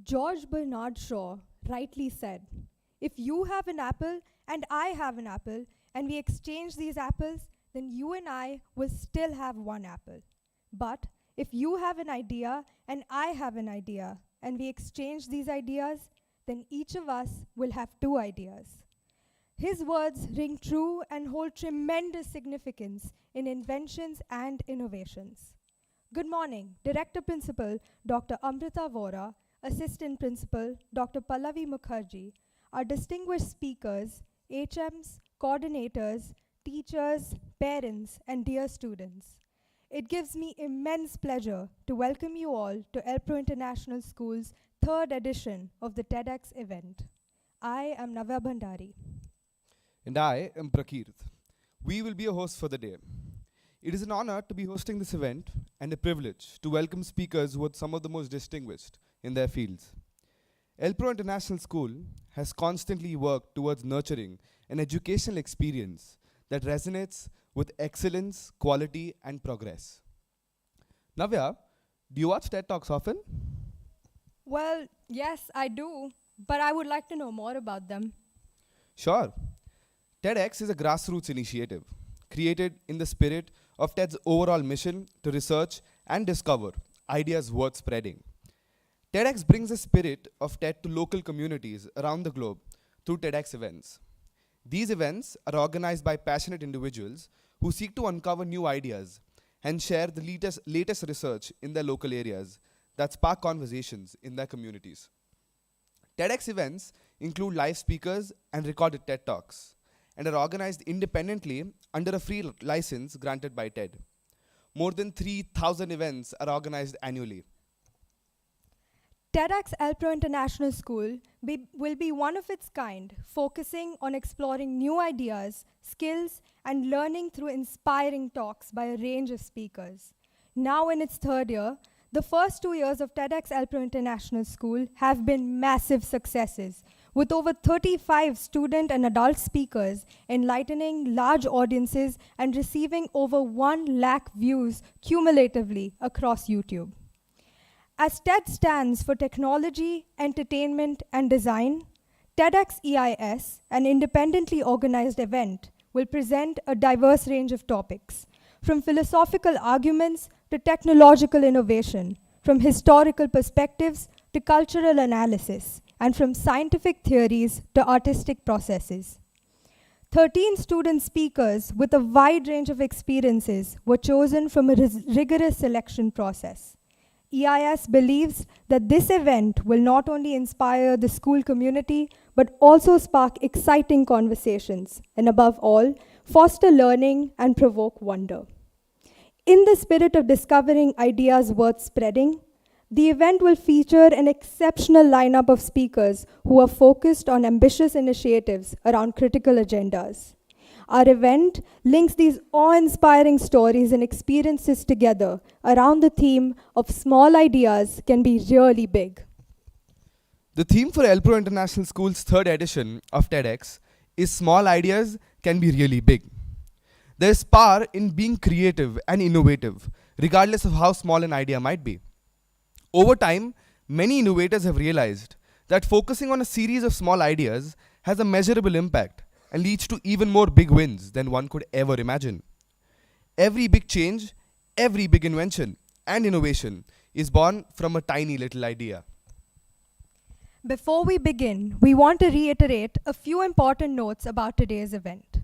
George Bernard Shaw rightly said, if you have an apple and I have an apple, and we exchange these apples, then you and I will still have one apple. But if you have an idea and I have an idea, and we exchange these ideas, then each of us will have two ideas. His words ring true and hold tremendous significance in inventions and innovations. Good morning, Director Principal Dr. Amrita Vora, Assistant Principal Dr. Pallavi Mukherjee, our distinguished speakers, HMs, coordinators, teachers, parents, and dear students. It gives me immense pleasure to welcome you all to ElPro International School's third edition of the TEDx event. I am Navya Bhandari. And I am Prakirt. We will be your hosts for the day. It is an honor to be hosting this event and a privilege to welcome speakers who are some of the most distinguished in their fields. ElPro International School has constantly worked towards nurturing an educational experience that resonates with excellence, quality, and progress. Navya, do you watch TED Talks often? Well, yes, I do, but I would like to know more about them. Sure. TEDx is a grassroots initiative created in the spirit of TED's overall mission to research and discover ideas worth spreading. TEDx brings the spirit of TED to local communities around the globe through TEDx events. These events are organized by passionate individuals who seek to uncover new ideas and share the latest research in their local areas that spark conversations in their communities. TEDx events include live speakers and recorded TED Talks and are organized independently under a free license granted by TED. More than 3,000 events are organized annually. TEDx ElPro International School will be one of its kind, focusing on exploring new ideas, skills, and learning through inspiring talks by a range of speakers. Now in its third year, the first 2 years of TEDx ElPro International School have been massive successes, with over 35 student and adult speakers enlightening large audiences and receiving over 1 lakh views cumulatively across YouTube. As TED stands for Technology, Entertainment, and Design, TEDx EIS, an independently organized event, will present a diverse range of topics, from philosophical arguments to technological innovation, from historical perspectives to cultural analysis, and from scientific theories to artistic processes. 13 student speakers with a wide range of experiences were chosen from a rigorous selection process. EIS believes that this event will not only inspire the school community, but also spark exciting conversations, and above all, foster learning and provoke wonder. In the spirit of discovering ideas worth spreading, the event will feature an exceptional lineup of speakers who are focused on ambitious initiatives around critical agendas. Our event links these awe-inspiring stories and experiences together around the theme of small ideas can be really big. The theme for ElPro International School's third edition of TEDx is Small Ideas Can Be Really Big. There is power in being creative and innovative, regardless of how small an idea might be. Over time, many innovators have realized that focusing on a series of small ideas has a measurable impact and leads to even more big wins than one could ever imagine. Every big change, every big invention and innovation is born from a tiny little idea. Before we begin, we want to reiterate a few important notes about today's event.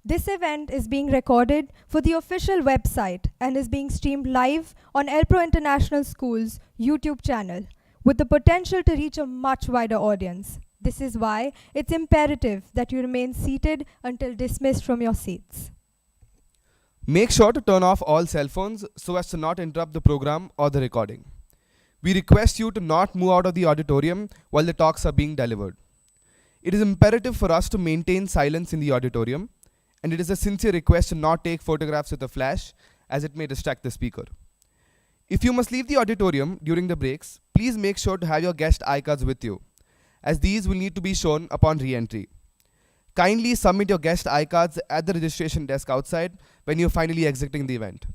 This event is being recorded for the official website and is being streamed live on ElPro International School's YouTube channel, with the potential to reach a much wider audience. This is why it's imperative that you remain seated until dismissed from your seats. Make sure to turn off all cell phones so as to not interrupt the program or the recording. We request you to not move out of the auditorium while the talks are being delivered. It is imperative for us to maintain silence in the auditorium, and it is a sincere request to not take photographs with a flash, as it may distract the speaker. If you must leave the auditorium during the breaks, please make sure to have your guest iCards with you, as these will need to be shown upon re-entry. Kindly submit your guest iCards at the registration desk outside when you're finally exiting the event.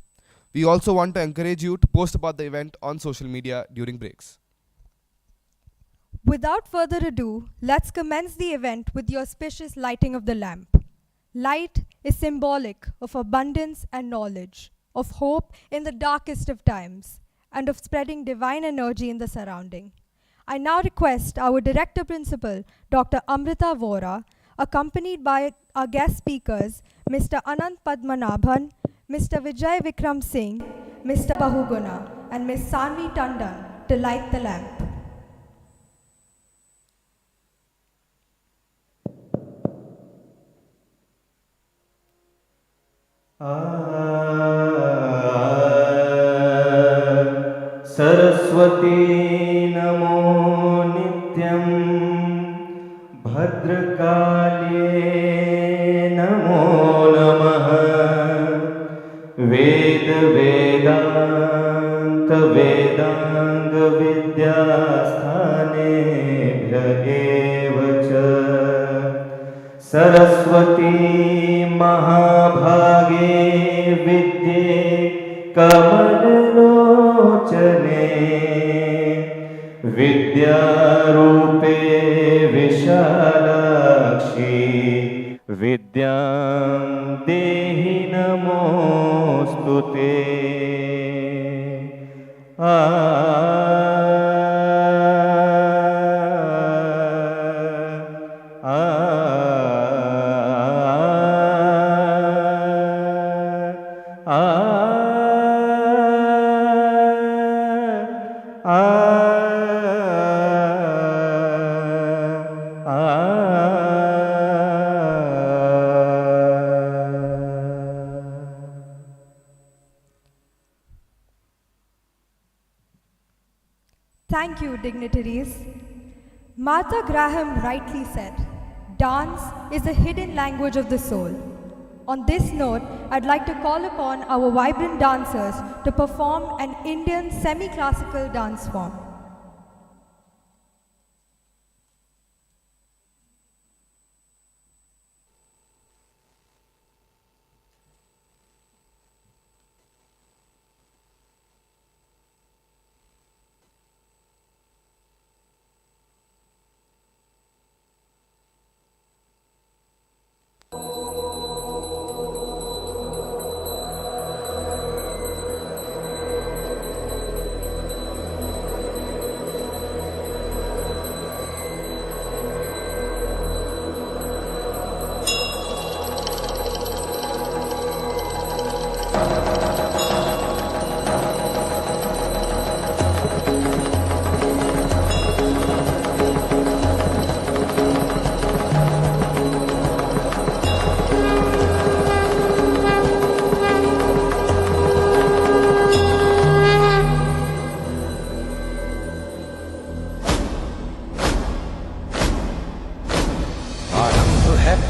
We also want to encourage you to post about the event on social media during breaks. Without further ado, let's commence the event with the auspicious lighting of the lamp. Light is symbolic of abundance and knowledge, of hope in the darkest of times, and of spreading divine energy in the surrounding. I now request our Director Principal, Dr. Amrita Vora, accompanied by our guest speakers, Mr. Anant Padmanabhan, Mr. Vijay Vikram Singh, Mr. Bahuguna, and Ms. Sanvi Tandon to light the lamp. Saraswati नमो नित्यं भद्रकाले नमो नमः वेद वेदांत वेदांग विद्यास्थानेभ्य एव च सरस्वती महाभागे विद्ये कमललोचने विद्यारूपे विशालाक्षी विद्यां देहि नमोऽस्तु ते Thank you, dignitaries. Martha Graham rightly said, dance is the hidden language of the soul. On this note, I'd like to call upon our vibrant dancers to perform an Indian semi-classical dance form.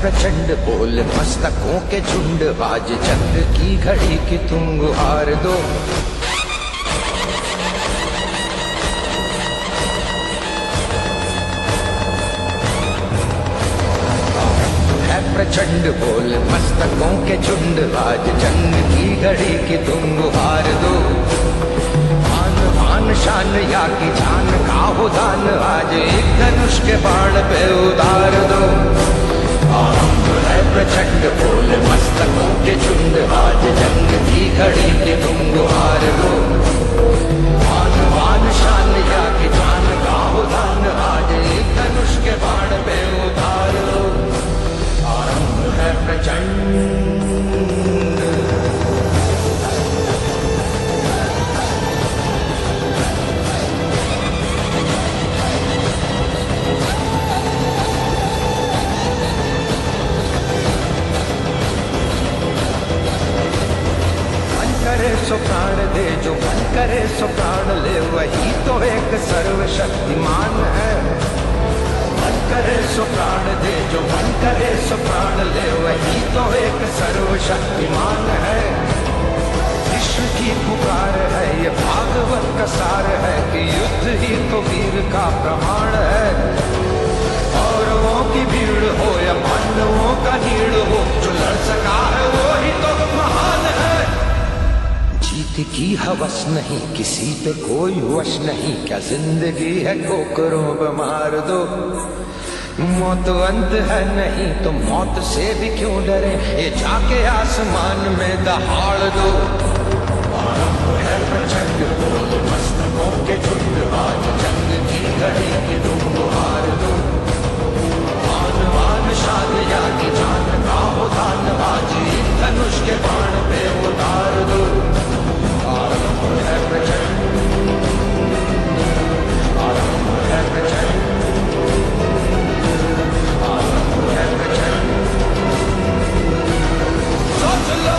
प्रचंड बोल मस्तकों के झुंड बाज चंद्र की घड़ी की तुम गुहार दो है प्रचंड बोल मस्तकों के झुंड बाज चंद्र की घड़ी की तुम गुहार दो आन आन शान या की जान का हो दान आज एक धनुष के बाण पे उतार दो है प्रचंड बोल मस्तकों के झुंड आज जंग की घड़ी के तुम गुहार दो आन वान शान या की जान का हो दान आज एक धनुष के बाण पे उतार दो आरंभ है प्रचंड सो प्राण दे जो मन करे सो प्राण ले वही तो एक सर्वशक्तिमान है मन करे सो प्राण दे जो मन करे सो प्राण ले वही तो एक सर्वशक्तिमान है विश्व की पुकार है ये भागवत का सार है कि युद्ध ही तो वीर का प्रमाण है औरवों की भीड़ हो या पांडवों का नीड़ हो जो लड़ सका है वो ही तो महान है जीत की हवस नहीं, किसी पे कोई वश नहीं, क्या जिंदगी है ठोकरों पे मार दो। मौत अंत है नहीं तो मौत से भी क्यों डरे, ये जाके आसमान में दहाड़ दो। आरंभ है प्रचंड बोल मस्तकों के झुंड, आज जंग की घड़ी की तुम हार दो। आन बान शान या की जान का हो दान, आज इन धनुष के बाण पे उतार दो। आरंभ है प्रचंड, आरंभ है प्रचंड, आरंभ है प्रचंड। सोच लो।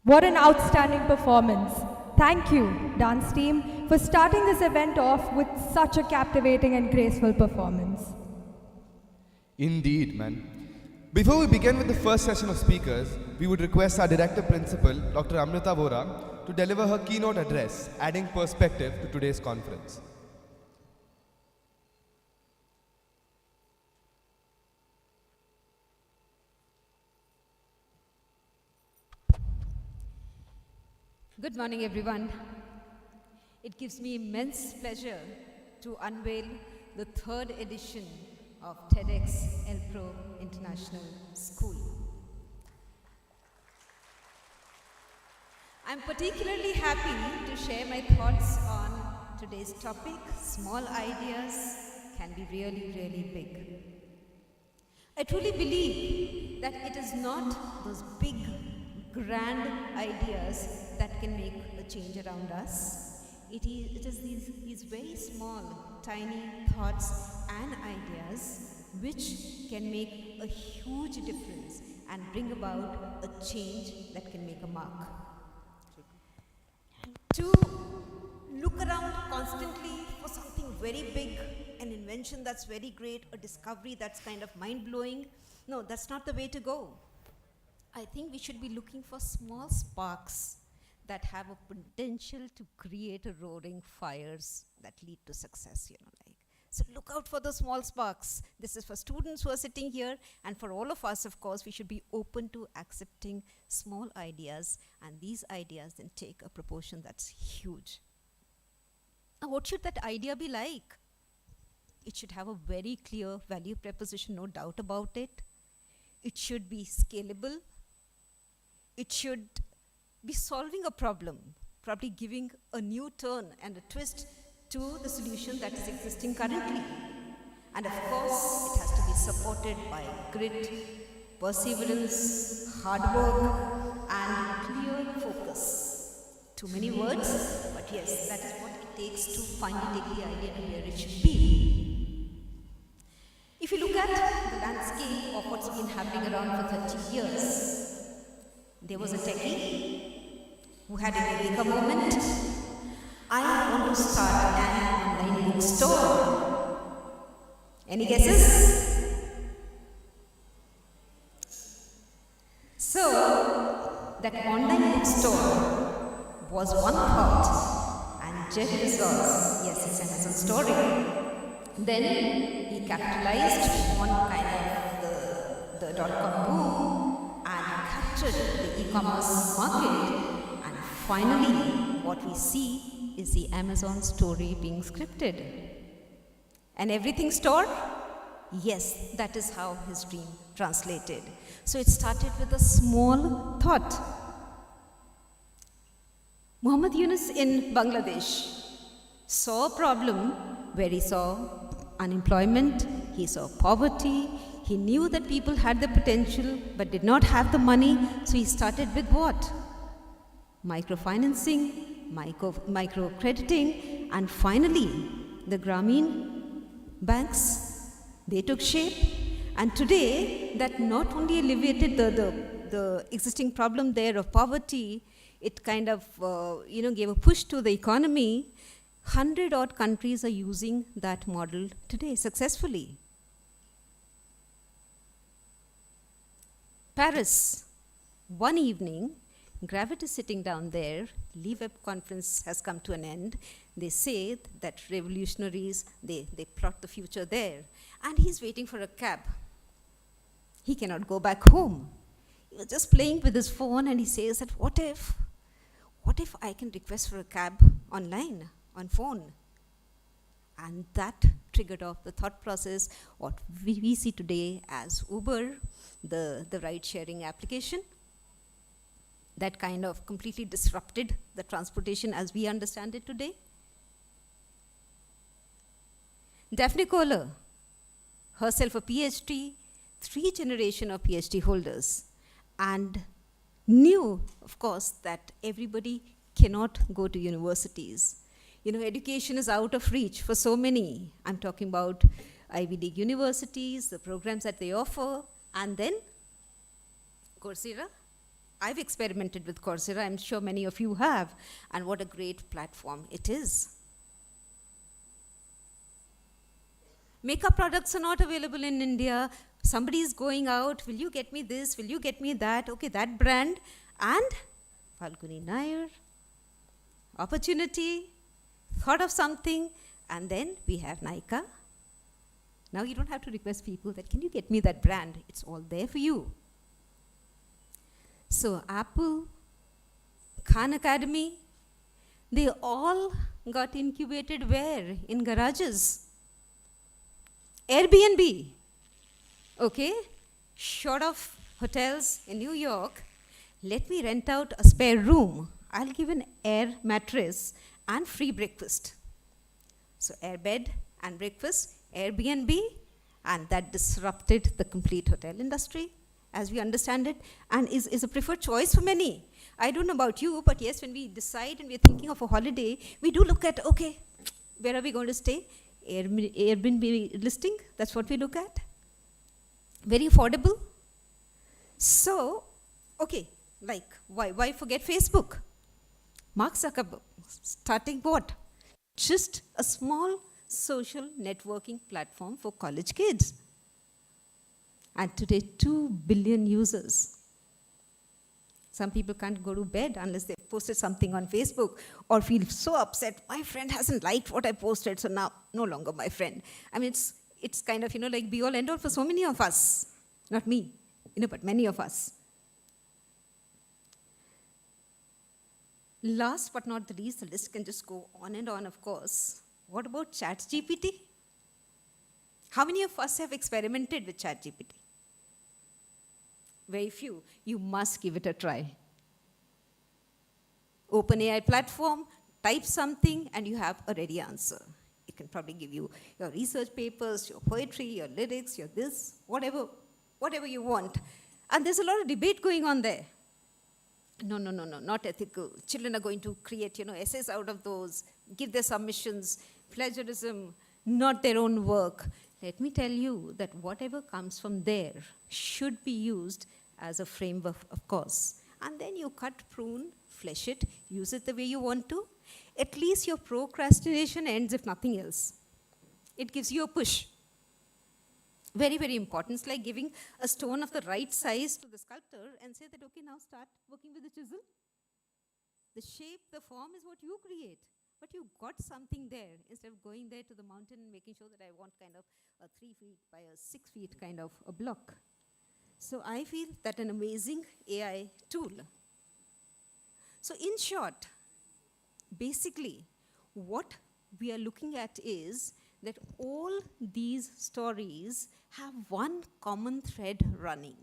What an outstanding performance. Thank you, dance team, for starting this event off with such a captivating and graceful performance. Indeed, man. Before we begin with the first session of speakers, we would request our Director Principal, Dr. Amrita Vora, to deliver her keynote address, adding perspective to today's conference. Good morning, everyone. It gives me immense pleasure to unveil the third edition of TEDx ElproIntlSchool School. I'm particularly happy to share my thoughts on today's topic, small ideas can be really, really big. I truly believe that it is not those big, grand ideas that can make a change around us. It is these very small, tiny thoughts and ideas which can make a huge difference and bring about a change that can make a mark. To look around constantly for something very big, an invention that's very great, a discovery that's kind of mind-blowing, no, that's not the way to go. I think we should be looking for small sparks that have a potential to create a roaring fires that lead to success, So look out for those small sparks. This is for students who are sitting here, and for all of us, of course, we should be open to accepting small ideas, and these ideas then take a proportion that's huge. Now, what should that idea be like? It should have a very clear value proposition, no doubt about it. It should be scalable. It should be solving a problem, probably giving a new turn and a twist to the solution that is existing currently. And of course, it has to be supported by grit, perseverance, hard work, and clear focus. Too many words, but yes, that is what it takes to finally take the idea to where it should be. If you look at the landscape of what's been happening around for 30 years, there was a techie who had a eureka moment. I want to start an online bookstore. Any guesses? So, that online bookstore was one thought, and Jeff Bezos, yes, it's an Amazon story. Then he capitalized on kind of the dot-com boom and captured the e-commerce market. And finally, what we see is the Amazon story being scripted. An everything store? Yes, that is how his dream translated. So it started with a small thought. Muhammad Yunus in Bangladesh saw a problem where he saw unemployment, he saw poverty, he knew that people had the potential but did not have the money, so he started with what? Microfinancing, microcrediting, and finally the Grameen banks, they took shape. And today that not only alleviated the existing problem there of poverty, it kind of gave a push to the economy. 100-odd countries are using that model today successfully. Paris, one evening, Gravity sitting down there, Leave Web conference has come to an end. They say that revolutionaries, they plot the future there. And he's waiting for a cab. He cannot go back home. He was just playing with his phone and he says that what if I can request for a cab online, on phone? And that triggered off the thought process, what we see today as Uber, the ride-sharing application. That kind of completely disrupted the transportation as we understand it today. Daphne Kohler, herself a PhD, 3 generations of PhD holders, and knew, of course, that everybody cannot go to universities. Education is out of reach for so many. I'm talking about Ivy League universities, the programs that they offer, and then Coursera. I've experimented with Coursera, I'm sure many of you have, and what a great platform it is. Makeup products are not available in India. Somebody is going out, will you get me this, will you get me that? Okay, that brand, and Falguni Nair, opportunity, thought of something, and then we have Nykaa. Now you don't have to request people that, can you get me that brand? It's all there for you. So Apple, Khan Academy, they all got incubated where? In garages. Airbnb, okay, short of hotels in New York, let me rent out a spare room. I'll give an air mattress and free breakfast. So air bed and breakfast, Airbnb, and that disrupted the complete hotel industry as we understand it, and is a preferred choice for many. I don't know about you, but yes, when we decide and we're thinking of a holiday, we do look at, okay, where are we going to stay? Airbnb listing, that's what we look at. Very affordable. So, okay, like, why forget Facebook? Mark Zuckerberg, starting what? Just a small social networking platform for college kids. And today, 2 billion users. Some people can't go to bed unless they've posted something on Facebook or feel so upset, my friend hasn't liked what I posted, so now no longer my friend. I mean, it's kind of, like be all end all for so many of us. Not me, but many of us. Last but not the least, the list can just go on and on, of course. What about ChatGPT? How many of us have experimented with ChatGPT? Very few. You must give it a try. OpenAI platform, type something, and you have a ready answer. It can probably give you your research papers, your poetry, your lyrics, your this, whatever you want. And there's a lot of debate going on there. No, not ethical. Children are going to create, essays out of those, give their submissions, plagiarism, not their own work. Let me tell you that whatever comes from there should be used as a framework, of course. And then you cut, prune, flesh it, use it the way you want to. At least your procrastination ends, if nothing else. It gives you a push. Very, very important. It's like giving a stone of the right size to the sculptor and say that, okay, now start working with the chisel. The shape, the form is what you create. But you got something there instead of going there to the mountain and making sure that I want kind of a 3 feet by a 6 feet kind of a block. So I feel that an amazing AI tool. So in short, basically, what we are looking at is that all these stories have one common thread running.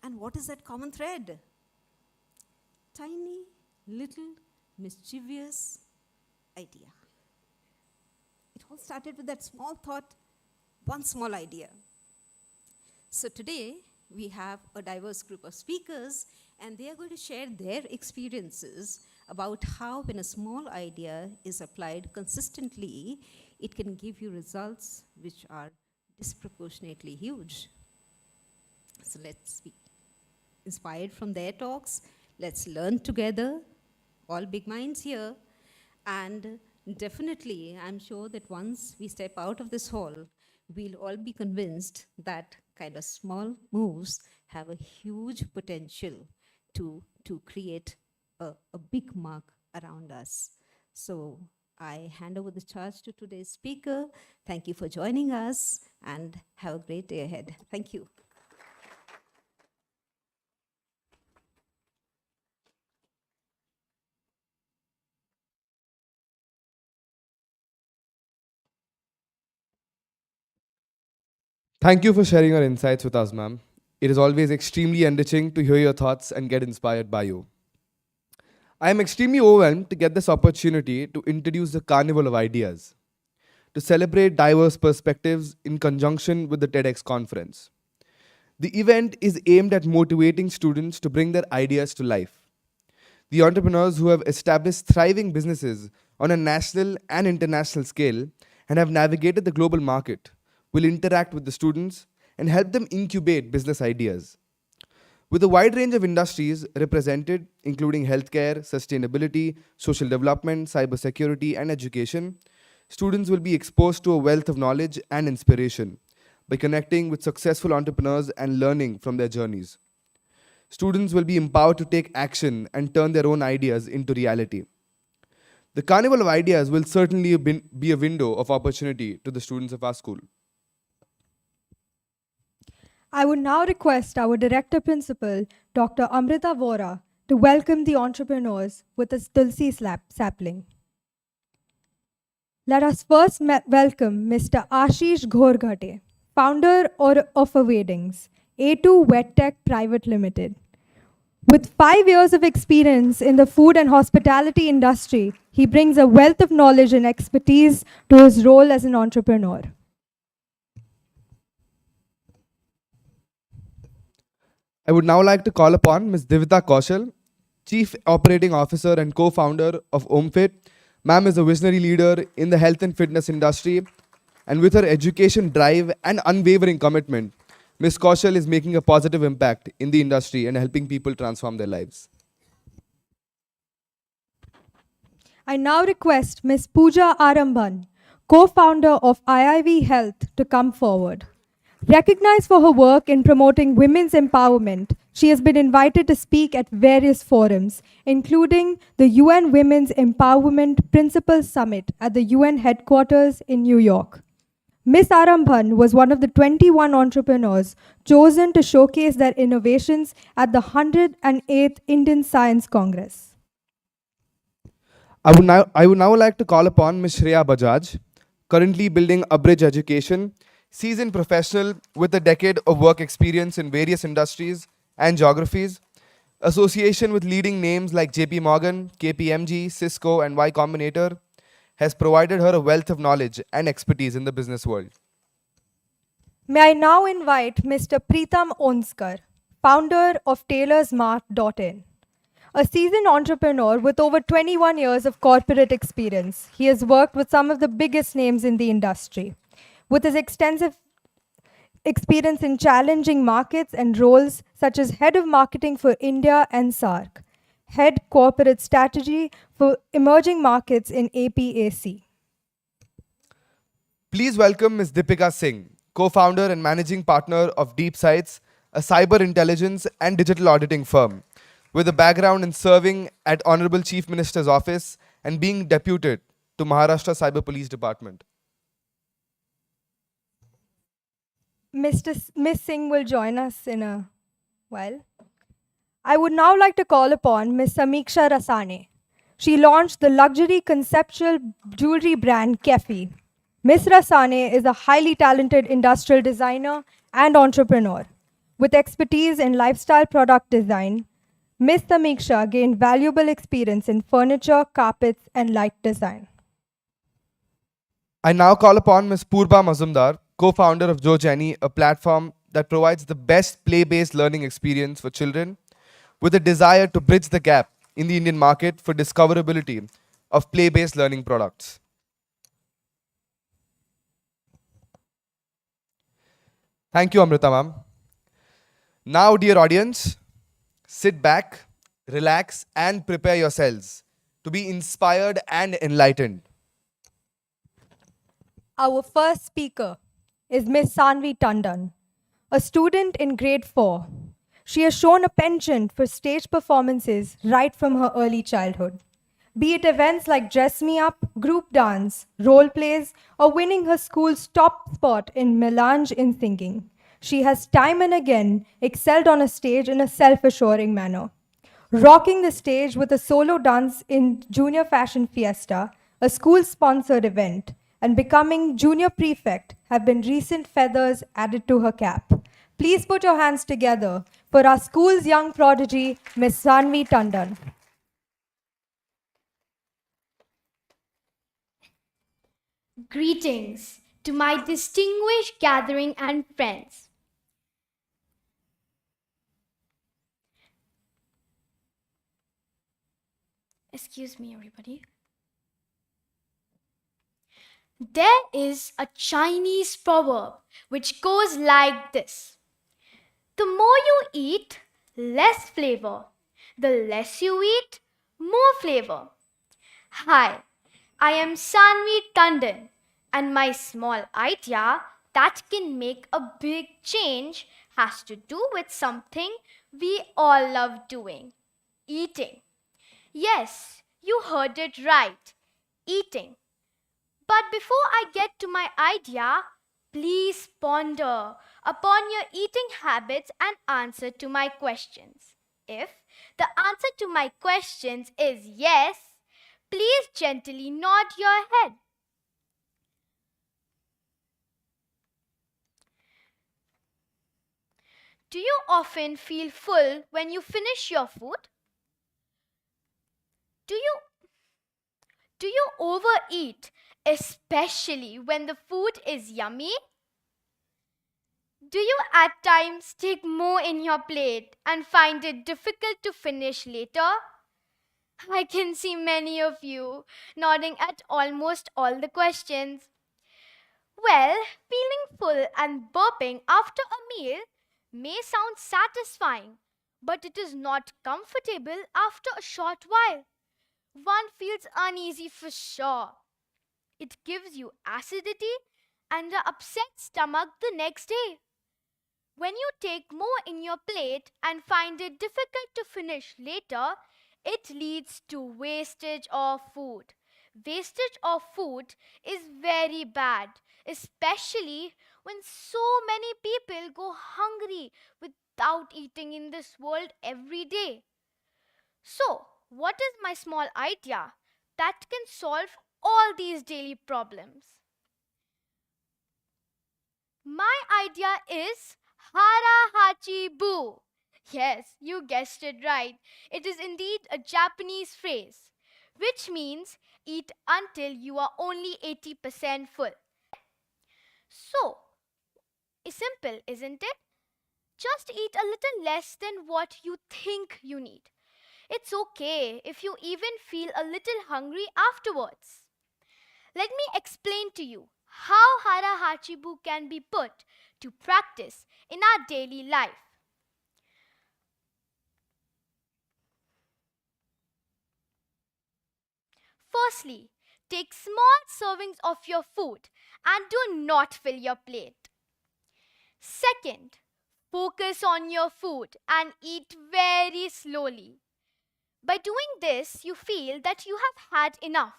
And what is that common thread? Tiny, little, mischievous idea. It all started with that small thought, one small idea. So today, we have a diverse group of speakers, and they are going to share their experiences about how when a small idea is applied consistently, it can give you results which are disproportionately huge. So let's be inspired from their talks. Let's learn together, all big minds here. And definitely, I'm sure that once we step out of this hall, we'll all be convinced that kind of small moves have a huge potential to create a big mark around us. So I hand over the charge to today's speaker. Thank you for joining us and have a great day ahead. Thank you. Thank you for sharing your insights with us, ma'am. It is always extremely enriching to hear your thoughts and get inspired by you. I am extremely overwhelmed to get this opportunity to introduce the Carnival of Ideas, to celebrate diverse perspectives in conjunction with the TEDx conference. The event is aimed at motivating students to bring their ideas to life. The entrepreneurs who have established thriving businesses on a national and international scale and have navigated the global market will interact with the students and help them incubate business ideas. With a wide range of industries represented, including healthcare, sustainability, social development, cybersecurity, and education, students will be exposed to a wealth of knowledge and inspiration by connecting with successful entrepreneurs and learning from their journeys. Students will be empowered to take action and turn their own ideas into reality. The Carnival of Ideas will certainly be a window of opportunity to the students of our school. I would now request our Director Principal, Dr. Amrita Vora, to welcome the entrepreneurs with a Tulsi sapling. Let us first welcome Mr. Ashish Ghorghate, founder of Weddings, A2 Wet Private Limited. With 5 years of experience in the food and hospitality industry, he brings a wealth of knowledge and expertise to his role as an entrepreneur. I would now like to call upon Ms. Divita Kaushal, Chief Operating Officer and co-founder of OmFit. Ma'am is a visionary leader in the health and fitness industry, and with her education drive and unwavering commitment, Ms. Kaushal is making a positive impact in the industry and helping people transform their lives. I now request Ms. Pooja Arambhan, co-founder of IIV Health, to come forward. Recognized for her work in promoting women's empowerment, she has been invited to speak at various forums, including the UN Women's Empowerment Principles Summit at the UN headquarters in New York. Ms. Arambhan was one of the 21 entrepreneurs chosen to showcase their innovations at the 108th Indian Science Congress. I would now like to call upon Ms. Shreya Bajaj, currently building Abridge Education, seasoned professional with a decade of work experience in various industries and geographies, association with leading names like JP Morgan, KPMG, Cisco, and Y Combinator, has provided her a wealth of knowledge and expertise in the business world. May I now invite Mr. Preetham Onskar, founder of TailorsMart.in. A seasoned entrepreneur with over 21 years of corporate experience, he has worked with some of the biggest names in the industry. With his extensive experience in challenging markets and roles such as Head of Marketing for India and SAARC, Head Corporate Strategy for Emerging Markets in APAC. Please welcome Ms. Deepika Singh, co-founder and managing partner of DeepSights, a cyber intelligence and digital auditing firm, with a background in serving at Honorable Chief Minister's office and being deputed to Maharashtra Cyber Police Department. Ms. Singh will join us in a while. I would now like to call upon Ms. Samiksha Rasane. She launched the luxury conceptual jewelry brand Kefi. Ms. Rasane is a highly talented industrial designer and entrepreneur. With expertise in lifestyle product design, Ms. Samiksha gained valuable experience in furniture, carpets, and light design. I now call upon Ms. Purba Mazumdar, co-founder of Joe Jenny, a platform that provides the best play-based learning experience for children, with a desire to bridge the gap in the Indian market for discoverability of play-based learning products. Thank you, Amrita ma'am. Now, dear audience, sit back, relax, and prepare yourselves to be inspired and enlightened. Our first speaker is Ms. Sanvi Tandon, a student in grade 4. She has shown a penchant for stage performances right from her early childhood. be it events like Dress Me Up, group dance, role plays, or winning her school's top spot in melange in singing. She has time and again excelled on a stage in a self-assuring manner. Rocking the stage with a solo dance in Junior Fashion Fiesta, a school-sponsored event, and becoming junior prefect have been recent feathers added to her cap. Please put your hands together for our school's young prodigy, Miss Sanvi Tandon. Greetings to my distinguished gathering and friends. Excuse me, everybody. There is a Chinese proverb which goes like this: the more you eat, less flavor. The less you eat, more flavor. Hi, I am Sanvi Tandon, and my small idea that can make a big change has to do with something we all love doing: eating. Yes, you heard it right, eating. But before I get to my idea, please ponder upon your eating habits and answer to my questions. If the answer to my questions is yes, please gently nod your head. Do you often feel full when you finish your food? Do you overeat, especially when the food is yummy? Do you at times take more in your plate and find it difficult to finish later? I can see many of you nodding at almost all the questions. Well, feeling full and burping after a meal may sound satisfying, but it is not comfortable after a short while. One feels uneasy for sure. It gives you acidity and an upset stomach the next day. When you take more in your plate and find it difficult to finish later, it leads to wastage of food. Wastage of food is very bad, especially when so many people go hungry without eating in this world every day. So, what is my small idea that can solve all these daily problems? My idea is Hara Hachi Bu. Yes, you guessed it right. It is indeed a Japanese phrase, which means eat until you are only 80% full. So, it's simple, isn't it? Just eat a little less than what you think you need. It's okay if you even feel a little hungry afterwards. Let me explain to you how Hara Hachibu can be put to practice in our daily life. Firstly, take small servings of your food and do not fill your plate. Second, focus on your food and eat very slowly. By doing this, you feel that you have had enough.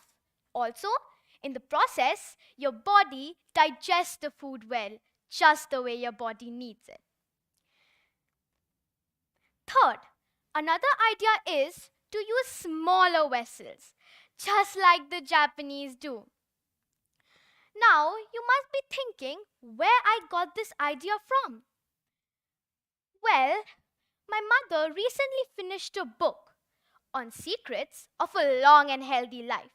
Also, in the process, your body digests the food well, just the way your body needs it. Third, another idea is to use smaller vessels, just like the Japanese do. Now, you must be thinking where I got this idea from. Well, my mother recently finished a book on secrets of a long and healthy life.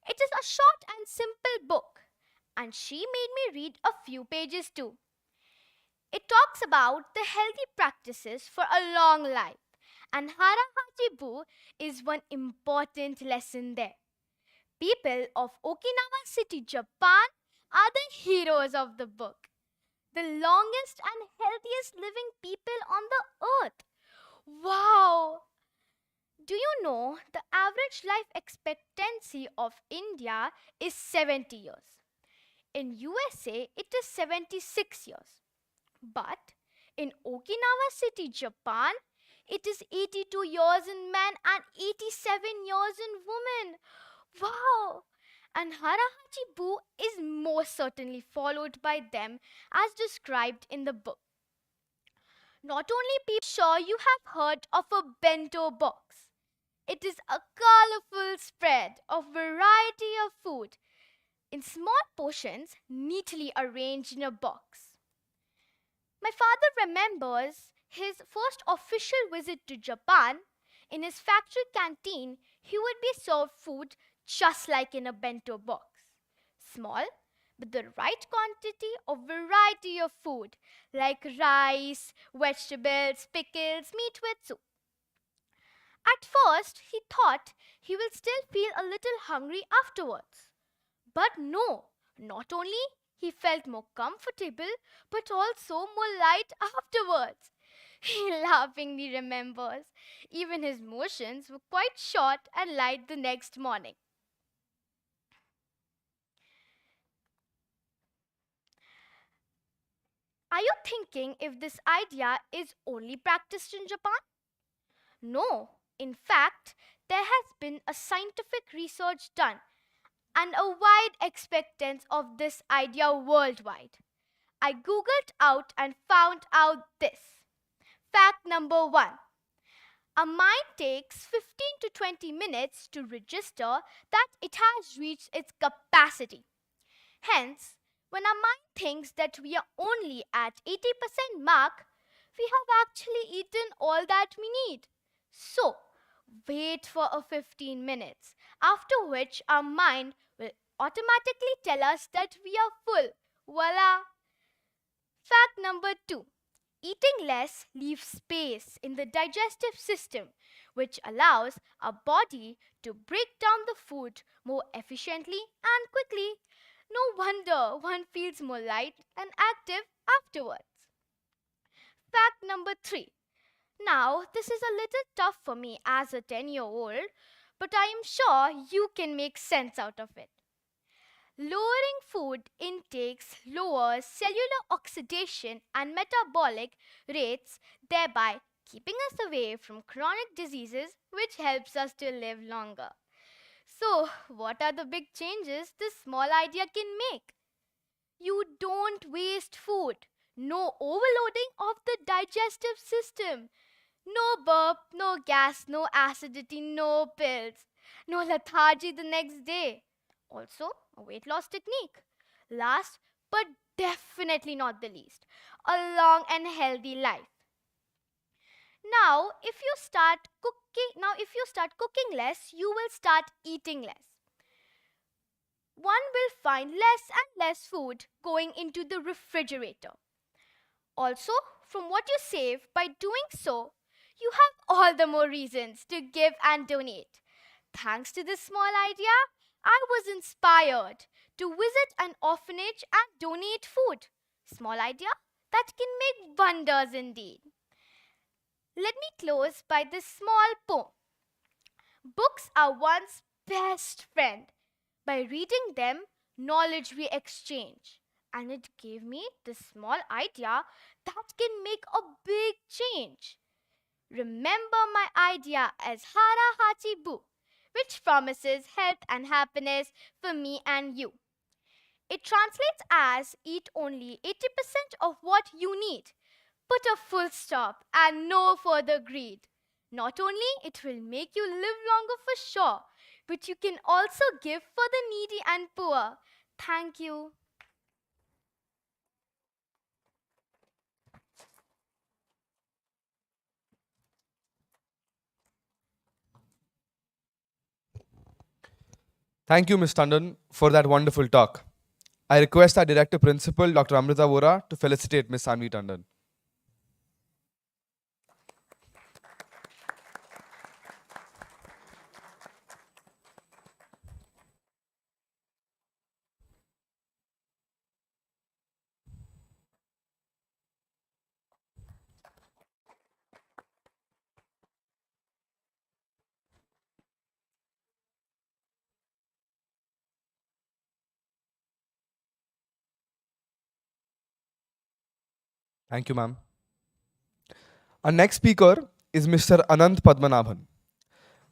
It is a short and simple book, and she made me read a few pages too. It talks about the healthy practices for a long life, and Hara Hachibu is one important lesson there. People of Okinawa City, Japan are the heroes of the book, the longest and healthiest living people on the earth. Wow! Do you know the average life expectancy of India is 70 years? In USA, it is 76 years. But in Okinawa City, Japan, It is 82 years in men and 87 years in women. Wow! And Harahachi-bu is most certainly followed by them as described in the book. Not only people, sure you have heard of a bento box. It is a colorful spread of variety of food in small portions neatly arranged in a box. My father remembers his first official visit to Japan. In his factory canteen, he would be served food just like in a bento box. Small, but the right quantity of variety of food like rice, vegetables, pickles, meat with soup. At first, he thought he will still feel a little hungry afterwards. But no, not only he felt more comfortable, but also more light afterwards. He laughingly remembers. Even his motions were quite short and light the next morning. Are you thinking if this idea is only practiced in Japan? No. In fact, there has been a scientific research done and a wide acceptance of this idea worldwide. I googled out and found out this. Fact number 1. A mind takes 15 to 20 minutes to register that it has reached its capacity. Hence, when our mind thinks that we are only at 80% mark, we have actually eaten all that we need. So, wait for a 15 minutes, after which our mind will automatically tell us that we are full. Voila! Fact number 2. Eating less leaves space in the digestive system, which allows our body to break down the food more efficiently and quickly. No wonder one feels more light and active afterwards. Fact number 3. Now, this is a little tough for me as a 10-year-old, but I am sure you can make sense out of it. Lowering food intakes lowers cellular oxidation and metabolic rates, thereby keeping us away from chronic diseases, which helps us to live longer. So, what are the big changes this small idea can make? You don't waste food. No overloading of the digestive system. No burp, no gas, no acidity, no pills. No lethargy the next day. Also, a weight loss technique. Last, but definitely not the least, a long and healthy life. If you start cooking less, you will start eating less. One will find less and less food going into the refrigerator. Also, from what you save by doing so, you have all the more reasons to give and donate. Thanks to this small idea, I was inspired to visit an orphanage and donate food. Small idea that can make wonders indeed. Let me close by this small poem. Books are one's best friend. By reading them, knowledge we exchange. And it gave me this small idea that can make a big change. Remember my idea as Hara Hachi Bu, which promises health and happiness for me and you. It translates as eat only 80% of what you need. Put a full stop and no further greed. Not only it will make you live longer for sure, but you can also give for the needy and poor. Thank you. Thank you, Ms. Tandon, for that wonderful talk. I request our Director Principal, Dr. Amrita Vora, to felicitate Ms. Sanvi Tandon. Thank you, ma'am. Our next speaker is Mr. Anant Padmanabhan.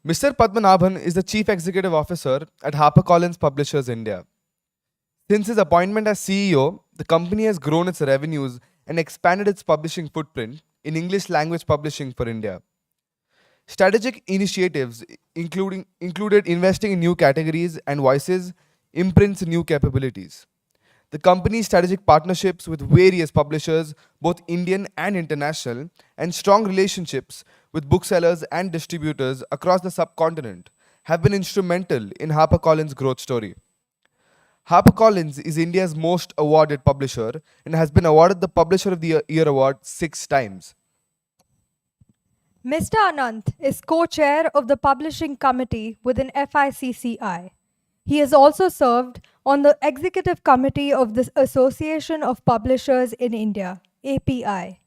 Mr. Padmanabhan is the Chief Executive Officer at HarperCollins Publishers India. Since his appointment as CEO, the company has grown its revenues and expanded its publishing footprint in English language publishing for India. Strategic initiatives included investing in new categories and voices, imprints, and new capabilities. The company's strategic partnerships with various publishers, both Indian and international, and strong relationships with booksellers and distributors across the subcontinent have been instrumental in HarperCollins' growth story. HarperCollins is India's most awarded publisher and has been awarded the Publisher of the Year award 6 times. Mr. Anant is co-chair of the publishing committee within FICCI. He has also served on the executive committee of the Association of Publishers in India, API.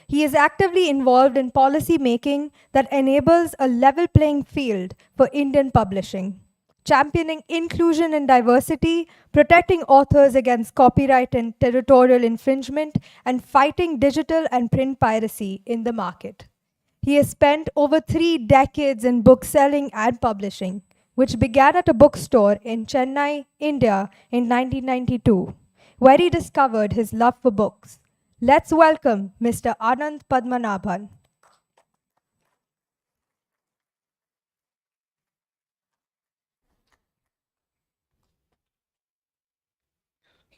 He is actively involved in policy making that enables a level playing field for Indian publishing, championing inclusion and diversity, protecting authors against copyright and territorial infringement, and fighting digital and print piracy in the market. He has spent over 3 decades in book selling and publishing, which began at a bookstore in Chennai, India in 1992, where he discovered his love for books. Let's welcome Mr. Anant Padmanabhan.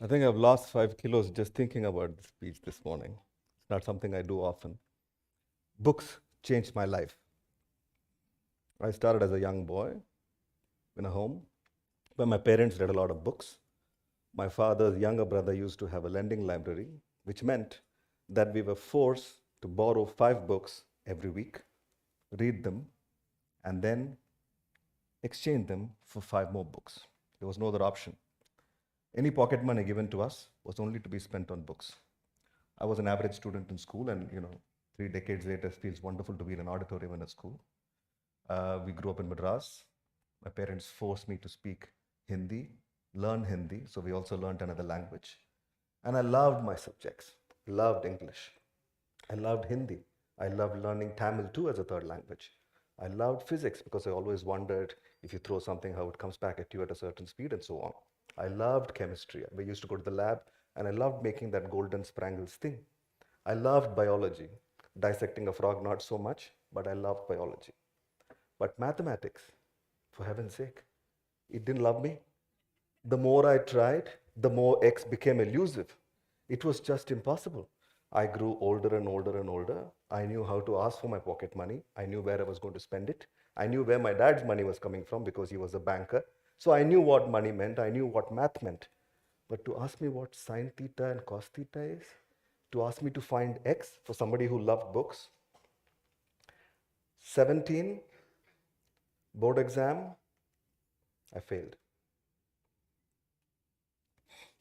I think I've lost 5 kilos just thinking about the speech this morning. It's not something I do often. Books changed my life. I started as a young boy in a home where my parents read a lot of books. My father's younger brother used to have a lending library, which meant that we were forced to borrow 5 books every week, read them, and then exchange them for 5 more books. There was no other option. Any pocket money given to us was only to be spent on books. I was an average student in school, and 3 decades later, it feels wonderful to be in an auditorium in a school. We grew up in Madras. My parents forced me to speak Hindi, learn Hindi, so we also learned another language. And I loved my subjects, loved English. I loved Hindi. I loved learning Tamil too as a third language. I loved physics because I always wondered if you throw something, how it comes back at you at a certain speed and so on. I loved chemistry. We used to go to the lab, and I loved making that golden sprangles thing. I loved biology. Dissecting a frog, not so much, but I loved biology. But mathematics, for heaven's sake, it didn't love me. The more I tried, the more X became elusive. It was just impossible. I grew older and older and older. I knew how to ask for my pocket money. I knew where I was going to spend it. I knew where my dad's money was coming from because he was a banker. So I knew what money meant. I knew what math meant. But to ask me what sine theta and cos theta is, to ask me to find X for somebody who loved books, 17, board exam, I failed.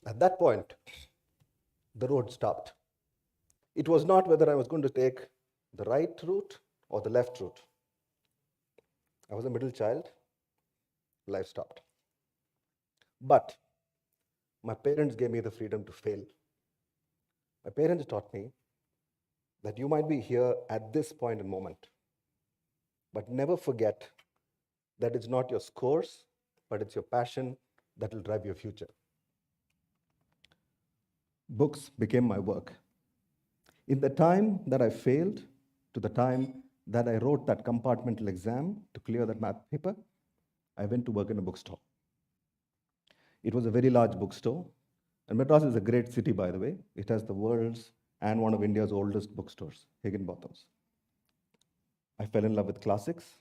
At that point, the road stopped. It was not whether I was going to take the right route or the left route. I was a middle child. Life stopped. But my parents gave me the freedom to fail. My parents taught me that you might be here at this point and moment, but never forget that it's not your scores, but it's your passion that will drive your future. Books became my work. In the time that I failed to the time that I wrote that compartmental exam to clear that math paper, I went to work in a bookstore. It was a very large bookstore. And Madras is a great city, by the way. It has the world's and one of India's oldest bookstores, Higginbotham's. I fell in love with classics.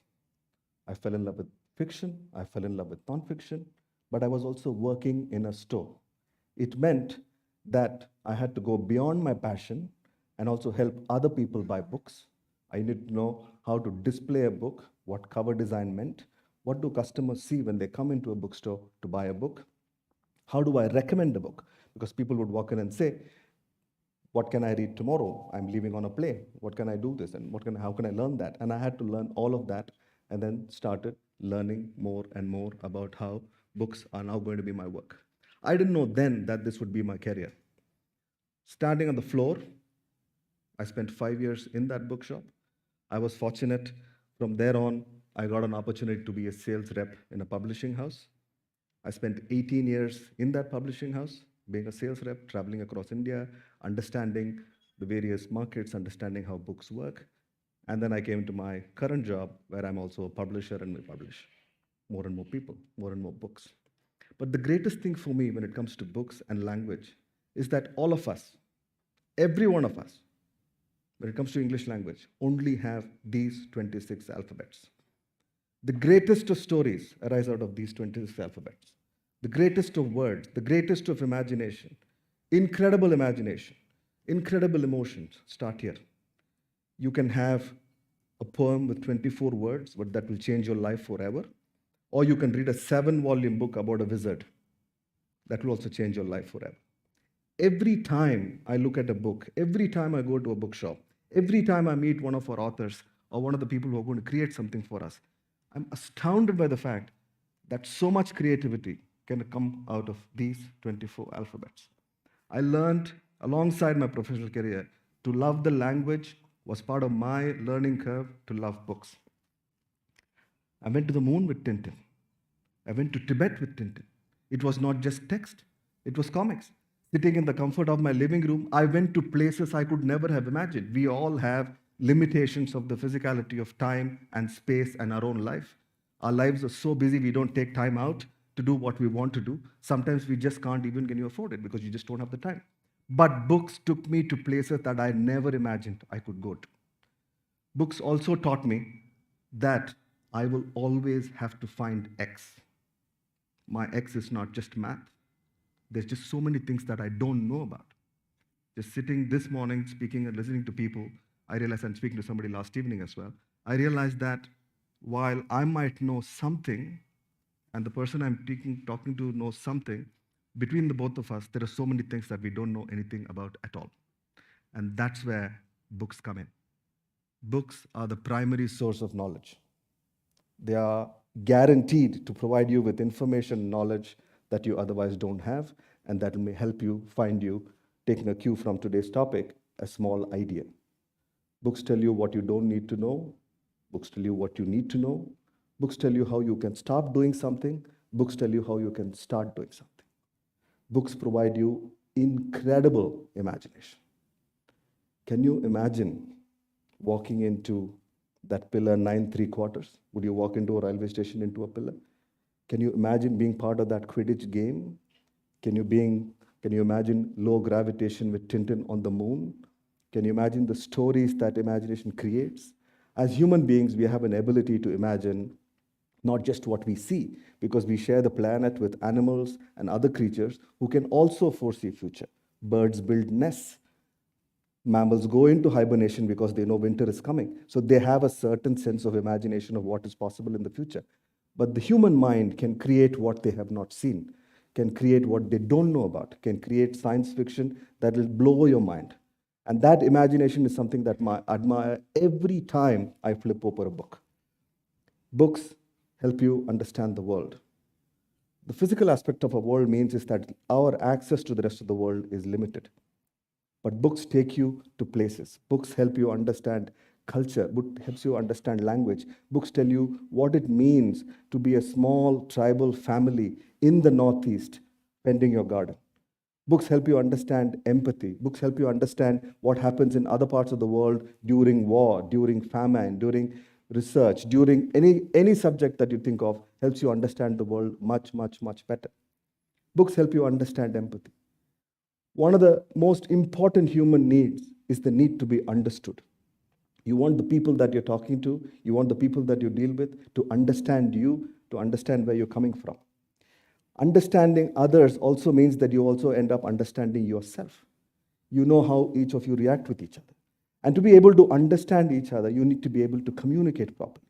I fell in love with fiction. I fell in love with non-fiction. But I was also working in a store. It meant that I had to go beyond my passion and also help other people buy books. I needed to know how to display a book, what cover design meant, what do customers see when they come into a bookstore to buy a book, how do I recommend a book? Because people would walk in and say, what can I read tomorrow? I'm leaving on a plane. What can I do this? And how can I learn that? And I had to learn all of that and then started learning more and more about how books are now going to be my work. I didn't know then that this would be my career. Standing on the floor, I spent 5 years in that bookshop. I was fortunate. From there on, I got an opportunity to be a sales rep in a publishing house. I spent 18 years in that publishing house, being a sales rep, traveling across India, understanding the various markets, understanding how books work. And then I came to my current job, where I'm also a publisher and we publish more and more people, more and more books. But the greatest thing for me when it comes to books and language is that all of us, every one of us, when it comes to English language, only have these 26 alphabets. The greatest of stories arise out of these 26 alphabets. The greatest of words, the greatest of imagination, incredible emotions start here. You can have a poem with 24 words, but that will change your life forever. Or you can read a 7-volume book about a wizard. That will also change your life forever. Every time I look at a book, every time I go to a bookshop, every time I meet one of our authors or one of the people who are going to create something for us, I'm astounded by the fact that so much creativity can come out of these 24 alphabets. I learned alongside my professional career to love the language was part of my learning curve to love books. I went to the moon with Tintin. I went to Tibet with Tintin. It was not just text, it was comics. Sitting in the comfort of my living room, I went to places I could never have imagined. We all have limitations of the physicality of time and space and our own life. Our lives are so busy, we don't take time out to do what we want to do. Sometimes we just can't even can you afford it because you just don't have the time. But books took me to places that I never imagined I could go to. Books also taught me that I will always have to find X. My X is not just math. There's just so many things that I don't know about. Just sitting this morning, speaking and listening to people, I realized I'm speaking to somebody last evening as well. I realized that while I might know something, and the person I'm talking to knows something, between the both of us, there are so many things that we don't know anything about at all. And that's where books come in. Books are the primary source of knowledge. They are guaranteed to provide you with information, knowledge that you otherwise don't have, and that may help you find you, taking a cue from today's topic, a small idea. Books tell you what you don't need to know. Books tell you what you need to know. Books tell you how you can stop doing something. Books tell you how you can start doing something. Books provide you incredible imagination. Can you imagine walking into that pillar 9 3/4? Would you walk into a railway station into a pillar? Can you imagine being part of that Quidditch game? Can you imagine low gravitation with Tintin on the moon? Can you imagine the stories that imagination creates? As human beings, we have an ability to imagine not just what we see, because we share the planet with animals and other creatures who can also foresee future. Birds build nests. Mammals go into hibernation because they know winter is coming. So they have a certain sense of imagination of what is possible in the future. But the human mind can create what they have not seen, can create what they don't know about, can create science fiction that will blow your mind. And that imagination is something that I admire every time I flip open a book. Books help you understand the world. The physical aspect of a world means is that our access to the rest of the world is limited. But books take you to places. Books help you understand culture. Books helps you understand language. Books tell you what it means to be a small tribal family in the Northeast, tending your garden. Books help you understand empathy. Books help you understand what happens in other parts of the world during war, during famine, during research, during any subject that you think of, helps you understand the world much, much, much better. Books help you understand empathy. One of the most important human needs is the need to be understood. You want the people that you're talking to, you want the people that you deal with to understand you, to understand where you're coming from. Understanding others also means that you also end up understanding yourself. You know how each of you react with each other. And to be able to understand each other, you need to be able to communicate properly.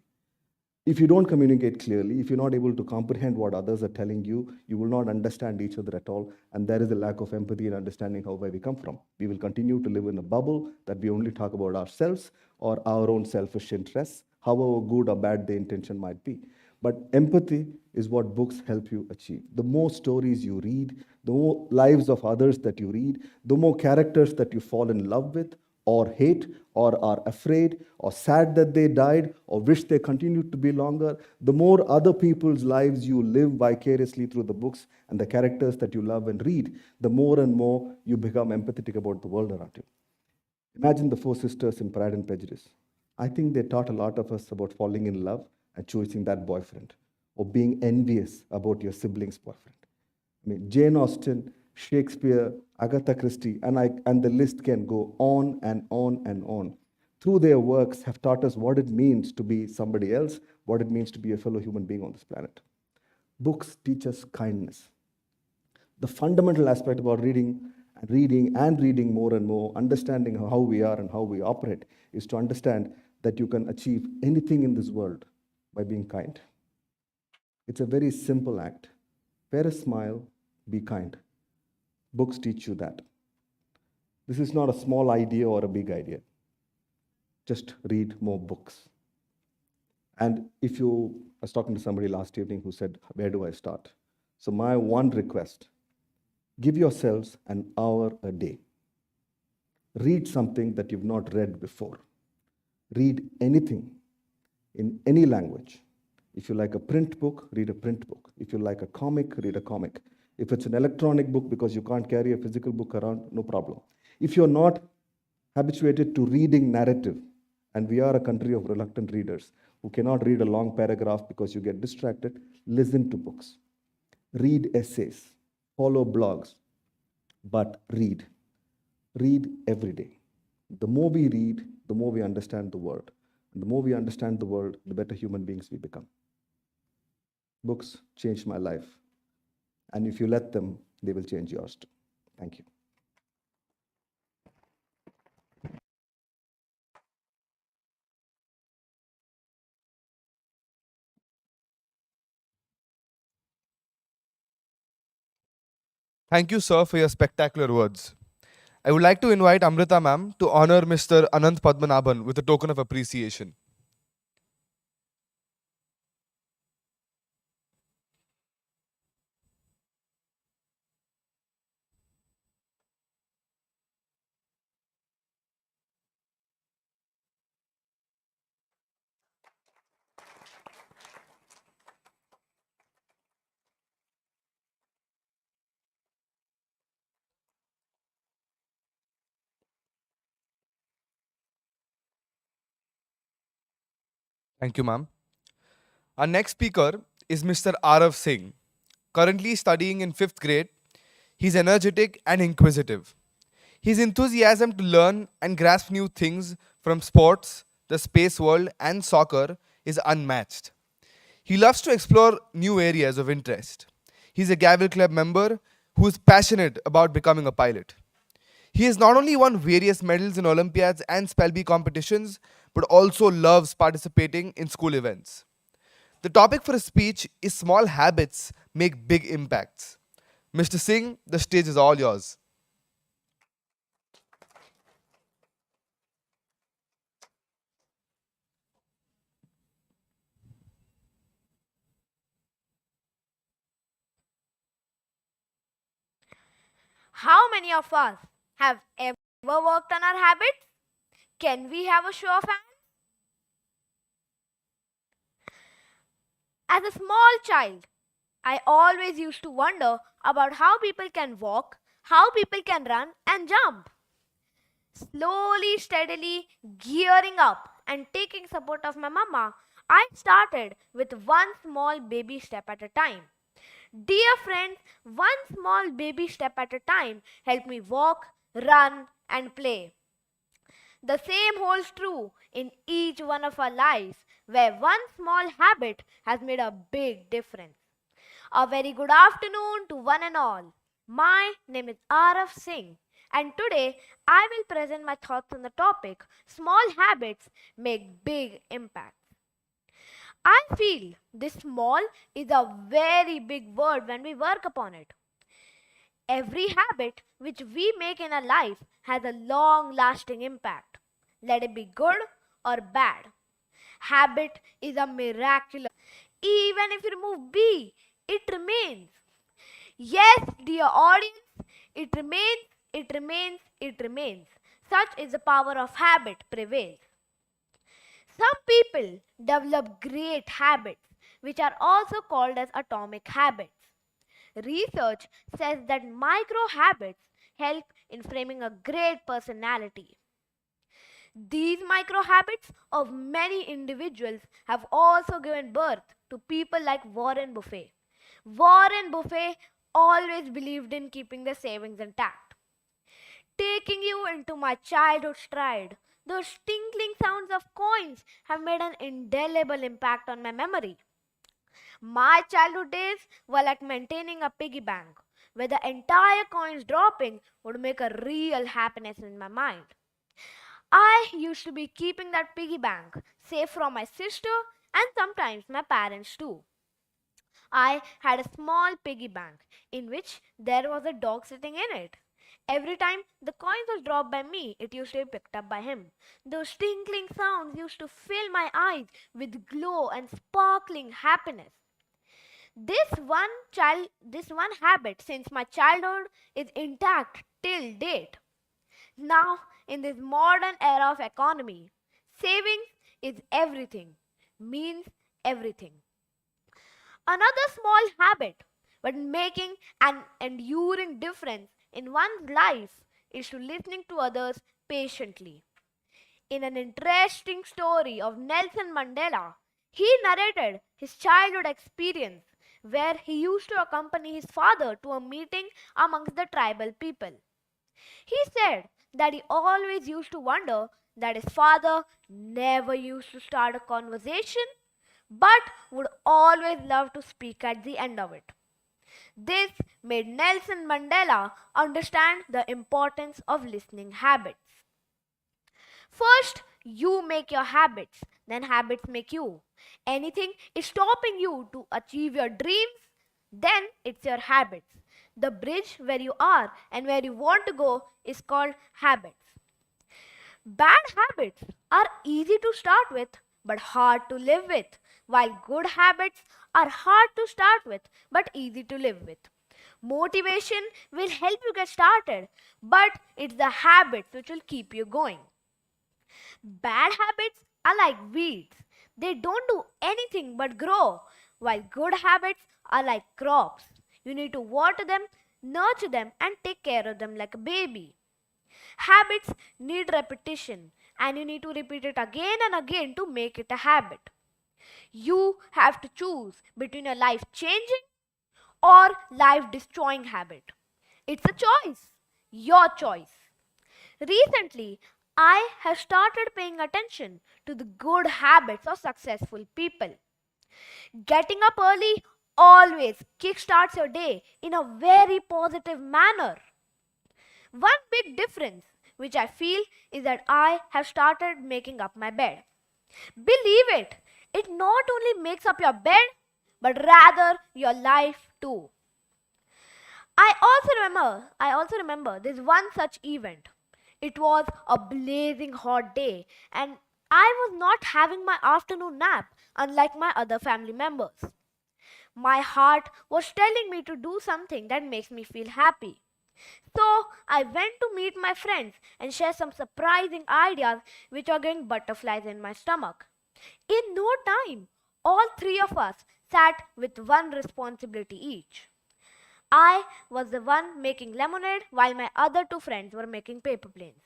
If you don't communicate clearly, if you're not able to comprehend what others are telling you, you will not understand each other at all. And there is a lack of empathy and understanding where we come from. We will continue to live in a bubble that we only talk about ourselves or our own selfish interests, however good or bad the intention might be. But empathy is what books help you achieve. The more stories you read, the more lives of others that you read, the more characters that you fall in love with, or hate or are afraid or sad that they died or wish they continued to be longer, the more other people's lives you live vicariously through the books and the characters that you love and read, the more and more you become empathetic about the world around you. Imagine the four sisters in Pride and Prejudice. I think they taught a lot of us about falling in love and choosing that boyfriend, or being envious about your sibling's boyfriend. I mean, Jane Austen, Shakespeare, Agatha Christie, and the list can go on and on and on. Through their works, have taught us what it means to be somebody else, what it means to be a fellow human being on this planet. Books teach us kindness. The fundamental aspect about reading more and more, understanding how we are and how we operate, is to understand that you can achieve anything in this world by being kind. It's a very simple act. Wear a smile, be kind. Books teach you that. This is not a small idea or a big idea. Just read more books. And I was talking to somebody last evening who said, where do I start? So my one request, give yourselves an hour a day. Read something that you've not read before. Read anything in any language. If you like a print book, read a print book. If you like a comic, read a comic. If it's an electronic book because you can't carry a physical book around, no problem. If you're not habituated to reading narrative, and we are a country of reluctant readers who cannot read a long paragraph because you get distracted, listen to books. Read essays. Follow blogs, but read. Read every day. The more we read, the more we understand the world. And the more we understand the world, the better human beings we become. Books changed my life. And if you let them, they will change yours too. Thank you. Thank you, sir, for your spectacular words. I would like to invite Amrita ma'am to honor Mr. Anant Padmanabhan with a token of appreciation. Thank you, ma'am. Our next speaker is Mr. Arav Singh. Currently studying in 5th grade, he's energetic and inquisitive. His enthusiasm to learn and grasp new things from sports, the space world, and soccer is unmatched. He loves to explore new areas of interest. He's a Gavel Club member who is passionate about becoming a pilot. He has not only won various medals in Olympiads and Spelby competitions, but also loves participating in school events. The topic for his speech is Small Habits Make Big Impacts. Mr. Singh, the stage is all yours. How many of us have ever worked on our habits? Can we have a show of hands? As a small child, I always used to wonder about how people can walk, how people can run and jump. Slowly, steadily gearing up and taking support of my mama, I started with one small baby step at a time. Dear friends, one small baby step at a time helped me walk, run, and play. The same holds true in each one of our lives, where one small habit has made a big difference. A very good afternoon to one and all. My name is Arav Singh, and today I will present my thoughts on the topic Small Habits Make Big Impacts. I feel this small is a very big word when we work upon it. Every habit which we make in our life has a long lasting impact. Let it be good or bad. Habit is a miraculous. Even if you remove B, it remains. Yes, dear audience, it remains. Such is the power of habit prevails. Some people develop great habits, which are also called as atomic habits. Research says that micro habits help in framing a great personality. These micro habits of many individuals have also given birth to people like Warren Buffett. Warren Buffett always believed in keeping the savings intact. Taking you into my childhood stride, those tinkling sounds of coins have made an indelible impact on my memory. My childhood days were like maintaining a piggy bank, where the entire coins dropping would make a real happiness in my mind. I used to be keeping that piggy bank safe from my sister and sometimes my parents too. I had a small piggy bank in which there was a dog sitting in it. Every time the coins was dropped by me, it used to be picked up by him. Those tinkling sounds used to fill my eyes with glow and sparkling happiness. This one habit since my childhood is intact till date. Now, in this modern era of economy, savings is everything, means everything. Another small habit, but making an enduring difference in one's life, is to listening to others patiently. In an interesting story of Nelson Mandela, he narrated his childhood experience where he used to accompany his father to a meeting amongst the tribal people. He said that he always used to wonder that his father never used to start a conversation but would always love to speak at the end of it. This made Nelson Mandela understand the importance of listening habits. First, you make your habits, then habits make you. Anything is stopping you to achieve your dreams, then it's your habits. The bridge where you are and where you want to go is called habits. Bad habits are easy to start with but hard to live with, while good habits are hard to start with but easy to live with. Motivation will help you get started, but it's the habits which will keep you going. Bad habits are like weeds. They don't do anything but grow, while good habits are like crops. You need to water them, nurture them, and take care of them like a baby. Habits need repetition, and you need to repeat it again and again to make it a habit. You have to choose between a life changing or life destroying habit. It's a choice, your choice. Recently, I have started paying attention to the good habits of successful people. Getting up early always kickstarts your day in a very positive manner. One big difference which I feel is that I have started making up my bed. Believe it, it not only makes up your bed, but rather your life too. I also remember this one such event. It was a blazing hot day and I was not having my afternoon nap unlike my other family members. My heart was telling me to do something that makes me feel happy. So I went to meet my friends and share some surprising ideas which are giving butterflies in my stomach. In no time, all three of us sat with one responsibility each. I was the one making lemonade while my other two friends were making paper planes.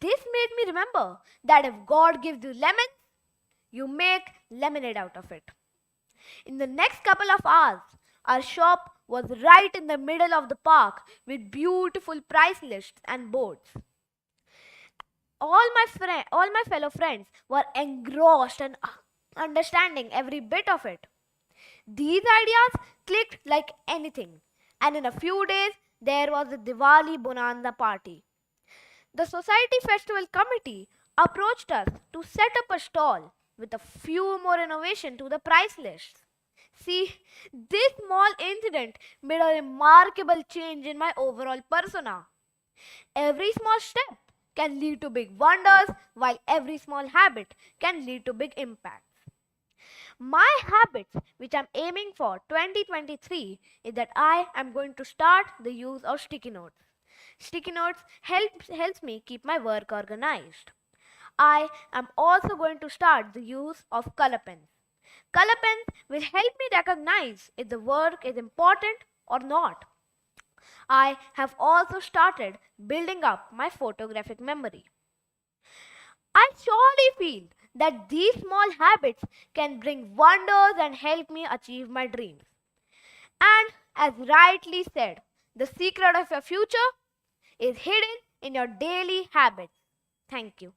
This made me remember that if God gives you lemons, you make lemonade out of it. In the next couple of hours, our shop was right in the middle of the park with beautiful price lists and boards. All my fellow friends were engrossed and understanding every bit of it. These ideas clicked like anything, and in a few days, there was a Diwali Bonanza party. The Society Festival Committee approached us to set up a stall with a few more innovations to the price lists. See, this small incident made a remarkable change in my overall persona. Every small step can lead to big wonders, while every small habit can lead to big impacts. My habits, which I'm aiming for 2023, is that I am going to start the use of sticky notes. Sticky notes helps me keep my work organized. I am also going to start the use of color pens. Color pens will help me recognize if the work is important or not. I have also started building up my photographic memory. I surely feel that these small habits can bring wonders and help me achieve my dreams. And as rightly said, the secret of your future is hidden in your daily habits. Thank you.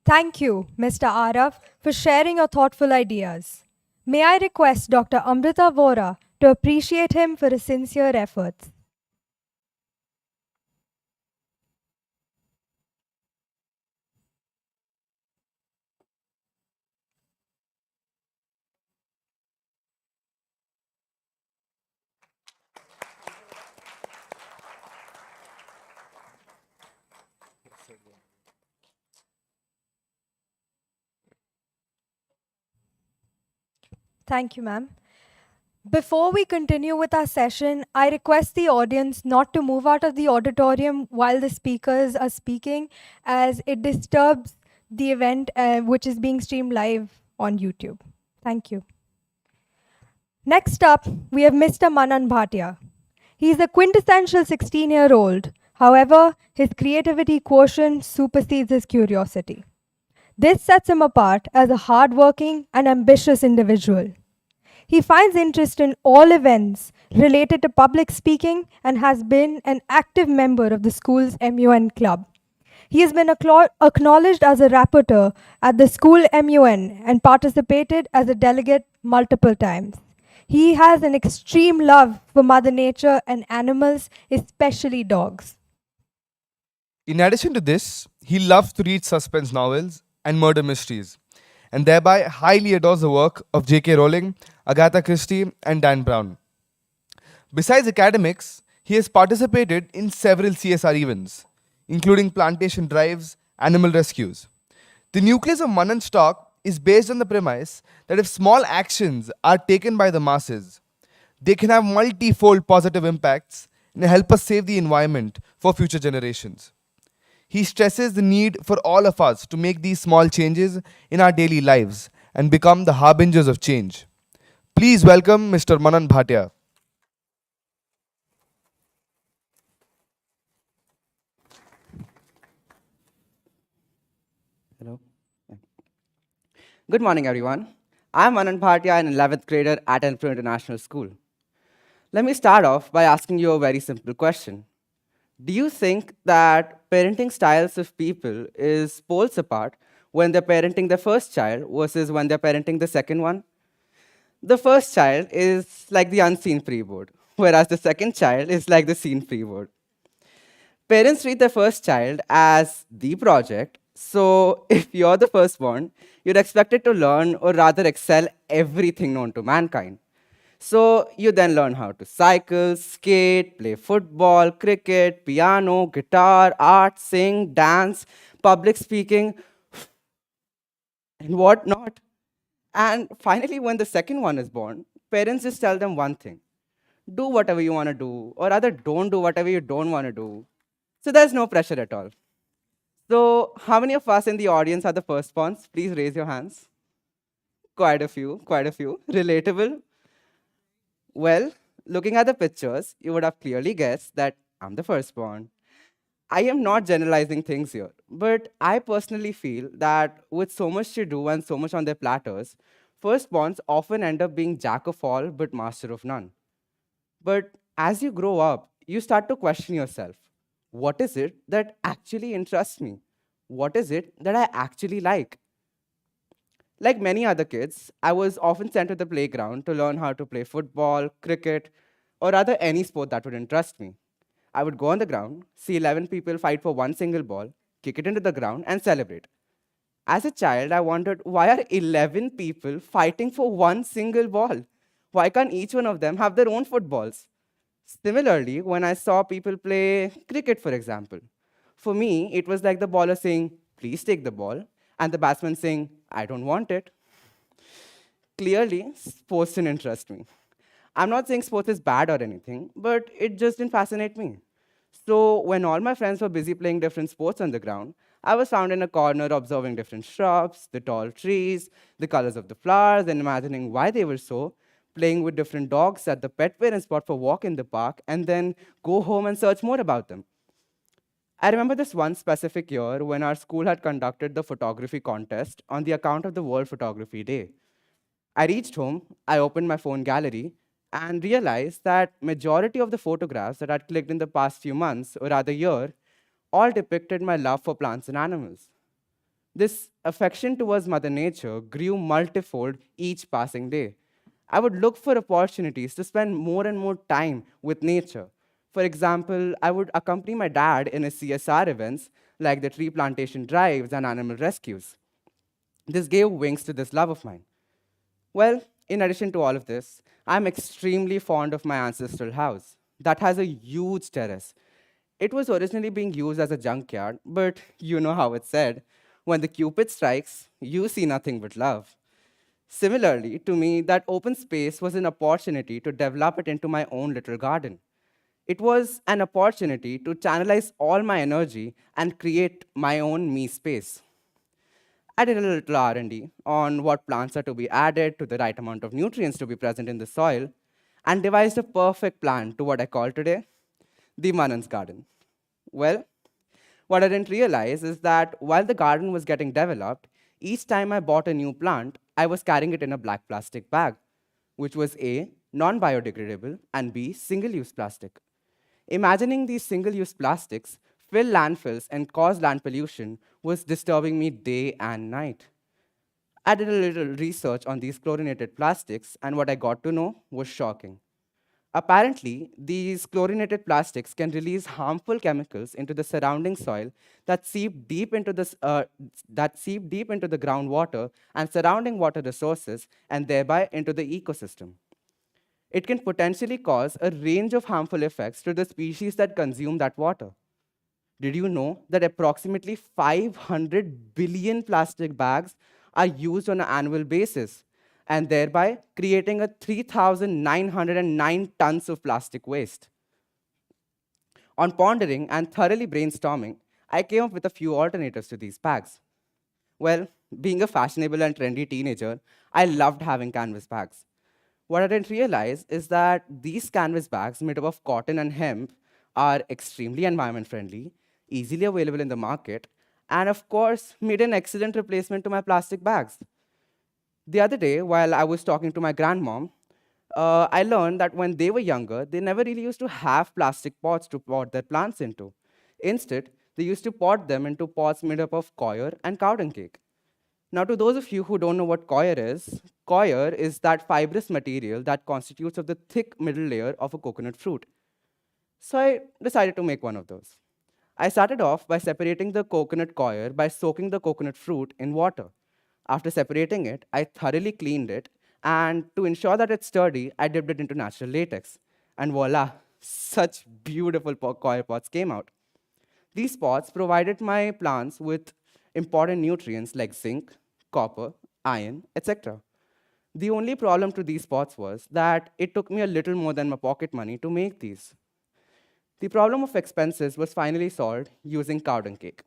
Thank you, Mr. Arav, for sharing your thoughtful ideas. May I request Dr. Amrita Vora to appreciate him for his sincere efforts. Thank you, ma'am. Before we continue with our session, I request the audience not to move out of the auditorium while the speakers are speaking, as it disturbs the event, which is being streamed live on YouTube. Thank you. Next up, we have Mr. Manan Bhatia. He is a quintessential 16-year-old. However, his creativity quotient supersedes his curiosity. This sets him apart as a hardworking and ambitious individual. He finds interest in all events related to public speaking and has been an active member of the school's MUN club. He has been acknowledged as a rapporteur at the school MUN and participated as a delegate multiple times. He has an extreme love for Mother Nature and animals, especially dogs. In addition to this, he loves to read suspense novels and murder mysteries, and thereby highly adores the work of J.K. Rowling, Agatha Christie, and Dan Brown. Besides academics, he has participated in several CSR events, including plantation drives, animal rescues. The nucleus of Manan's talk is based on the premise that if small actions are taken by the masses, they can have multifold positive impacts and help us save the environment for future generations. He stresses the need for all of us to make these small changes in our daily lives and become the harbingers of change. Please welcome Mr. Manan Bhatia. Hello. Good morning, everyone. I'm Anand Bhatia, an 11th grader at ElproIntlSchool School. Let me start off by asking you a very simple question. Do you think that parenting styles of people is poles apart when they're parenting their first child versus when they're parenting the second one? The first child is like the unseen freeboard, whereas the second child is like the seen freeboard. Parents treat their first child as the project, so if you're the firstborn, you're expected to learn or rather excel everything known to mankind. So you then learn how to cycle, skate, play football, cricket, piano, guitar, art, sing, dance, public speaking, and whatnot. And finally, when the second one is born, parents just tell them one thing: do whatever you want to do, or rather, don't do whatever you don't want to do. So there's no pressure at all. So, how many of us in the audience are the firstborns? Please raise your hands. Quite a few, quite a few. Relatable? Well, looking at the pictures, you would have clearly guessed that I'm the firstborn. I am not generalizing things here, but I personally feel that with so much to do and so much on their platters, firstborns often end up being jack of all but master of none. But as you grow up, you start to question yourself. What is it that actually interests me? What is it that I actually like? Like many other kids, I was often sent to the playground to learn how to play football, cricket, or rather any sport that would interest me. I would go on the ground, see 11 people fight for one single ball, kick it into the ground, and celebrate. As a child, I wondered, why are 11 people fighting for one single ball? Why can't each one of them have their own footballs? Similarly, when I saw people play cricket, for example, for me, it was like the baller saying, please take the ball, and the batsman saying, I don't want it. Clearly, sports didn't interest me. I'm not saying sports is bad or anything, but it just didn't fascinate me. So when all my friends were busy playing different sports on the ground, I was found in a corner observing different shrubs, the tall trees, the colors of the flowers, and imagining why they were so, playing with different dogs at the pet parent spot for walk in the park, and then go home and search more about them. I remember this one specific year when our school had conducted the photography contest on the account of the World Photography Day. I reached home, I opened my phone gallery, and realized that majority of the photographs that I'd clicked in the past few months, or rather year, all depicted my love for plants and animals. This affection towards Mother Nature grew multifold each passing day. I would look for opportunities to spend more and more time with nature. For example, I would accompany my dad in his CSR events like the tree plantation drives and animal rescues. This gave wings to this love of mine. Well, in addition to all of this, I'm extremely fond of my ancestral house that has a huge terrace. It was originally being used as a junkyard, but you know how it's said, when the Cupid strikes, you see nothing but love. Similarly, to me, that open space was an opportunity to develop it into my own little garden. It was an opportunity to channelize all my energy and create my own me space. I did a little R&D on what plants are to be added to the right amount of nutrients to be present in the soil and devised a perfect plan to what I call today the Manan's garden. Well, what I didn't realize is that while the garden was getting developed, each time I bought a new plant, I was carrying it in a black plastic bag, which was A, non-biodegradable, and B, single-use plastic. Imagining these single-use plastics fill landfills and cause land pollution was disturbing me day and night. I did a little research on these chlorinated plastics, and what I got to know was shocking. Apparently, these chlorinated plastics can release harmful chemicals into the surrounding soil that seep deep into the groundwater and surrounding water resources, and thereby into the ecosystem. It can potentially cause a range of harmful effects to the species that consume that water. Did you know that approximately 500 billion plastic bags are used on an annual basis, and thereby creating a 3,909 tons of plastic waste? On pondering and thoroughly brainstorming, I came up with a few alternatives to these bags. Well, being a fashionable and trendy teenager, I loved having canvas bags. What I didn't realize is that these canvas bags made up of cotton and hemp are extremely environment friendly, easily available in the market, and of course, made an excellent replacement to my plastic bags. The other day, while I was talking to my grandmom, I learned that when they were younger, they never really used to have plastic pots to pot their plants into. Instead, they used to pot them into pots made up of coir and cow dung cake. Now, to those of you who don't know what coir is that fibrous material that constitutes of the thick middle layer of a coconut fruit. So I decided to make one of those. I started off by separating the coconut coir by soaking the coconut fruit in water. After separating it, I thoroughly cleaned it, and to ensure that it's sturdy, I dipped it into natural latex. And voila, such beautiful coir pots came out. These pots provided my plants with important nutrients like zinc, copper, iron, etc. The only problem to these pots was that it took me a little more than my pocket money to make these. The problem of expenses was finally solved using cow dung cake.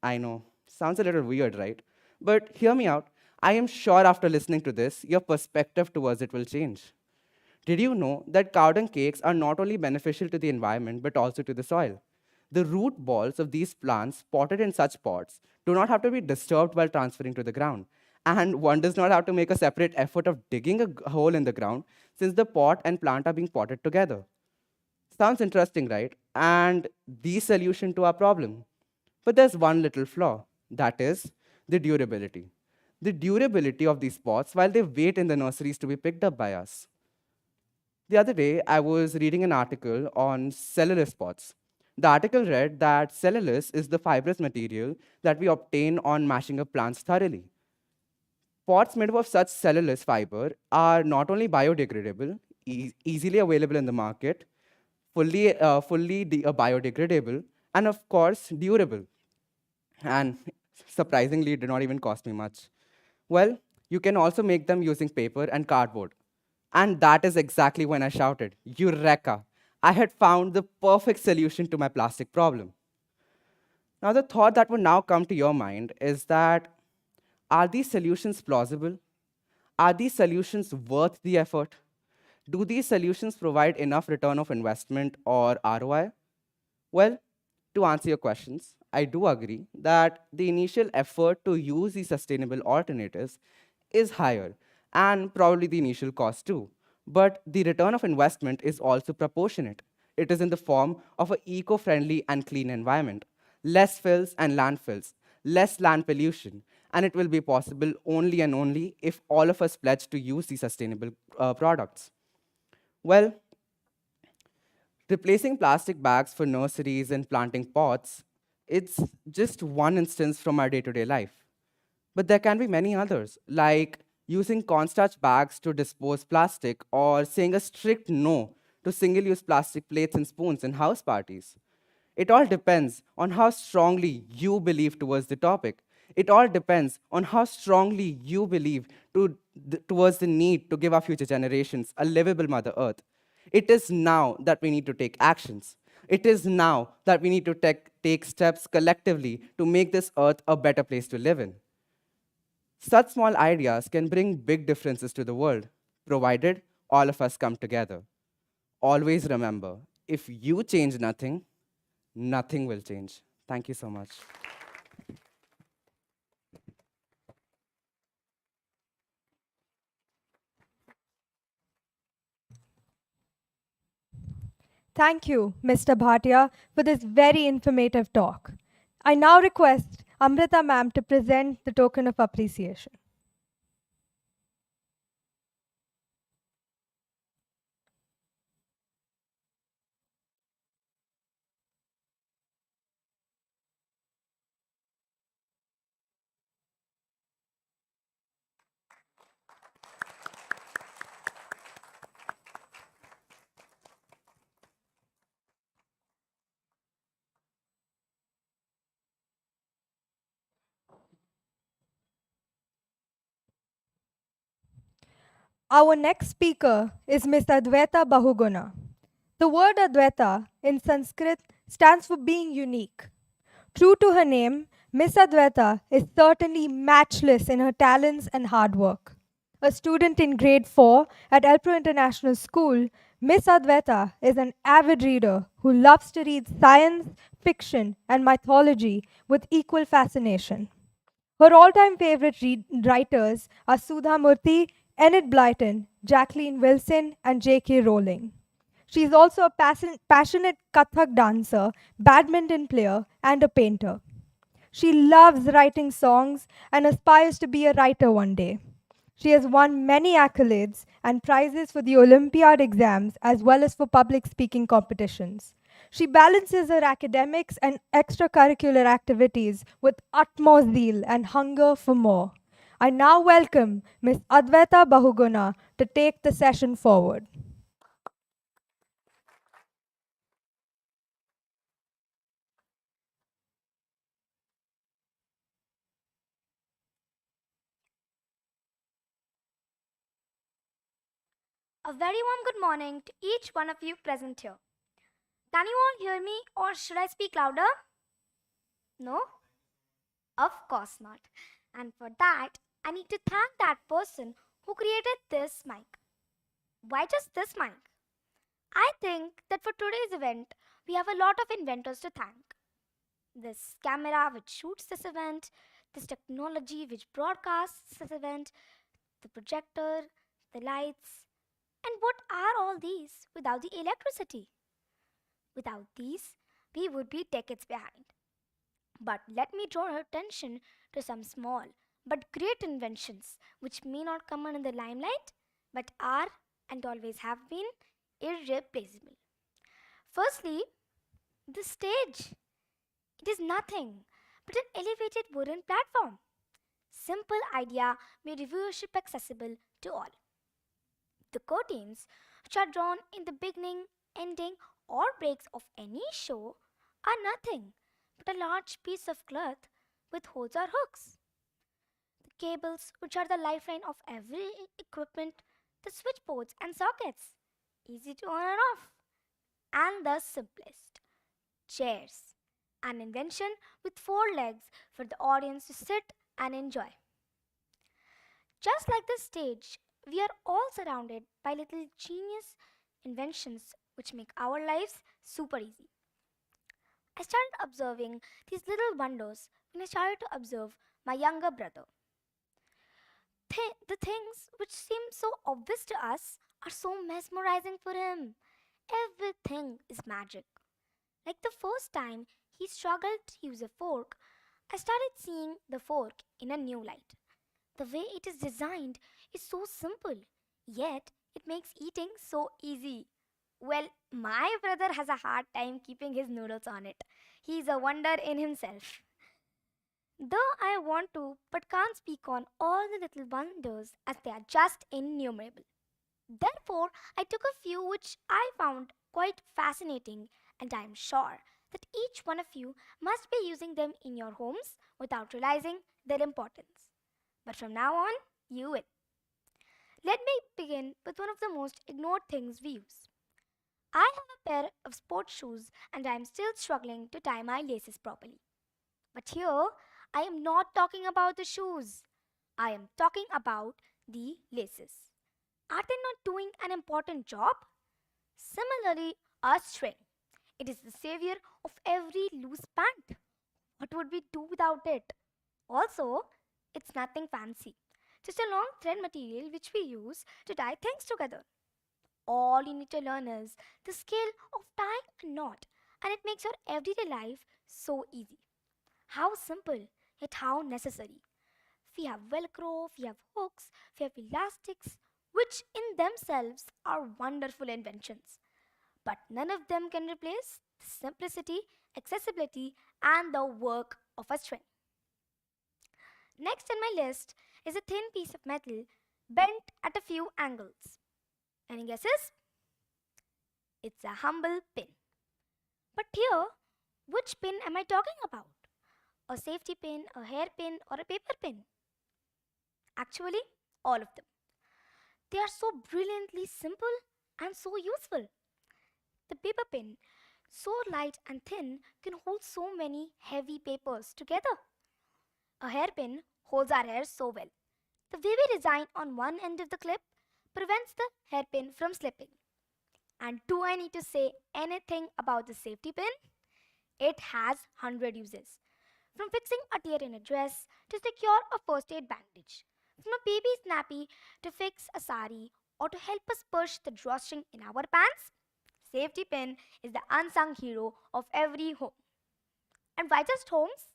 I know, sounds a little weird, right? But hear me out. I am sure after listening to this, your perspective towards it will change. Did you know that cow dung cakes are not only beneficial to the environment, but also to the soil? The root balls of these plants potted in such pots do not have to be disturbed while transferring to the ground. And one does not have to make a separate effort of digging a hole in the ground since the pot and plant are being potted together. Sounds interesting, right? And the solution to our problem. But there's one little flaw, that is the durability. The durability of these pots while they wait in the nurseries to be picked up by us. The other day, I was reading an article on cellulose pots. The article read that cellulose is the fibrous material that we obtain on mashing up plants thoroughly. Pots made up of such cellulose fiber are not only biodegradable, easily available in the market, fully biodegradable, and of course, durable. And Surprisingly, it did not even cost me much. Well, you can also make them using paper and cardboard. And that is exactly when I shouted, Eureka! I had found the perfect solution to my plastic problem. Now, the thought that would now come to your mind is that are these solutions plausible? Are these solutions worth the effort? Do these solutions provide enough return of investment or ROI? Well, to answer your questions, I do agree that the initial effort to use these sustainable alternatives is higher, and probably the initial cost too. But the return of investment is also proportionate. It is in the form of an eco friendly and clean environment, less fills and landfills, less land pollution, and it will be possible only and only if all of us pledge to use these sustainable products. Well, replacing plastic bags for nurseries and planting pots, it's just one instance from our day to day life. But there can be many others, like using cornstarch bags to dispose plastic or saying a strict no to single use plastic plates and spoons in house parties. It all depends on how strongly you believe towards the topic. It all depends on how strongly you believe towards the need to give our future generations a livable Mother Earth. It is now that we need to take actions. It is now that we need to take steps collectively to make this earth a better place to live in. Such small ideas can bring big differences to the world, provided all of us come together. Always remember, if you change nothing, nothing will change. Thank you so much. Thank you, Mr. Bhatia, for this very informative talk. I now request Amrita ma'am to present the token of appreciation. Our next speaker is Ms. Adwaita Bahuguna. The word Adwaita in Sanskrit stands for being unique. True to her name, Miss Adwaita is certainly matchless in her talents and hard work. A student in grade 4 at Elpro International School, Miss Adwaita is an avid reader who loves to read science, fiction, and mythology with equal fascination. Her all-time favorite writers are Sudha Murthy, Enid Blyton, Jacqueline Wilson, and J.K. Rowling. She is also a passionate Kathak dancer, badminton player, and a painter. She loves writing songs and aspires to be a writer one day. She has won many accolades and prizes for the Olympiad exams as well as for public speaking competitions. She balances her academics and extracurricular activities with utmost zeal and hunger for more. I now welcome Ms. Adwaita Bahuguna to take the session forward. A very warm good morning to each one of you present here. Can you all hear me, or should I speak louder? No? Of course not. And for that, I need to thank that person who created this mic. Why just this mic? I think that for today's event, we have a lot of inventors to thank. This camera which shoots this event, this technology which broadcasts this event, the projector, the lights. And what are all these without the electricity? Without these, we would be decades behind. But let me draw your attention to some small but great inventions which may not come in the limelight but are and always have been irreplaceable. Firstly, the stage. It is nothing but an elevated wooden platform. Simple idea made viewership accessible to all. The curtains, which are drawn in the beginning, ending, or breaks of any show, are nothing but a large piece of cloth with holes or hooks. The cables, which are the lifeline of every equipment, the switchboards and sockets, easy to on and off. And the simplest, chairs, an invention with four legs for the audience to sit and enjoy. Just like the stage, we are all surrounded by little genius inventions which make our lives super easy. I started observing these little wonders when I started to observe my younger brother. The things which seem so obvious to us are so mesmerizing for him. Everything is magic. Like the first time he struggled to use a fork, I started seeing the fork in a new light. The way it is designed is so simple, yet it makes eating so easy. Well, my brother has a hard time keeping his noodles on it. He's a wonder in himself. Though I want to, but can't speak on all the little wonders as they are just innumerable. Therefore, I took a few which I found quite fascinating, and I am sure that each one of you must be using them in your homes without realizing their importance. But from now on, you will. Let me begin with one of the most ignored things we use. I have a pair of sports shoes and I am still struggling to tie my laces properly. But here, I am not talking about the shoes. I am talking about the laces. Are they not doing an important job? Similarly, a string. It is the savior of every loose pant. What would we do without it? Also, it's nothing fancy. Just a long thread material which we use to tie things together. All you need to learn is the skill of tying a knot, and it makes your everyday life so easy. How simple, yet how necessary. We have Velcro, we have hooks, we have elastics, which in themselves are wonderful inventions. But none of them can replace the simplicity, accessibility, and the work of a string. Next on my list is a thin piece of metal bent at a few angles. Any guesses? It's a humble pin. But here, which pin am I talking about? A safety pin, a hairpin, or a paper pin? Actually, all of them. They are so brilliantly simple and so useful. The paper pin, so light and thin, can hold so many heavy papers together. A hairpin holds our hair so well. The way we design on one end of the clip prevents the hairpin from slipping. And do I need to say anything about the safety pin? It has 100 uses. From fixing a tear in a dress to secure a first aid bandage. From a baby's nappy to fix a sari or to help us push the drawstring in our pants. Safety pin is the unsung hero of every home. And why just homes?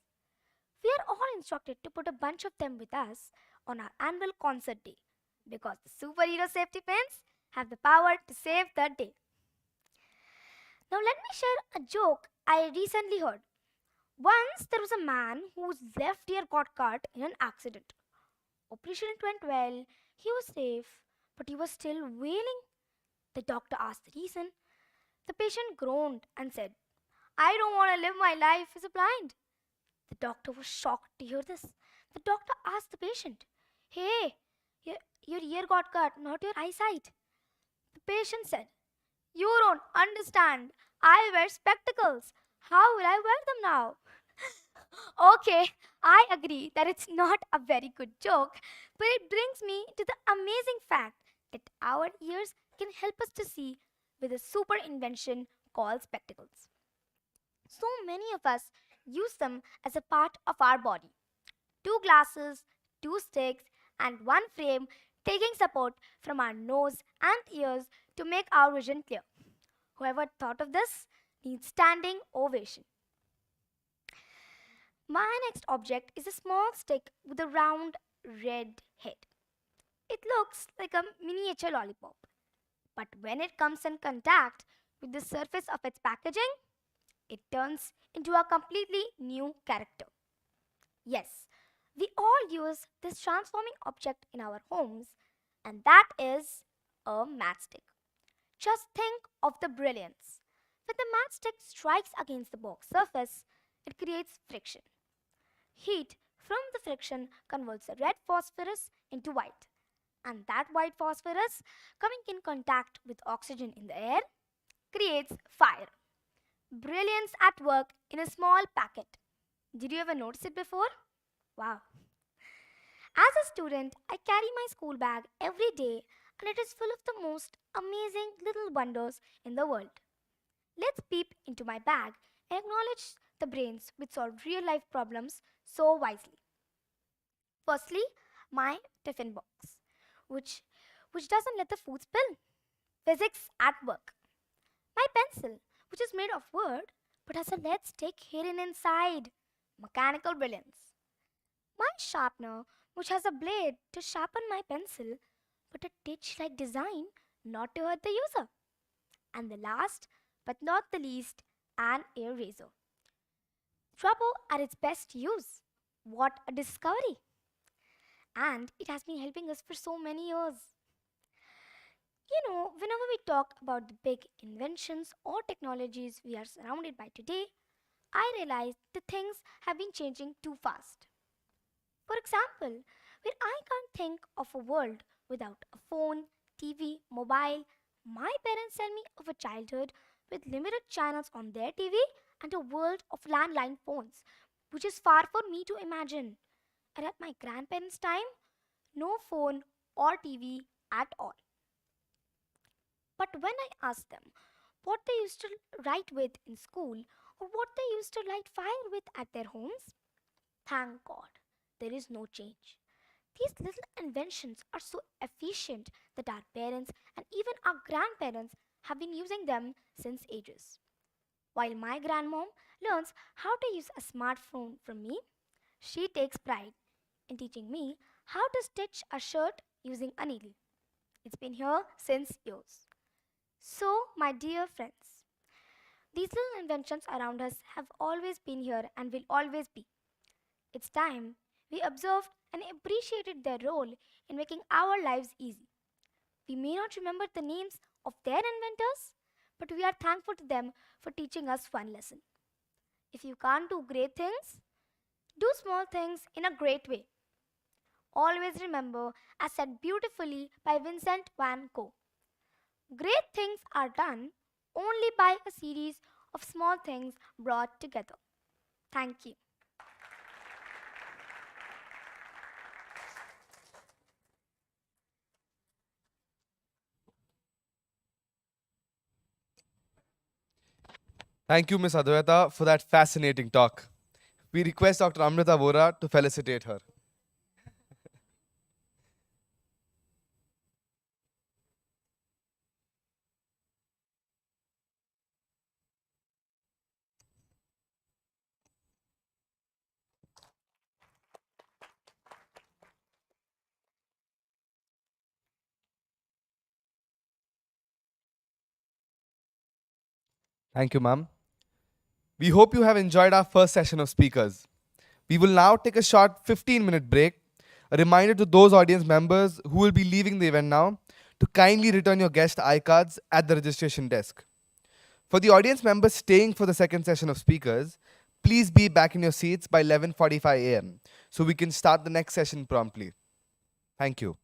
We are all instructed to put a bunch of them with us on our annual concert day because the superhero safety pins have the power to save the day. Now let me share a joke I recently heard. Once there was a man whose left ear got cut in an accident. Operation went well, he was safe, but he was still wailing. The doctor asked the reason. The patient groaned and said, "I don't want to live my life as a blind." The doctor was shocked to hear this. The doctor asked the patient, "Hey, your ear got cut, not your eyesight." The patient said, "You don't understand. I wear spectacles. How will I wear them now?" Okay, I agree that it's not a very good joke, but it brings me to the amazing fact that our ears can help us to see with a super invention called spectacles. So many of us use them as a part of our body. 2 glasses, 2 sticks, and 1 frame taking support from our nose and ears to make our vision clear. Whoever thought of this needs standing ovation. My next object is a small stick with a round red head. It looks like a miniature lollipop, but when it comes in contact with the surface of its packaging, it turns into a completely new character. Yes, we all use this transforming object in our homes, and that is a matchstick. Just think of the brilliance. When the matchstick strikes against the box surface, it creates friction. Heat from the friction converts the red phosphorus into white, and that white phosphorus, coming in contact with oxygen in the air, creates fire. Brilliance at work in a small packet. Did you ever notice it before? Wow. As a student, I carry my school bag every day and it is full of the most amazing little wonders in the world. Let's peep into my bag and acknowledge the brains which solve real life problems so wisely. Firstly, my tiffin box, which, which doesn't let the food spill. Physics at work. My pencil, which is made of wood but has a lead stick hidden inside. Mechanical brilliance. My sharpener, which has a blade to sharpen my pencil but a ditch like design not to hurt the user. And the last but not the least, an eraser. Rubber at its best use. What a discovery! And it has been helping us for so many years. Whenever we talk about the big inventions or technologies we are surrounded by today, I realize the things have been changing too fast. For example, where I can't think of a world without a phone, TV, mobile, my parents tell me of a childhood with limited channels on their TV and a world of landline phones, which is far for me to imagine. And at my grandparents' time, no phone or TV at all. But when I asked them what they used to write with in school or what they used to light fire with at their homes, thank God, there is no change. These little inventions are so efficient that our parents and even our grandparents have been using them since ages. While my grandmom learns how to use a smartphone from me, she takes pride in teaching me how to stitch a shirt using a needle. It's been here since years. So, my dear friends, these little inventions around us have always been here and will always be. It's time we observed and appreciated their role in making our lives easy. We may not remember the names of their inventors, but we are thankful to them for teaching us one lesson. If you can't do great things, do small things in a great way. Always remember, as said beautifully by Vincent van Gogh, great things are done only by a series of small things brought together. Thank you. Thank you, Ms. Adwaita, for that fascinating talk. We request Dr. Amrita Vora to felicitate her. Thank you, ma'am. We hope you have enjoyed our first session of speakers. We will now take a short 15-minute break. A reminder to those audience members who will be leaving the event now to kindly return your guest iCards at the registration desk. For the audience members staying for the second session of speakers, please be back in your seats by 11:45 a.m. so we can start the next session promptly. Thank you.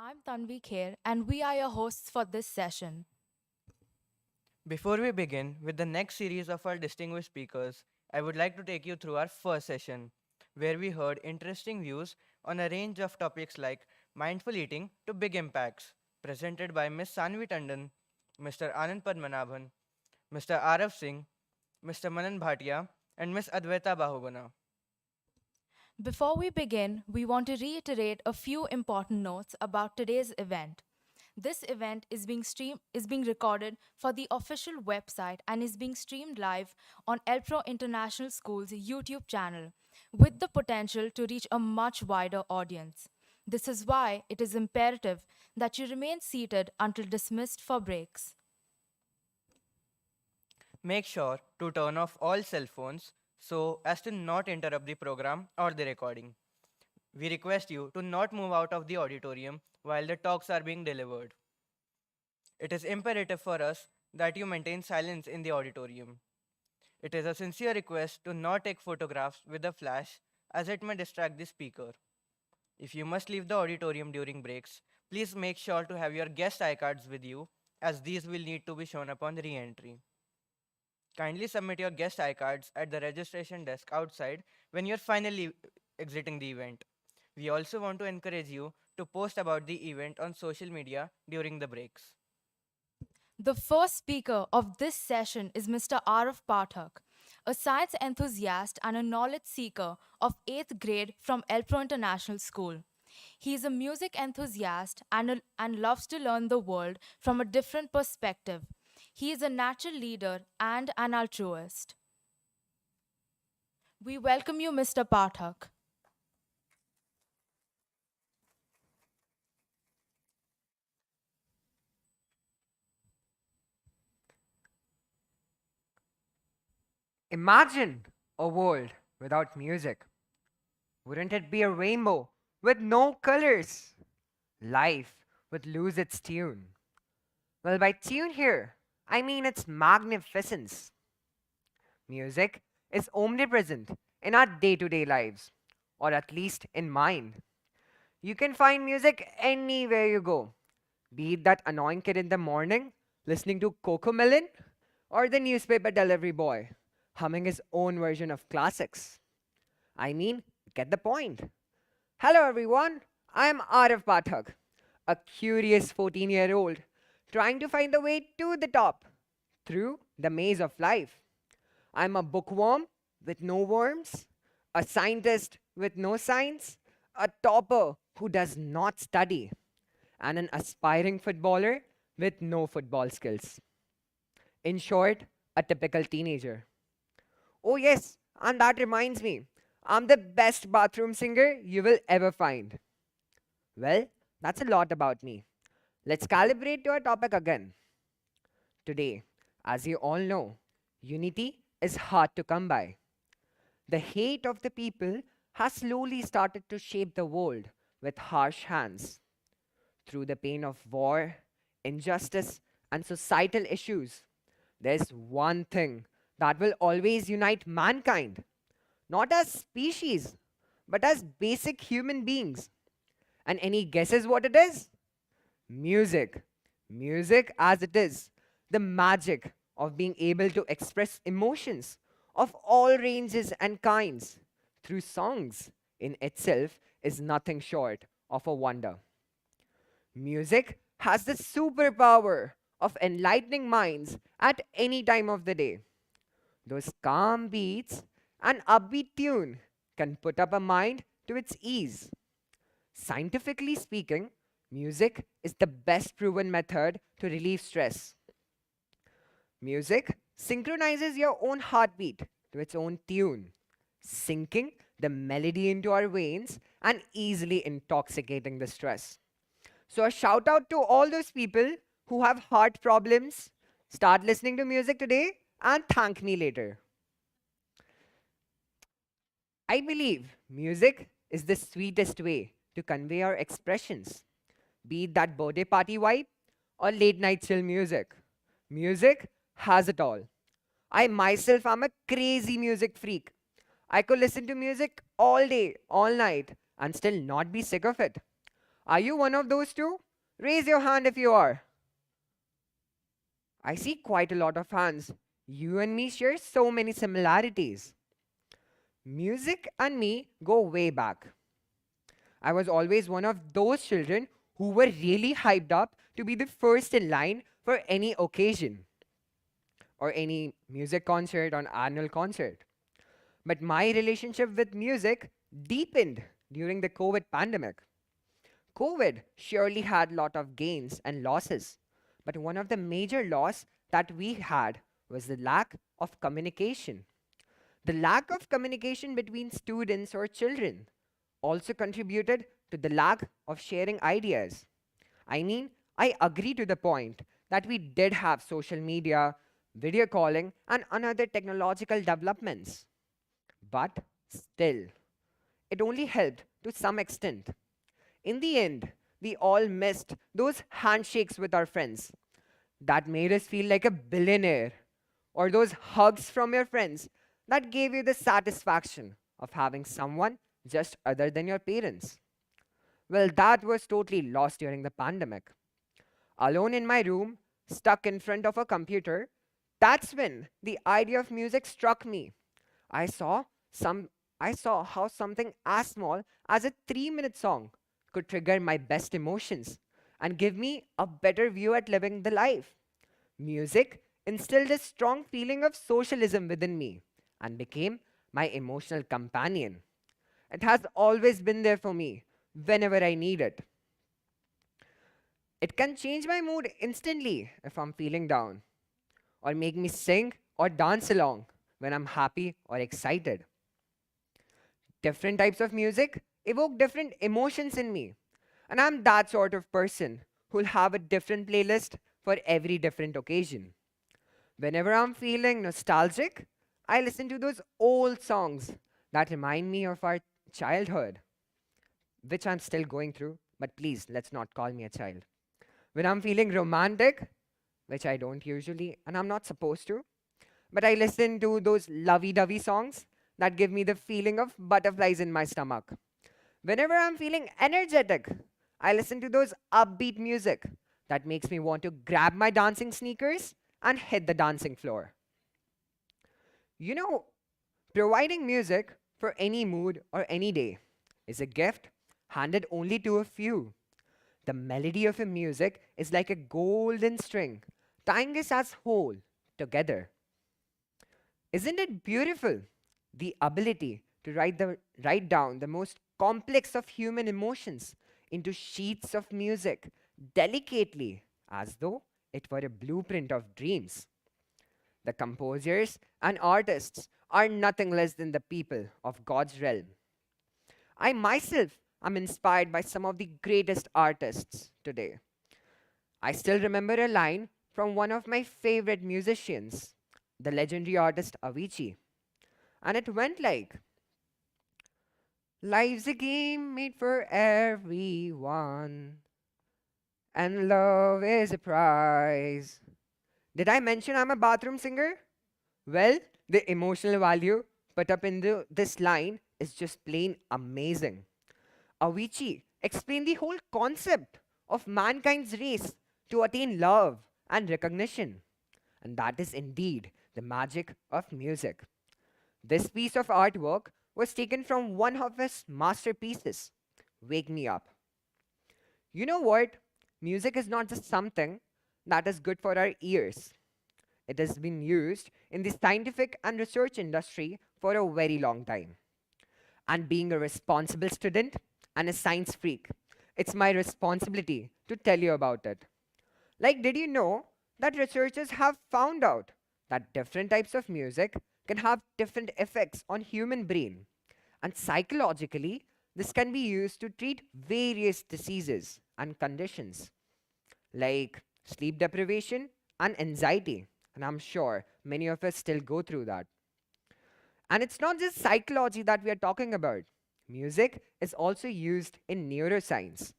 I'm Tanvi Kher, and we are your hosts for this session. Before we begin with the next series of our distinguished speakers, I would like to take you through our first session, where we heard interesting views on a range of topics like mindful eating to big impacts, presented by Ms. Sanvi Tandon, Mr. Anand Padmanabhan, Mr. Arav Singh, Mr. Manan Bhatia, and Ms. Advaita Bahuguna. Before we begin, we want to reiterate a few important notes about today's event. This event is being recorded for the official website and is being streamed live on Elpro International School's YouTube channel with the potential to reach a much wider audience. This is why it is imperative that you remain seated until dismissed for breaks. Make sure to turn off all cell phones so as to not interrupt the program or the recording. We request you to not move out of the auditorium while the talks are being delivered. It is imperative for us that you maintain silence in the auditorium. It is a sincere request to not take photographs with a flash as it may distract the speaker. If you must leave the auditorium during breaks, please make sure to have your guest iCards with you as these will need to be shown upon re-entry. Kindly submit your guest iCards at the registration desk outside when you're finally exiting the event. We also want to encourage you to post about the event on social media during the breaks. The first speaker of this session is Mr. Arav Pathak, a science enthusiast and a knowledge seeker of 8th grade from Elpro International School. He is a music enthusiast and loves to learn the world from a different perspective. He is a natural leader and an altruist. We welcome you, Mr. Pathak. Imagine a world without music. Wouldn't it be a rainbow with no colors? Life would lose its tune. Well, by tune here, I mean its magnificence. Music is omnipresent in our day to day lives, or at least in mine. You can find music anywhere you go, be it that annoying kid in the morning listening to Coco Melon, or the newspaper delivery boy humming his own version of classics. I mean, get the point. Hello everyone, I am Arav Pathak, a curious 14-year-old trying to find the way to the top through the maze of life. I'm a bookworm with no worms, a scientist with no science, a topper who does not study, and an aspiring footballer with no football skills. In short, a typical teenager. Oh, yes, and that reminds me, I'm the best bathroom singer you will ever find. Well, that's a lot about me. Let's calibrate to our topic again. Today, as you all know, unity is hard to come by. The hate of the people has slowly started to shape the world with harsh hands. Through the pain of war, injustice, and societal issues, there's one thing that will always unite mankind, not as species, but as basic human beings. And any guesses what it is? Music. Music as it is. The magic of being able to express emotions of all ranges and kinds through songs in itself is nothing short of a wonder. Music has the superpower of enlightening minds at any time of the day. Those calm beats and upbeat tune can put up a mind to its ease. Scientifically speaking, music is the best proven method to relieve stress. Music synchronizes your own heartbeat to its own tune, sinking the melody into our veins and easily intoxicating the stress. So, a shout out to all those people who have heart problems. Start listening to music today and thank me later. I believe music is the sweetest way to convey our expressions, be it that birthday party vibe or late night chill music. Music has it all. I myself am a crazy music freak. I could listen to music all day, all night, and still not be sick of it. Are you one of those two? Raise your hand if you are. I see quite a lot of hands. You and me share so many similarities. Music and me go way back. I was always one of those children who were really hyped up to be the first in line for any occasion or any music concert or annual concert. But my relationship with music deepened during the COVID pandemic. COVID surely had a lot of gains and losses, but one of the major loss that we had was the lack of communication. The lack of communication between students or children also contributed to the lack of sharing ideas. I mean, I agree to the point that we did have social media, video calling, and another technological developments. But still, it only helped to some extent. In the end, we all missed those handshakes with our friends that made us feel like a billionaire, or those hugs from your friends that gave you the satisfaction of having someone just other than your parents. Well, that was totally lost during the pandemic. Alone in my room, stuck in front of a computer, that's when the idea of music struck me. I saw some I saw how something as small as a 3-minute song could trigger my best emotions and give me a better view at living the life. Music instilled a strong feeling of socialism within me and became my emotional companion. It has always been there for me whenever I need it. It can change my mood instantly if I'm feeling down, or make me sing or dance along when I'm happy or excited. Different types of music evoke different emotions in me, and I'm that sort of person who'll have a different playlist for every different occasion. Whenever I'm feeling nostalgic, I listen to those old songs that remind me of our childhood, which I'm still going through, but please, let's not call me a child. When I'm feeling romantic, which I don't usually, and I'm not supposed to, but I listen to those lovey dovey songs that give me the feeling of butterflies in my stomach. Whenever I'm feeling energetic, I listen to those upbeat music that makes me want to grab my dancing sneakers and hit the dancing floor. You know, providing music for any mood or any day is a gift handed only to a few. The melody of a music is like a golden string, tying us as whole together. Isn't it beautiful? The ability to write down the most complex of human emotions into sheets of music delicately, as though it were a blueprint of dreams. The composers and artists are nothing less than the people of God's realm. I myself am inspired by some of the greatest artists today. I still remember a line from one of my favorite musicians, the legendary artist Avicii. And it went like, life's a game made for everyone, and love is a prize. Did I mention I'm a bathroom singer? Well, the emotional value put up in this line is just plain amazing. Avicii explained the whole concept of mankind's race to attain love and recognition. And that is indeed the magic of music. This piece of artwork was taken from one of his masterpieces, Wake Me Up. You know what? Music is not just something that is good for our ears. It has been used in the scientific and research industry for a very long time. And being a responsible student and a science freak, it's my responsibility to tell you about it. Like, did you know that researchers have found out that different types of music can have different effects on human brain? And psychologically, this can be used to treat various diseases and conditions like sleep deprivation and anxiety. And I'm sure many of us still go through that. And it's not just psychology that we are talking about. Music is also used in neuroscience.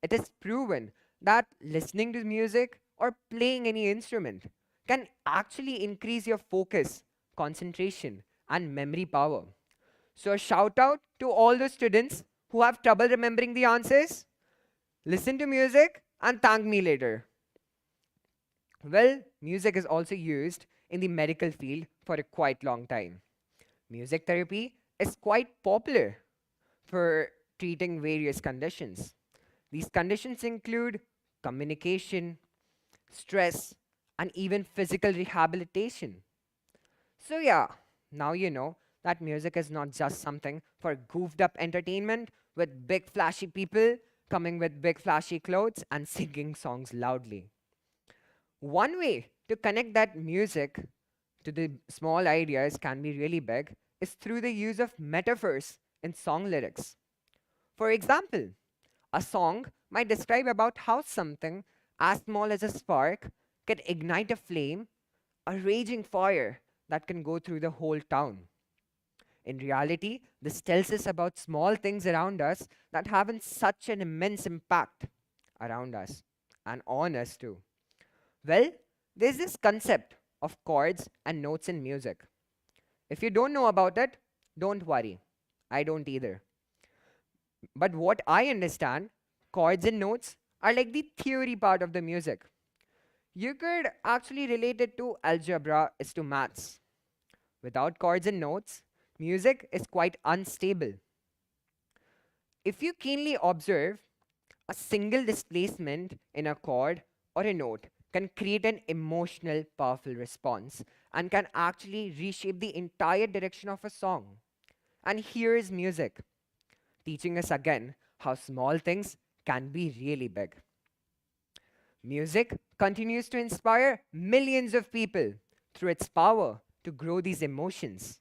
It is proven that listening to music or playing any instrument can actually increase your focus, concentration, and memory power. So, a shout out to all the students who have trouble remembering the answers. listen to music, and thank me later. Well, music is also used in the medical field for a quite long time. Music therapy is quite popular for treating various conditions. These conditions include communication, stress, and even physical rehabilitation. So, yeah, now you know that music is not just something for goofed up entertainment with big flashy people coming with big flashy clothes and singing songs loudly. One way to connect that music to the small ideas can be really big is through the use of metaphors in song lyrics. For example, a song might describe about how something as small as a spark can ignite a flame, a raging fire that can go through the whole town. In reality, this tells us about small things around us that have such an immense impact around us and on us too. Well, there's this concept of chords and notes in music. If you don't know about it, don't worry. I don't either. But what I understand, chords and notes are like the theory part of the music. You could actually relate it to algebra is to maths. Without chords and notes, music is quite unstable. If you keenly observe, a single displacement in a chord or a note can create an emotional, powerful response and can actually reshape the entire direction of a song. And here is music, teaching us again how small things can be really big. Music continues to inspire millions of people through its power to grow these emotions.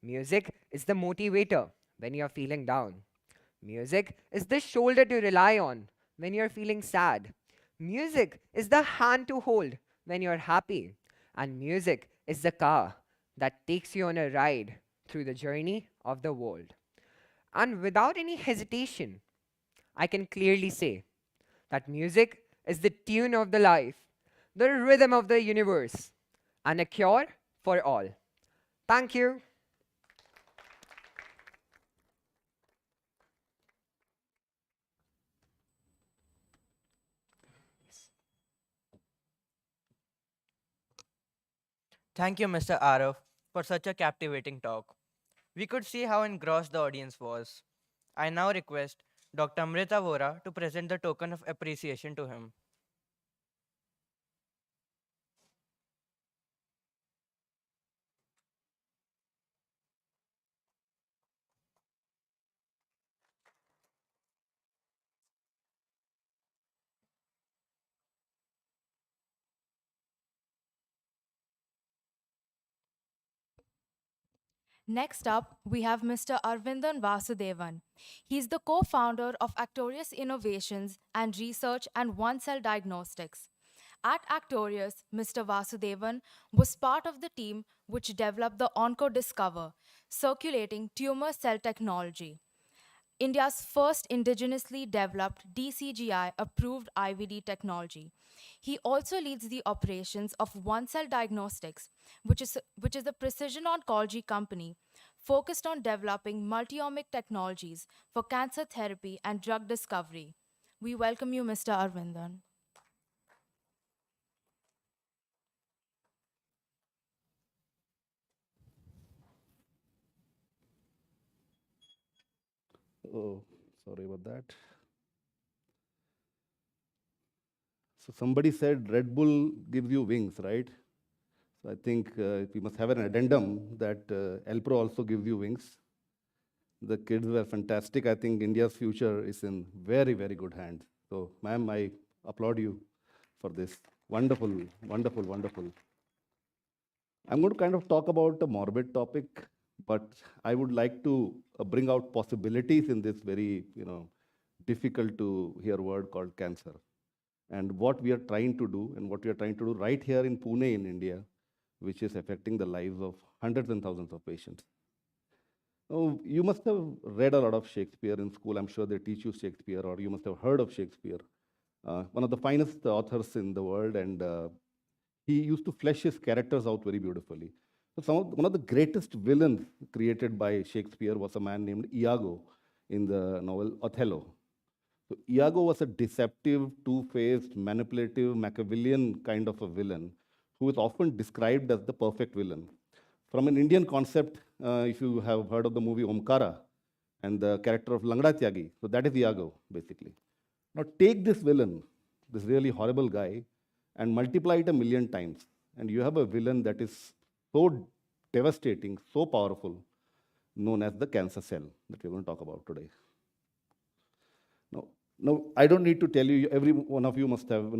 Music is the motivator when you're feeling down. Music is the shoulder to rely on when you're feeling sad. Music is the hand to hold when you're happy. And music is the car that takes you on a ride through the journey of the world. And without any hesitation, I can clearly say that music is the tune of the life, the rhythm of the universe, and a cure for all. Thank you. Thank you, Mr. Arav, for such a captivating talk. We could see how engrossed the audience was. I now request Dr. Amrita Vora to present the token of appreciation to him. Next up, we have Mr. Arvindan Vasudevan. He's the co founder of Actorius Innovations and Research and One Cell Diagnostics. At Actorius, Mr. Vasudevan was part of the team which developed the OncoDiscover, circulating tumor cell technology, India's first indigenously developed DCGI approved IVD technology. He also leads the operations of One Cell Diagnostics, which is a precision oncology company focused on developing multiomic technologies for cancer therapy and drug discovery. We welcome you, Mr. Arvindan. Oh, sorry about that. So somebody said Red Bull gives you wings, right? So I think we must have an addendum that Elpro also gives you wings. The kids were fantastic. I think India's future is in very, very good hands. So, ma'am, I applaud you for this. Wonderful, wonderful, wonderful. I'm going to kind of talk about a morbid topic, but I would like to bring out possibilities in this very, difficult to hear word called cancer. And what we are trying to do, and what we are trying to do right here in Pune, in India, which is affecting the lives of hundreds and thousands of patients. Oh, you must have read a lot of Shakespeare in school. I'm sure they teach you Shakespeare, or you must have heard of Shakespeare. One of the finest authors in the world, and he used to flesh his characters out very beautifully. So one of the greatest villains created by Shakespeare was a man named Iago in the novel Othello. So Iago was a deceptive, two-faced, manipulative, Machiavellian kind of a villain who is often described as the perfect villain. From an Indian concept, if you have heard of the movie Omkara and the character of Langda Tyagi, so that is Iago, basically. Now take this villain, this really horrible guy, and multiply it 1,000,000 times, and you have a villain that is so devastating, so powerful, known as the cancer cell that we're going to talk about today. Now, I don't need to tell you, every one of you must have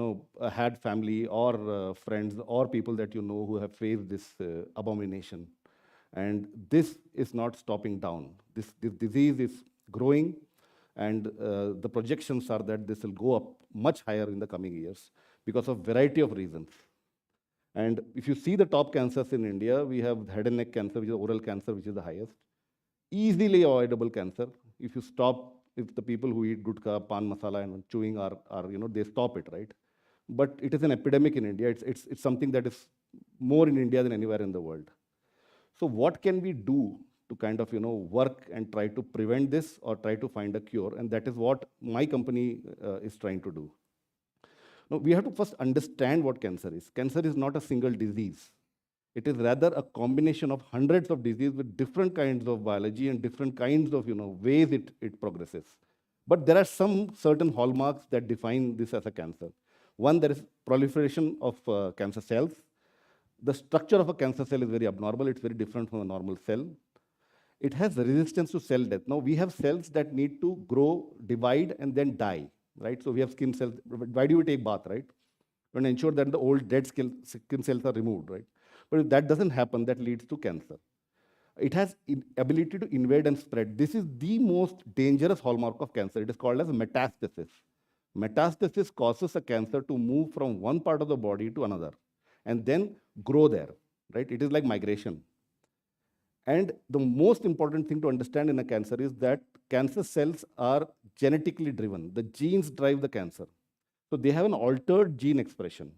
had family or friends or people that you know who have faced this abomination. And this is not stopping down. This disease is growing, and the projections are that this will go up much higher in the coming years because of variety of reasons. And if you see the top cancers in India, we have head and neck cancer, which is oral cancer, which is the highest. Easily avoidable cancer. If you stop, if the people who eat gutka, pan masala, and chewing are they stop it, right? But it is an epidemic in India. It's something that is more in India than anywhere in the world. So what can we do to kind of work and try to prevent this or try to find a cure? And that is what my company is trying to do. Now, we have to first understand what cancer is. Cancer is not a single disease. It is rather a combination of hundreds of diseases with different kinds of biology and different kinds of ways it progresses. But there are some certain hallmarks that define this as a cancer. One, there is proliferation of cancer cells. The structure of a cancer cell is very abnormal. It's very different from a normal cell. It has resistance to cell death. Now, we have cells that need to grow, divide, and then die, right? So we have skin cells. Why do we take bath, right? We want to ensure that the old dead skin cells are removed, right? But if that doesn't happen, that leads to cancer. It has ability to invade and spread. This is the most dangerous hallmark of cancer. It is called as metastasis. Metastasis causes a cancer to move from one part of the body to another and then grow there, right? It is like migration. And the most important thing to understand in a cancer is that cancer cells are genetically driven. The genes drive the cancer. So they have an altered gene expression.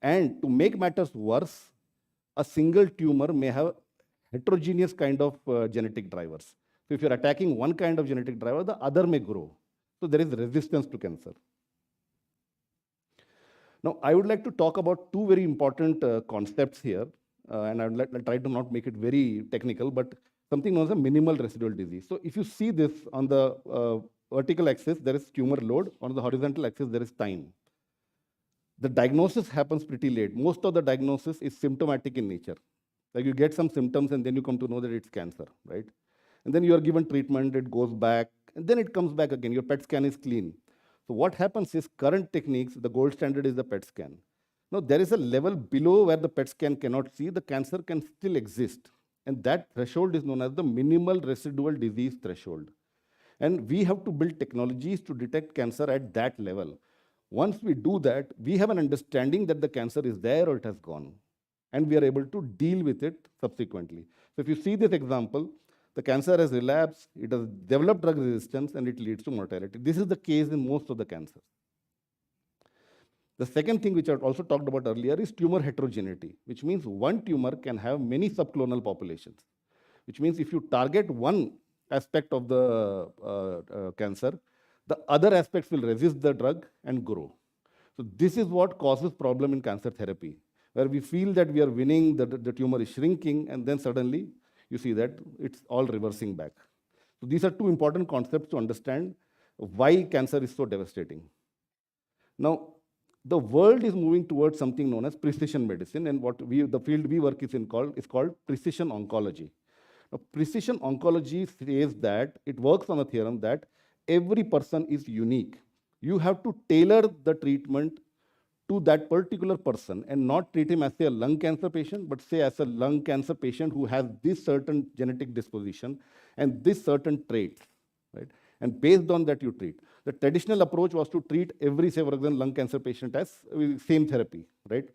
And to make matters worse, a single tumor may have heterogeneous kind of genetic drivers. So if you're attacking one kind of genetic driver, the other may grow. So there is resistance to cancer. Now, I would like to talk about two very important concepts here, and I'll try to not make it very technical, but something known as a minimal residual disease. So if you see this on the vertical axis, there is tumor load. On the horizontal axis, there is time. The diagnosis happens pretty late. Most of the diagnosis is symptomatic in nature. Like you get some symptoms and then you come to know that it's cancer, right? And then you are given treatment, it goes back, and then it comes back again. Your PET scan is clean. So what happens is current techniques, the gold standard is the PET scan. Now there is a level below where the PET scan cannot see, the cancer can still exist. And that threshold is known as the minimal residual disease threshold. And we have to build technologies to detect cancer at that level. Once we do that, we have an understanding that the cancer is there or it has gone. And we are able to deal with it subsequently. So if you see this example, the cancer has relapsed, it has developed drug resistance, and it leads to mortality. This is the case in most of the cancers. The second thing which I also talked about earlier is tumor heterogeneity, which means one tumor can have many subclonal populations, which means if you target one aspect of the cancer, the other aspects will resist the drug and grow. So this is what causes problem in cancer therapy, where we feel that we are winning, the tumor is shrinking, and then suddenly you see that it's all reversing back. So these are two important concepts to understand why cancer is so devastating. Now, the world is moving towards something known as precision medicine, and the field we work is called precision oncology. Now, precision oncology says that it works on a theorem that every person is unique. You have to tailor the treatment to that particular person and not treat him as a lung cancer patient, but say as a lung cancer patient who has this certain genetic disposition and this certain trait, right? And based on that, you treat. The traditional approach was to treat every, say, for example, lung cancer patient as same therapy, right?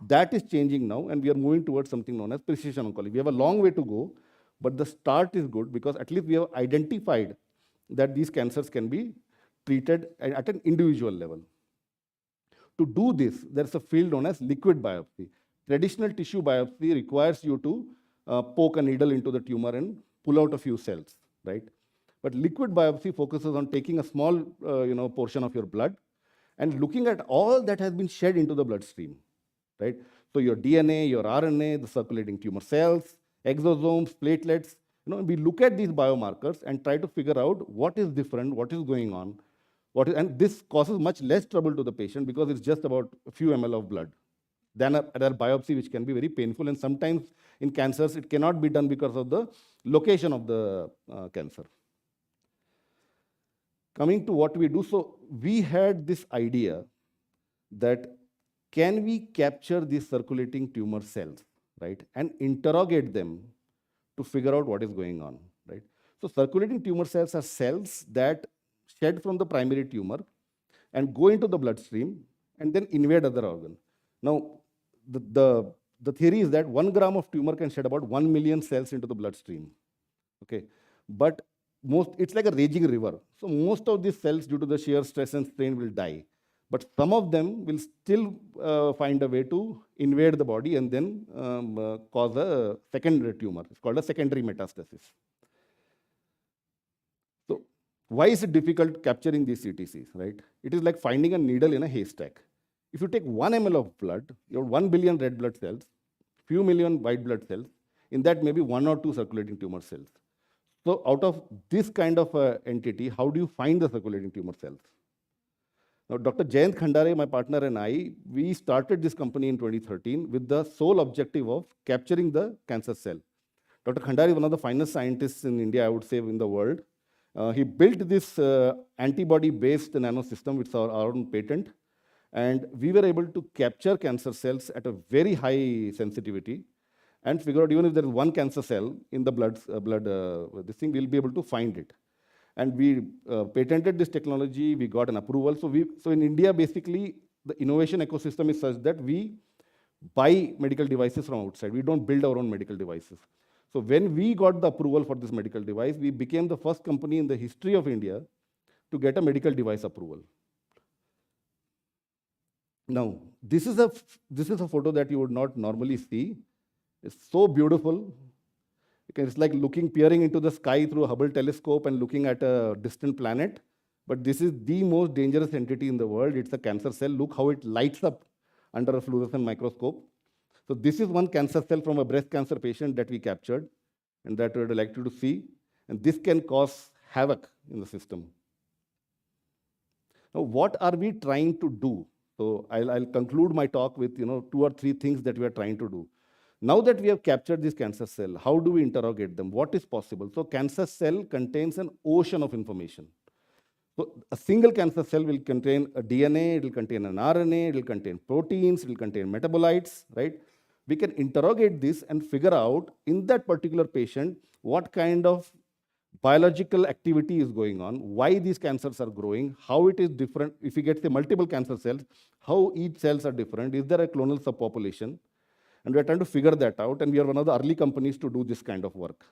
That is changing now, and we are moving towards something known as precision oncology. We have a long way to go, but the start is good because at least we have identified that these cancers can be treated at an individual level. To do this, there's a field known as liquid biopsy. Traditional tissue biopsy requires you to poke a needle into the tumor and pull out a few cells, right? But liquid biopsy focuses on taking a small portion of your blood and looking at all that has been shed into the bloodstream, right? So your DNA, your RNA, the circulating tumor cells, exosomes, platelets, we look at these biomarkers and try to figure out what is different, what is going on, and this causes much less trouble to the patient because it's just about a few ml of blood than a biopsy, which can be very painful. And sometimes in cancers, it cannot be done because of the location of the cancer. Coming to what we do, so we had this idea that can we capture these circulating tumor cells, right, and interrogate them to figure out what is going on, right? So circulating tumor cells are cells that shed from the primary tumor and go into the bloodstream and then invade other organ. Now, the theory is that 1 gram of tumor can shed about 1 million cells into the bloodstream, okay? But it's like a raging river. So most of these cells, due to the shear stress and strain, will die. But some of them will still find a way to invade the body and then cause a secondary tumor. It's called a secondary metastasis. So why is it difficult capturing these CTCs, right? It is like finding a needle in a haystack. If you take 1 ml of blood, you have 1 billion red blood cells, few million white blood cells, in that maybe 1 or 2 circulating tumor cells. So out of this kind of entity, how do you find the circulating tumor cells? Now, Dr. Jayant Khandare, my partner, and I, we started this company in 2013 with the sole objective of capturing the cancer cell. Dr. Khandare is one of the finest scientists in India, I would say, in the world. He built this antibody-based nanosystem with our own patent, and we were able to capture cancer cells at a very high sensitivity and figure out even if there is one cancer cell in the blood, this thing, we'll be able to find it. And we patented this technology, we got an approval. So in India, basically, the innovation ecosystem is such that we buy medical devices from outside. We don't build our own medical devices. So when we got the approval for this medical device, we became the first company in the history of India to get a medical device approval. Now, this is a photo that you would not normally see. It's so beautiful. It's like peering into the sky through a Hubble telescope and looking at a distant planet. But this is the most dangerous entity in the world. It's a cancer cell. Look how it lights up under a fluorescent microscope. So this is one cancer cell from a breast cancer patient that we captured and that we would like you to see. And this can cause havoc in the system. Now, what are we trying to do? So I'll conclude my talk with 2 or 3 things that we are trying to do. Now that we have captured this cancer cell, how do we interrogate them? What is possible? So cancer cell contains an ocean of information. So a single cancer cell will contain a DNA, it will contain an RNA, it will contain proteins, it will contain metabolites, right? We can interrogate this and figure out in that particular patient what kind of biological activity is going on, why these cancers are growing, how it is different. If we get, say, multiple cancer cells, how each cells are different, is there a clonal subpopulation? And we are trying to figure that out, and we are one of the early companies to do this kind of work.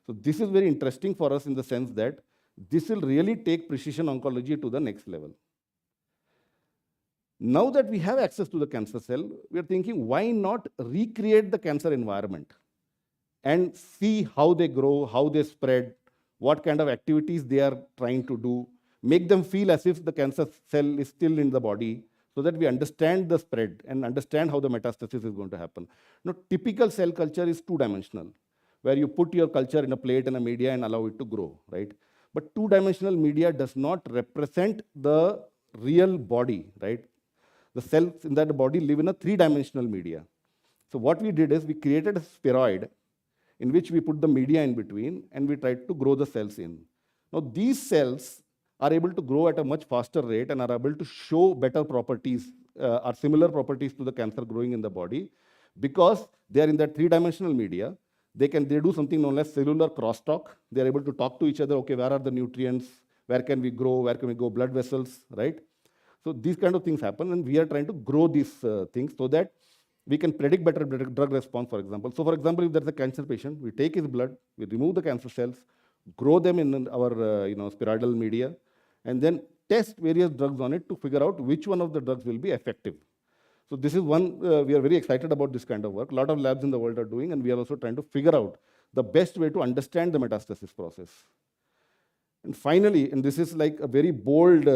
So this is very interesting for us in the sense that this will really take precision oncology to the next level. Now that we have access to the cancer cell, we are thinking, why not recreate the cancer environment and see how they grow, how they spread, what kind of activities they are trying to do, make them feel as if the cancer cell is still in the body, so that we understand the spread and understand how the metastasis is going to happen. Now, typical cell culture is 2-dimensional, where you put your culture in a plate and a media and allow it to grow, right? But 2-dimensional media does not represent the real body, right? The cells in that body live in a 3-dimensional media. So what we did is we created a spheroid in which we put the media in between and we tried to grow the cells in. Now, these cells are able to grow at a much faster rate and are able to show better properties, or similar properties to the cancer growing in the body, because they are in that 3-dimensional media. They do something known as cellular crosstalk. They are able to talk to each other. Okay, where are the nutrients? Where can we grow? Where can we go? Blood vessels, right? So these kind of things happen, and we are trying to grow these things so that we can predict better drug response, for example. So, for example, if there's a cancer patient, we take his blood, we remove the cancer cells, grow them in our spheroidal media, and then test various drugs on it to figure out which one of the drugs will be effective. So this is one, we are very excited about this kind of work. A lot of labs in the world are doing, and we are also trying to figure out the best way to understand the metastasis process. And finally, and this is like a very bold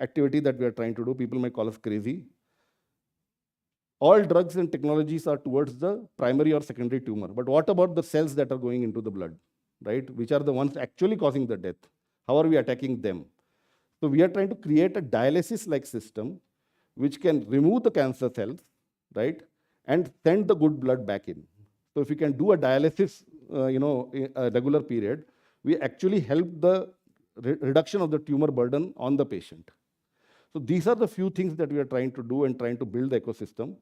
activity that we are trying to do, people might call us crazy. All drugs and technologies are towards the primary or secondary tumor. But what about the cells that are going into the blood, right? Which are the ones actually causing the death? How are we attacking them? So we are trying to create a dialysis-like system which can remove the cancer cells, right, and send the good blood back in. So if we can do a dialysis, in a regular period, we actually help the reduction of the tumor burden on the patient. So these are the few things that we are trying to do and trying to build the ecosystem.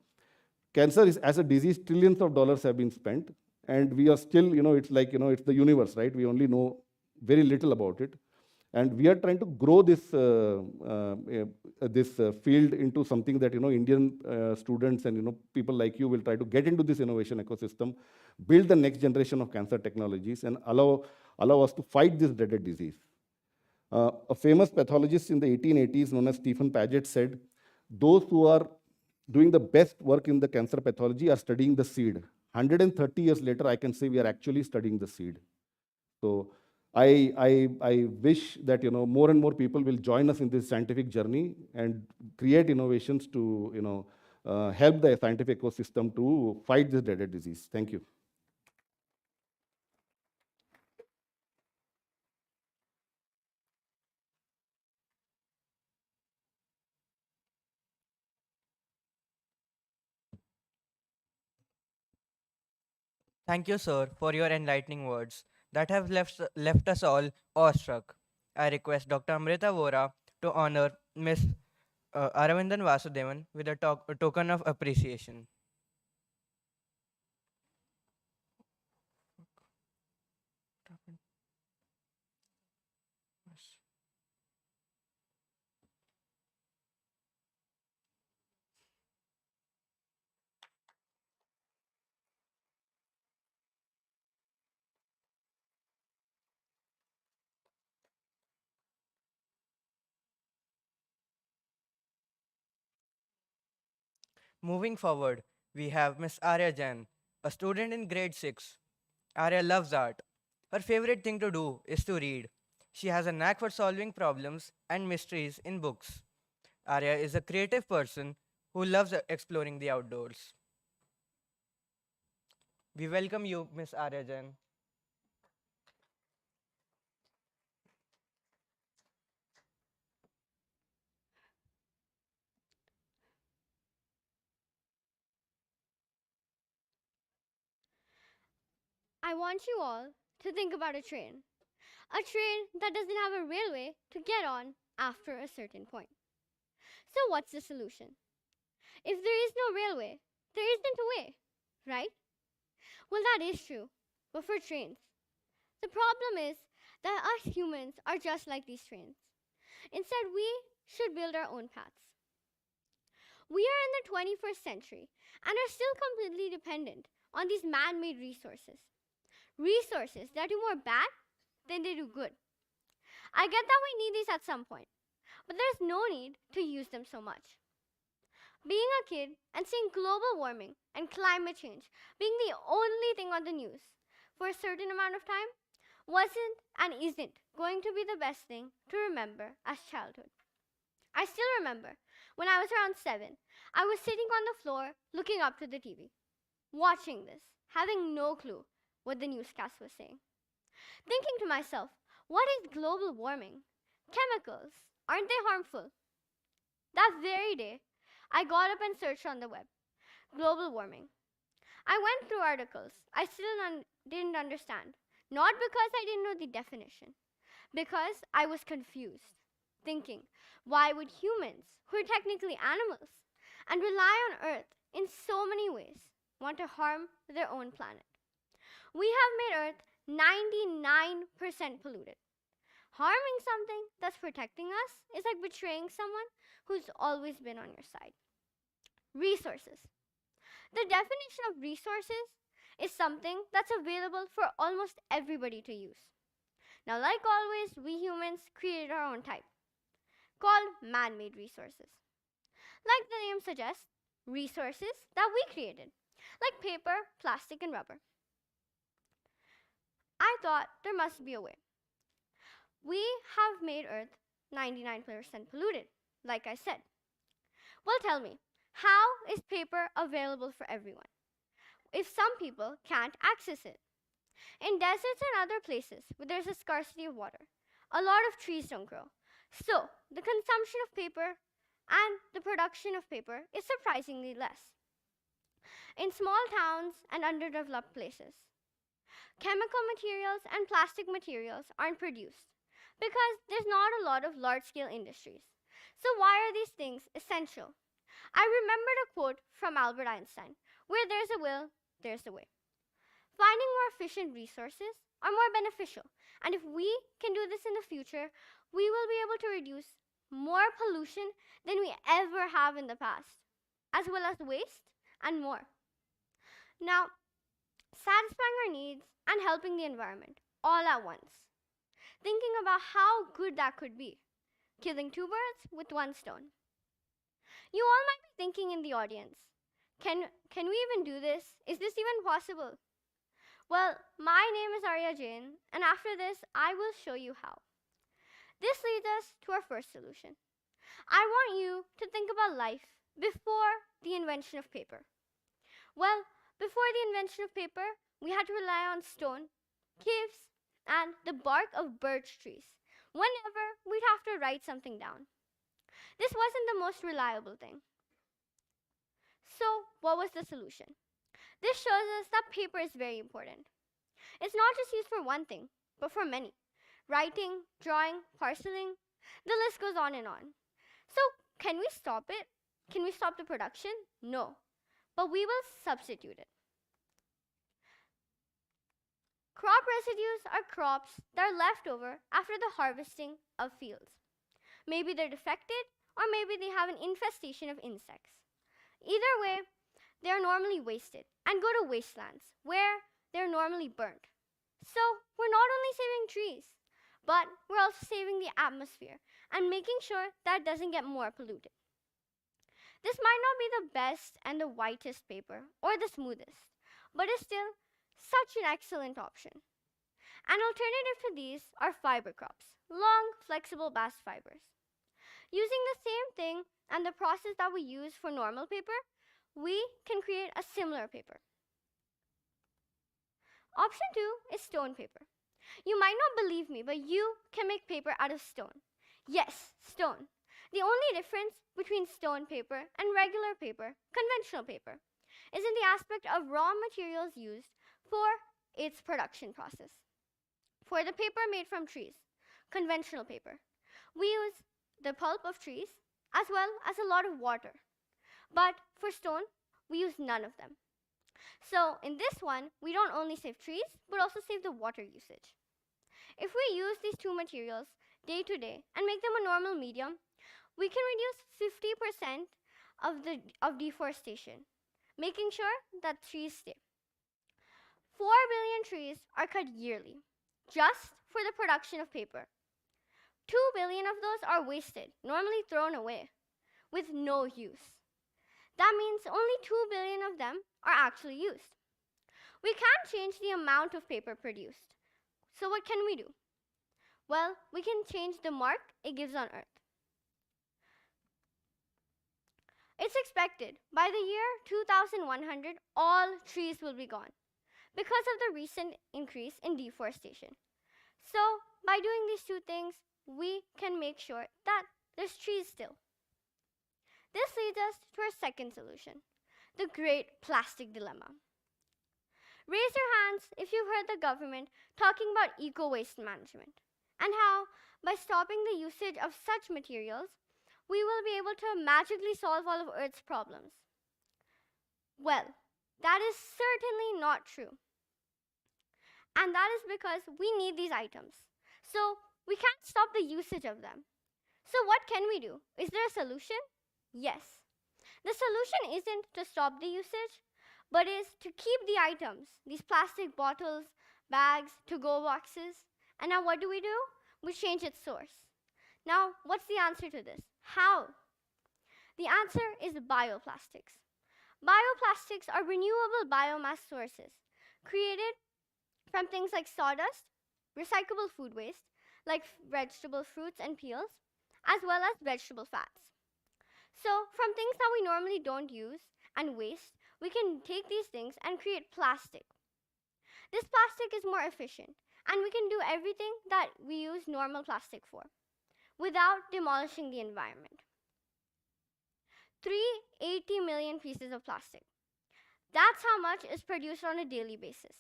Cancer is, as a disease, trillions of dollars have been spent, and we are still, it's like, it's the universe, right? We only know very little about it. And we are trying to grow this field into something that Indian students and people like you will try to get into this innovation ecosystem, build the next generation of cancer technologies, and allow us to fight this dreaded disease. A famous pathologist in the 1880s known as Stephen Paget said, "Those who are doing the best work in the cancer pathology are studying the seed." 130 years later, I can say we are actually studying the seed. So I wish that more and more people will join us in this scientific journey and create innovations to help the scientific ecosystem to fight this dreaded disease. Thank you. Thank you, sir, for your enlightening words that have left us all awestruck. I request Dr. Amrita Vora to honor Miss Aravindan Vasudevan with a token of appreciation. Moving forward, we have Miss Arya Jain, a student in grade 6. Arya loves art. Her favorite thing to do is to read. She has a knack for solving problems and mysteries in books. Arya is a creative person who loves exploring the outdoors. We welcome you, Miss Arya Jain. I want you all to think about a train. A train that doesn't have a railway to get on after a certain point. So, what's the solution? If there is no railway, there isn't a way, right? Well, that is true. But for trains, the problem is that us humans are just like these trains. Instead, we should build our own paths. We are in the 21st century and are still completely dependent on these man made resources. Resources that do more bad than they do good. I get that we need these at some point, but there's no need to use them so much. Being a kid and seeing global warming and climate change being the only thing on the news for a certain amount of time wasn't and isn't going to be the best thing to remember as childhood. I still remember when I was around 7, I was sitting on the floor looking up to the TV, watching this, having no clue what the newscast was saying. Thinking to myself, what is global warming? Chemicals, aren't they harmful? That very day, I got up and searched on the web. Global warming. I went through articles I still didn't understand. Not because I didn't know the definition, because I was confused. Thinking, why would humans, who are technically animals and rely on Earth in so many ways, want to harm their own planet? We have made Earth 99% polluted. Harming something that's protecting us is like betraying someone who's always been on your side. Resources. The definition of resources is something that's available for almost everybody to use. Now, like always, we humans created our own type, called man-made resources. Like the name suggests, resources that we created, like paper, plastic, and rubber. I thought there must be a way. We have made Earth 99% polluted, like I said. Well, tell me, how is paper available for everyone if some people can't access it? In deserts and other places where there's a scarcity of water, a lot of trees don't grow. So, the consumption of paper and the production of paper is surprisingly less. In small towns and underdeveloped places, chemical materials and plastic materials aren't produced because there's not a lot of large scale industries. So, why are these things essential? I remembered a quote from Albert Einstein: where there's a will, there's a way. Finding more efficient resources are more beneficial, and if we can do this in the future, we will be able to reduce more pollution than we ever have in the past, as well as waste and more. Now, satisfying our needs and helping the environment all at once. Thinking about how good that could be. Killing two birds with one stone. You all might be thinking in the audience, can we even do this? Is this even possible? Well, my name is Arya Jain, and after this, I will show you how. This leads us to our first solution. I want you to think about life before the invention of paper. Well, before the invention of paper, we had to rely on stone, caves, and the bark of birch trees whenever we'd have to write something down. This wasn't the most reliable thing. So, what was the solution? This shows us that paper is very important. It's not just used for one thing, but for many. Writing, drawing, parceling, the list goes on and on. So, can we stop it? Can we stop the production? No. But we will substitute it. Crop residues are crops that are left over after the harvesting of fields. Maybe they're defected, or maybe they have an infestation of insects. Either way, they are normally wasted and go to wastelands where they're normally burnt. So, we're not only saving trees, but we're also saving the atmosphere and making sure that it doesn't get more polluted. This might not be the best and the whitest paper or the smoothest, but it's still such an excellent option. An alternative to these are fiber crops, long, flexible bast fibers. Using the same thing and the process that we use for normal paper, we can create a similar paper. Option 2 is stone paper. You might not believe me, but you can make paper out of stone. Yes, stone. The only difference between stone paper and regular paper, conventional paper, is in the aspect of raw materials used for its production process. For the paper made from trees, conventional paper, we use the pulp of trees as well as a lot of water. But for stone, we use none of them. So in this one, we don't only save trees, but also save the water usage. If we use these two materials day to day and make them a normal medium, we can reduce 50% of deforestation, making sure that trees stay. 4 billion trees are cut yearly, just for the production of paper. 2 billion of those are wasted, normally thrown away, with no use. That means only 2 billion of them are actually used. We can't change the amount of paper produced. So what can we do? Well, we can change the mark it gives on Earth. It's expected by the year 2100, all trees will be gone because of the recent increase in deforestation. So, by doing these two things, we can make sure that there's trees still. This leads us to our second solution, the great plastic dilemma. Raise your hands if you've heard the government talking about eco-waste management and how, by stopping the usage of such materials, we will be able to magically solve all of Earth's problems. Well, that is certainly not true. And that is because we need these items. So we can't stop the usage of them. So what can we do? Is there a solution? Yes. The solution isn't to stop the usage, but is to keep the items, these plastic bottles, bags, to-go boxes. And now what do? We change its source. Now, what's the answer to this? How? The answer is bioplastics. Bioplastics are renewable biomass sources created from things like sawdust, recyclable food waste, like vegetable fruits and peels, as well as vegetable fats. So, from things that we normally don't use and waste, we can take these things and create plastic. This plastic is more efficient, and we can do everything that we use normal plastic for without demolishing the environment. 380 million pieces of plastic. That's how much is produced on a daily basis.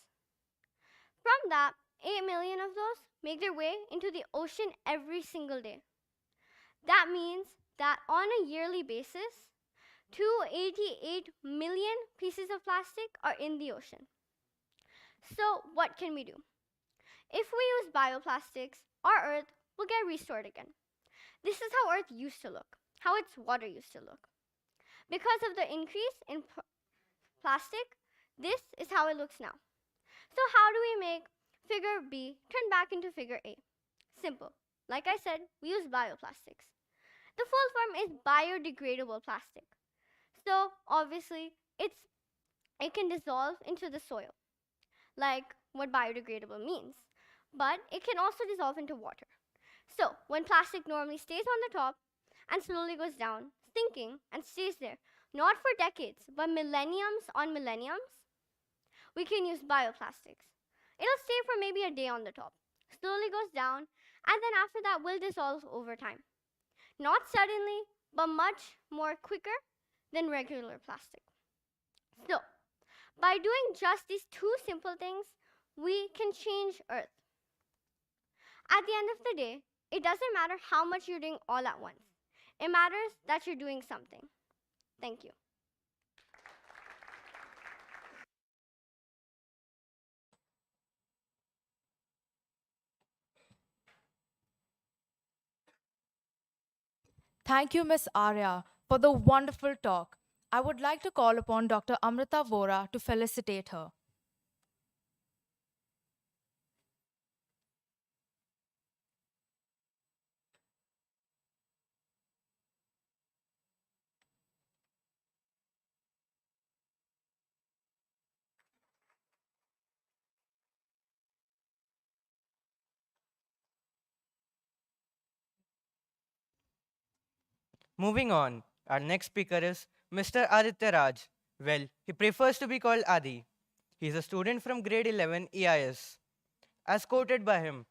From that, 8 million of those make their way into the ocean every single day. That means that on a yearly basis, 288 million pieces of plastic are in the ocean. So, what can we do? If we use bioplastics, our Earth will get restored again. This is how Earth used to look, how its water used to look. Because of the increase in plastic, this is how it looks now. So how do we make figure B turn back into figure A? Simple. Like I said, we use bioplastics. The full form is biodegradable plastic. So obviously, it can dissolve into the soil, like what biodegradable means. But it can also dissolve into water. So when plastic normally stays on the top and slowly goes down, sinking and stays there, not for decades, but millenniums on millenniums, we can use bioplastics. It'll stay for maybe a day on the top, slowly goes down, and then after that will dissolve over time. Not suddenly, but much more quicker than regular plastic. So, by doing just these two simple things, we can change Earth. At the end of the day, it doesn't matter how much you're doing all at once. It matters that you're doing something. Thank you. Thank you, Ms. Arya, for the wonderful talk. I would like to call upon Dr. Amrita Vora to felicitate her. Moving on, our next speaker is Mr. Aditya Raj. Well, he prefers to be called Adi. He's a student from grade 11 EIS. As quoted by him,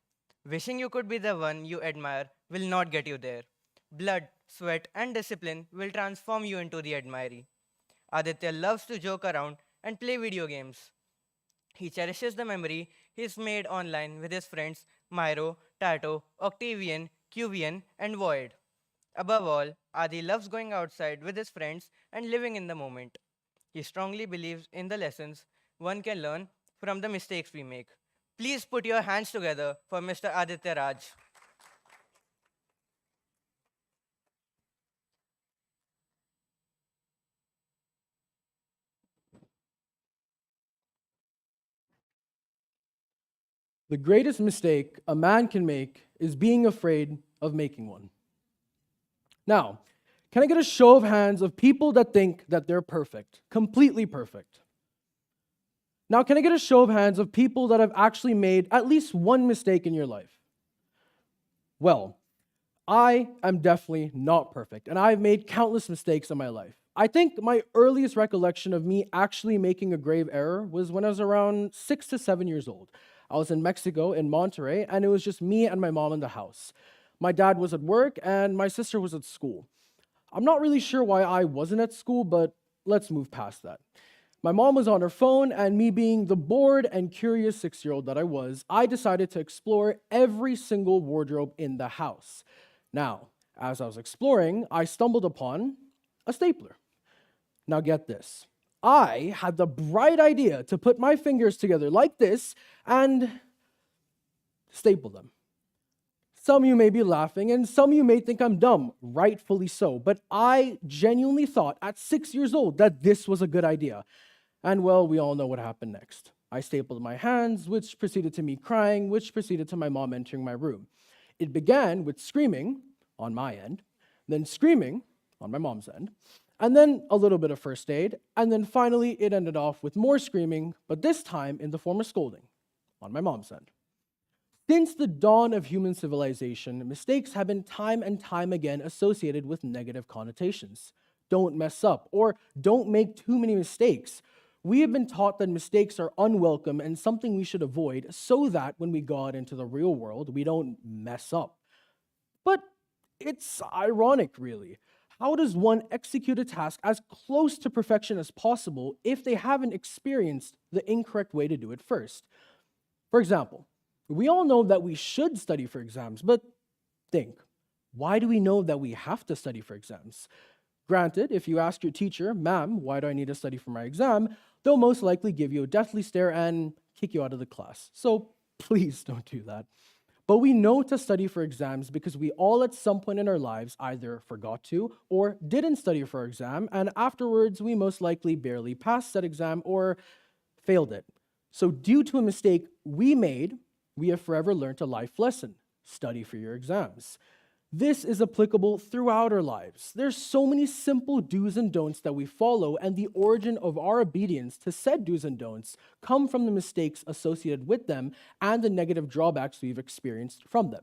wishing you could be the one you admire will not get you there. Blood, sweat, and discipline will transform you into the admiree. Aditya loves to joke around and play video games. He cherishes the memory he's made online with his friends Myro, Tato, Octavian, Cuvian, and Void. Above all, Adi loves going outside with his friends and living in the moment. He strongly believes in the lessons one can learn from the mistakes we make. Please put your hands together for Mr. Aditya Raj. The greatest mistake a man can make is being afraid of making one. Now, can I get a show of hands of people that think that they're perfect, completely perfect? Now, can I get a show of hands of people that have actually made at least one mistake in your life? Well, I am definitely not perfect, and I've made countless mistakes in my life. I think my earliest recollection of me actually making a grave error was when I was around 6 to 7 years old. I was in Mexico, in Monterrey, and it was just me and my mom in the house. My dad was at work, and my sister was at school. I'm not really sure why I wasn't at school, but let's move past that. My mom was on her phone, and me being the bored and curious 6-year-old that I was, I decided to explore every single wardrobe in the house. Now, as I was exploring, I stumbled upon a stapler. Now get this. I had the bright idea to put my fingers together like this and staple them. Some of you may be laughing, and some of you may think I'm dumb, rightfully so, but I genuinely thought at 6 years old that this was a good idea. And well, we all know what happened next. I stapled my hands, which proceeded to me crying, which proceeded to my mom entering my room. It began with screaming on my end, then screaming on my mom's end, and then a little bit of first aid, and then finally it ended off with more screaming, but this time in the form of scolding on my mom's end. Since the dawn of human civilization, mistakes have been time and time again associated with negative connotations. Don't mess up, or don't make too many mistakes. We have been taught that mistakes are unwelcome and something we should avoid so that when we go out into the real world, we don't mess up. But it's ironic, really. How does one execute a task as close to perfection as possible if they haven't experienced the incorrect way to do it first? For example, we all know that we should study for exams, but think, why do we know that we have to study for exams? Granted, if you ask your teacher, ma'am, why do I need to study for my exam? They'll most likely give you a deathly stare and kick you out of the class. So please don't do that. But we know to study for exams because we all at some point in our lives either forgot to or didn't study for our exam, and afterwards we most likely barely passed that exam or failed it. So due to a mistake we made, we have forever learned a life lesson: study for your exams. This is applicable throughout our lives. There's so many simple do's and don'ts that we follow, and the origin of our obedience to said do's and don'ts come from the mistakes associated with them and the negative drawbacks we've experienced from them.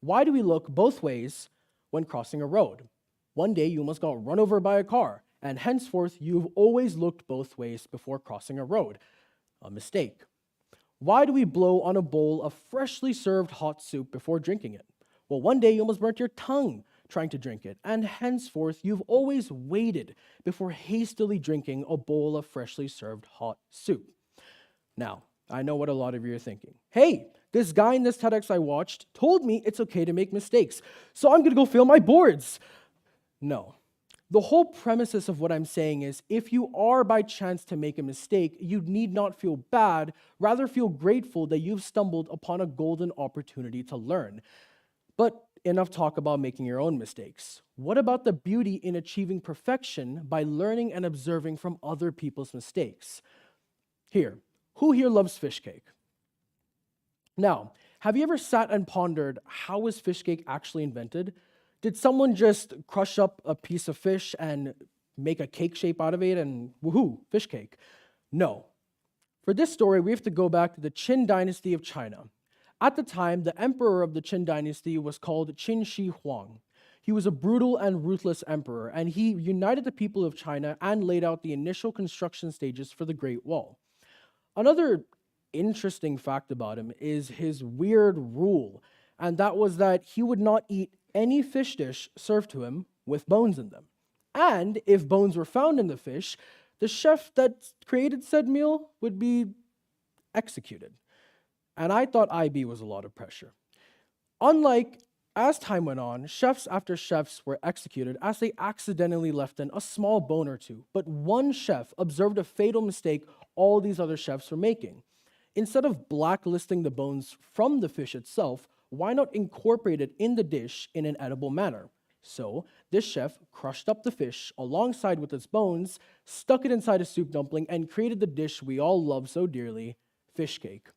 Why do we look both ways when crossing a road? One day you almost got run over by a car, and henceforth you've always looked both ways before crossing a road. A mistake. Why do we blow on a bowl of freshly served hot soup before drinking it? Well, one day you almost burnt your tongue trying to drink it, and henceforth you've always waited before hastily drinking a bowl of freshly served hot soup. Now, I know what a lot of you are thinking. Hey, this guy in this TEDx I watched told me it's okay to make mistakes, so I'm gonna go fail my boards. No. The whole premises of what I'm saying is, if you are by chance to make a mistake, you need not feel bad, rather feel grateful that you've stumbled upon a golden opportunity to learn. But enough talk about making your own mistakes. What about the beauty in achieving perfection by learning and observing from other people's mistakes? Here, who here loves fish cake? Now, have you ever sat and pondered, how was fish cake actually invented? Did someone just crush up a piece of fish and make a cake shape out of it and woohoo, fish cake? No. For this story, we have to go back to the Qin dynasty of China. At the time, the emperor of the Qin dynasty was called Qin Shi Huang. He was a brutal and ruthless emperor, and he united the people of China and laid out the initial construction stages for the Great Wall. Another interesting fact about him is his weird rule, and that was that he would not eat any fish dish served to him with bones in them. And if bones were found in the fish, the chef that created said meal would be executed. And I thought IB was a lot of pressure. As time went on, chefs after chefs were executed as they accidentally left in a small bone or two. But one chef observed a fatal mistake all these other chefs were making. Instead of blacklisting the bones from the fish itself, why not incorporate it in the dish in an edible manner? So this chef crushed up the fish alongside with its bones, stuck it inside a soup dumpling, and created the dish we all love so dearly, fish cake.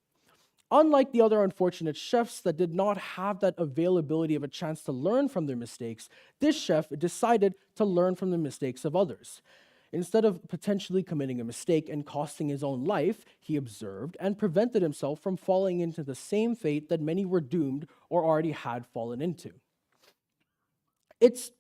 Unlike the other unfortunate chefs that did not have that availability of a chance to learn from their mistakes, this chef decided to learn from the mistakes of others. Instead of potentially committing a mistake and costing his own life, he observed and prevented himself from falling into the same fate that many were doomed or already had fallen into. It's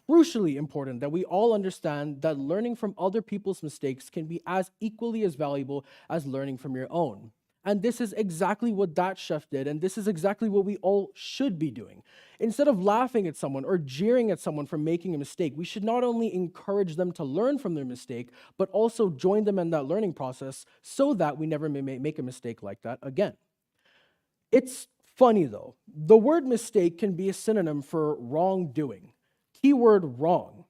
crucially important that we all understand that learning from other people's mistakes can be as equally as valuable as learning from your own. And this is exactly what that chef did, and this is exactly what we all should be doing. Instead of laughing at someone or jeering at someone for making a mistake, we should not only encourage them to learn from their mistake, but also join them in that learning process so that we never make a mistake like that again. It's funny though. The word mistake can be a synonym for wrongdoing. Keyword wrong.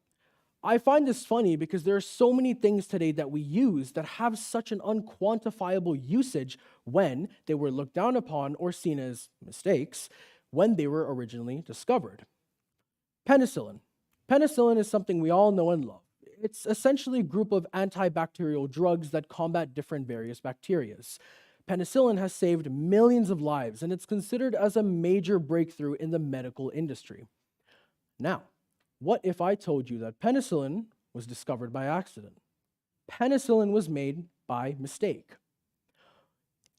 I find this funny because there are so many things today that we use that have such an unquantifiable usage when they were looked down upon or seen as mistakes when they were originally discovered. Penicillin. Penicillin is something we all know and love. It's essentially a group of antibacterial drugs that combat different various bacteria. Penicillin has saved millions of lives, and it's considered as a major breakthrough in the medical industry. Now, what if I told you that penicillin was discovered by accident? Penicillin was made by mistake.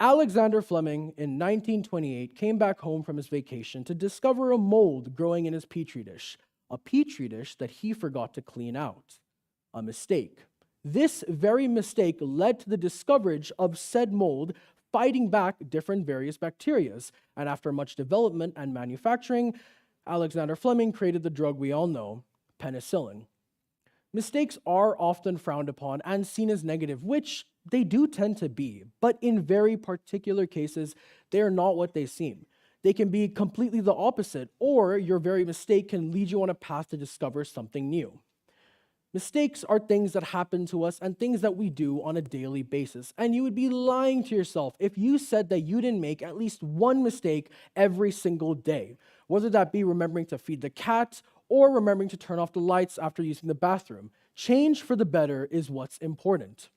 Alexander Fleming in 1928 came back home from his vacation to discover a mold growing in his petri dish, a petri dish that he forgot to clean out. A mistake. This very mistake led to the discovery of said mold fighting back different various bacteria, and after much development and manufacturing, Alexander Fleming created the drug we all know, penicillin. Mistakes are often frowned upon and seen as negative, which they do tend to be, but in very particular cases, they are not what they seem. They can be completely the opposite, or your very mistake can lead you on a path to discover something new. Mistakes are things that happen to us and things that we do on a daily basis, and you would be lying to yourself if you said that you didn't make at least one mistake every single day, whether that be remembering to feed the cat or remembering to turn off the lights after using the bathroom. Change for the better is what's important.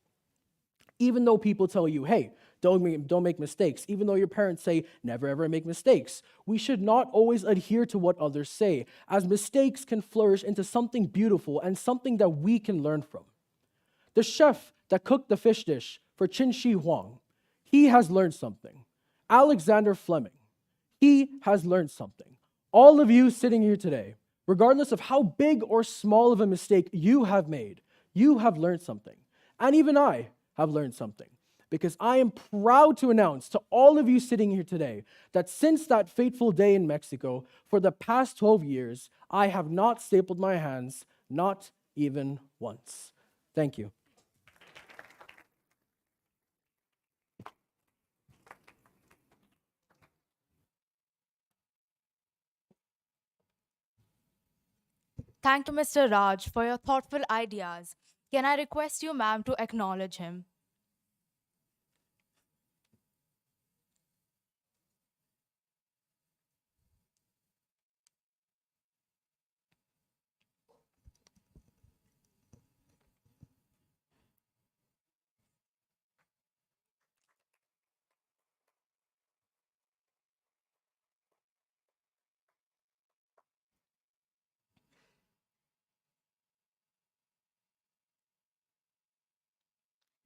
Even though people tell you, hey, don't make mistakes, even though your parents say, never ever make mistakes, we should not always adhere to what others say, as mistakes can flourish into something beautiful and something that we can learn from. The chef that cooked the fish dish for Qin Shi Huang, he has learned something. Alexander Fleming, he has learned something. All of you sitting here today, regardless of how big or small of a mistake you have made, you have learned something. And even I have learned something, because I am proud to announce to all of you sitting here today that since that fateful day in Mexico, for the past 12 years, I have not stapled my hands, not even once. Thank you. Thank you, Mr. Raj, for your thoughtful ideas. Can I request you, ma'am, to acknowledge him?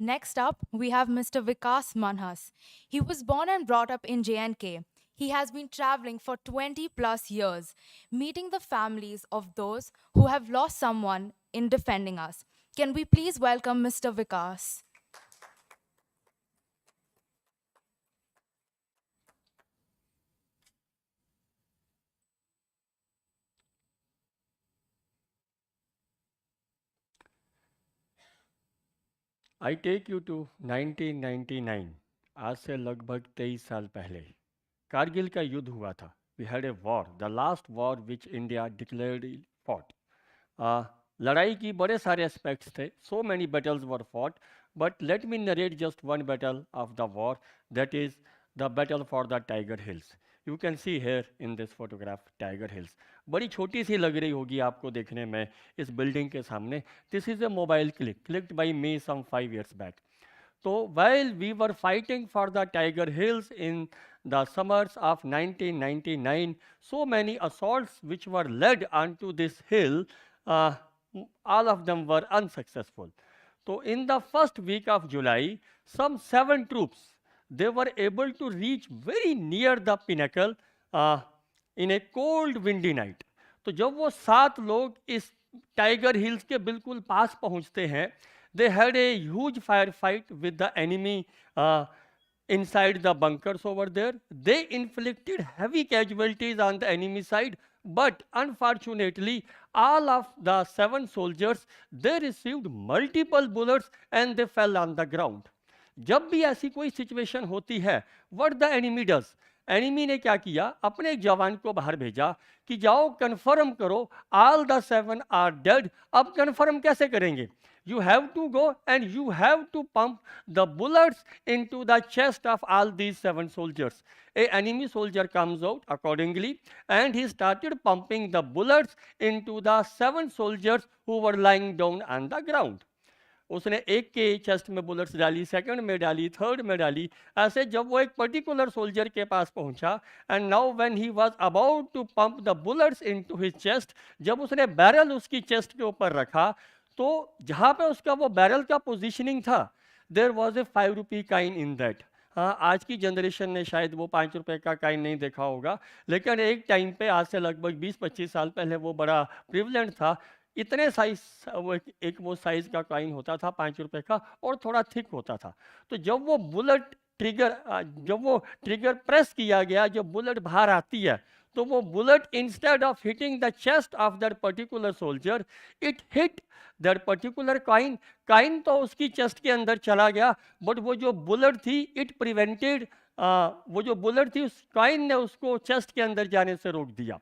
Next up, we have Mr. Vikas Manhas. He was born and brought up in J&K. He has been traveling for 20 plus years, meeting the families of those who have lost someone in defending us. Can we please welcome Mr. Vikas? I take you to 1999, आज से लगभग 23 साल पहले कारगिल का युद्ध हुआ था. We had a war, the last war which India declared fought. लड़ाई की बड़े सारे एस्पेक्ट्स थे, so many battles were fought, but let me narrate just one battle of the war, that is the battle for the Tiger Hills. You can see here in this photograph Tiger Hills. बड़ी छोटी सी लग रही होगी आपको देखने में इस building के सामने. This is a mobile clicked by me some 5 years back. So while we were fighting for the Tiger Hills in the summers of 1999, so many assaults which were led onto this hill, all of them were unsuccessful. So in the first week of July, some 7 troops, they were able to reach very near the pinnacle in a cold windy night. तो जब वो 7 लोग इस tiger hills के बिल्कुल पास पहुंचते हैं, they had a huge firefight with the enemy inside the bunkers over there. They inflicted heavy casualties on the enemy side, but unfortunately, all of the 7 soldiers, they received multiple bullets and they fell on the ground. जब भी ऐसी कोई situation होती है, what the enemy does? Enemy ने क्या किया, अपने एक जवान को बाहर भेजा कि जाओ कन्फर्म करो ऑल द 7 आर डेड. अब कन्फर्म कैसे करेंगे? You have to go and you have to pump the bullets into the chest of all these 7 soldiers. A enemy soldier comes out accordingly and he started pumping the bullets into the 7 soldiers who were lying down on the ground. उसने एक के chest में bullets डाली, second में डाली, third में डाली. ऐसे जब वो एक पर्टिकुलर सोल्जर के पास पहुंचा, and now when he was about to pump the bullets into his chest, जब उसने बैरल उसकी चेस्ट के ऊपर रखा, तो जहाँ पे उसका वो बैरल का पोजीशनिंग था, there was a 5 rupee coin in that. हाँ, आज की जनरेशन ने शायद वो 5 रुपए का कॉइन नहीं देखा होगा, लेकिन एक टाइम पे आज से लगभग 20-25 साल पहले वो बड़ा प्रिवलेंट था। इतने साइज वो एक वो साइज का कॉइन होता था 5 रुपए का, और थोड़ा थिक होता था। तो जब वो बुलेट ट्रिगर जब वो ट्रिगर प्रेस किया गया, जब बुलेट बाहर आती है, तो वो bullet instead of hitting the chest of that particular soldier, it hit that particular coin. Coin तो उसकी चेस्ट के अंदर चला गया, बट वो जो बुलेट थी इट प्रिवेंटेड, वो जो बुलेट थी उस कॉइन ने उसको चेस्ट के अंदर जाने से रोक दिया।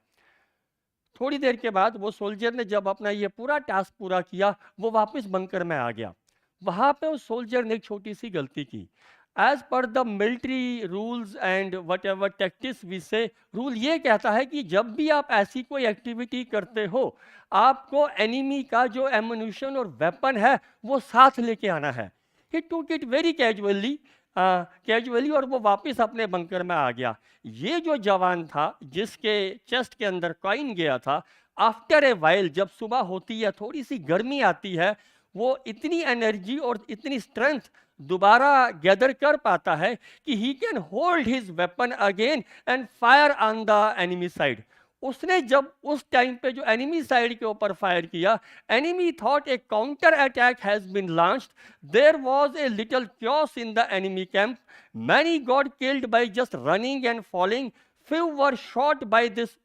थोड़ी देर के बाद वो सोल्जर ने जब अपना ये पूरा टास्क पूरा किया, वो वापस बंकर में आ गया। वहाँ पे उस सोल्जर ने एक छोटी सी गलती की। As per the military rules and whatever tactics we say, rule ये कहता है कि जब भी आप ऐसी कोई एक्टिविटी करते हो, आपको एनिमी का जो एमुनिशन और वेपन है वो साथ लेके आना है। ही टूक इट वेरी कैजुअली और वो वापस अपने बंकर में आ गया। ये जो जवान था जिसके चेस्ट के अंदर कॉइन गया था, आफ्टर ए वाइल जब सुबह होती है, थोड़ी सी गर्मी आती है, वो इतनी एनर्जी और इतनी स्ट्रेंथ दोबारा गैदर कर पाता है कि he can hold his weapon again and fire on the enemy side. उसने जब उस टाइम पे जो एनिमी साइड के ऊपर फायर किया, enemy thought a counter attack has been launched, there was a little chaos in the enemy camp, many got killed by just running and falling, few were shot by this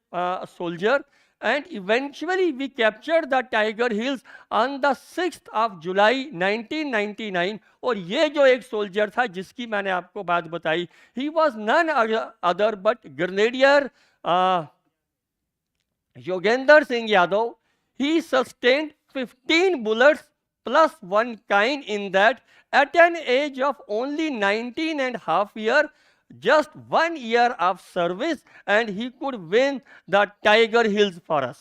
soldier, and eventually we captured the Tiger Hills on the 6th of July 1999। और ये जो एक soldier था जिसकी मैंने आपको बात बताई, he was none other but Grenadier Yogendra Singh Yadav। He sustained 15 bullets plus one kind in that at an age of only 19 and a half year, just 1 year of service, and he could win the Tiger Hills for us.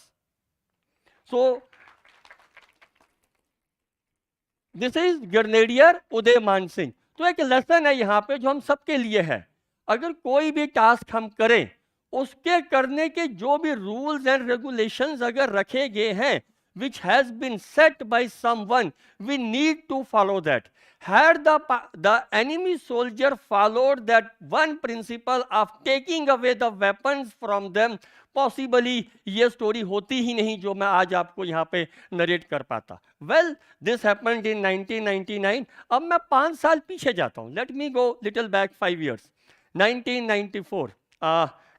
So, this is grenadier Udayman Singh. तो एक lesson है यहाँ पे जो हम सबके लिए है। अगर कोई भी टास्क हम करें, उसके करने के जो भी रूल्स एंड रेगुलेशंस अगर रखे गए हैं, which has been set by someone, we need to follow that. Had the enemy soldier followed that one principle of taking away the weapons from them, possibly ये स्टोरी होती ही नहीं जो मैं आज आपको यहाँ पे नरेट कर पाता। Well, this happened in 1999। अब मैं 5 साल पीछे जाता हूँ। Let me go little back 5 years। 1994।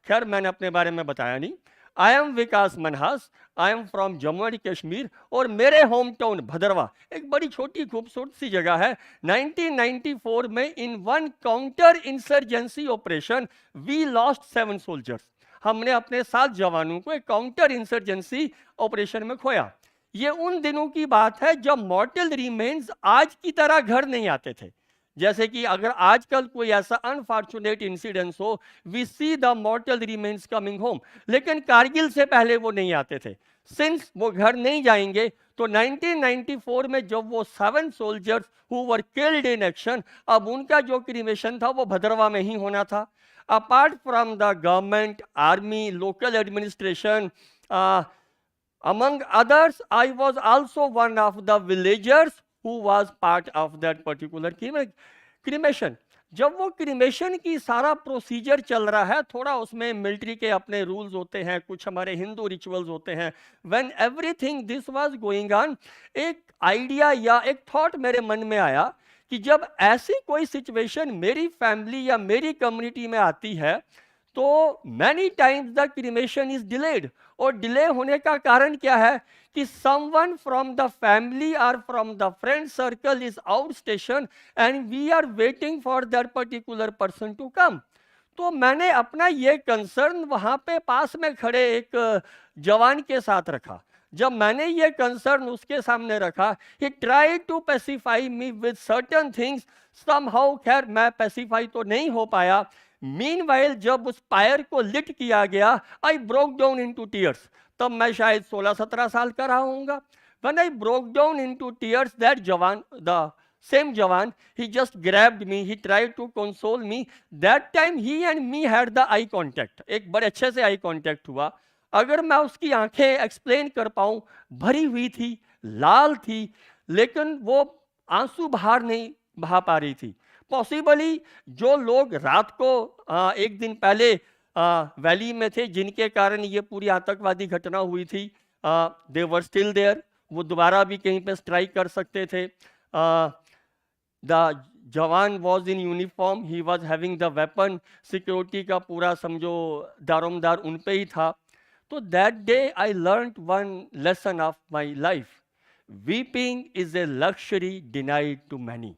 खैर मैंने अपने बारे में बताया नहीं। I am Vikas Manhas, I am from Jammu and Kashmir, और मेरे होम टाउन भदरवा एक बड़ी छोटी खूबसूरत सी जगह है। 1994 में in one counter insurgency operation we lost 7 soldiers. हमने अपने 7 जवानों को एक काउंटर इंसर्जेंसी ऑपरेशन में खोया। ये उन दिनों की बात है जब मॉर्टल रिमेन्स आज की तरह घर नहीं आते थे। जैसे कि अगर आजकल कोई ऐसा अनफॉर्चुनेट इंसिडेंस हो, we see the mortal remains coming home, लेकिन कारगिल से पहले वो नहीं आते थे। सिंस वो घर नहीं जाएंगे, तो 1994 में जब वो 7 soldiers who were killed in action, अब उनका जो क्रीमेशन था वो भदरवा में ही होना था। Apart from the government, army, local administration, among others, I was also one of the villagers who was part of that particular cremation। जब वो क्रीमेशन की सारा प्रोसीजर चल रहा है, थोड़ा उसमें मिलिट्री के अपने रूल्स होते हैं, कुछ हमारे हिंदू रिचुअल्स होते हैं। When everything this was going on, एक आइडिया या एक थॉट मेरे मन में आया कि जब ऐसी कोई सिचुएशन मेरी फैमिली या मेरी कम्युनिटी में आती है, तो many times the cremation is delayed. और डिले होने का कारण क्या है कि समवन फ्रॉम द फैमिली और from the friend circle is out station and we are waiting for that particular person to come. तो मैंने अपना ये कंसर्न वहाँ पे पास में खड़े एक जवान के साथ रखा। जब मैंने ये कंसर्न उसके सामने रखा, he try to pacify me with certain things. Somehow खैर मैं पेसिफाई तो नहीं हो पाया। मीनवाइल जब उस फायर को लिट किया गया, I broke down into tears. तब मैं शायद 16-17 साल का रहा होऊंगा। When I broke down into tears, that जवान, the same jawan, he just grabbed me, he tried to console me। that time he and me had the eye contact। एक बड़े अच्छे से आई कॉन्टैक्ट हुआ। अगर मैं उसकी आंखें एक्सप्लेन कर पाऊं, भरी हुई थी, लाल थी, लेकिन वो आंसू बाहर नहीं बहा पा रही थी। पॉसिबली जो लोग रात को एक दिन पहले वैली में थे, जिनके कारण ये पूरी आतंकवादी घटना हुई थी, दे वर स्टिल देयर, वो दोबारा भी कहीं पे स्ट्राइक कर सकते थे। The jawan was in uniform, he was having the weapon, security का पूरा समझो दारोमदार उन पे ही था। तो that day I learn one lesson of my life, weeping is a luxury denied to many.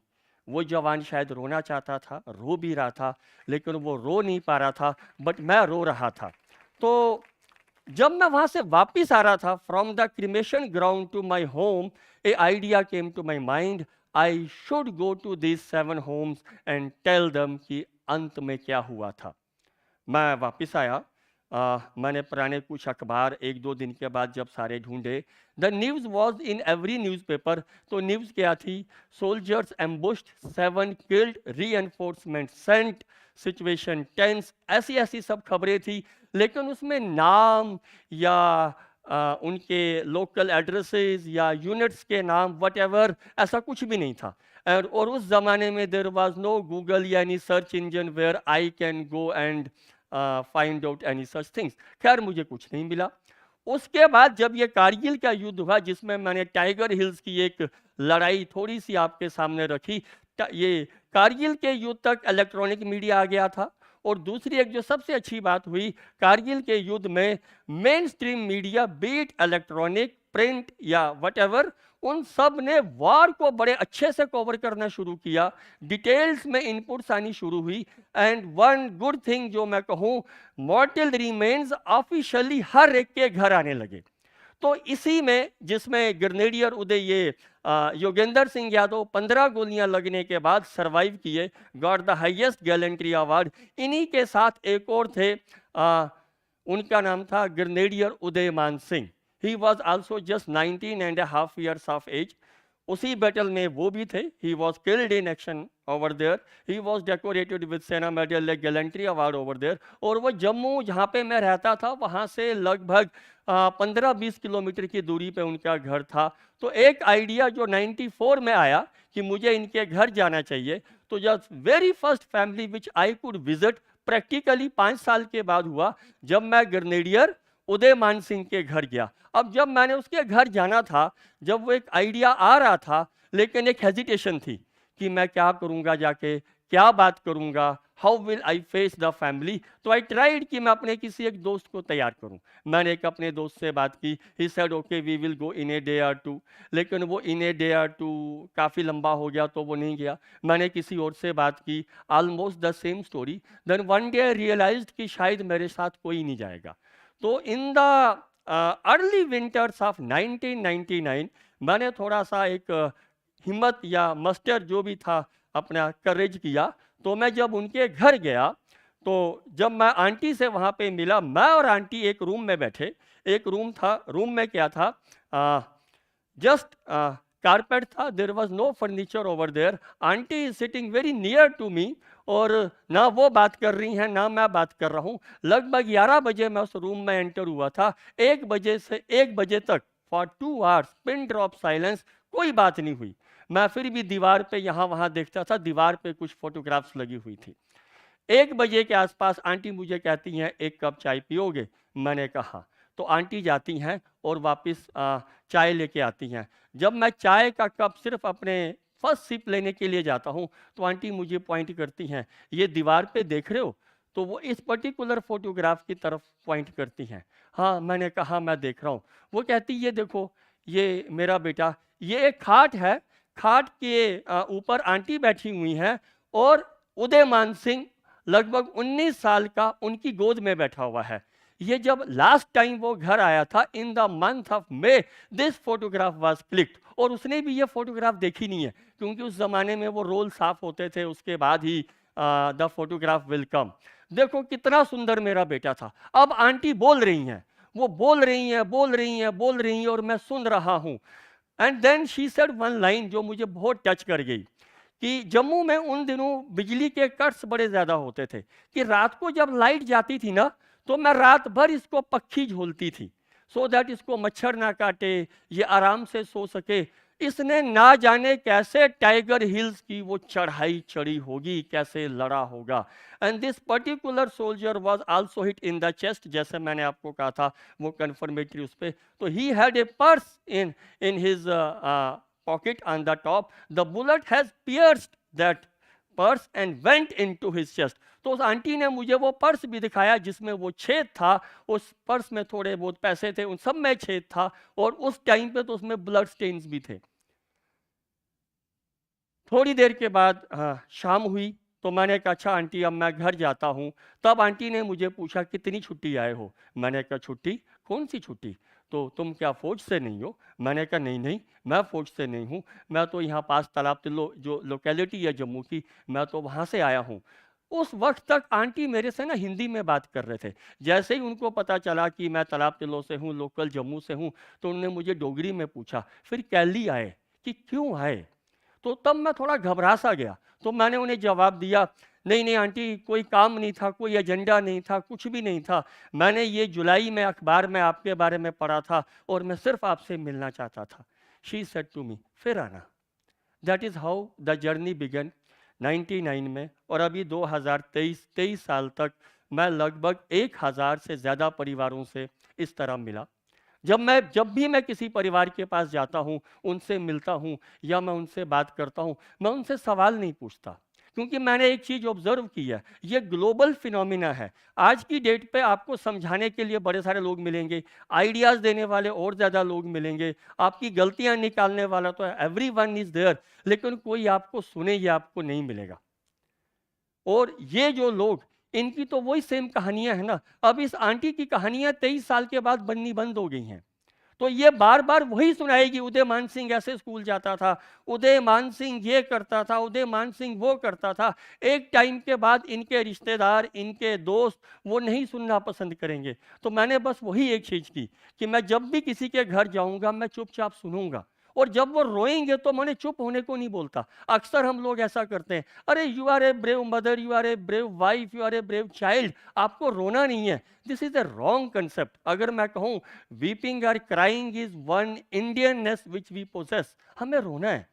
वो जवान शायद रोना चाहता था, रो भी रहा था, लेकिन वो रो नहीं पा रहा था, बट मैं रो रहा था। तो जब मैं वहाँ से वापस आ रहा था, from the cremation ground to my home, a idea came to my mind, I should go to this 7 homes and tell them कि अंत में क्या हुआ था। मैं वापस आया, मैंने पुराने कुछ अखबार 1-2 दिन के बाद जब सारे ढूंढे, the news was in every newspaper. तो न्यूज़ क्या थी? Soldiers ambushed, 7 killed, reinforcement sent, situation tense, ऐसी ऐसी सब खबरें थी, लेकिन उसमें नाम या उनके लोकल एड्रेसेस या यूनिट्स के नाम वट ऐसा कुछ भी नहीं था। और उस ज़माने में देर वॉज नो गूगल या any search engine where I can go and find out any such things. खैर मुझे कुछ नहीं मिला। उसके बाद जब ये कारगिल का युद्ध हुआ, जिसमें मैंने टाइगर हिल्स की एक लड़ाई थोड़ी सी आपके सामने रखी, ये कारगिल के युद्ध तक इलेक्ट्रॉनिक मीडिया आ गया था। और दूसरी एक जो सबसे अच्छी बात हुई, कारगिल के युद्ध में mainstream media, be it electronic, print या वट उन सब ने वार को बड़े अच्छे से कवर करना शुरू किया, डिटेल्स में इनपुट्स आनी शुरू हुई। एंड वन गुड थिंग जो मैं कहूँ, मॉर्टल रिमेन्स ऑफिशियली हर एक के घर आने लगे। तो इसी में, जिसमें ग्रेनेडियर उदय ये योगेंद्र सिंह यादव 15 गोलियां लगने के बाद सरवाइव किए, got the highest gallantry award. इन्हीं के साथ एक और थे, उनका नाम था grenadier Udayman Singh. He was also just 19.5 years of age. उसी बैटल में वो भी थे। He was killed in action over there. He was decorated with Sena medal, gallantry award over there. और वो जम्मू, जहाँ पे मैं रहता था, वहाँ से लगभग 15-20 किलोमीटर की दूरी पे उनका घर था। तो एक आइडिया जो 94 में आया कि मुझे इनके घर जाना चाहिए, तो just very first family which I could visit practically 5 साल के बाद हुआ, जब मैं ग्रेनेडियर उदयमान सिंह के घर गया। अब जब मैंने उसके घर जाना था, जब वो एक आइडिया आ रहा था, लेकिन एक हेजिटेशन थी कि मैं क्या करूँगा, जाके क्या बात करूँगा, how will I face the family. तो आई ट्राइड कि मैं अपने किसी एक दोस्त को तैयार करूँ। मैंने एक अपने दोस्त से बात की, he said okay we will go in a day और टू। लेकिन वो इन ए डे और टू काफ़ी लंबा हो गया, तो वो नहीं गया। मैंने किसी और से बात की, almost the same story. Then one day I realised कि शायद मेरे साथ कोई नहीं जाएगा। तो in the early winters of 1999 मैंने थोड़ा सा एक हिम्मत या मस्टर जो भी था अपना करेज किया। तो मैं जब उनके घर गया, तो जब मैं आंटी से वहाँ पे मिला, मैं और आंटी एक रूम में बैठे। एक रूम था, रूम में क्या था, जस्ट कारपेट था, there was no furniture over there. Aunty is sitting very near to me, और ना वो बात कर रही हैं ना मैं बात कर रहा हूँ। लगभग 11 बजे मैं उस रूम में एंटर हुआ था। 1 बजे से 1 बजे तक for 2 hours pin drop silence, कोई बात नहीं हुई। मैं फिर भी दीवार पे यहाँ वहाँ देखता था, दीवार पे कुछ फोटोग्राफ्स लगी हुई थी। 1 बजे के आसपास आंटी मुझे कहती हैं, 1 कप चाय पियोगे? मैंने कहा। तो आंटी जाती हैं और वापस चाय लेके आती हैं। जब मैं चाय का कप सिर्फ अपने फर्स्ट सिप लेने के लिए जाता हूँ, तो आंटी मुझे पॉइंट करती हैं, ये दीवार पे देख रहे हो? तो वो इस पर्टिकुलर फोटोग्राफ की तरफ पॉइंट करती हैं। हाँ, मैंने कहा मैं देख रहा हूँ। वो कहती ये देखो, ये मेरा बेटा, ये एक खाट है, खाट के ऊपर आंटी बैठी हुई हैं, और उदयमान सिंह लगभग 19 साल का उनकी गोद में बैठा हुआ है। ये जब लास्ट टाइम वो घर आया था, in the month of May, this photograph was clicked. और उसने भी ये फोटोग्राफ देखी नहीं है, क्योंकि उस जमाने में वो रोल साफ होते थे, उसके बाद ही द फोटोग्राफ विल कम। देखो कितना सुंदर मेरा बेटा था। अब आंटी बोल रही हैं, वो बोल रही हैं, बोल रही हैं, बोल रही हैं, और मैं सुन रहा हूँ। And then she said one line जो मुझे बहुत टच कर गई, कि जम्मू में उन दिनों बिजली के कट्स बड़े ज़्यादा होते थे, कि रात को जब लाइट जाती थी ना, तो मैं रात भर इसको पक्षी झोलती थी, सो दैट इसको मच्छर ना काटे, ये आराम से सो सके। इसने ना जाने कैसे टाइगर हिल्स की वो चढ़ाई चढ़ी होगी, कैसे लड़ा होगा। And this particular soldier was also hit in the chest, जैसे मैंने आपको कहा था वो कन्फर्मेटरी उस पे। तो he had a purse in his pocket on the top, the bullet has pierced that purse and went into his chest. तो उस आंटी ने मुझे वो पर्स भी दिखाया जिसमें वो छेद था। उस पर्स में थोड़े बहुत पैसे थे, उन सब में छेद था, और उस टाइम पे तो उसमें ब्लड स्टेन्स भी थे। थोड़ी देर के बाद शाम हुई, तो मैंने कहा अच्छा आंटी अब मैं घर जाता हूँ। तब आंटी ने मुझे पूछा कितनी छुट्टी आए हो। मैंने कहा छुट्टी, कौन सी छुट्टी, तो तुम क्या फ़ौज से नहीं हो। मैंने कहा नहीं नहीं, मैं फ़ौज से नहीं हूँ, मैं तो यहाँ पास तालाब तिल्लो जो लोकेलिटी है जम्मू की, मैं तो वहाँ से आया हूँ। उस वक्त तक आंटी मेरे से ना हिंदी में बात कर रहे थे। जैसे ही उनको पता चला कि मैं तालाब तिल्लो से हूँ, लोकल जम्मू से हूँ, तो उन्होंने मुझे डोगरी में पूछा फिर कैली आए, कि क्यों आए। तो तब मैं थोड़ा घबरा सा गया। तो मैंने उन्हें जवाब दिया, नहीं नहीं आंटी, कोई काम नहीं था, कोई एजेंडा नहीं था, कुछ भी नहीं था। मैंने ये जुलाई में अखबार में आपके बारे में पढ़ा था और मैं सिर्फ आपसे मिलना चाहता था। शी सेड टू मी फिर आना। That is how the journey began 99 में। और अभी 2023 साल तक मैं लगभग 1000 से ज़्यादा परिवारों से इस तरह मिला। जब भी मैं किसी परिवार के पास जाता हूँ, उनसे मिलता हूँ या मैं उनसे बात करता हूँ, मैं उनसे सवाल नहीं पूछता, क्योंकि मैंने एक चीज़ ऑब्जर्व की है, ये ग्लोबल फिनोमिना है। आज की डेट पे आपको समझाने के लिए बड़े सारे लोग मिलेंगे, आइडियाज़ देने वाले और ज़्यादा लोग मिलेंगे, आपकी गलतियाँ निकालने वाला तो एवरीवन इज़ देयर, लेकिन कोई आपको सुने ये आपको नहीं मिलेगा। और ये जो लोग, इनकी तो वही सेम कहानियां हैं ना। अब इस आंटी की कहानियां 23 साल के बाद बननी बंद हो गई हैं, तो ये बार बार वही सुनाएगी, उदयमान सिंह ऐसे स्कूल जाता था, उदयमान सिंह ये करता था, उदयमान सिंह वो करता था। एक टाइम के बाद इनके रिश्तेदार, इनके दोस्त वो नहीं सुनना पसंद करेंगे। तो मैंने बस वही एक चीज़ की कि मैं जब भी किसी के घर जाऊंगा मैं चुपचाप सुनूंगा, और जब वो रोएंगे तो मैंने चुप होने को नहीं बोलता। अक्सर हम लोग ऐसा करते हैं, अरे you are a brave mother, you are a brave wife, you are a brave child, आपको रोना नहीं है। This is a wrong concept. अगर मैं कहूँ वीपिंग और crying is one Indianness which we possess, हमें रोना है।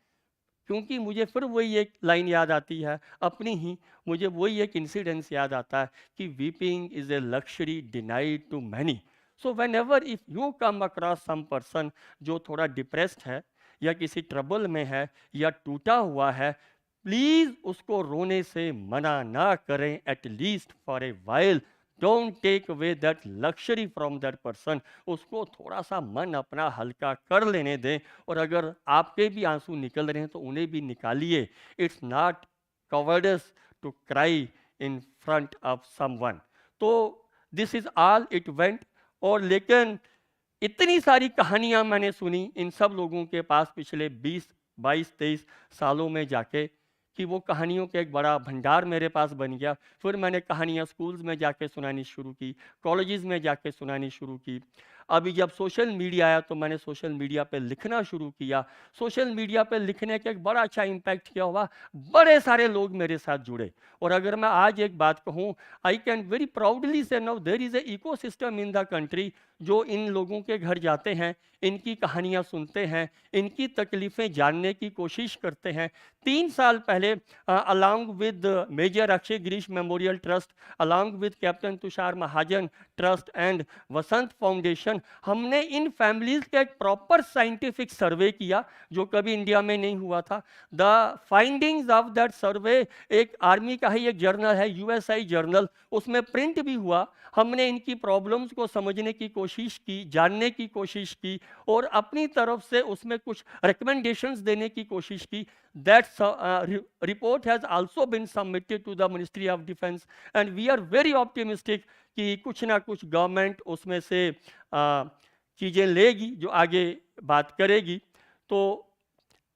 क्योंकि मुझे फिर वही एक लाइन याद आती है अपनी ही, मुझे वही एक इंसिडेंस याद आता है कि weeping is a luxury denied to many. So whenever if you come across some person जो थोड़ा डिप्रेस्ड है या किसी ट्रबल में है या टूटा हुआ है, प्लीज उसको रोने से मना ना करें, at least for a while. Don't take away that luxury from that person. उसको थोड़ा सा मन अपना हल्का कर लेने दें, और अगर आपके भी आंसू निकल रहे हैं तो उन्हें भी निकालिए। It's not cowards to cry in front of someone. तो this is all it went. और लेकिन इतनी सारी कहानियां मैंने सुनी इन सब लोगों के पास पिछले 20, 22, 23 सालों में जाके, कि वो कहानियों का एक बड़ा भंडार मेरे पास बन गया। फिर मैंने कहानियाँ स्कूल्स में जाके सुनानी शुरू की, कॉलेजेस में जाके सुनानी शुरू की। अभी जब सोशल मीडिया आया तो मैंने सोशल मीडिया पे लिखना शुरू किया। सोशल मीडिया पे लिखने का एक बड़ा अच्छा इम्पैक्ट क्या हुआ, बड़े सारे लोग मेरे साथ जुड़े। और अगर मैं आज एक बात कहूँ, I can very proudly say now there is an ecosystem in the country, जो इन लोगों के घर जाते हैं, इनकी कहानियाँ सुनते हैं, इनकी तकलीफ़ें जानने की कोशिश करते हैं। 3 साल पहले along with major Akshay Girish memorial trust, along with captain Tushar Mahajan trust and Vasant foundation, हमने इन फैमिलीज़ का एक प्रॉपर साइंटिफिक सर्वे किया जो कभी इंडिया में नहीं हुआ था। द फाइंडिंग्स ऑफ दैट सर्वे, एक आर्मी का ही एक जर्नल है यूएसआई जर्नल, उसमें प्रिंट भी हुआ। हमने इनकी प्रॉब्लम्स को समझने की कोशिश की, जानने की कोशिश की, और अपनी तरफ से उसमें कुछ रिकमेंडेशंस देने की कोशिश की। That report has also been submitted to the Ministry of Defense, and we are very optimistic कि कुछ ना कुछ गवर्नमेंट उसमें से चीज़ें लेगी जो आगे बात करेगी। तो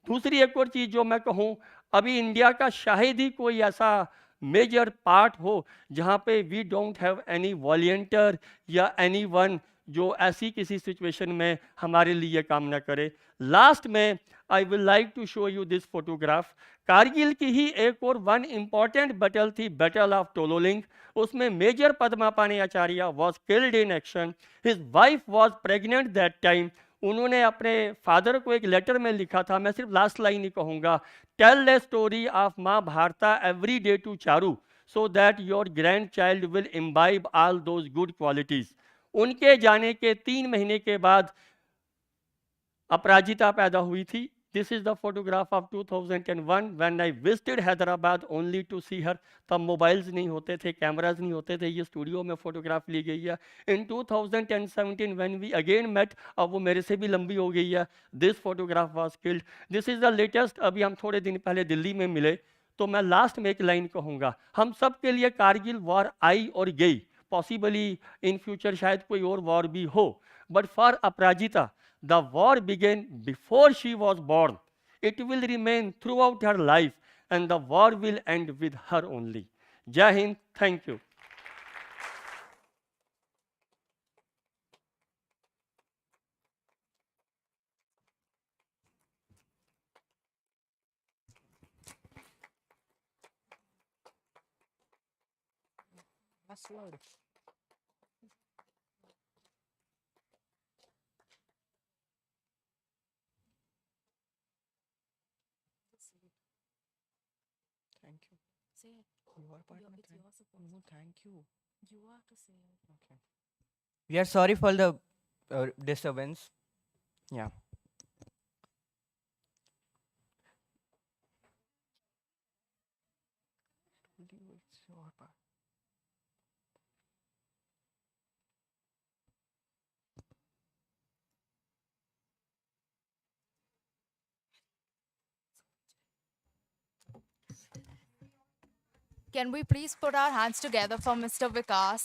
दूसरी एक और चीज़ जो मैं कहूँ, अभी इंडिया का शायद ही कोई ऐसा मेजर पार्ट हो जहाँ पे we don't have any volunteer या एनीवन जो ऐसी किसी सिचुएशन में हमारे लिए काम ना करे। लास्ट में I will like to show you this photograph. Kargil की ही एक और वन इम्पॉर्टेंट बैटल थी, बैटल ऑफ टोलोलिंग। उसमें major Padmapani Acharya was killed in action, his wife was pregnant that time. उन्होंने अपने फादर को एक लेटर में लिखा था, मैं सिर्फ लास्ट लाइन ही कहूँगा, टेल द स्टोरी ऑफ माँ Bharata every day to Charu so that your grandchild will imbibe all those good qualities. उनके जाने के 3 महीने के बाद अपराजिता पैदा हुई थी। This is the photograph of 2001 when I visited Hyderabad only to see her. तब मोबाइल्स नहीं होते थे, कैमराज नहीं होते थे, ये स्टूडियो में फोटोग्राफ ली गई है। इन 2017 व्हेन वी अगेन मेट, अब वो मेरे से भी लंबी हो गई है, this photograph was killed. This is the latest, अभी हम थोड़े दिन पहले दिल्ली में मिले। तो मैं लास्ट में एक लाइन कहूँगा, हम सब के लिए कारगिल वॉर आई और गई, पॉसिबली इन फ्यूचर शायद कोई और वॉर भी हो, but for Aparajita the war began before she was born. It will remain throughout her life, and the war will end with her only. Jai Hind, thank you. Thank you. Say it. Your part. It's your support. No, thank you. You have to say it. Okay. We are sorry for the disturbance. Yeah. It's your part. Can we please put our hands together for Mr. Vikas?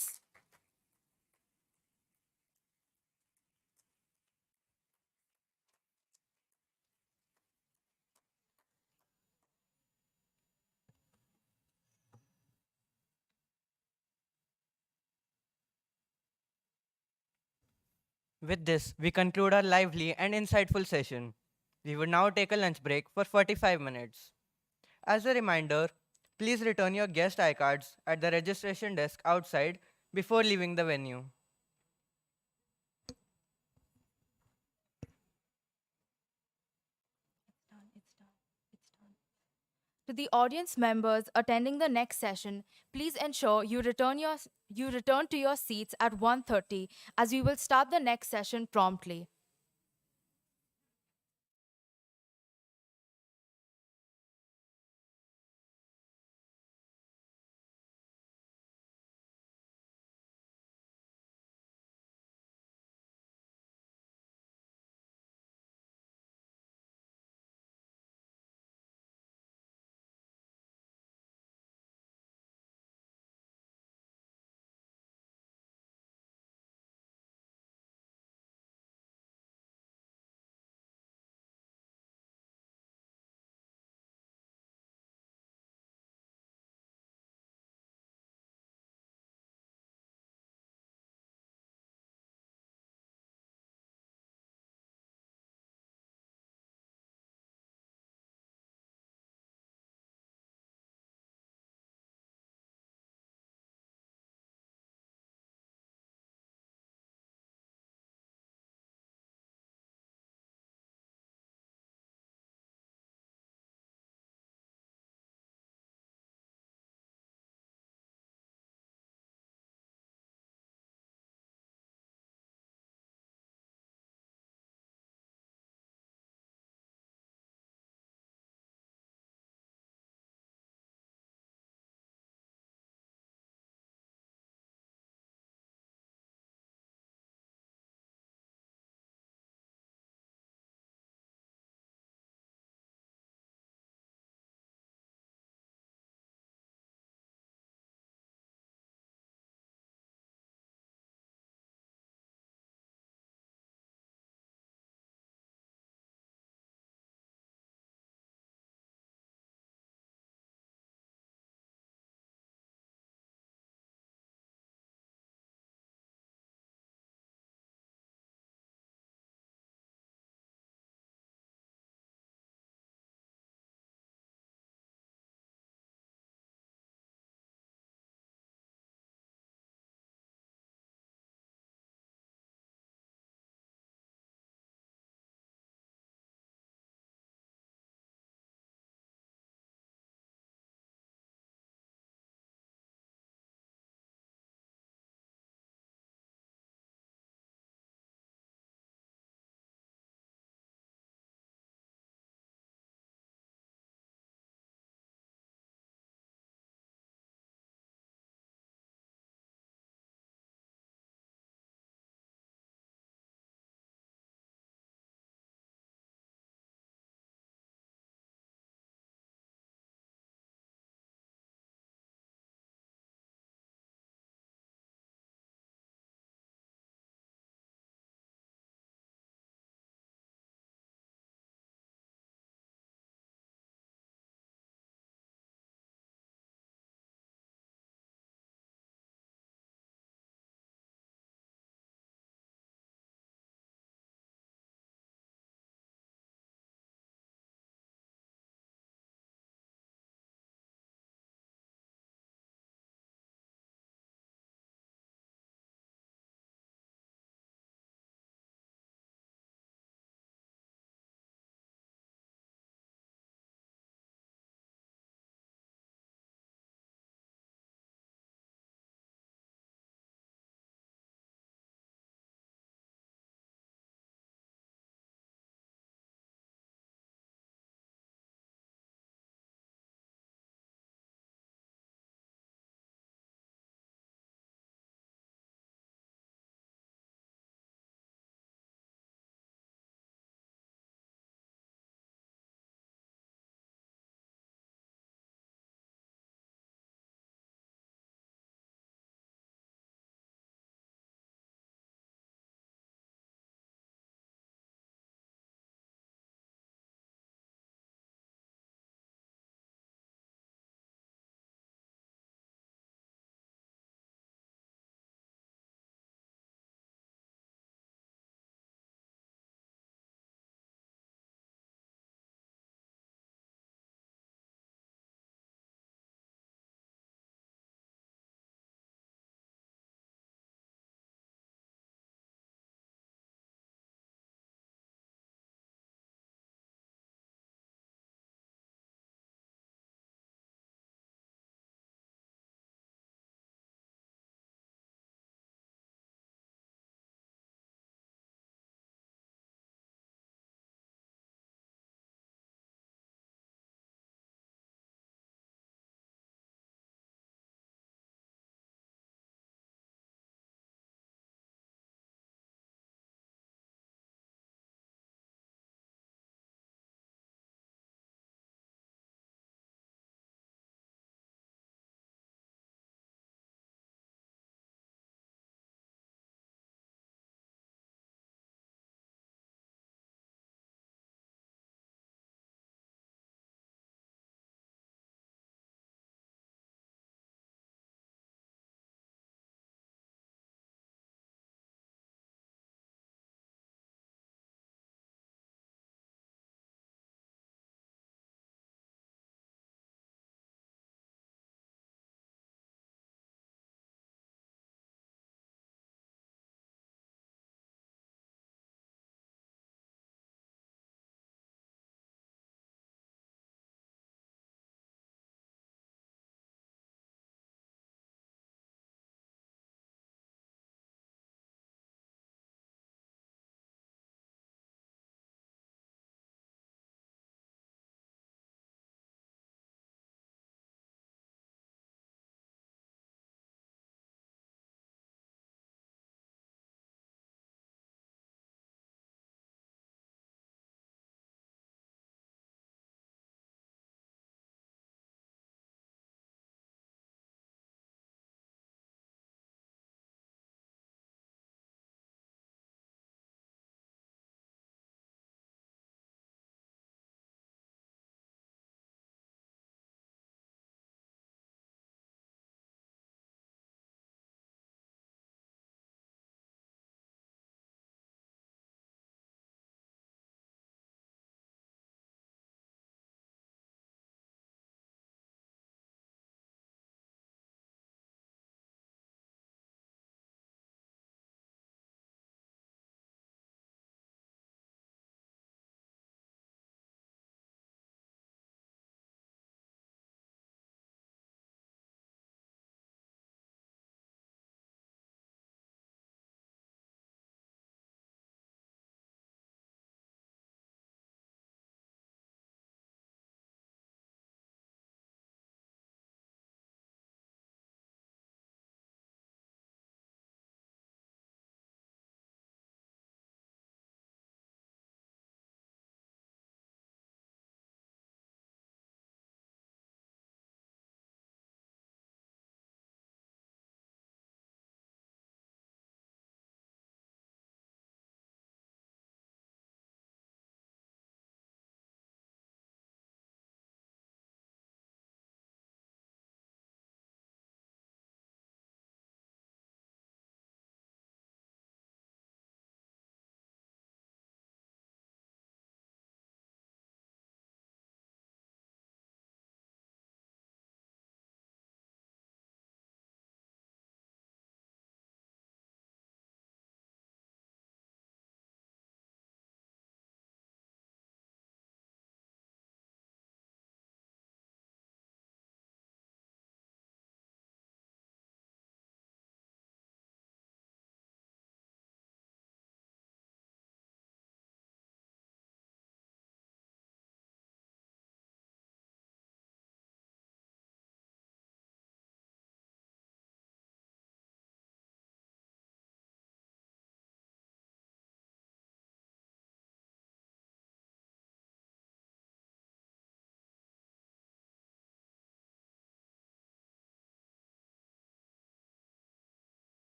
With this, we conclude our lively and insightful session. We will now take a lunch break for 45 minutes. As a reminder, please return your guest iCards at the registration desk outside before leaving the venue. To the audience members attending the next session, please ensure you return to your seats at 1:30 as we will start the next session promptly.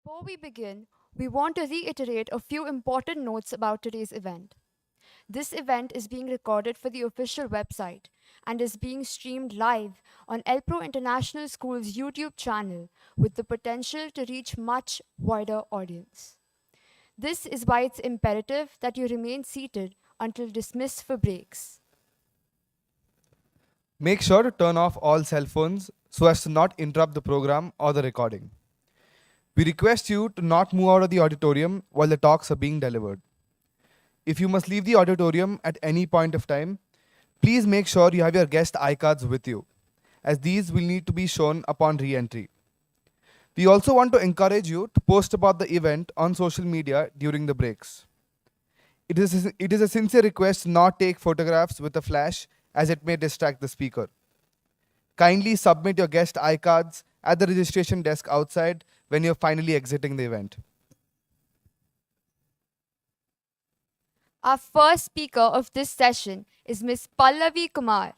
Before we begin, we want to reiterate a few important notes about today's event. This event is being recorded for the official website and is being streamed live on ElPro International School's YouTube channel with the potential to reach much wider audience. This is why it's imperative that you remain seated until dismissed for breaks. Make sure to turn off all cell phones so as to not interrupt the program or the recording. We request you to not move out of the auditorium while the talks are being delivered. If you must leave the auditorium at any point of time, please make sure you have your guest iCards with you, as these will need to be shown upon re-entry. We also want to encourage you to post about the event on social media during the breaks. It is a sincere request to not take photographs with a flash, as it may distract the speaker. Kindly submit your guest iCards at the registration desk outside when you're finally exiting the event. Our first speaker of this session is Ms. Pallavi Kumar.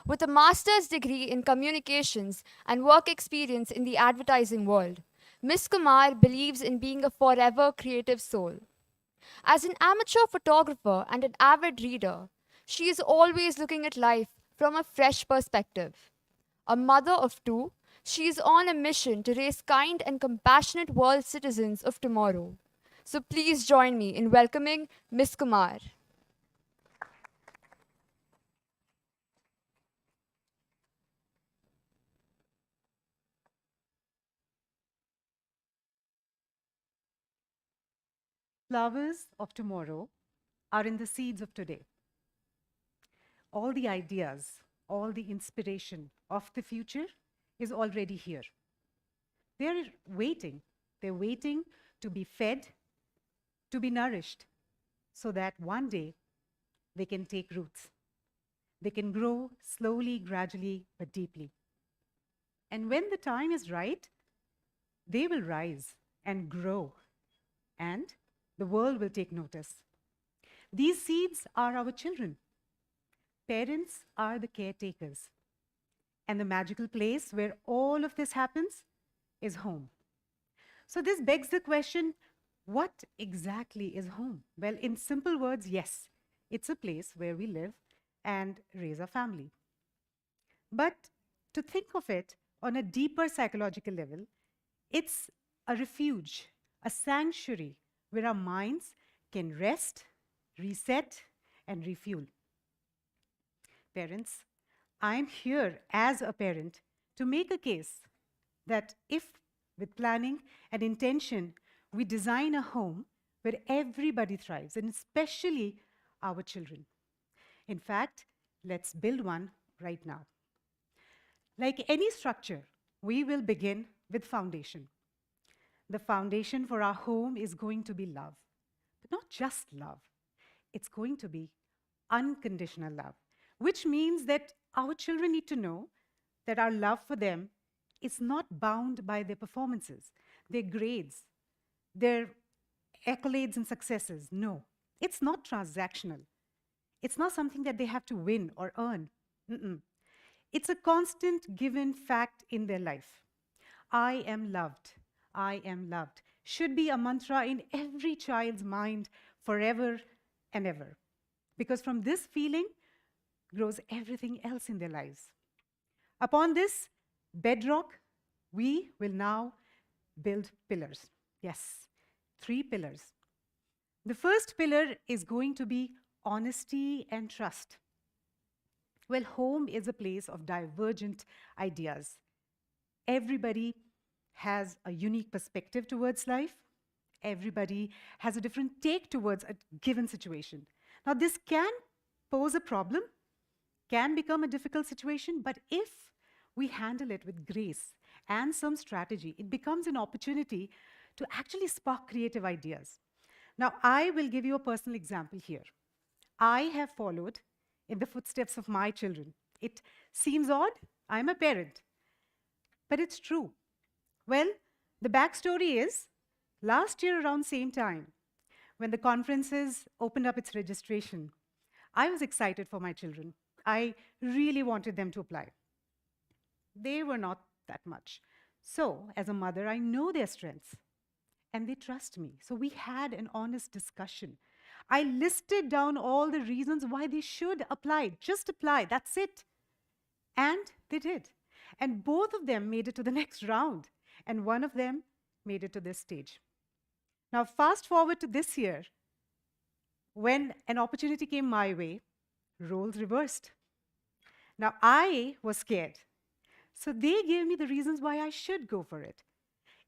With a master's degree in communications and work experience in the advertising world, Ms. Kumar believes in being a forever creative soul. As an amateur photographer and an avid reader, she is always looking at life from a fresh perspective. A mother of two, she is on a mission to raise kind and compassionate world citizens of tomorrow. So please join me in welcoming Ms. Kumar. Flowers of tomorrow are in the seeds of today. All the ideas, all the inspiration of the future is already here. They're waiting. They're waiting to be fed, to be nourished, so that one day they can take roots. They can grow slowly, gradually, but deeply. And when the time is right, they will rise and grow, and the world will take notice. These seeds are our children. Parents are the caretakers. And the magical place where all of this happens is home. So this begs the question, what exactly is home? Well, in simple words, yes, it's a place where we live and raise our family. But to think of it on a deeper psychological level, it's a refuge, a sanctuary where our minds can rest, reset, and refuel. Parents, I'm here as a parent to make a case that if, with planning and intention, we design a home where everybody thrives, and especially our children. In fact, let's build one right now. Like any structure, we will begin with foundation. The foundation for our home is going to be love, but not just love. It's going to be unconditional love, which means that our children need to know that our love for them is not bound by their performances, their grades, their accolades and successes. No, it's not transactional. It's not something that they have to win or earn. It's a constant given fact in their life. I am loved. I am loved should be a mantra in every child's mind forever and ever. Because from this feeling grows everything else in their lives. Upon this bedrock, we will now build pillars. Yes, 3 pillars. The first pillar is going to be honesty and trust. Well, home is a place of divergent ideas. Everybody has a unique perspective towards life. Everybody has a different take towards a given situation. Now, this can pose a problem, can become a difficult situation, but if we handle it with grace and some strategy, it becomes an opportunity to actually spark creative ideas. Now, I will give you a personal example here. I have followed in the footsteps of my children. It seems odd, I'm a parent, but it's true. Well, the backstory is, last year around same time, when the conferences opened up its registration, I was excited for my children. I really wanted them to apply. They were not that much. So, as a mother, I know their strengths. and they trust me. So we had an honest discussion. I listed down all the reasons why they should apply. Just apply, that's it. And they did. And both of them made it to the next round. And one of them made it to this stage. Now, fast forward to this year, when an opportunity came my way, roles reversed. Now, I was scared. So they gave me the reasons why I should go for it.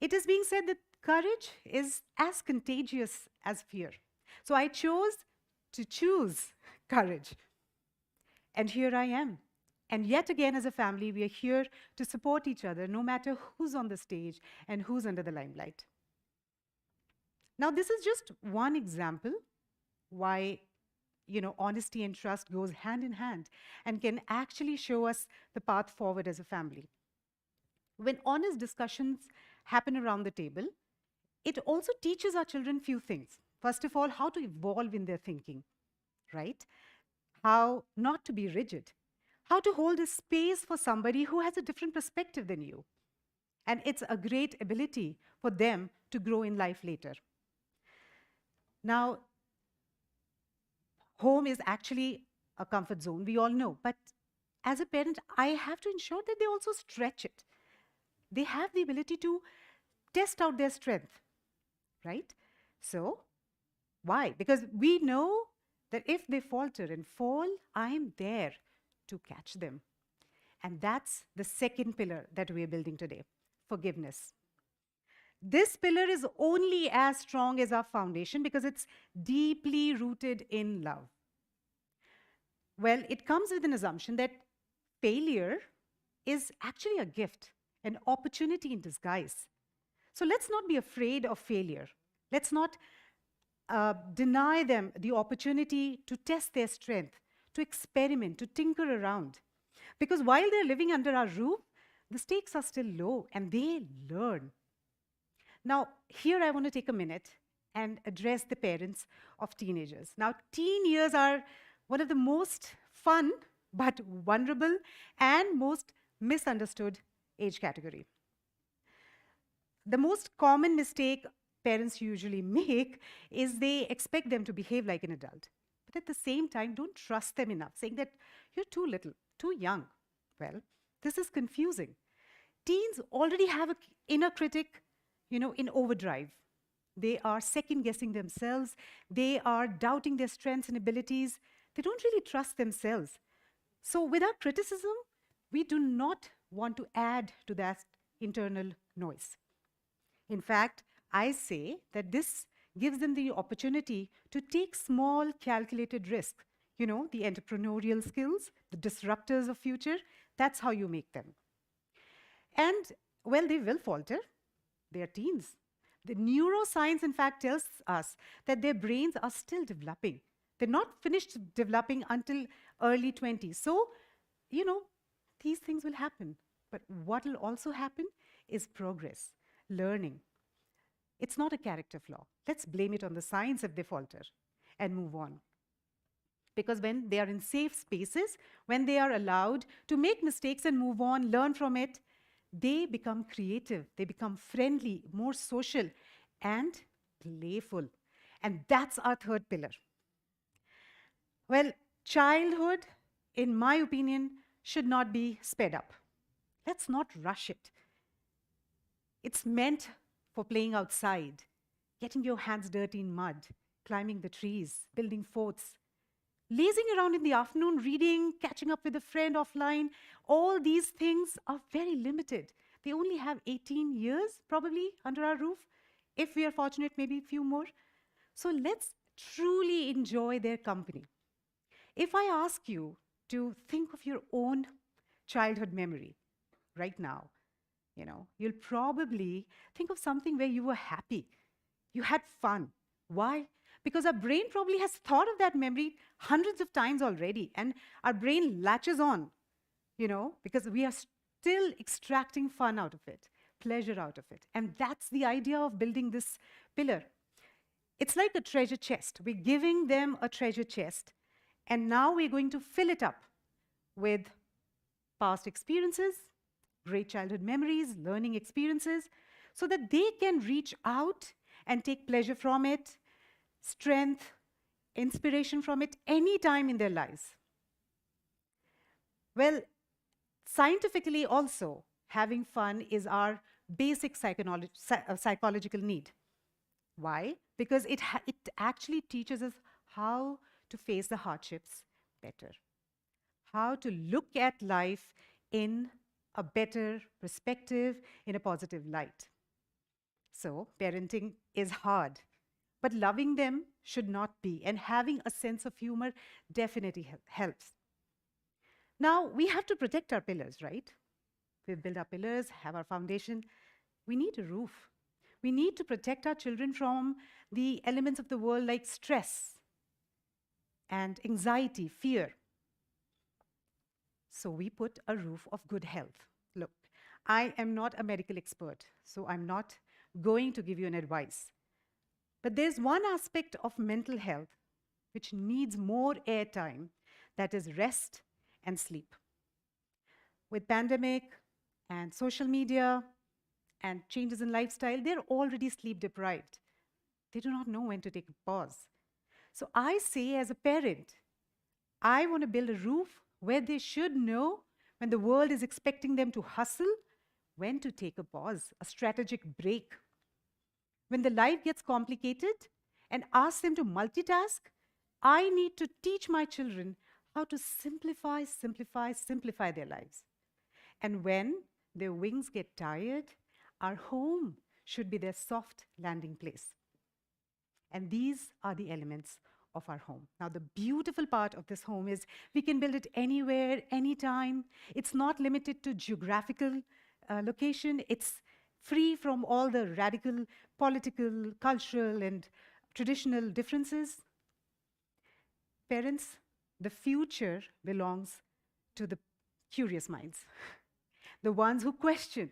It is being said that courage is as contagious as fear. So I chose to choose courage. And here I am. And yet again, as a family, we are here to support each other, no matter who's on the stage and who's under the limelight. Now, this is just one example why honesty and trust goes hand in hand and can actually show us the path forward as a family. When honest discussions happen around the table, it also teaches our children few things. First of all, how to evolve in their thinking, right? How not to be rigid, how to hold a space for somebody who has a different perspective than you. And it's a great ability for them to grow in life later. Now, home is actually a comfort zone, we all know. But as a parent, I have to ensure that they also stretch it. They have the ability to test out their strength, right? So, why? Because we know that if they falter and fall, I'm there to catch them. And that's the second pillar that we are building today, forgiveness. This pillar is only as strong as our foundation because it's deeply rooted in love. Well, it comes with an assumption that failure is actually a gift, an opportunity in disguise. So let's not be afraid of failure. Let's not deny them the opportunity to test their strength, to experiment, to tinker around. Because while they're living under our roof, the stakes are still low and they learn. Now, here I want to take a minute and address the parents of teenagers. Now, teen years are one of the most fun, but vulnerable and most misunderstood age category. The most common mistake parents usually make is they expect them to behave like an adult. But at the same time, don't trust them enough, saying that you're too little, too young. Well, this is confusing. Teens already have an inner critic, in overdrive. They are second-guessing themselves. They are doubting their strengths and abilities. They don't really trust themselves. So with our criticism, we do not want to add to that internal noise. In fact, I say that this gives them the opportunity to take small, calculated risks. The entrepreneurial skills, the disruptors of future, that's how you make them. And, well, they will falter. They are teens. The neuroscience, in fact, tells us that their brains are still developing. They're not finished developing until early 20s. So, these things will happen. But what will also happen is progress, learning. It's not a character flaw. Let's blame it on the science if they falter and move on. Because when they are in safe spaces, when they are allowed to make mistakes and move on, learn from it, they become creative, they become friendly, more social, and playful. And that's our third pillar. Well, childhood, in my opinion, should not be sped up. Let's not rush it. It's meant for playing outside, getting your hands dirty in mud, climbing the trees, building forts, lazing around in the afternoon, reading, catching up with a friend offline. All these things are very limited. They only have 18 years, probably, under our roof. If we are fortunate, maybe a few more. So let's truly enjoy their company. If I ask you to think of your own childhood memory right now, you'll probably think of something where you were happy, you had fun. Why? Because our brain probably has thought of that memory hundreds of times already, and our brain latches on, because we are still extracting fun out of it, pleasure out of it. And that's the idea of building this pillar. It's like a treasure chest. We're giving them a treasure chest, and now we're going to fill it up with past experiences, great childhood memories, learning experiences, so that they can reach out and take pleasure from it, strength, inspiration from it any time in their lives. Well, scientifically also, having fun is our basic psychological need. Why? Because it actually teaches us how to face the hardships better, how to look at life in a better perspective, in a positive light. So, parenting is hard, but loving them should not be, and having a sense of humor definitely helps. Now, we have to protect our pillars, right? We've built our pillars, have our foundation. We need a roof. We need to protect our children from the elements of the world like stress and anxiety, fear. So we put a roof of good health. Look, I am not a medical expert, so I'm not going to give you an advice. But there's one aspect of mental health which needs more airtime, that is rest and sleep. With pandemic and social media and changes in lifestyle, they're already sleep deprived. They do not know when to take a pause. So I say, as a parent, I want to build a roof where they should know when the world is expecting them to hustle, when to take a pause, a strategic break. When the life gets complicated and ask them to multitask, I need to teach my children how to simplify, simplify, simplify their lives. And when their wings get tired, our home should be their soft landing place. And these are the elements of our home. Now, the beautiful part of this home is we can build it anywhere, anytime. It's not limited to geographical location. It's free from all the radical political, cultural, and traditional differences. Parents, the future belongs to the curious minds, the ones who question,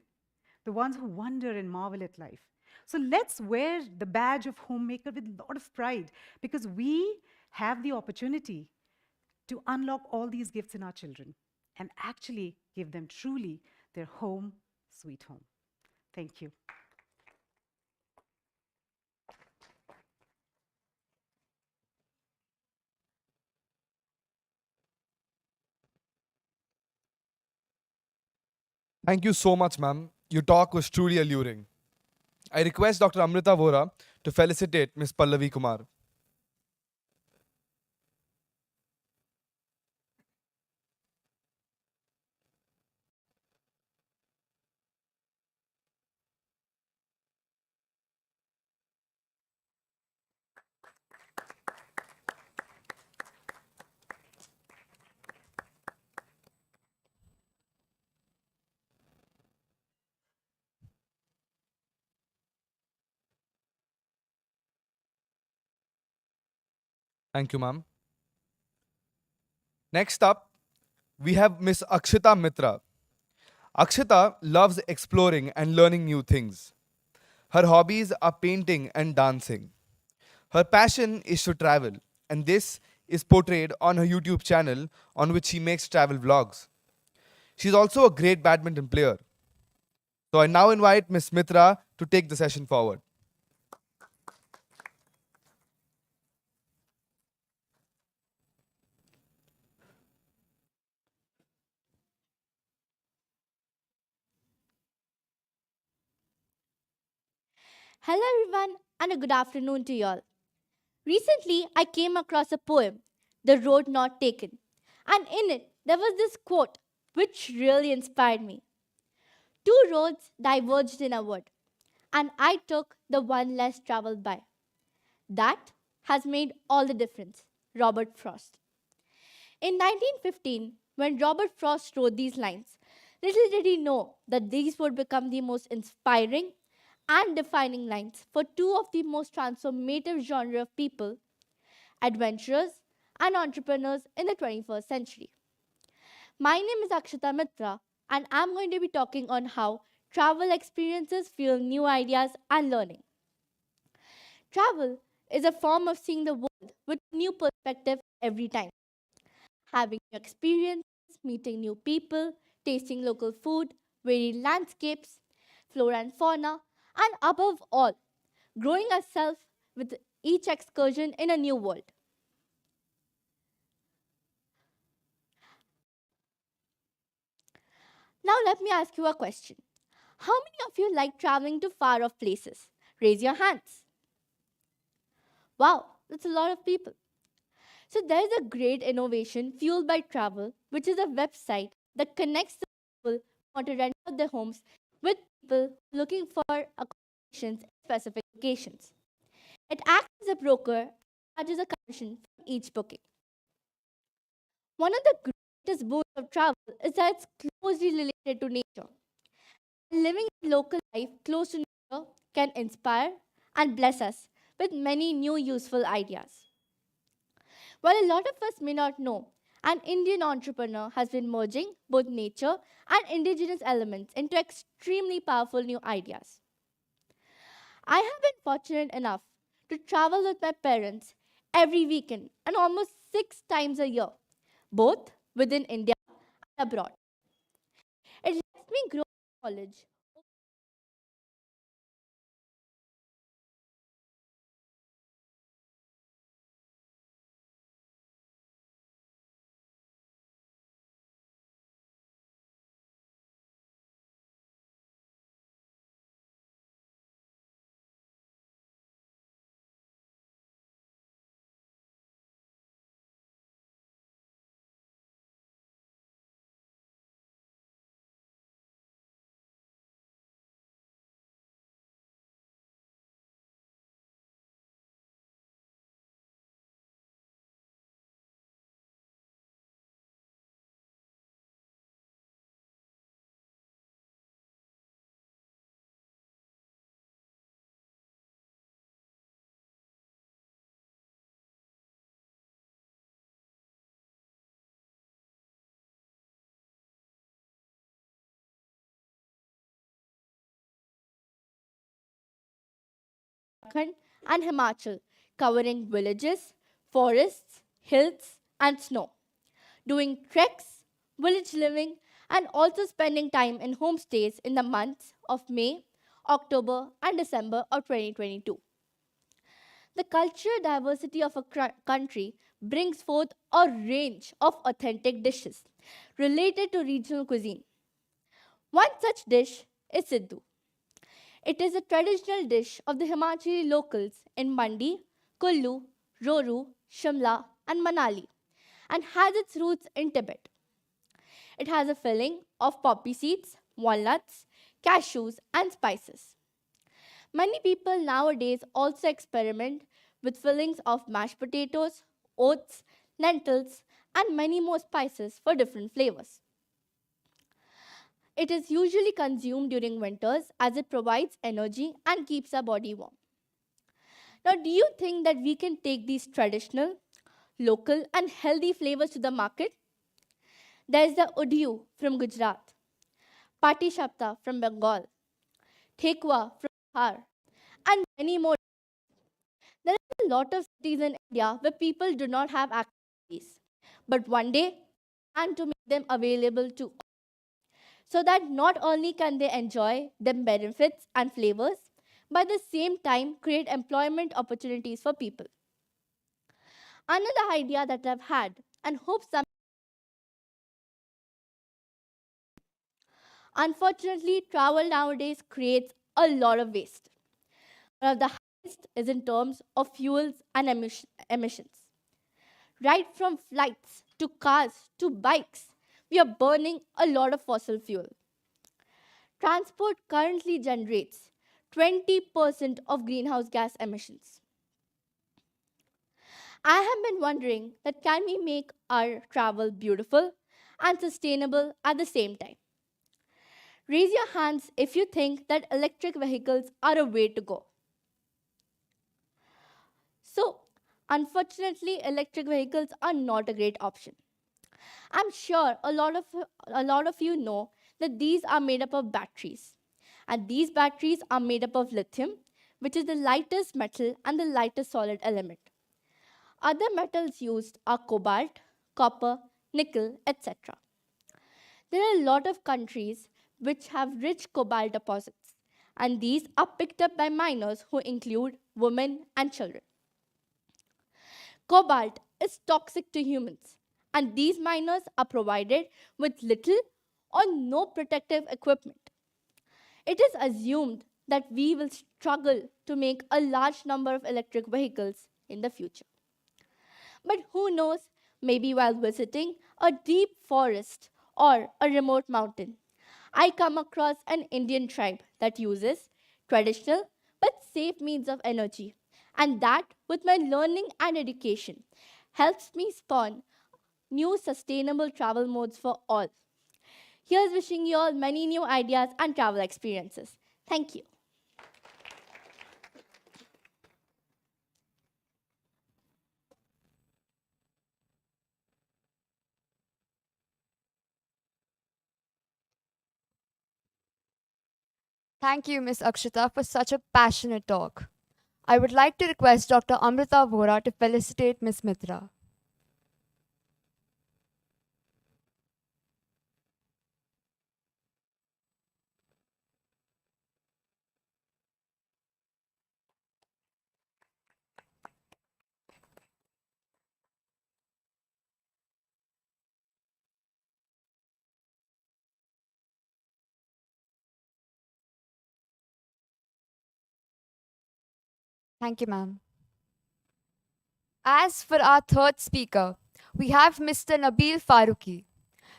the ones who wonder and marvel at life. So let's wear the badge of homemaker with a lot of pride, because we have the opportunity to unlock all these gifts in our children and actually give them truly their home, sweet home. Thank you. Thank you so much, ma'am. Your talk was truly alluring. I request Dr. Amrita Vora to felicitate Ms. Pallavi Kumar. Thank you, ma'am. Next up, we have Ms. Akshita Mitra. Akshita loves exploring and learning new things. Her hobbies are painting and dancing. Her passion is to travel, and this is portrayed on her YouTube channel, on which she makes travel vlogs. She's also a great badminton player. So I now invite Ms. Mitra to take the session forward. Hello, everyone, and a good afternoon to you all. Recently, I came across a poem, The Road Not Taken, and in it, there was this quote which really inspired me. Two roads diverged in a wood, and I took the one less traveled by. That has made all the difference. Robert Frost. In 1915, when Robert Frost wrote these lines, little did he know that these would become the most inspiring and defining lines for two of the most transformative genre of people, adventurers and entrepreneurs in the 21st century. My name is Akshita Mitra, and I'm going to be talking on how travel experiences fuel new ideas and learning. Travel is a form of seeing the world with a new perspective every time. Having new experiences, meeting new people, tasting local food, varied landscapes, flora and fauna, and above all, growing ourselves with each excursion in a new world. Now, let me ask you a question. How many of you like traveling to far off places? Raise your hands. Wow, that's a lot of people. So, there is a great innovation fueled by travel, which is a website that connects the people who want to rent out their homes with people looking for accommodations in specific locations. It acts as a broker and charges a commission for each booking. One of the greatest boons of travel is that it's closely related to nature. Living a local life close to nature can inspire and bless us with many new useful ideas. While a lot of us may not know, an Indian entrepreneur has been merging both nature and indigenous elements into extremely powerful new ideas. I have been fortunate enough to travel with my parents every weekend and almost 6 times a year, both within India and abroad. It lets me grow knowledge. Uttarakhand and Himachal, covering villages, forests, hills, and snow, doing treks, village living, and also spending time in homestays in the months of May, October, and December of 2022. The cultural diversity of a country brings forth a range of authentic dishes related to regional cuisine. One such dish is Siddu. It is a traditional dish of the Himachali locals in Mandi, Kullu, Roru, Shimla, and Manali, and has its roots in Tibet. It has a filling of poppy seeds, walnuts, cashews, and spices. Many people nowadays also experiment with fillings of mashed potatoes, oats, lentils, and many more spices for different flavors. It is usually consumed during winters as it provides energy and keeps our body warm. Now, do you think that we can take these traditional, local, and healthy flavors to the market? There is the Udiyu from Gujarat, Pati Shapta from Bengal, Thekwa from Bihar, and many more. There are a lot of cities in India where people do not have access to these, but one day, plan to make them available to so that not only can they enjoy the benefits and flavors, but at the same time create employment opportunities for people. Another idea that I've had and hope some unfortunately travel nowadays creates a lot of waste. One of the highest is in terms of fuels and emissions. Right from flights to cars to bikes, we are burning a lot of fossil fuel. Transport currently generates 20% of greenhouse gas emissions. I have been wondering that can we make our travel beautiful and sustainable at the same time? Raise your hands if you think that electric vehicles are a way to go. So, unfortunately, electric vehicles are not a great option. I'm sure a lot of you know that these are made up of batteries. And these batteries are made up of lithium, which is the lightest metal and the lightest solid element. Other metals used are cobalt, copper, nickel, etc. There are a lot of countries which have rich cobalt deposits, and these are picked up by minors who include women and children. Cobalt is toxic to humans, and these miners are provided with little or no protective equipment. It is assumed that we will struggle to make a large number of electric vehicles in the future. But who knows, maybe while visiting a deep forest or a remote mountain, I come across an Indian tribe that uses traditional but safe means of energy. And that, with my learning and education, helps me spawn new sustainable travel modes for all. Here's wishing you all many new ideas and travel experiences. Thank you. Thank you, Ms. Akshita, for such a passionate talk. I would like to request Dr. Amrita Vora to felicitate Ms. Mitra. Thank you, ma'am. As for our third speaker, we have Mr. Nabil Faruqi.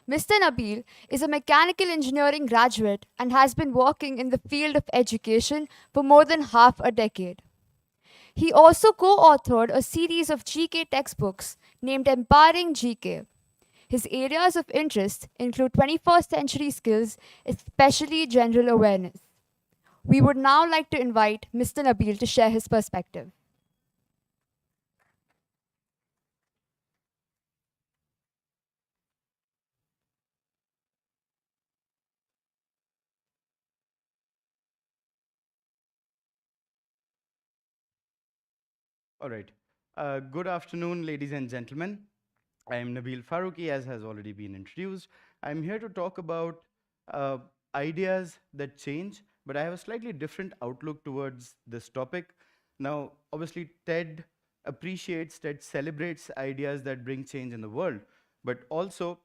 Mr. Nabil is a mechanical engineering graduate and has been working in the field of education for more than half a decade. He also co authored a series of GK textbooks named Empowering GK. His areas of interest include 21st century skills, especially general awareness. We would now like to invite Mr. Nabil to share his perspective. All right. Good afternoon, ladies and gentlemen. I am Nabil Faruqi, as has already been introduced. I'm here to talk about uh, ideas that change, but I have a slightly different outlook towards this topic. Now, obviously, TED celebrates ideas that bring change in the world, but also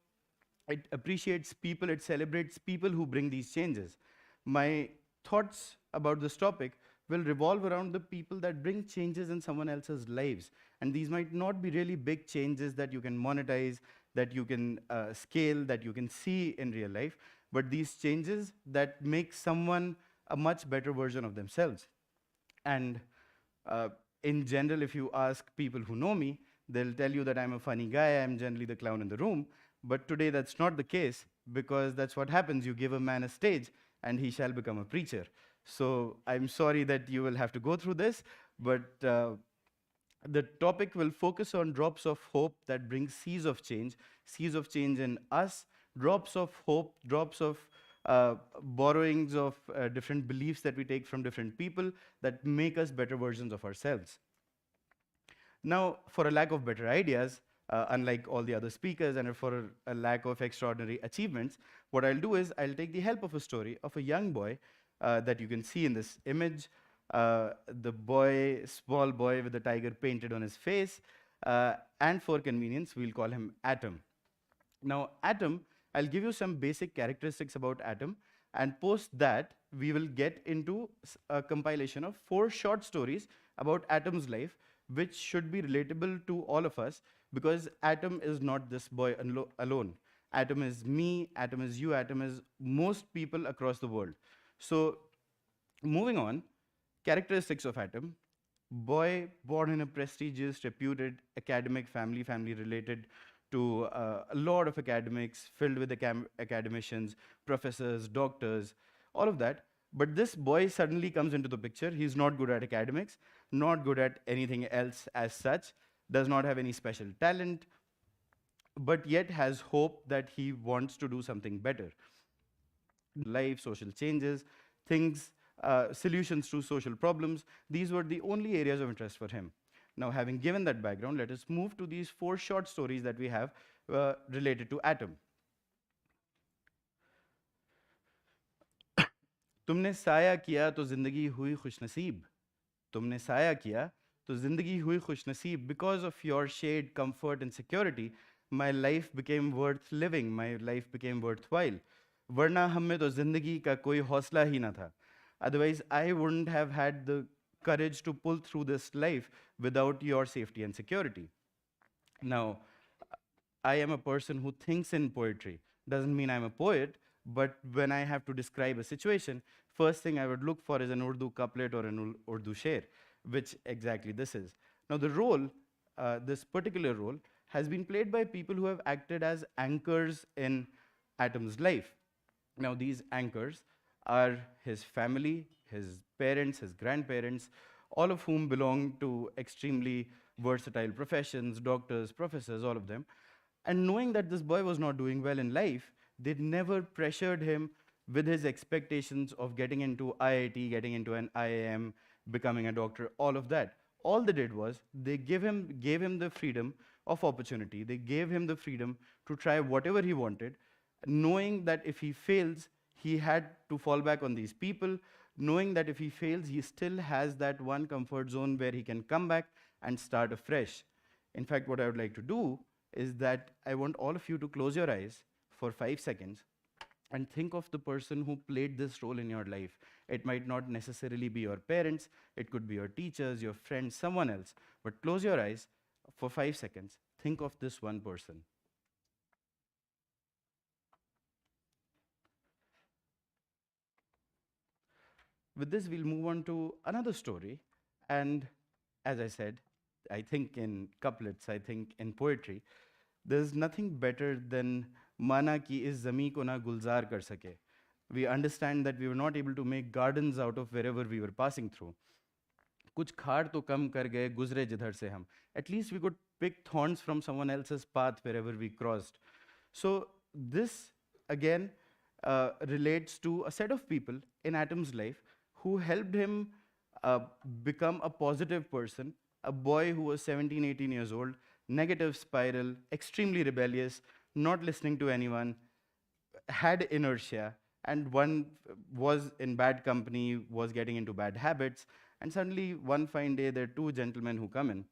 it appreciates people, it celebrates people who bring these changes. My thoughts about this topic will revolve around the people that bring changes in someone else's lives. And these might not be really big changes that you can monetize, that you can scale, that you can see in real life, but these changes that make someone a much better version of themselves. And in general, if you ask people who know me, they'll tell you that I'm a funny guy, I'm generally the clown in the room. But today that's not the case, because that's what happens. You give a man a stage, and he shall become a preacher. So I'm sorry that you will have to go through this, but the topic will focus on drops of hope that bring seas of change in us, drops of hope, drops of borrowings of different beliefs that we take from different people that make us better versions of ourselves. Now, for a lack of better ideas, unlike all the other speakers, and for a lack of extraordinary achievements, what I'll do is I'll take the help of a story of a young boy that you can see in this image. The boy, small boy with a tiger painted on his face, and for convenience, we'll call him Atom. Now, Atom, I'll give you some basic characteristics about Atom, and post that, we will get into a compilation of 4 short stories about Atom's life, which should be relatable to all of us, because Atom is not this boy alone. Atom is me, Atom is you, Atom is most people across the world. So, moving on, characteristics of Atom. Boy born in a prestigious, reputed academic family related to a lot of academics, filled with academicians, professors, doctors, all of that. But this boy suddenly comes into the picture. He's not good at academics, not good at anything else as such, does not have any special talent, but yet has hope that he wants to do something better. Life, social changes, things, solutions to social problems, these were the only areas of interest for him. Now, having given that background, let us move to these 4 short stories that we have related to Atom. तुमने साया किया तो जिंदगी हुई खुशनसीब. तुमने साया किया तो जिंदगी हुई खुशनसीब. Because of your shade, comfort and security, my life became worth living, my life became worthwhile. वरना हम में तो जिंदगी का कोई हौसला ही ना था. Otherwise, I wouldn't have had the courage to pull through this life without your safety and security. Now, I am a person who thinks in poetry. Doesn't mean I'm a poet, but when I have to describe a situation, first thing I would look for is an Urdu couplet or an Urdu sher, which exactly this is. Now, the role, this particular role, has been played by people who have acted as anchors in Atom's life. Now, these anchors are his family, his parents, his grandparents, all of whom belong to extremely versatile professions, doctors, professors, all of them. And knowing that this boy was not doing well in life, they never pressured him with his expectations of getting into IIT, getting into an IIM, becoming a doctor, all of that. All they did was they gave him the freedom of opportunity. They gave him the freedom to try whatever he wanted, knowing that if he fails, he had to fall back on these people, knowing that if he fails, he still has that one comfort zone where he can come back and start afresh. In fact, what I would like to do is that I want all of you to close your eyes for 5 seconds and think of the person who played this role in your life. It might not necessarily be your parents, it could be your teachers, your friends, someone else. But close your eyes for 5 seconds. Think of this one person. With this, we'll move on to another story. And as I said, I think in couplets, I think in poetry, there's nothing better than mana ki is zami ko na gulzar kar sake. We understand that we were not able to make gardens out of wherever we were passing through. कुछ खाड़ तो कम कर गए गुजरे जिधर से हम. At least we could pick thorns from someone else's path wherever we crossed. So this again relates to a set of people in Atom's life who helped him become a positive person, a boy who was 17, 18 years old, negative spiral, extremely rebellious, not listening to anyone, had inertia, and one was in bad company, was getting into bad habits, and suddenly one fine day there are two gentlemen who come in,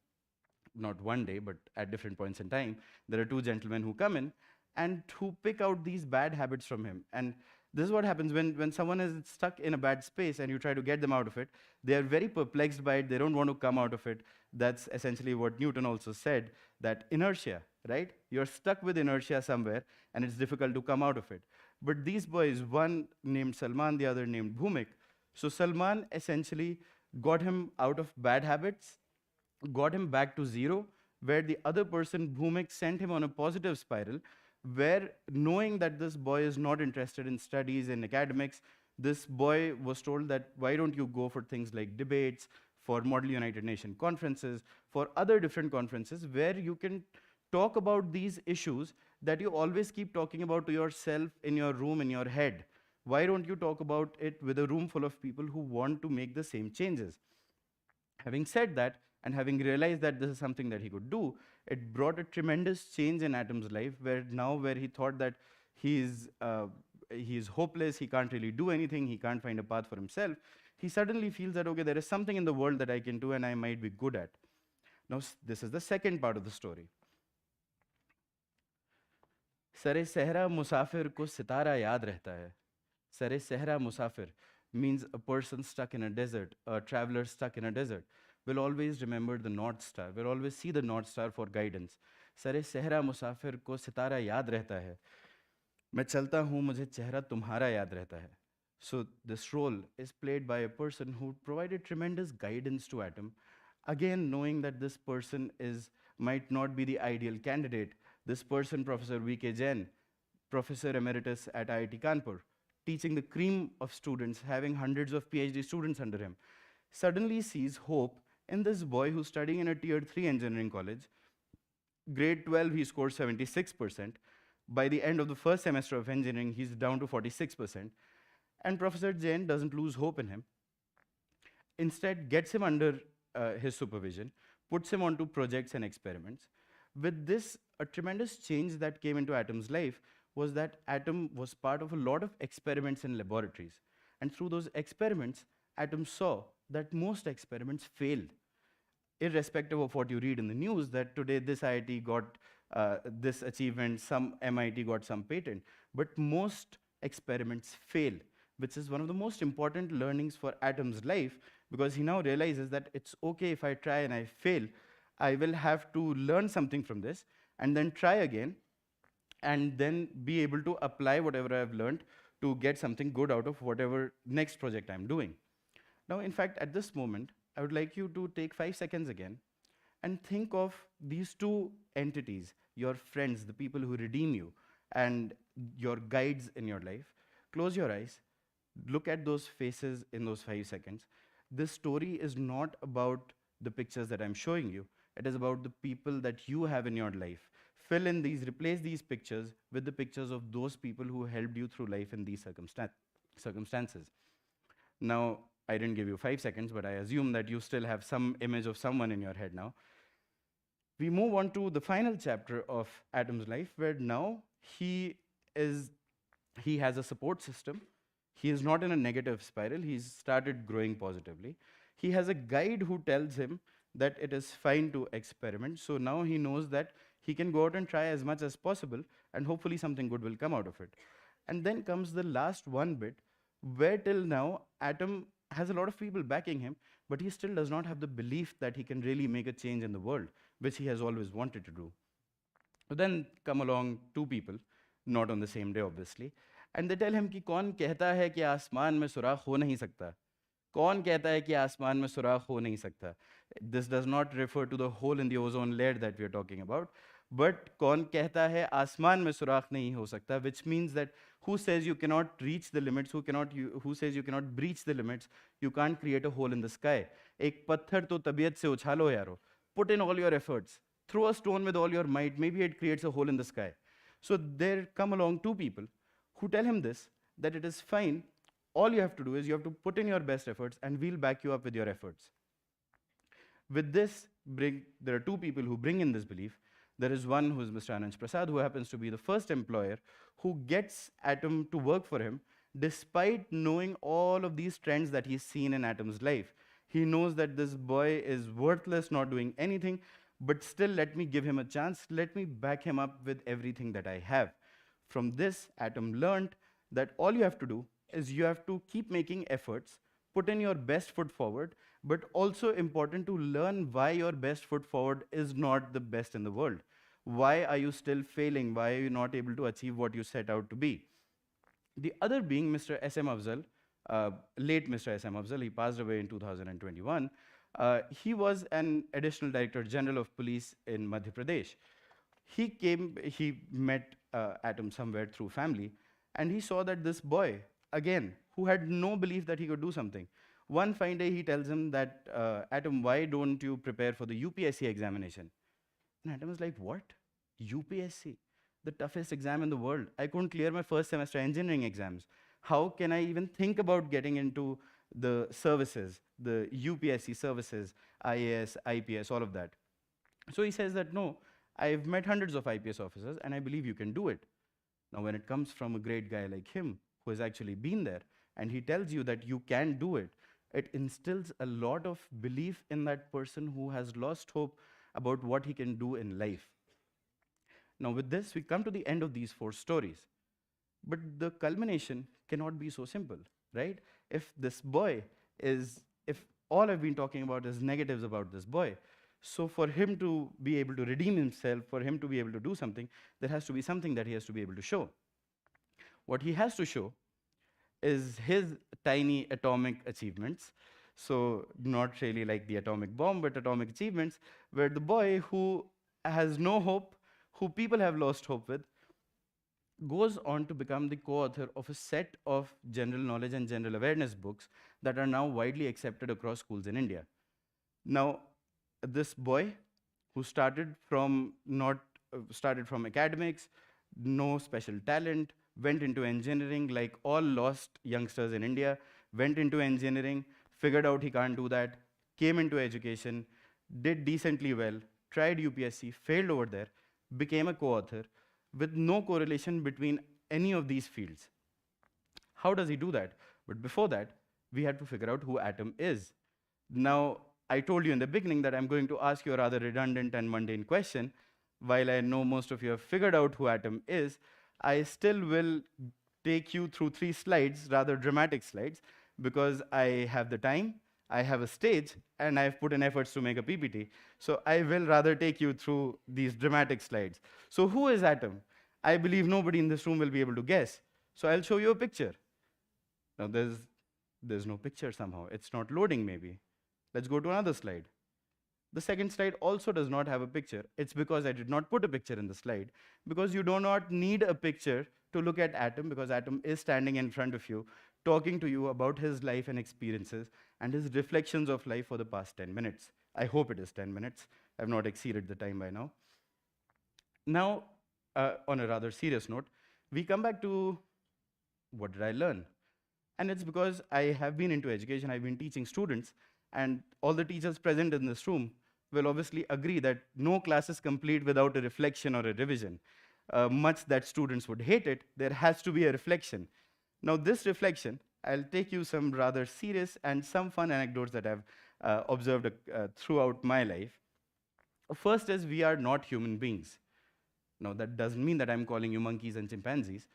not one day, but at different points in time, there are two gentlemen who come in and who pick out these bad habits from him. And this is what happens when someone is stuck in a bad space and you try to get them out of it. They are very perplexed by it. They don't want to come out of it. That's essentially what Newton also said, that inertia, right? You're stuck with inertia somewhere and it's difficult to come out of it. But these boys, one named Salman, the other named Bhumik. So Salman essentially got him out of bad habits, got him back to zero, where the other person, Bhumik, sent him on a positive spiral, where knowing that this boy is not interested in studies and academics, this boy was told that why don't you go for things like debates, for Model United Nations conferences, for other different conferences where you can talk about these issues that you always keep talking about to yourself in your room, in your head. Why don't you talk about it with a room full of people who want to make the same changes? Having said that, and having realized that this is something that he could do, it brought a tremendous change in Atom's life, where he thought that he's hopeless, he can't really do anything, he can't find a path for himself, he suddenly feels that, okay, there is something in the world that I can do and I might be good at. Now, this is the second part of the story. Sare sehra musafir ko sitara yaad rehta hai. Sare sehra musafir means a person stuck in a desert, a traveler stuck in a desert will always remember the North Star, will always see the North Star for guidance. Sare sehra musafir ko sitara yaad rehta hai. मैं चलता हूँ मुझे चेहरा तुम्हारा याद रहता है. So this role is played by a person who provided tremendous guidance to Atom. Again, knowing that this person might not be the ideal candidate. This person, Professor V.K. Jain, Professor Emeritus at IIT Kanpur, teaching the cream of students, having hundreds of PhD students under him, suddenly sees hope in this boy who's studying in a Tier 3 engineering college. Grade 12, he scored 76%. By the end of the first semester of engineering, he's down to 46%. And Professor Jain doesn't lose hope in him. Instead, gets him under his supervision, puts him onto projects and experiments. With this, a tremendous change that came into Atom's life was that Atom was part of a lot of experiments in laboratories. And through those experiments, Atom saw that most experiments failed, irrespective of what you read in the news, that today this IIT got this achievement, some MIT got some patent. But most experiments fail, which is one of the most important learnings for Atom's life, because he now realizes that it's okay if I try and I fail. I will have to learn something from this and then try again, and then be able to apply whatever I've learned to get something good out of whatever next project I'm doing. Now, in fact, at this moment, I would like you to take 5 seconds again and think of these two entities, your friends, the people who redeem you, and your guides in your life. Close your eyes, look at those faces in those 5 seconds. This story is not about the pictures that I'm showing you. It is about the people that you have in your life. Fill in these, replace these pictures with the pictures of those people who helped you through life in these circumstances. Now, I didn't give you 5 seconds, but I assume that you still have some image of someone in your head now. We move on to the final chapter of Atom's life, where now he has a support system. He is not in a negative spiral. He's started growing positively. He has a guide who tells him that it is fine to experiment. So now he knows that he can go out and try as much as possible, and hopefully something good will come out of it. And then comes the last one bit, where till now, Atom has a lot of people backing him, but he still does not have the belief that he can really make a change in the world, which he has always wanted to do. But then come along two people, not on the same day, obviously, and they tell him कि कौन कहता है कि आसमान में सुराख हो नहीं सकता? कौन कहता है कि आसमान में सुराख हो नहीं सकता? This does not refer to the hole in the ozone layer that we are talking about, but कौन कहता है आसमान में सुराख नहीं हो सकता, which means that who says you cannot reach the limits, who says you cannot breach the limits, you can't create a hole in the sky. एक पत्थर तो तबीयत से उछालो यारो. Put in all your efforts. Throw a stone with all your might. Maybe it creates a hole in the sky. So there come along two people who tell him this, that it is fine. All you have to do is you have to put in your best efforts, and we'll back you up with your efforts. With this, there are two people who bring in this belief. There is one who is Mr. Anand Prasad, who happens to be the first employer who gets Atom to work for him, despite knowing all of these trends that he's seen in Atom's life. He knows that this boy is worthless, not doing anything, but still let me give him a chance. Let me back him up with everything that I have. From this, Atom learned that all you have to do is you have to keep making efforts, put in your best foot forward, but also important to learn why your best foot forward is not the best in the world. Why are you still failing? Why are you not able to achieve what you set out to be? The other being Mr. S.M. Afzal, late Mr. S.M. Afzal, he passed away in 2021. He was an additional director general of police in Madhya Pradesh. He met Atom somewhere through family, and he saw that this boy, again, who had no belief that he could do something. One fine day, he tells him that, Atom, why don't you prepare for the UPSC examination? And Atom was like, what? UPSC? The toughest exam in the world. I couldn't clear my first semester engineering exams. How can I even think about getting into the services, the UPSC services, IAS, IPS, all of that? So he says that, no, I've met hundreds of IPS officers, and I believe you can do it. Now, when it comes from a great guy like him, who has actually been there, and he tells you that you can do it, it instills a lot of belief in that person who has lost hope about what he can do in life. Now, with this, we come to the end of these 4 stories. But the culmination cannot be so simple, right? If this boy is, if all I've been talking about is negatives about this boy, so for him to be able to redeem himself, for him to be able to do something, there has to be something that he has to be able to show. What he has to show is his tiny atomic achievements. So not really like the atomic bomb, but atomic achievements, where the boy who has no hope, who people have lost hope with, goes on to become the co-author of a set of general knowledge and general awareness books that are now widely accepted across schools in India. Now, this boy who started from academics, no special talent, went into engineering like all lost youngsters in India, went into engineering, figured out he can't do that, came into education, did decently well, tried UPSC, failed over there, became a co-author with no correlation between any of these fields. How does he do that? But before that, we had to figure out who atom is. Now, I told you in the beginning that I'm going to ask you a rather redundant and mundane question. While I know most of you have figured out who atom is, I still will take you through 3 slides, rather dramatic slides, because I have the time, I have a stage, and I've put in efforts to make a PPT. So I will rather take you through these dramatic slides. So who is atom? I believe nobody in this room will be able to guess. So I'll show you a picture. Now there's no picture somehow. It's not loading maybe. Let's go to another slide. The second slide also does not have a picture. It's because I did not put a picture in the slide, because you do not need a picture to look at Atom, because Atom is standing in front of you, talking to you about his life and experiences and his reflections of life for the past 10 minutes. I hope it is 10 minutes. I've not exceeded the time by now. Now, on a rather serious note, we come back to what did I learn? And it's because I have been into education, I've been teaching students, and all the teachers present in this room will obviously agree that no class is complete without a reflection or a revision. Much that students would hate it, there has to be a reflection. Now this reflection, I'll take you some rather serious and some fun anecdotes that I've observed throughout my life. First is, we are not human beings. Now that doesn't mean that I'm calling you monkeys and chimpanzees.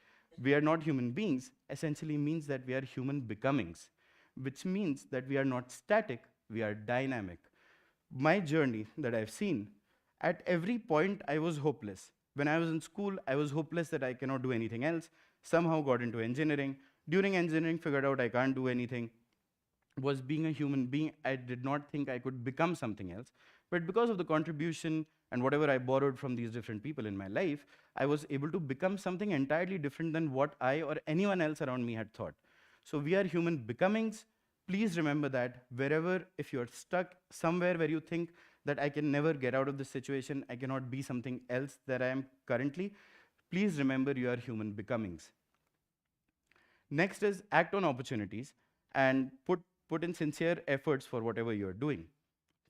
We are not human beings essentially means that we are human becomings, which means that we are not static, we are dynamic. My journey that I've seen, at every point I was hopeless. When I was in school, I was hopeless that I cannot do anything else. Somehow got into engineering. During engineering, figured out I can't do anything. Was being a human being, I did not think I could become something else. But because of the contribution and whatever I borrowed from these different people in my life, I was able to become something entirely different than what I or anyone else around me had thought. So we are human becomings. Please remember that wherever, if you're stuck somewhere where you think that I can never get out of this situation, I cannot be something else that I am currently, please remember you are human becomings. Next is act on opportunities and put in sincere efforts for whatever you're doing.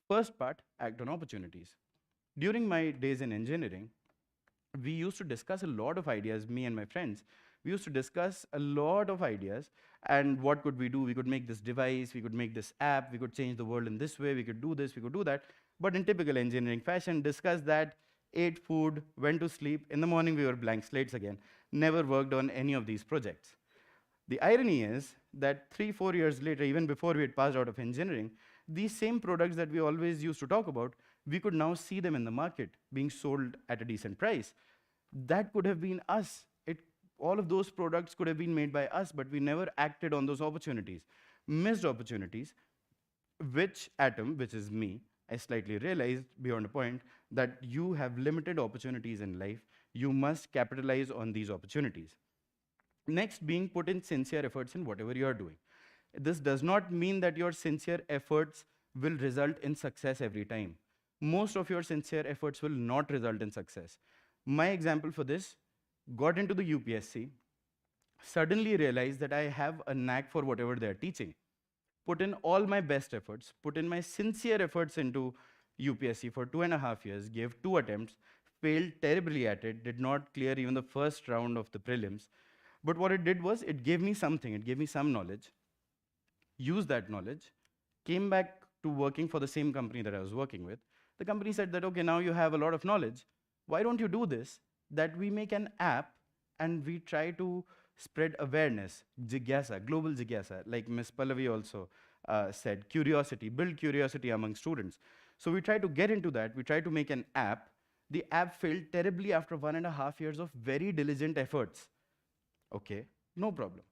First part, act on opportunities. During my days in engineering, we used to discuss a lot of ideas, me and my friends. We used to discuss a lot of ideas and what could we do? We could make this device, we could make this app, we could change the world in this way, we could do this, we could do that. But in typical engineering fashion, discussed that, ate food, went to sleep. In the morning, we were blank slates again. Never worked on any of these projects. The irony is that 3-4 years later, even before we had passed out of engineering, these same products that we always used to talk about, we could now see them in the market being sold at a decent price. That could have been us. All of those products could have been made by us, but we never acted on those opportunities. Missed opportunities, which Atom, which is me, I slightly realized beyond a point that you have limited opportunities in life. You must capitalize on these opportunities. Next, being put in sincere efforts in whatever you are doing. This does not mean that your sincere efforts will result in success every time. Most of your sincere efforts will not result in success. My example for this, got into the UPSC, suddenly realized that I have a knack for whatever they're teaching. Put in all my best efforts, put in my sincere efforts into UPSC for 2.5 years, gave 2 attempts, failed terribly at it, did not clear even the first round of the prelims. But what it did was, it gave me something, it gave me some knowledge, used that knowledge, came back to working for the same company that I was working with. The company said that, okay, now you have a lot of knowledge, why don't you do this? That we make an app and we try to spread awareness, jigyasa, global jigyasa, like Ms. Pallavi also said, curiosity, build curiosity among students. So we try to get into that, we try to make an app. The app failed terribly after 1.5 years of very diligent efforts. Okay, no problem.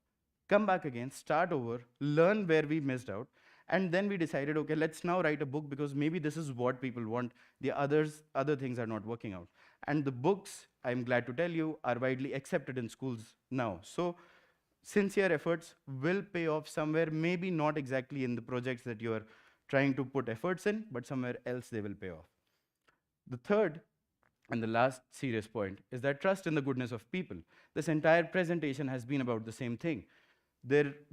Come back again, start over, learn where we missed out, and then we decided, okay, let's now write a book because maybe this is what people want. The other things are not working out. And the books, I'm glad to tell you, are widely accepted in schools now. So sincere efforts will pay off somewhere, maybe not exactly in the projects that you're trying to put efforts in, but somewhere else they will pay off. The third and the last serious point is that trust in the goodness of people. This entire presentation has been about the same thing.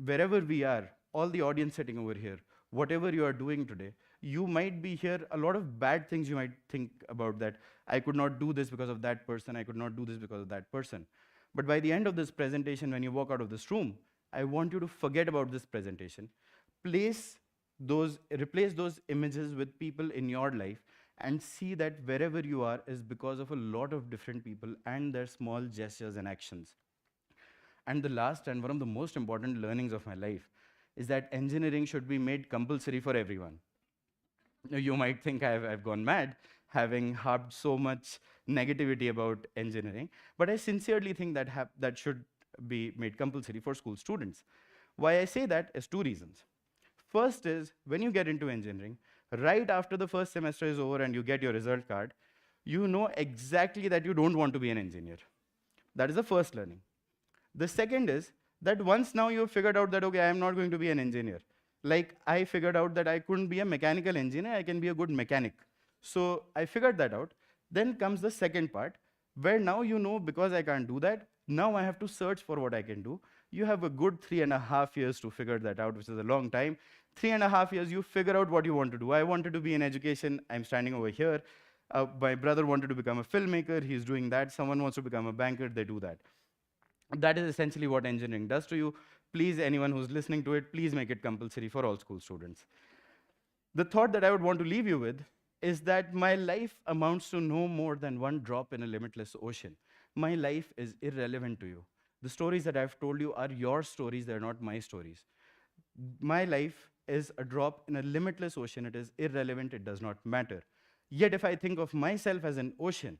Wherever we are, all the audience sitting over here, whatever you are doing today, you might be here, a lot of bad things you might think about that. I could not do this because of that person, I could not do this because of that person. But by the end of this presentation, when you walk out of this room, I want you to forget about this presentation. Replace those images with people in your life and see that wherever you are is because of a lot of different people and their small gestures and actions. And the last and one of the most important learnings of my life is that engineering should be made compulsory for everyone. Now, you might think I've gone mad having harped so much negativity about engineering, but I sincerely think that should be made compulsory for school students. Why I say that is two reasons. First is when you get into engineering, right after the first semester is over and you get your result card, you know exactly that you don't want to be an engineer. That is the first learning. The second is that once now you've figured out that, okay, I am not going to be an engineer. Like I figured out that I couldn't be a mechanical engineer, I can be a good mechanic. So I figured that out. Then comes the second part, where now you know because I can't do that, now I have to search for what I can do. You have a good 3.5 years to figure that out, which is a long time. 3.5 years, you figure out what you want to do. I wanted to be in education, I'm standing over here. My brother wanted to become a filmmaker, he's doing that. Someone wants to become a banker, they do that. That is essentially what engineering does to you. Please, anyone who's listening to it, please make it compulsory for all school students. The thought that I would want to leave you with is that my life amounts to no more than one drop in a limitless ocean. My life is irrelevant to you. The stories that I've told you are your stories, they're not my stories. My life is a drop in a limitless ocean. It is irrelevant, it does not matter. Yet if I think of myself as an ocean,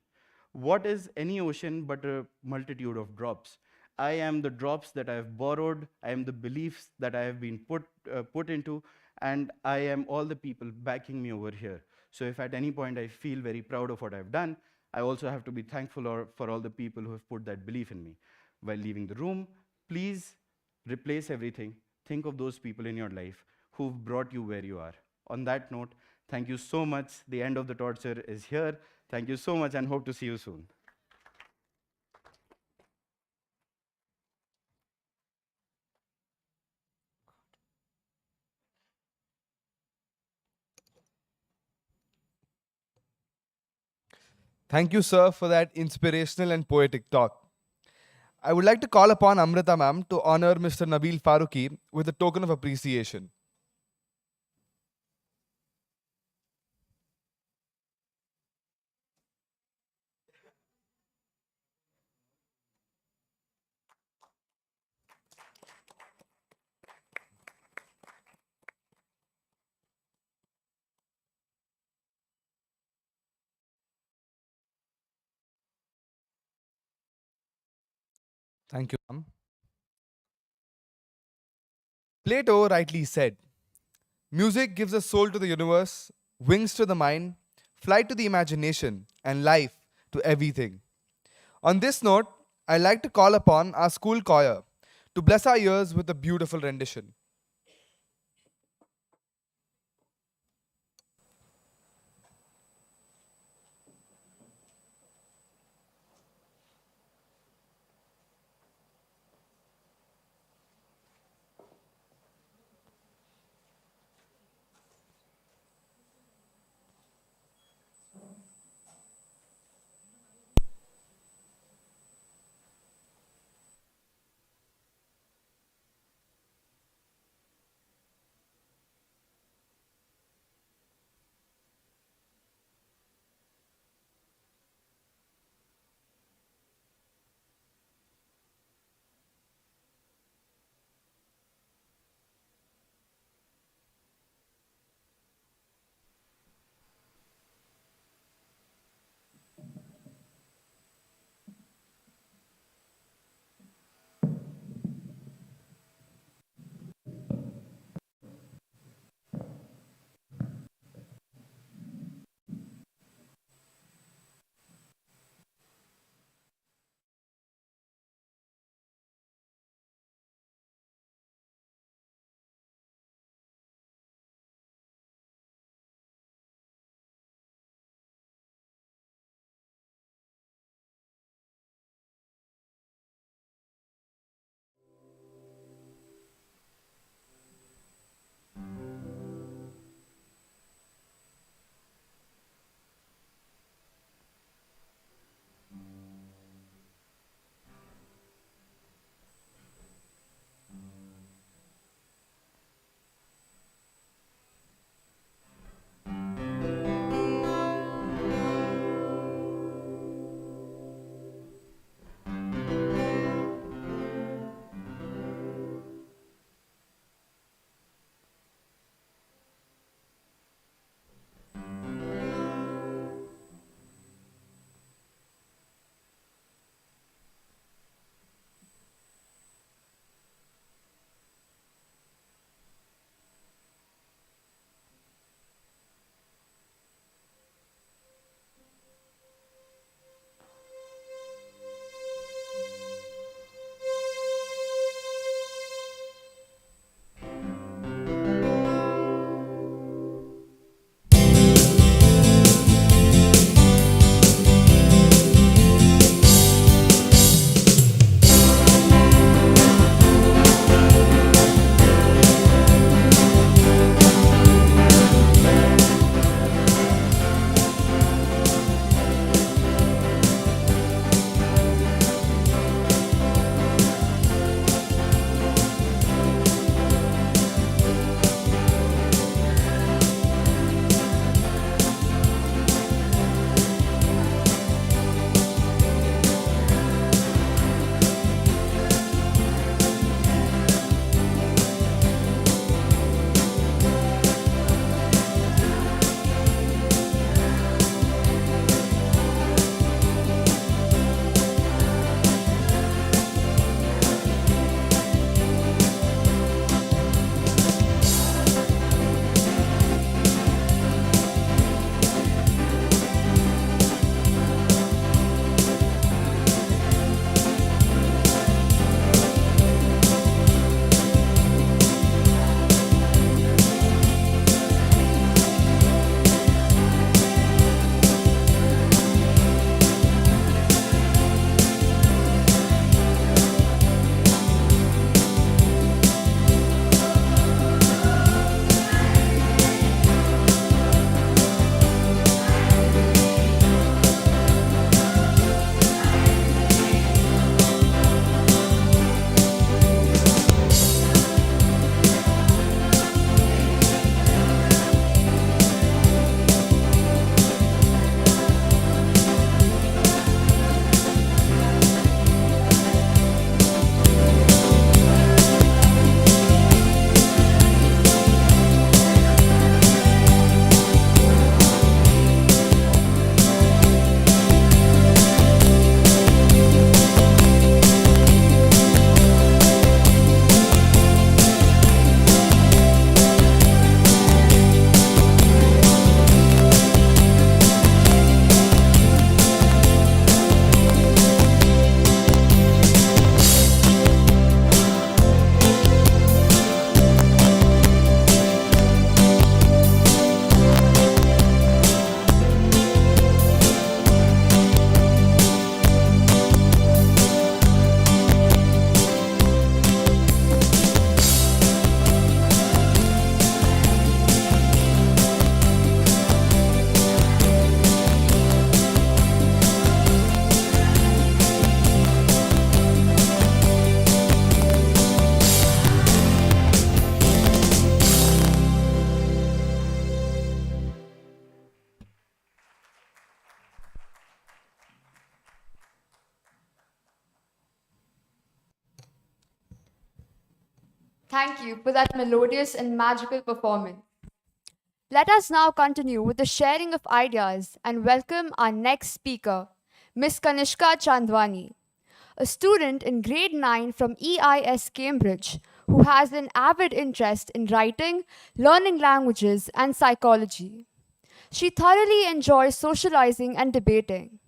what is any ocean but a multitude of drops? I am the drops that I have borrowed, I am the beliefs that I have been put into, and I am all the people backing me over here. So if at any point I feel very proud of what I've done, I also have to be thankful for all the people who have put that belief in me. While leaving the room, please replace everything. Think of those people in your life who've brought you where you are. On that note, thank you so much. The end of the torture is here. Thank you so much and hope to see you soon. Thank you, sir, for that inspirational and poetic talk. I would like to call upon Amrita ma'am to honor Mr. Nabil Faruqi with a token of appreciation. Thank you, ma'am. Plato rightly said, music gives a soul to the universe, wings to the mind, flight to the imagination, and life to everything. On this note, I'd like to call upon our school choir to bless our ears with a beautiful rendition. Thank you for that melodious and magical performance. Let us now continue with the sharing of ideas and welcome our next speaker, Miss Kanishka Chandwani, a student in grade 9 from EIS Cambridge who has an avid interest in writing, learning languages, and psychology. She thoroughly enjoys socializing and debating.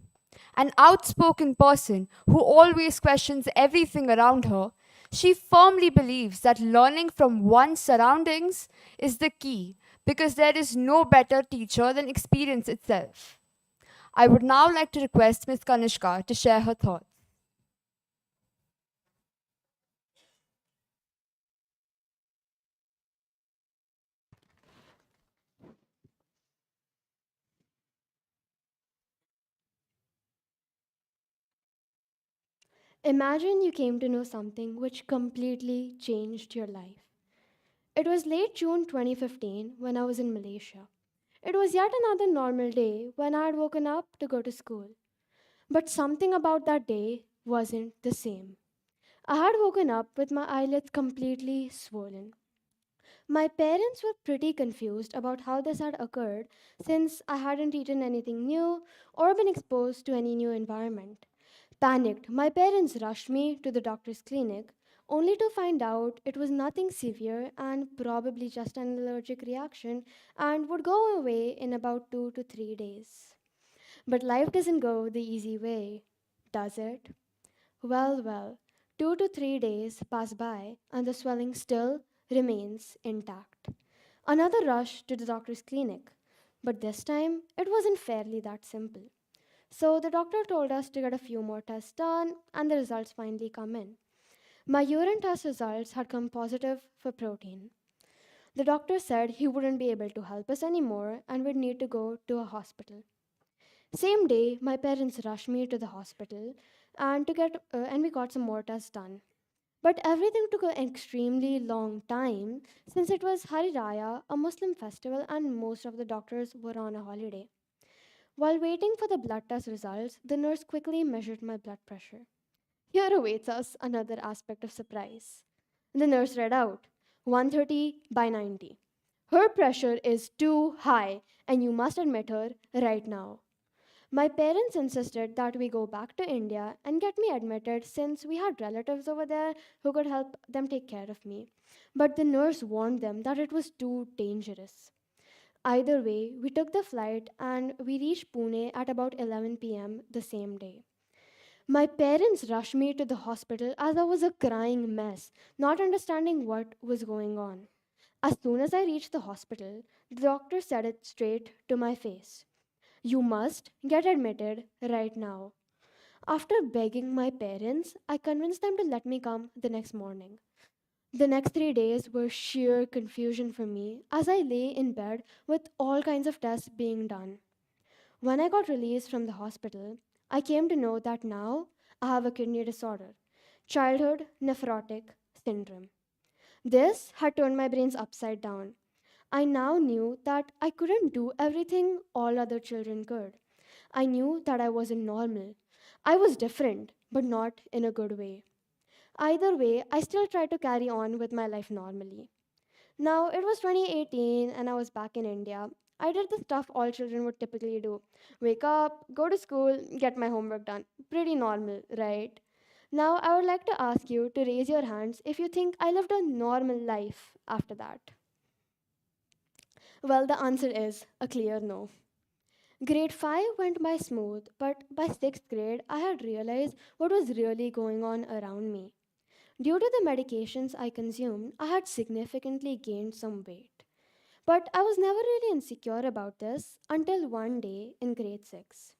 An outspoken person who always questions everything around her, she firmly believes that learning from one's surroundings is the key because there is no better teacher than experience itself. I would now like to request Ms. Kanishka to share her thoughts. Imagine you came to know something which completely changed your life. It was late June 2015 when I was in Malaysia. It was yet another normal day when I had woken up to go to school. But something about that day wasn't the same. I had woken up with my eyelids completely swollen. My parents were pretty confused about how this had occurred since I hadn't eaten anything new or been exposed to any new environment. Panicked, my parents rushed me to the doctor's clinic, only to find out it was nothing severe and probably just an allergic reaction and would go away in about 2 to 3 days. But life doesn't go the easy way, does it? Well, 2 to 3 days pass by and the swelling still remains intact. Another rush to the doctor's clinic, but this time it wasn't fairly that simple. So the doctor told us to get a few more tests done, and the results finally come in. My urine test results had come positive for protein. The doctor said he wouldn't be able to help us anymore and we'd need to go to a hospital. Same day, my parents rushed me to the hospital and we got some more tests done. But everything took an extremely long time since it was Hari Raya, a Muslim festival, and most of the doctors were on a holiday. While waiting for the blood test results, the nurse quickly measured my blood pressure. Here awaits us another aspect of surprise. The nurse read out 130 by 90. Her pressure is too high, and you must admit her right now. My parents insisted that we go back to India and get me admitted since we had relatives over there who could help them take care of me. But the nurse warned them that it was too dangerous. Either way, we took the flight and we reached Pune at about 11 p.m. the same day. My parents rushed me to the hospital as I was a crying mess, not understanding what was going on. As soon as I reached the hospital, the doctor said it straight to my face. You must get admitted right now. After begging my parents, I convinced them to let me come the next morning. The next 3 days were sheer confusion for me as I lay in bed with all kinds of tests being done. When I got released from the hospital, I came to know that now I have a kidney disorder, childhood nephrotic syndrome. This had turned my brains upside down. I now knew that I couldn't do everything all other children could. I knew that I wasn't normal. I was different, but not in a good way. Either way, I still tried to carry on with my life normally. Now, it was 2018 and I was back in India. I did the stuff all children would typically do: wake up, go to school, get my homework done. Pretty normal, right? Now, I would like to ask you to raise your hands if you think I lived a normal life after that. Well, the answer is a clear no. Grade 5 went by smooth, but by 6th grade, I had realized what was really going on around me. Due to the medications I consumed, I had significantly gained some weight. But I was never really insecure about this until one day in grade 6.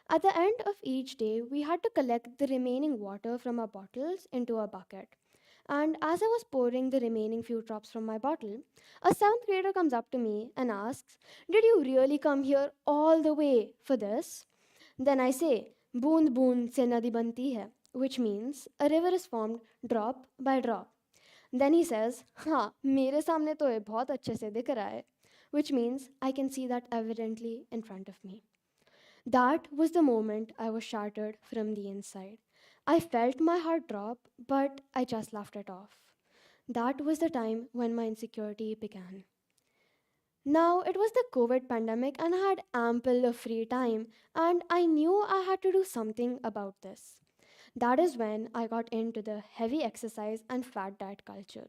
At the end of each day, we had to collect the remaining water from our bottles into a bucket. And as I was pouring the remaining few drops from my bottle, a 7th grader comes up to me and asks, "Did you really come here all the way for this?" Then I say, "Boond boond se nadi banti hai," which means a river is formed drop by drop. Then he says, "हाँ, मेरे सामने तो ये बहुत अच्छे से दिख रहा है," which means I can see that evidently in front of me. That was the moment I was shattered from the inside. I felt my heart drop, but I just laughed it off. That was the time when my insecurity began. Now, it was the COVID pandemic, and I had ample of free time, and I knew I had to do something about this. That is when I got into the heavy exercise and fat diet culture.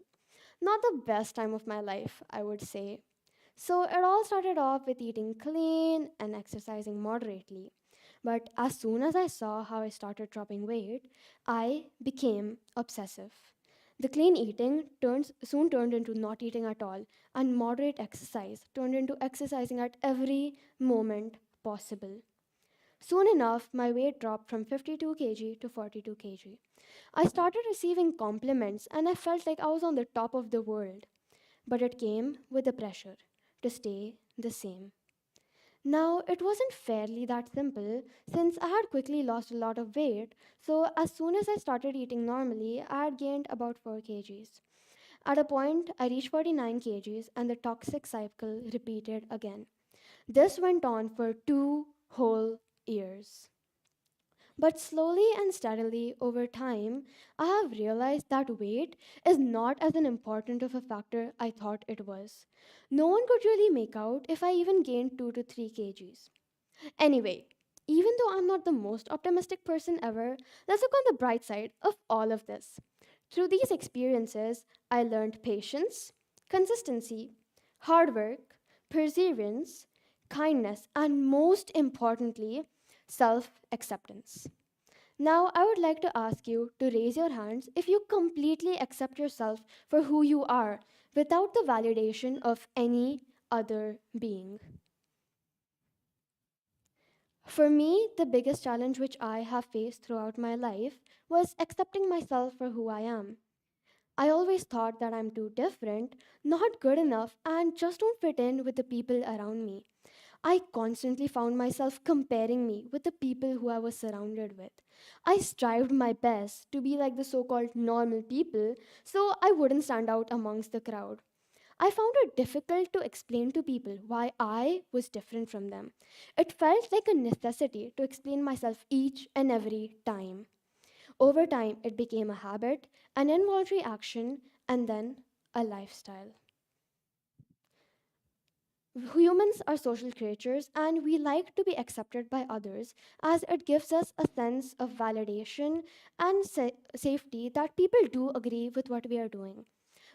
Not the best time of my life, I would say. So, it all started off with eating clean and exercising moderately. But as soon as I saw how I started dropping weight, I became obsessive. The clean eating soon turned into not eating at all, and moderate exercise turned into exercising at every moment possible. Soon enough, my weight dropped from 52 kg to 42 kg. I started receiving compliments, and I felt like I was on the top of the world. But it came with the pressure to stay the same. Now, it wasn't fairly that simple since I had quickly lost a lot of weight, so as soon as I started eating normally, I had gained about 4 kgs. At a point, I reached 49 kgs and the toxic cycle repeated again. This went on for 2 whole years. But slowly and steadily over time, I have realized that weight is not as an important of a factor I thought it was. No one could really make out if I even gained 2 to 3 kgs. Anyway, even though I'm not the most optimistic person ever, let's look on the bright side of all of this. Through these experiences, I learned patience, consistency, hard work, perseverance, kindness, and most importantly, self acceptance. Now, I would like to ask you to raise your hands if you completely accept yourself for who you are without the validation of any other being. For me, the biggest challenge which I have faced throughout my life was accepting myself for who I am. I always thought that I'm too different, not good enough, and just don't fit in with the people around me. I constantly found myself comparing me with the people who I was surrounded with. I strived my best to be like the so called normal people so I wouldn't stand out amongst the crowd. I found it difficult to explain to people why I was different from them. It felt like a necessity to explain myself each and every time. Over time, it became a habit, an involuntary action, and then a lifestyle. Humans are social creatures and we like to be accepted by others as it gives us a sense of validation and safety that people do agree with what we are doing.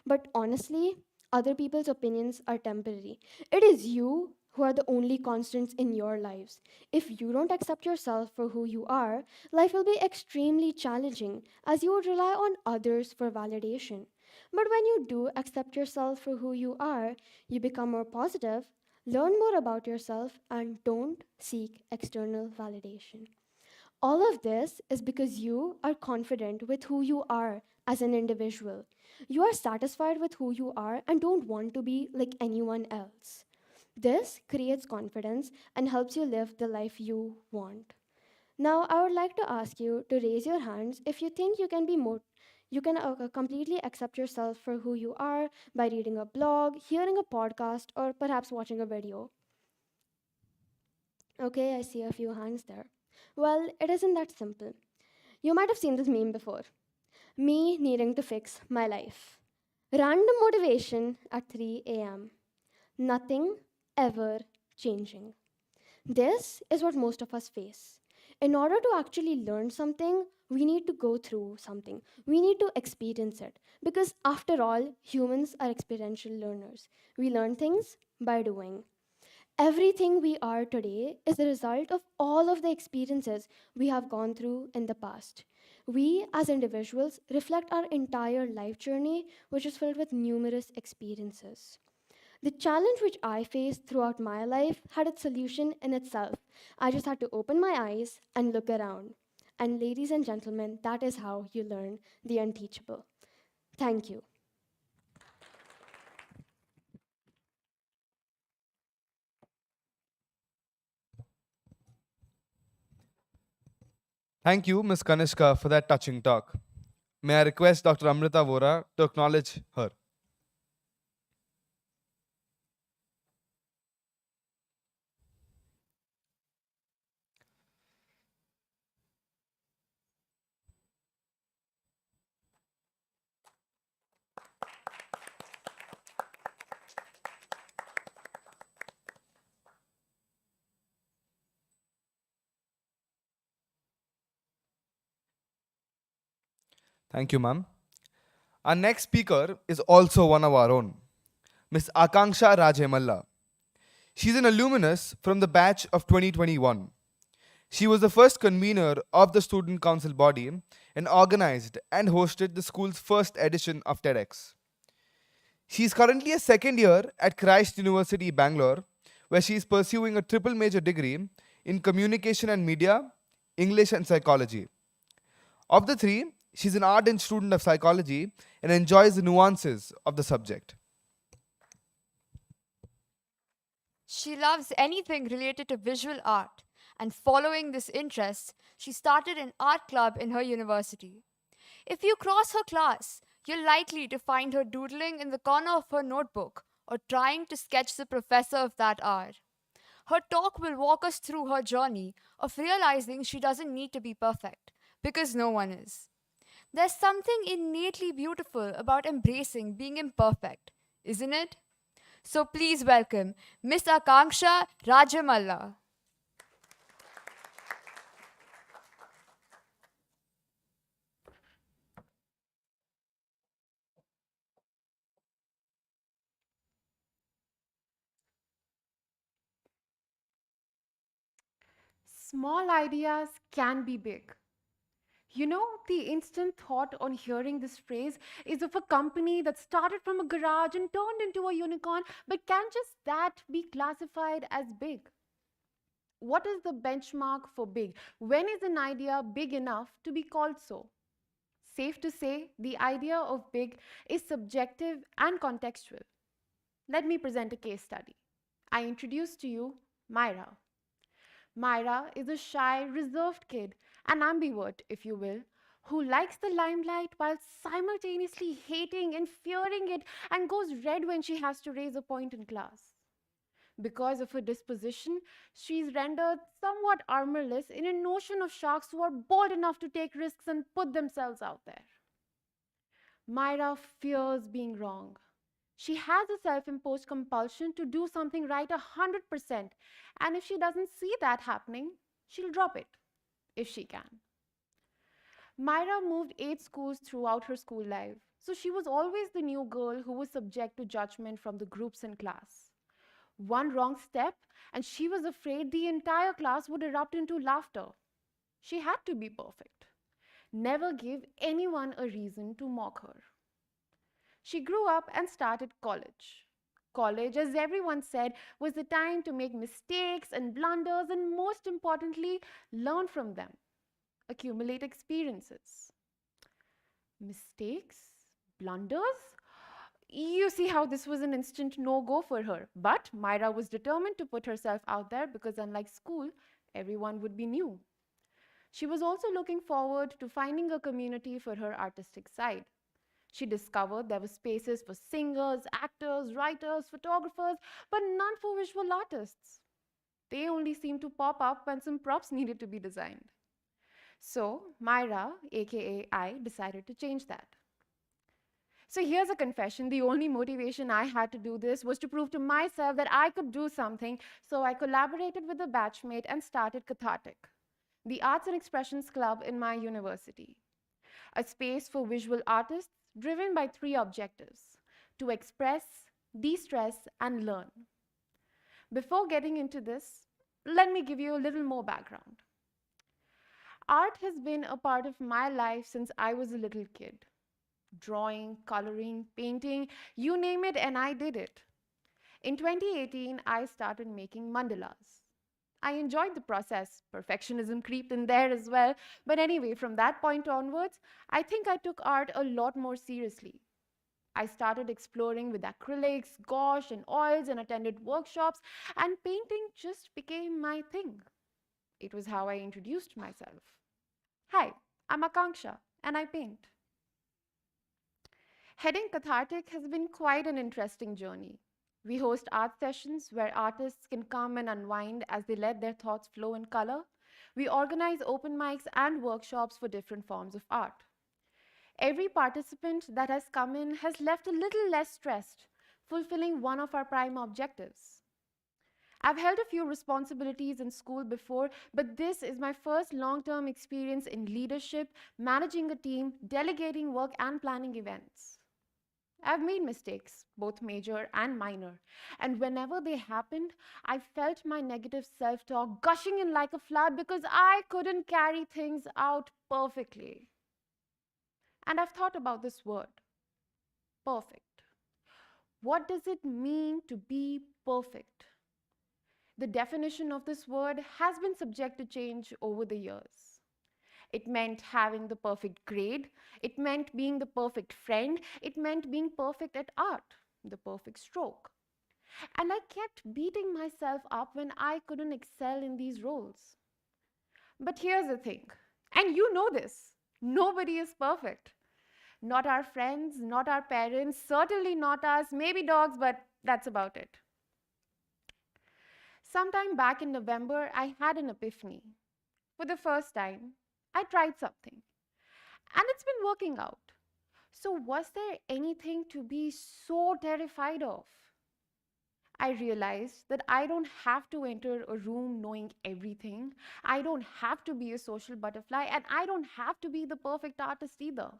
But honestly, other people's opinions are temporary. It is you who are the only constants in your lives. If you don't accept yourself for who you are, life will be extremely challenging as you would rely on others for validation. But when you do accept yourself for who you are, you become more positive, learn more about yourself, and don't seek external validation. All of this is because you are confident with who you are as an individual. You are satisfied with who you are and don't want to be like anyone else. This creates confidence and helps you live the life you want. Now, I would like to ask you to raise your hands if you think you can be more you can completely accept yourself for who you are by reading a blog, hearing a podcast, or perhaps watching a video. Okay, I see a few hands there. Well, it isn't that simple. You might have seen this meme before. Me needing to fix my life. Random motivation at 3 a.m. Nothing ever changing. This is what most of us face. In order to actually learn something, we need to go through something. We need to experience it. Because after all, humans are experiential learners. We learn things by doing. Everything we are today is the result of all of the experiences we have gone through in the past. We, as individuals, reflect our entire life journey, which is filled with numerous experiences. The challenge which I faced throughout my life had its solution in itself. I just had to open my eyes and look around. And, ladies and gentlemen, that is how you learn the unteachable. Thank you. Thank you, Ms. Kanishka, for that touching talk. May I request Dr. Amrita Vora to acknowledge her. Thank you, ma'am. Our next speaker is also one of our own, Miss Akanksha Rajemalla. She's an alumnus from the batch of 2021. She was the first convener of the student council body and organized and hosted the school's first edition of TEDx. She is currently a second year at Christ University, Bangalore, where she is pursuing a triple major degree in communication and media, English, and psychology. Of the three, she's an ardent student of psychology and enjoys the nuances of the subject. She loves anything related to visual art, and following this interest, she started an art club in her university. If you cross her class, you're likely to find her doodling in the corner of her notebook or trying to sketch the professor of that hour. Her talk will walk us through her journey of realizing she doesn't need to be perfect, because no one is. There's something innately beautiful about embracing being imperfect, isn't it? So please welcome Miss Akanksha Rajamalla. Small ideas can be big. You know, the instant thought on hearing this phrase is of a company that started from a garage and turned into a unicorn, but can just that be classified as big? What is the benchmark for big? When is an idea big enough to be called so? Safe to say, the idea of big is subjective and contextual. Let me present a case study. I introduce to you Myra. Myra is a shy, reserved kid, an ambivert, if you will, who likes the limelight while simultaneously hating and fearing it and goes red when she has to raise a point in class. Because of her disposition, she's rendered somewhat armorless in a notion of sharks who are bold enough to take risks and put themselves out there. Myra fears being wrong. She has a self imposed compulsion to do something right 100%, and if she doesn't see that happening, she'll drop it if she can. Myra moved 8 schools throughout her school life, so she was always the new girl who was subject to judgment from the groups in class. One wrong step, and she was afraid the entire class would erupt into laughter. She had to be perfect. Never give anyone a reason to mock her. She grew up and started college. College, as everyone said, was the time to make mistakes and blunders and, most importantly, learn from them, accumulate experiences. Mistakes? Blunders? You see how this was an instant no-go for her. But Myra was determined to put herself out there because, unlike school, everyone would be new. She was also looking forward to finding a community for her artistic side. She discovered there were spaces for singers, actors, writers, photographers, but none for visual artists. They only seemed to pop up when some props needed to be designed. So Myra, aka I, decided to change that. So here's a confession. The only motivation I had to do this was to prove to myself that I could do something, so I collaborated with a batchmate and started Cathartic, the Arts and Expressions Club in my university, a space for visual artists driven by 3 objectives: to express, de-stress, and learn. Before getting into this, let me give you a little more background. Art has been a part of my life since I was a little kid. Drawing, coloring, painting, you name it, and I did it. In 2018, I started making mandalas. I enjoyed the process. Perfectionism creeped in there as well. But anyway, from that point onwards, I think I took art a lot more seriously. I started exploring with acrylics, gouache, and oils and attended workshops, and painting just became my thing. It was how I introduced myself. Hi, I'm Akanksha, and I paint. Heading Cathartic has been quite an interesting journey. We host art sessions where artists can come and unwind as they let their thoughts flow in color. We organize open mics and workshops for different forms of art. Every participant that has come in has left a little less stressed, fulfilling one of our prime objectives. I've held a few responsibilities in school before, but this is my first long term experience in leadership, managing a team, delegating work, and planning events. I've made mistakes, both major and minor, and whenever they happened, I felt my negative self talk gushing in like a flood because I couldn't carry things out perfectly. And I've thought about this word, perfect. What does it mean to be perfect? The definition of this word has been subject to change over the years. It meant having the perfect grade. It meant being the perfect friend. It meant being perfect at art, the perfect stroke. And I kept beating myself up when I couldn't excel in these roles. But here's the thing, and you know this, nobody is perfect. Not our friends, not our parents, certainly not us, maybe dogs, but that's about it. Sometime back in November, I had an epiphany. For the first time, I tried something, and it's been working out. So, was there anything to be so terrified of? I realized that I don't have to enter a room knowing everything. I don't have to be a social butterfly, and I don't have to be the perfect artist either.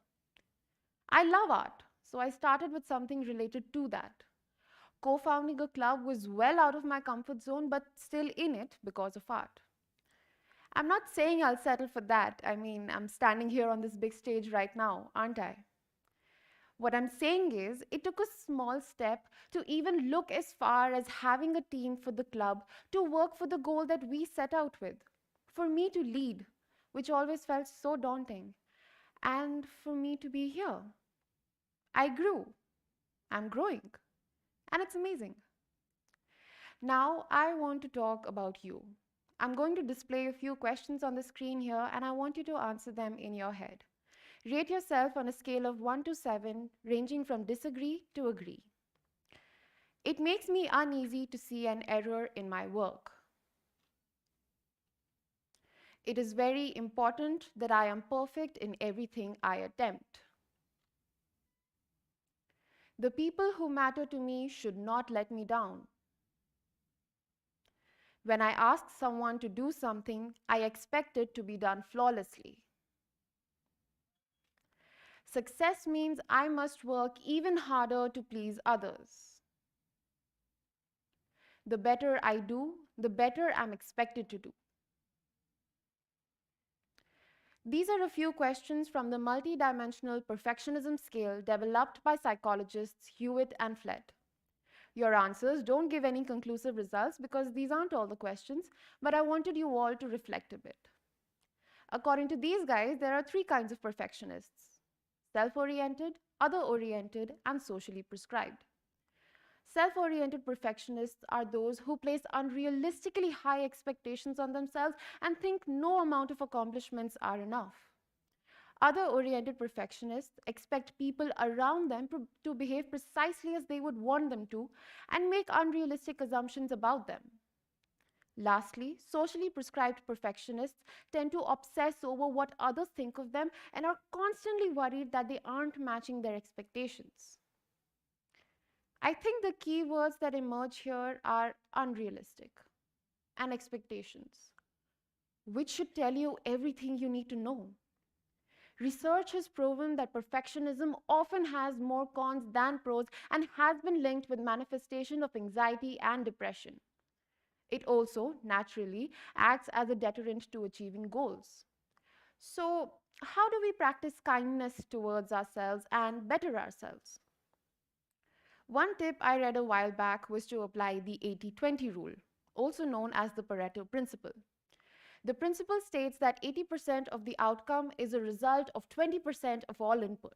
I love art, so I started with something related to that. Co founding a club was well out of my comfort zone, but still in it because of art. I'm not saying I'll settle for that. I mean, I'm standing here on this big stage right now, aren't I? What I'm saying is, it took a small step to even look as far as having a team for the club to work for the goal that we set out with. For me to lead, which always felt so daunting, and for me to be here. I grew. I'm growing. And it's amazing. Now, I want to talk about you. I'm going to display a few questions on the screen here, and I want you to answer them in your head. Rate yourself on a scale of 1 to 7, ranging from disagree to agree. It makes me uneasy to see an error in my work. It is very important that I am perfect in everything I attempt. The people who matter to me should not let me down. When I ask someone to do something, I expect it to be done flawlessly. Success means I must work even harder to please others. The better I do, the better I'm expected to do. These are a few questions from the multidimensional perfectionism scale developed by psychologists Hewitt and Flett. Your answers don't give any conclusive results because these aren't all the questions, but I wanted you all to reflect a bit. According to these guys, there are 3 kinds of perfectionists: self-oriented, other-oriented, and socially prescribed. Self-oriented perfectionists are those who place unrealistically high expectations on themselves and think no amount of accomplishments are enough. Other-oriented perfectionists expect people around them to behave precisely as they would want them to and make unrealistic assumptions about them. Lastly, socially prescribed perfectionists tend to obsess over what others think of them and are constantly worried that they aren't matching their expectations. I think the key words that emerge here are unrealistic and expectations, which should tell you everything you need to know. Research has proven that perfectionism often has more cons than pros and has been linked with manifestation of anxiety and depression. It also, naturally, acts as a deterrent to achieving goals. So, how do we practice kindness towards ourselves and better ourselves? One tip I read a while back was to apply the 80-20 rule, also known as the Pareto principle. The principle states that 80% of the outcome is a result of 20% of all input.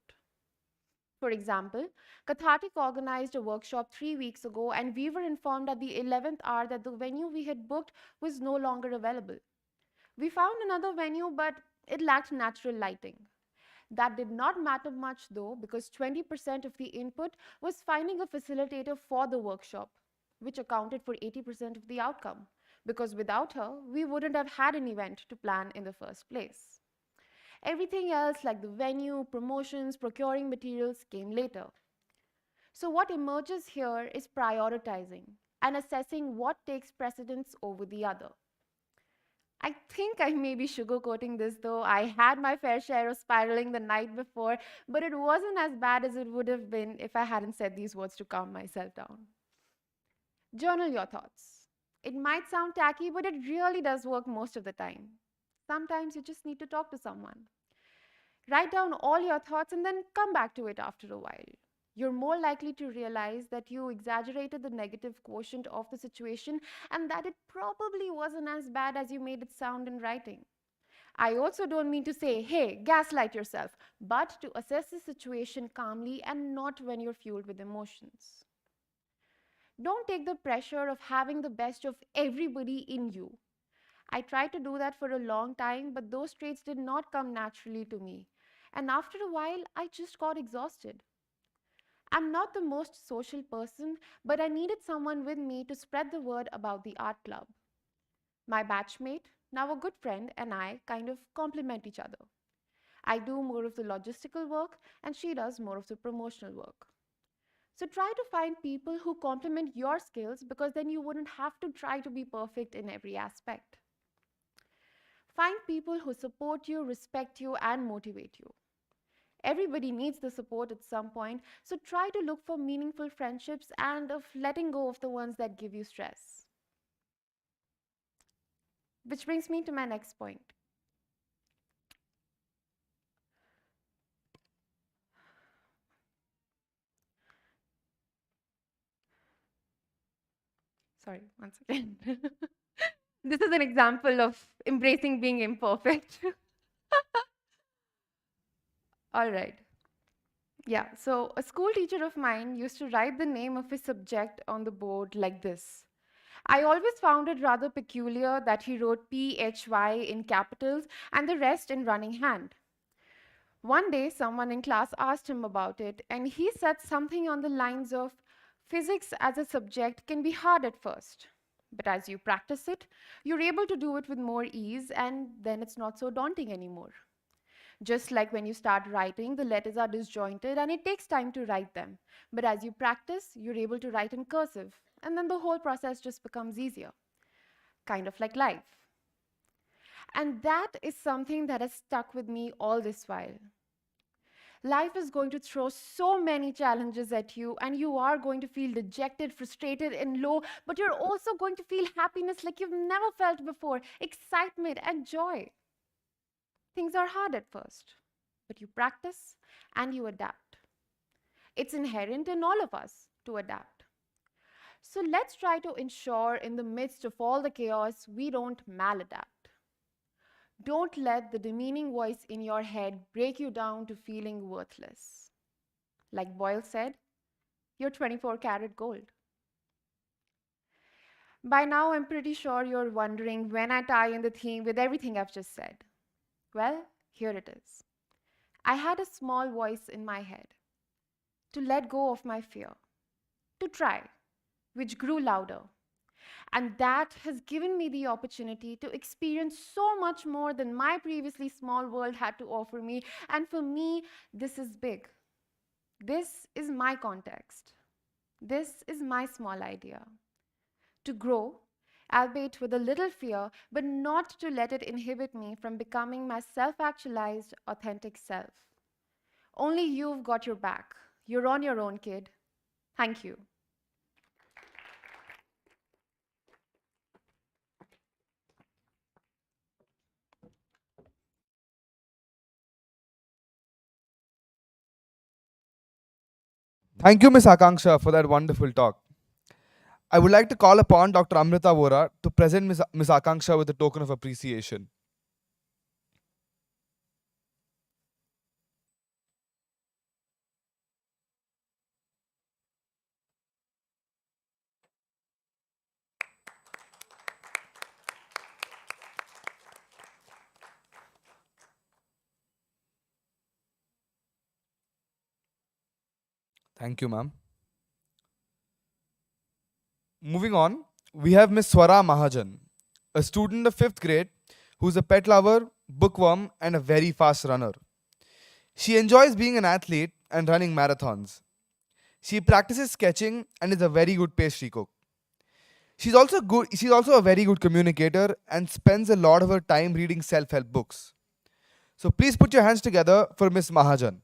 For example, Cathartic organized a workshop 3 weeks ago, and we were informed at the 11th hour that the venue we had booked was no longer available. We found another venue, but it lacked natural lighting. That did not matter much though, because 20% of the input was finding a facilitator for the workshop, which accounted for 80% of the outcome, because without her, we wouldn't have had an event to plan in the first place. Everything else, like the venue, promotions, procuring materials, came later. So what emerges here is prioritizing. and assessing what takes precedence over the other. I think I may be sugarcoating this though. I had my fair share of spiraling the night before, but it wasn't as bad as it would have been if I hadn't said these words to calm myself down. Journal your thoughts. It might sound tacky, but it really does work most of the time. Sometimes you just need to talk to someone. Write down all your thoughts and then come back to it after a while. You're more likely to realize that you exaggerated the negative quotient of the situation and that it probably wasn't as bad as you made it sound in writing. I also don't mean to say, hey, gaslight yourself, but to assess the situation calmly and not when you're fueled with emotions. Don't take the pressure of having the best of everybody in you. I tried to do that for a long time, but those traits did not come naturally to me. And after a while, I just got exhausted. I'm not the most social person, but I needed someone with me to spread the word about the art club. My batchmate, now a good friend, and I kind of complement each other. I do more of the logistical work, and she does more of the promotional work. So try to find people who complement your skills because then you wouldn't have to try to be perfect in every aspect. Find people who support you, respect you, and motivate you. Everybody needs the support at some point, so try to look for meaningful friendships and of letting go of the ones that give you stress. Which brings me to my next point. Sorry, one second. This is an example of embracing being imperfect. All right. Yeah, so a school teacher of mine used to write the name of his subject on the board like this. I always found it rather peculiar that he wrote PHY in capitals and the rest in running hand. One day, someone in class asked him about it, and he said something on the lines of, physics as a subject can be hard at first, but as you practice it, you're able to do it with more ease, and then it's not so daunting anymore. Just like when you start writing, the letters are disjointed and it takes time to write them. But as you practice, you're able to write in cursive, and then the whole process just becomes easier. Kind of like life. And that is something that has stuck with me all this while. Life is going to throw so many challenges at you, and you are going to feel dejected, frustrated, and low, but you're also going to feel happiness like you've never felt before, excitement and joy. Things are hard at first, but you practice and you adapt. It's inherent in all of us to adapt. So let's try to ensure in the midst of all the chaos, we don't maladapt. Don't let the demeaning voice in your head break you down to feeling worthless. Like Boyle said, you're 24-karat gold. By now, I'm pretty sure you're wondering when I tie in the theme with everything I've just said. Well, here it is. I had a small voice in my head to let go of my fear, to try, which grew louder. And that has given me the opportunity to experience so much more than my previously small world had to offer me. And for me, this is big. This is my context. This is my small idea. To grow, albeit with a little fear, but not to let it inhibit me from becoming my self-actualized, authentic self. Only you've got your back. You're on your own, kid. Thank you. Thank you, Ms. Akanksha, for that wonderful talk. I would like to call upon Dr. Amrita Vora to present Ms. Akanksha with a token of appreciation. Thank you, ma'am. Moving on, we have Ms. Swara Mahajan, a student of 5th grade who's a pet lover, bookworm, and a very fast runner. She enjoys being an athlete and running marathons. She practices sketching and is a very good pastry cook. She's also a very good communicator and spends a lot of her time reading self-help books. So please put your hands together for Miss Mahajan.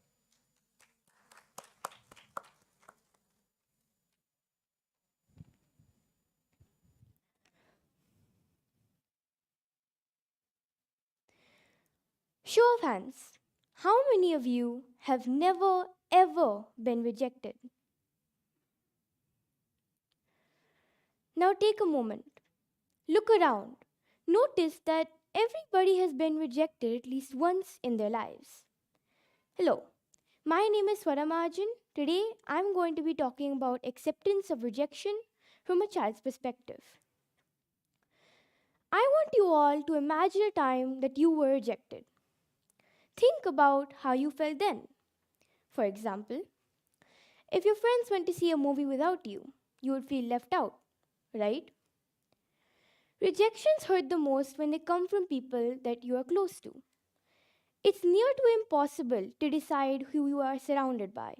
Show of hands. How many of you have never ever been rejected? Now take a moment. Look around. Notice that everybody has been rejected at least once in their lives. Hello, my name is Swara Mahajan. Today I'm going to be talking about acceptance of rejection from a child's perspective. I want you all to imagine a time that you were rejected. Think about how you felt then. For example, if your friends went to see a movie without you, you would feel left out, right? Rejections hurt the most when they come from people that you are close to. It's near to impossible to decide who you are surrounded by,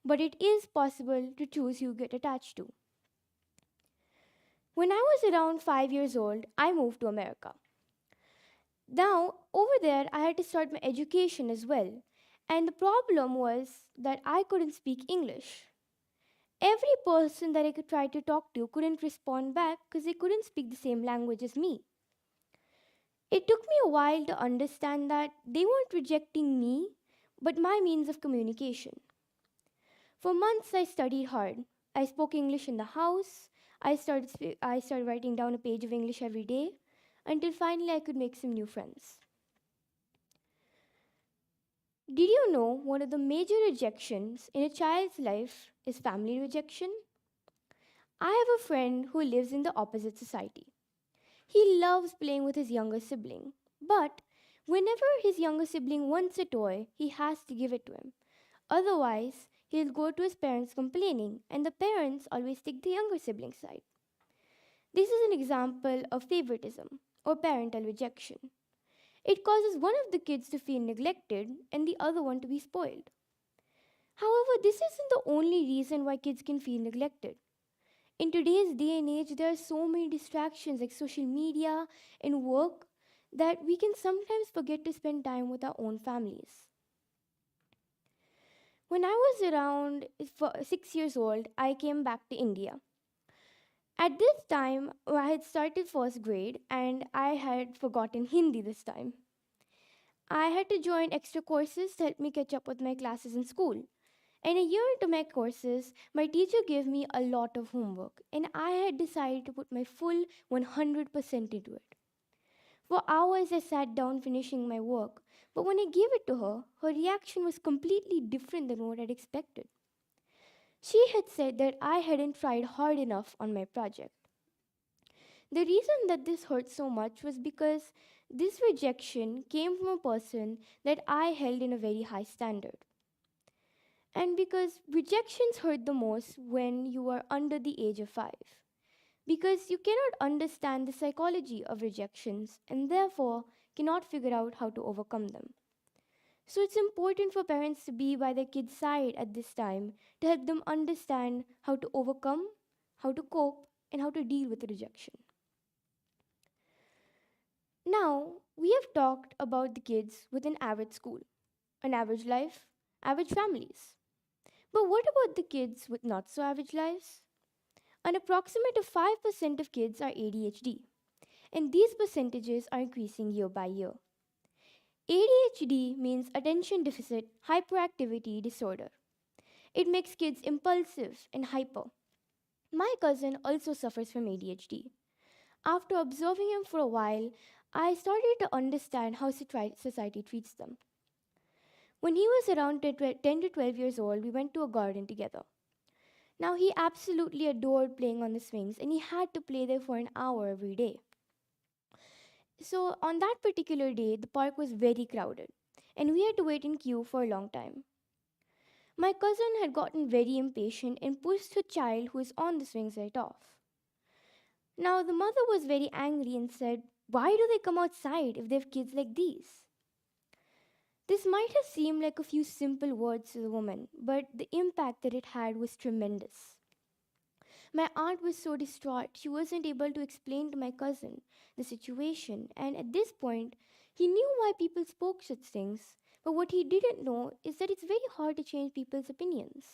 but it is possible to choose who you get attached to. When I was around 5 years old, I moved to America. Now, over there, I had to start my education as well, and the problem was that I couldn't speak English. Every person that I could try to talk to couldn't respond back because they couldn't speak the same language as me. It took me a while to understand that they weren't rejecting me, but my means of communication. For months, I studied hard. I spoke English in the house. I started writing down a page of English every day until finally I could make some new friends. Did you know one of the major rejections in a child's life is family rejection? I have a friend who lives in the opposite society. He loves playing with his younger sibling, but whenever his younger sibling wants a toy, he has to give it to him. Otherwise, he'll go to his parents complaining, and the parents always take the younger sibling's side. This is an example of favoritism or parental rejection. It causes one of the kids to feel neglected and the other one to be spoiled. However, this isn't the only reason why kids can feel neglected. In today's day and age, there are so many distractions like social media and work that we can sometimes forget to spend time with our own families. When I was around 6 years old, I came back to India. At this time, I had started first grade and I had forgotten Hindi this time. I had to join extra courses to help me catch up with my classes in school. And a year into my courses, my teacher gave me a lot of homework, and I had decided to put my full 100% into it. For hours, I sat down finishing my work, but when I gave it to her, her reaction was completely different than what I'd expected. She had said that I hadn't tried hard enough on my project. The reason that this hurt so much was because this rejection came from a person that I held in a very high standard. And because rejections hurt the most when you are under the age of 5. Because you cannot understand the psychology of rejections and therefore cannot figure out how to overcome them. So it's important for parents to be by their kids' side at this time to help them understand how to overcome, how to cope, and how to deal with rejection. Now, we have talked about the kids with an average school, an average life, average families. But what about the kids with not so average lives? An approximate of 5% of kids are ADHD, and these percentages are increasing year by year. ADHD means attention deficit hyperactivity disorder. It makes kids impulsive and hyper. My cousin also suffers from ADHD. After observing him for a while, I started to understand how society treats them. When he was around 10 to 12 years old, we went to a garden together. Now, he absolutely adored playing on the swings, and he had to play there for an hour every day. So, on that particular day, the park was very crowded, and we had to wait in queue for a long time. My cousin had gotten very impatient and pushed her child who was on the swings right off. Now, the mother was very angry and said, "Why do they come outside if they have kids like these?" This might have seemed like a few simple words to the woman, but the impact that it had was tremendous. My aunt was so distraught, she wasn't able to explain to my cousin the situation, and at this point, he knew why people spoke such things, but what he didn't know is that it's very hard to change people's opinions.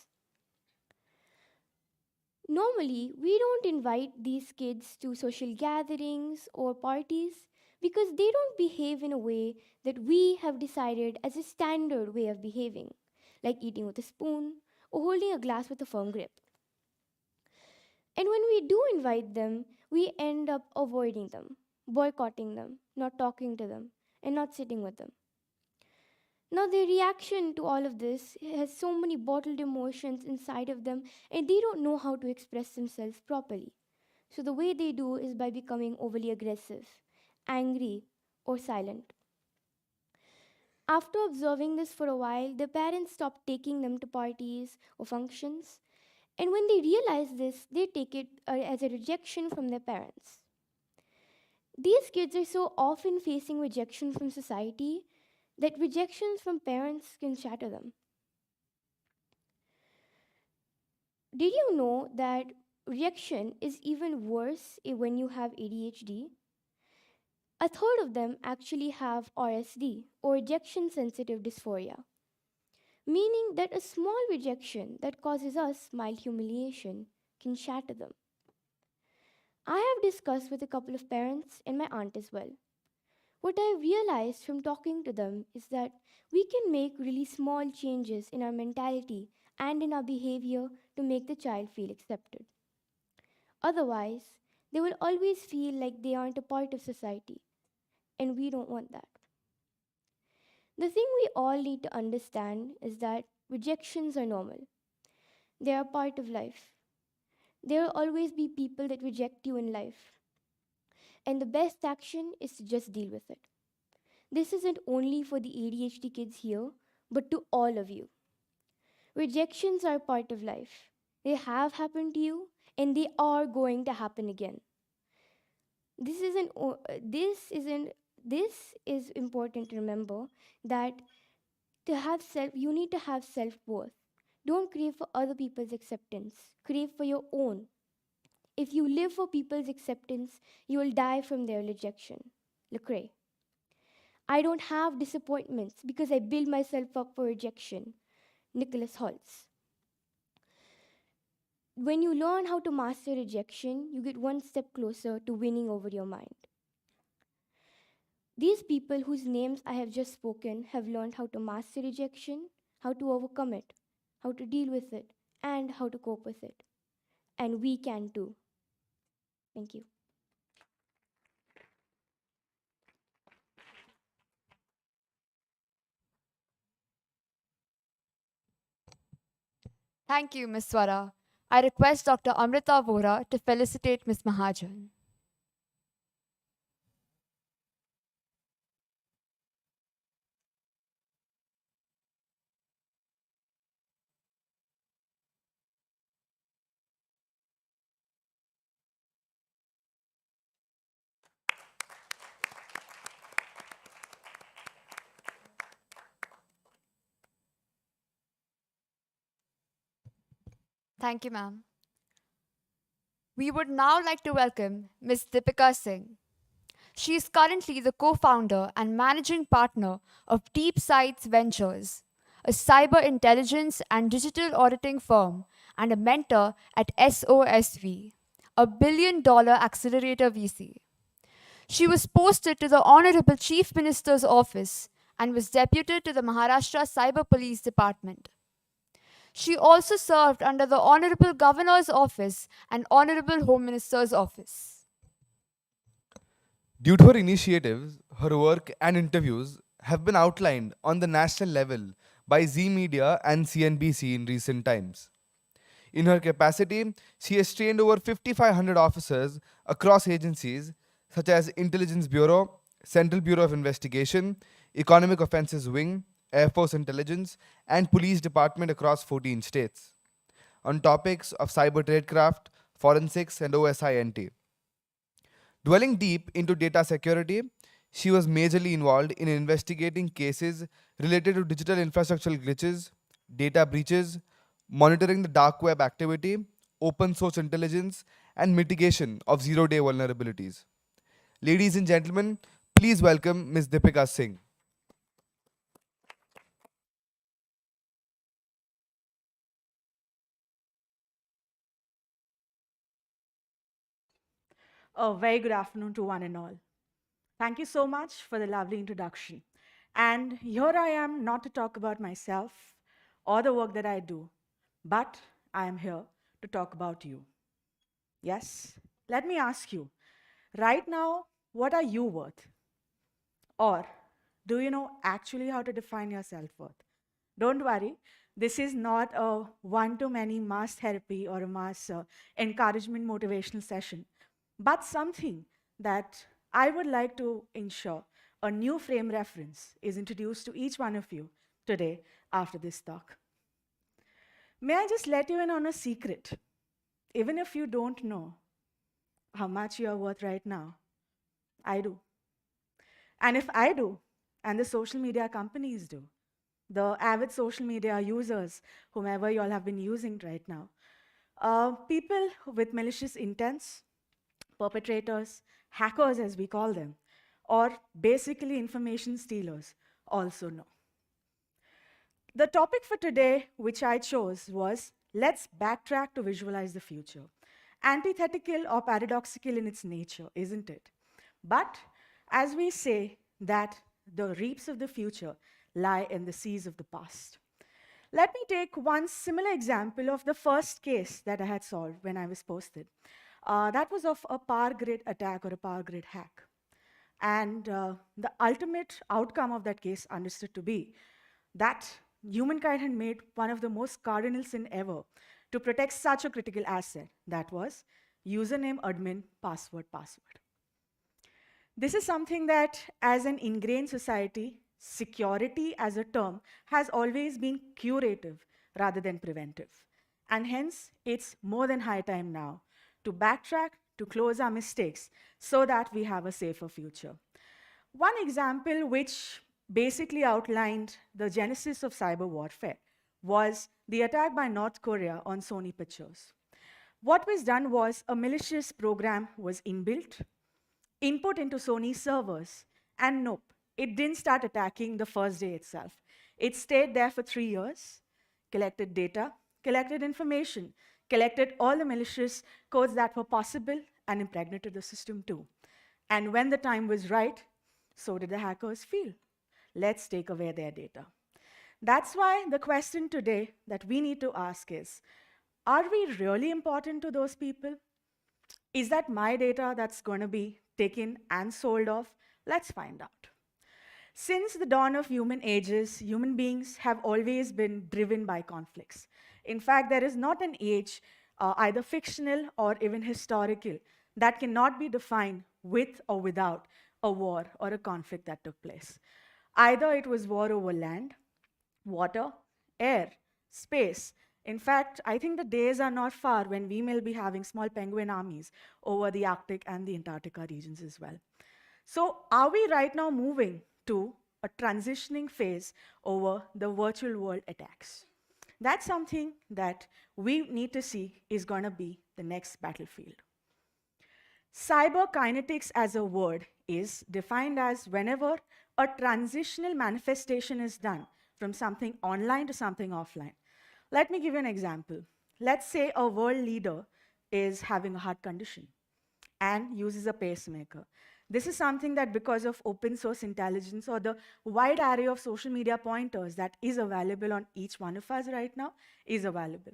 Normally, we don't invite these kids to social gatherings or parties because they don't behave in a way that we have decided as a standard way of behaving, like eating with a spoon or holding a glass with a firm grip. And when we do invite them, we end up avoiding them, boycotting them, not talking to them, and not sitting with them. Now, their reaction to all of this has so many bottled emotions inside of them, and they don't know how to express themselves properly. So, the way they do is by becoming overly aggressive, angry, or silent. After observing this for a while, the parents stop taking them to parties or functions, and when they realize this, they take it as a rejection from their parents. These kids are so often facing rejection from society that rejections from parents can shatter them. Did you know that rejection is even worse when you have ADHD? A third of them actually have RSD, or rejection sensitive dysphoria, meaning that a small rejection that causes us mild humiliation can shatter them. I have discussed with a couple of parents and my aunt as well. What I realized from talking to them is that we can make really small changes in our mentality and in our behavior to make the child feel accepted. Otherwise, they will always feel like they aren't a part of society, and we don't want that. The thing we all need to understand is that rejections are normal, they are part of life. There will always be people that reject you in life, and the best action is to just deal with it. This isn't only for the ADHD kids here, but to all of you. Rejections are part of life. They have happened to you, and they are going to happen again. This isn't. This isn't. This is important to remember that to have self, you need to have self worth. Don't crave for other people's acceptance. Crave for your own. If you live for people's acceptance, you will die from their rejection. Lecrae. I don't have disappointments because I build myself up for rejection. Nicholas Holtz. When you learn how to master rejection, you get one step closer to winning over your mind. These people whose names I have just spoken have learned how to master rejection, how to overcome it, how to deal with it, and how to cope with it. And we can too. Thank you. Thank you, Ms. Swara. I request Dr. Amrita Vora to felicitate Ms. Mahajan. Thank you, ma'am. We would now like to welcome Ms. Deepika Singh. She is currently the co-founder and managing partner of Deep Sights Ventures, a cyber intelligence and digital auditing firm, and a mentor at SOSV, a billion-dollar accelerator VC. She was posted to the Honorable Chief Minister's office and was deputed to the Maharashtra Cyber Police Department. She also served under the Honorable Governor's Office and Honorable Home Minister's Office. Due to her initiatives, her work and interviews have been outlined on the national level by Z Media and CNBC in recent times. In her capacity, she has trained over 5,500 officers across agencies such as Intelligence Bureau, Central Bureau of Investigation, Economic Offenses Wing, Air Force Intelligence, and Police Department across 14 states, on topics of cyber tradecraft, forensics, and OSINT. Dwelling deep into data security, she was majorly involved in investigating cases related to digital infrastructure glitches, data breaches, monitoring the dark web activity, open source intelligence, and mitigation of zero-day vulnerabilities. Ladies and gentlemen, please welcome Ms. Deepika Singh. A very good afternoon to one and all. Thank you so much for the lovely introduction. And here I am not to talk about myself or the work that I do, but I am here to talk about you. Yes, let me ask you, right now, what are you worth? Or do you know actually how to define your self-worth? Don't worry, this is not a one-to-many mass therapy or a mass encouragement motivational session, but something that I would like to ensure a new frame reference is introduced to each one of you today after this talk. May I just let you in on a secret? Even if you don't know how much you are worth right now, I do. And if I do, and the social media companies do, the avid social media users, whomever you all have been using right now, people with malicious intents, perpetrators, hackers as we call them, or basically information stealers also know. The topic for today, which I chose, was let's backtrack to visualize the future. Antithetical or paradoxical in its nature, isn't it? But as we say that the reaps of the future lie in the seas of the past. Let me take one similar example of the first case that I had solved when I was posted. That was of a power grid attack or a power grid hack. And the ultimate outcome of that case understood to be that humankind had made one of the most cardinal sin ever to protect such a critical asset. That was username, admin, password, password. This is something that, as an ingrained society, security as a term has always been curative rather than preventive. And hence, it's more than high time now to backtrack, to close our mistakes, so that we have a safer future. One example which basically outlined the genesis of cyber warfare was the attack by North Korea on Sony Pictures. What was done was a malicious program was inbuilt, input into Sony servers, and nope, it didn't start attacking the first day itself. It stayed there for 3 years, collected data, collected information, collected all the malicious codes that were possible, and impregnated the system too. And when the time was right, so did the hackers feel. Let's take away their data. That's why the question today that we need to ask is, are we really important to those people? Is that my data that's going to be taken and sold off? Let's find out. Since the dawn of human ages, human beings have always been driven by conflicts. In fact, there is not an age, either fictional or even historical, that cannot be defined with or without a war or a conflict that took place. Either it was war over land, water, air, space. In fact, I think the days are not far when we may be having small penguin armies over the Arctic and the Antarctica regions as well. So are we right now moving to a transitioning phase over the virtual world attacks? That's something that we need to see is going to be the next battlefield. Cyber kinetics as a word is defined as whenever a transitional manifestation is done from something online to something offline. Let me give you an example. Let's say a world leader is having a heart condition and uses a pacemaker. This is something that, because of open source intelligence or the wide array of social media pointers that is available on each one of us right now, is available.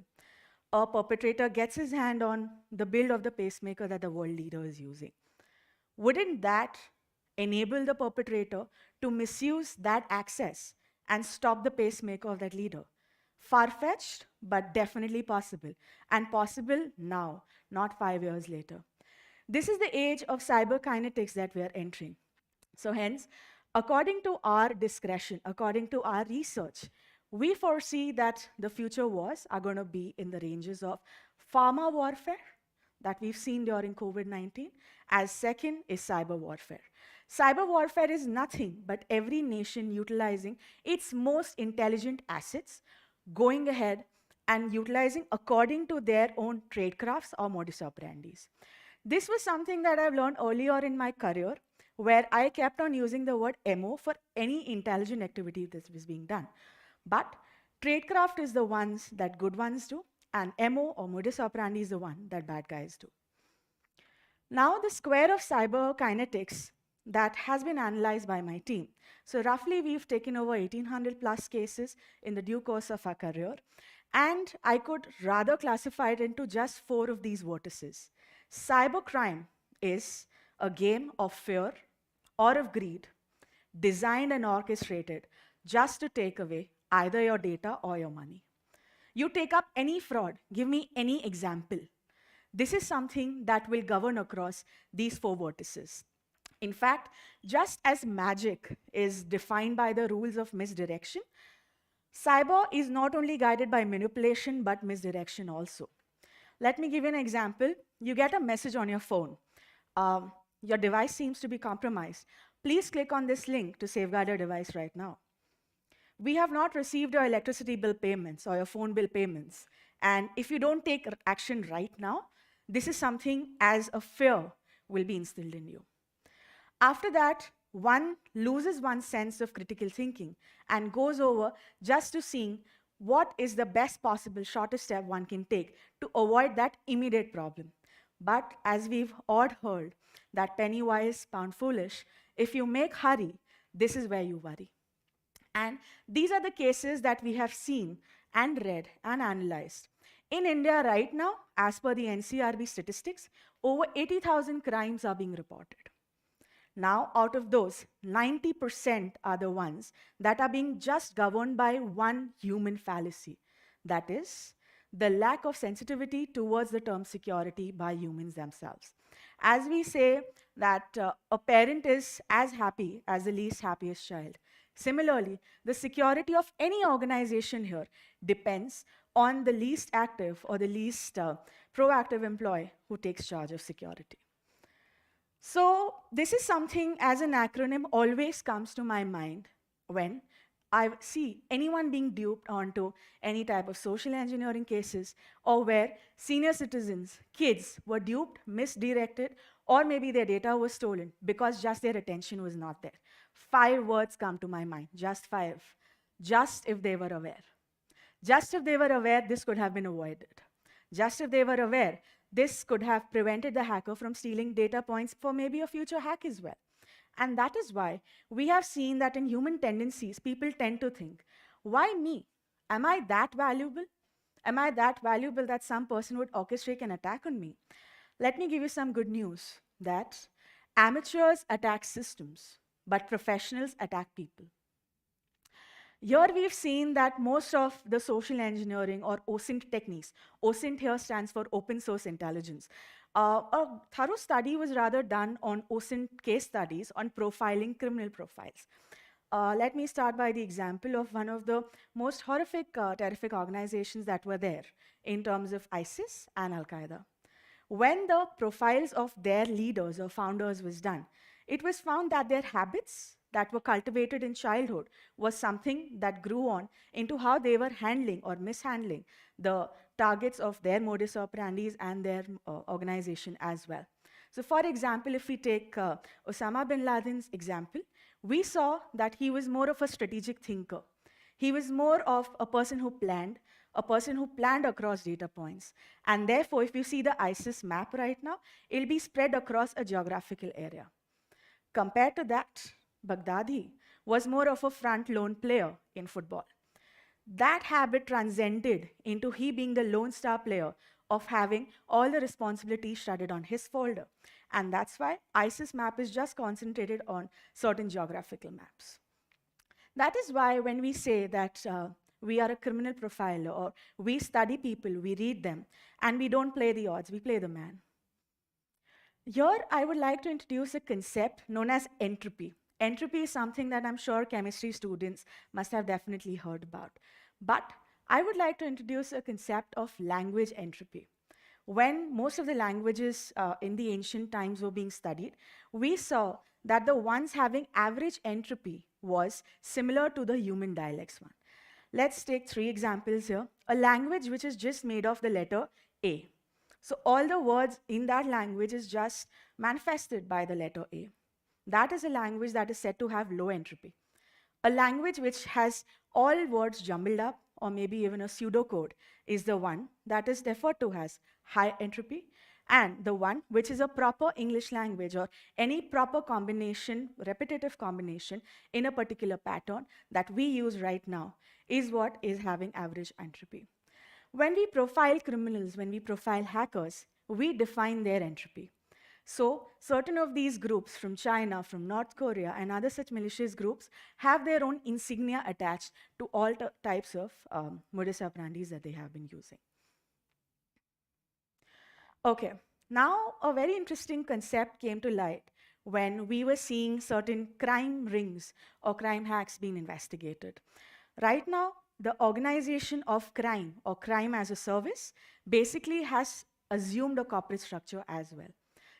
A perpetrator gets his hand on the build of the pacemaker that the world leader is using. Wouldn't that enable the perpetrator to misuse that access and stop the pacemaker of that leader? Far-fetched, but definitely possible. And possible now, not 5 years later. This is the age of cyber kinetics that we are entering. So hence, according to our discretion, according to our research, we foresee that the future wars are going to be in the ranges of pharma warfare that we've seen during COVID-19, as second is cyber warfare. Cyber warfare is nothing but every nation utilizing its most intelligent assets, going ahead and utilizing according to their own tradecrafts or modus operandis. This was something that I've learned earlier in my career, where I kept on using the word MO for any intelligent activity that was being done. But tradecraft is the ones that good ones do, and MO or modus operandi is the one that bad guys do. Now, the square of cyber kinetics that has been analyzed by my team. So roughly, we've taken over 1,800 plus cases in the due course of our career, and I could rather classify it into just 4 of these vertices. Cybercrime is a game of fear or of greed, designed and orchestrated just to take away either your data or your money. You take up any fraud, give me any example. This is something that will govern across these 4 vertices. In fact, just as magic is defined by the rules of misdirection, cyber is not only guided by manipulation, but misdirection also. Let me give you an example. You get a message on your phone. Your device seems to be compromised. Please click on this link to safeguard your device right now. We have not received your electricity bill payments or your phone bill payments. And if you don't take action right now, this is something as a fear will be instilled in you. After that, one loses one's sense of critical thinking and goes over just to seeing what is the best possible shortest step one can take to avoid that immediate problem. But as we've all heard, that penny wise, pound foolish, if you make hurry, this is where you worry. And these are the cases that we have seen and read and analyzed. In India right now, as per the NCRB statistics, over 80,000 crimes are being reported. Now, out of those, 90% are the ones that are being just governed by one human fallacy. That is, the lack of sensitivity towards the term security by humans themselves. As we say that a parent is as happy as the least happiest child. Similarly, the security of any organization here depends on the least active or the least proactive employee who takes charge of security. So this is something as an acronym always comes to my mind when I see anyone being duped onto any type of social engineering cases or where senior citizens, kids were duped, misdirected, or maybe their data was stolen because just their attention was not there. 5 words come to my mind, just 5. Just if they were aware. Just if they were aware, this could have been avoided. Just if they were aware, this could have prevented the hacker from stealing data points for maybe a future hack as well. And that is why we have seen that in human tendencies, people tend to think, why me? Am I that valuable? Am I that valuable that some person would orchestrate an attack on me? Let me give you some good news that amateurs attack systems, but professionals attack people. Here we've seen that most of the social engineering or OSINT techniques, OSINT here stands for open source intelligence. A thorough study was rather done on OSINT case studies on profiling criminal profiles. Let me start by the example of one of the most horrific, terrific organizations that were there in terms of ISIS and Al-Qaeda. When the profiles of their leaders or founders was done, it was found that their habits that were cultivated in childhood was something that grew on into how they were handling or mishandling the targets of their modus operandi and their organization as well. So for example, if we take Osama bin Laden's example, we saw that he was more of a strategic thinker. He was more of a person who planned across data points. And therefore, if you see the ISIS map right now, it'll be spread across a geographical area. Compared to that, Baghdadi was more of a front lone player in football. That habit transcended into he being the lone star player of having all the responsibilities shredded on his folder. And that's why ISIS map is just concentrated on certain geographical maps. That is why when we say that we are a criminal profiler or we study people, we read them, and we don't play the odds, we play the man. Here, I would like to introduce a concept known as entropy. Entropy is something that I'm sure chemistry students must have definitely heard about. But I would like to introduce a concept of language entropy. When most of the languages in the ancient times were being studied, we saw that the ones having average entropy was similar to the human dialects one. Let's take 3 examples here. A language which is just made of the letter A. So all the words in that language is just manifested by the letter A. That is a language that is said to have low entropy. A language which has all words jumbled up, or maybe even a pseudocode, is the one that is referred to as high entropy. And the one which is a proper English language or any proper combination, repetitive combination in a particular pattern that we use right now is what is having average entropy. When we profile criminals, when we profile hackers, we define their entropy. So certain of these groups from China, from North Korea, and other such malicious groups have their own insignia attached to all types of modus operandi that they have been using. Okay, now a very interesting concept came to light when we were seeing certain crime rings or crime hacks being investigated. Right now, the organization of crime or crime as a service basically has assumed a corporate structure as well.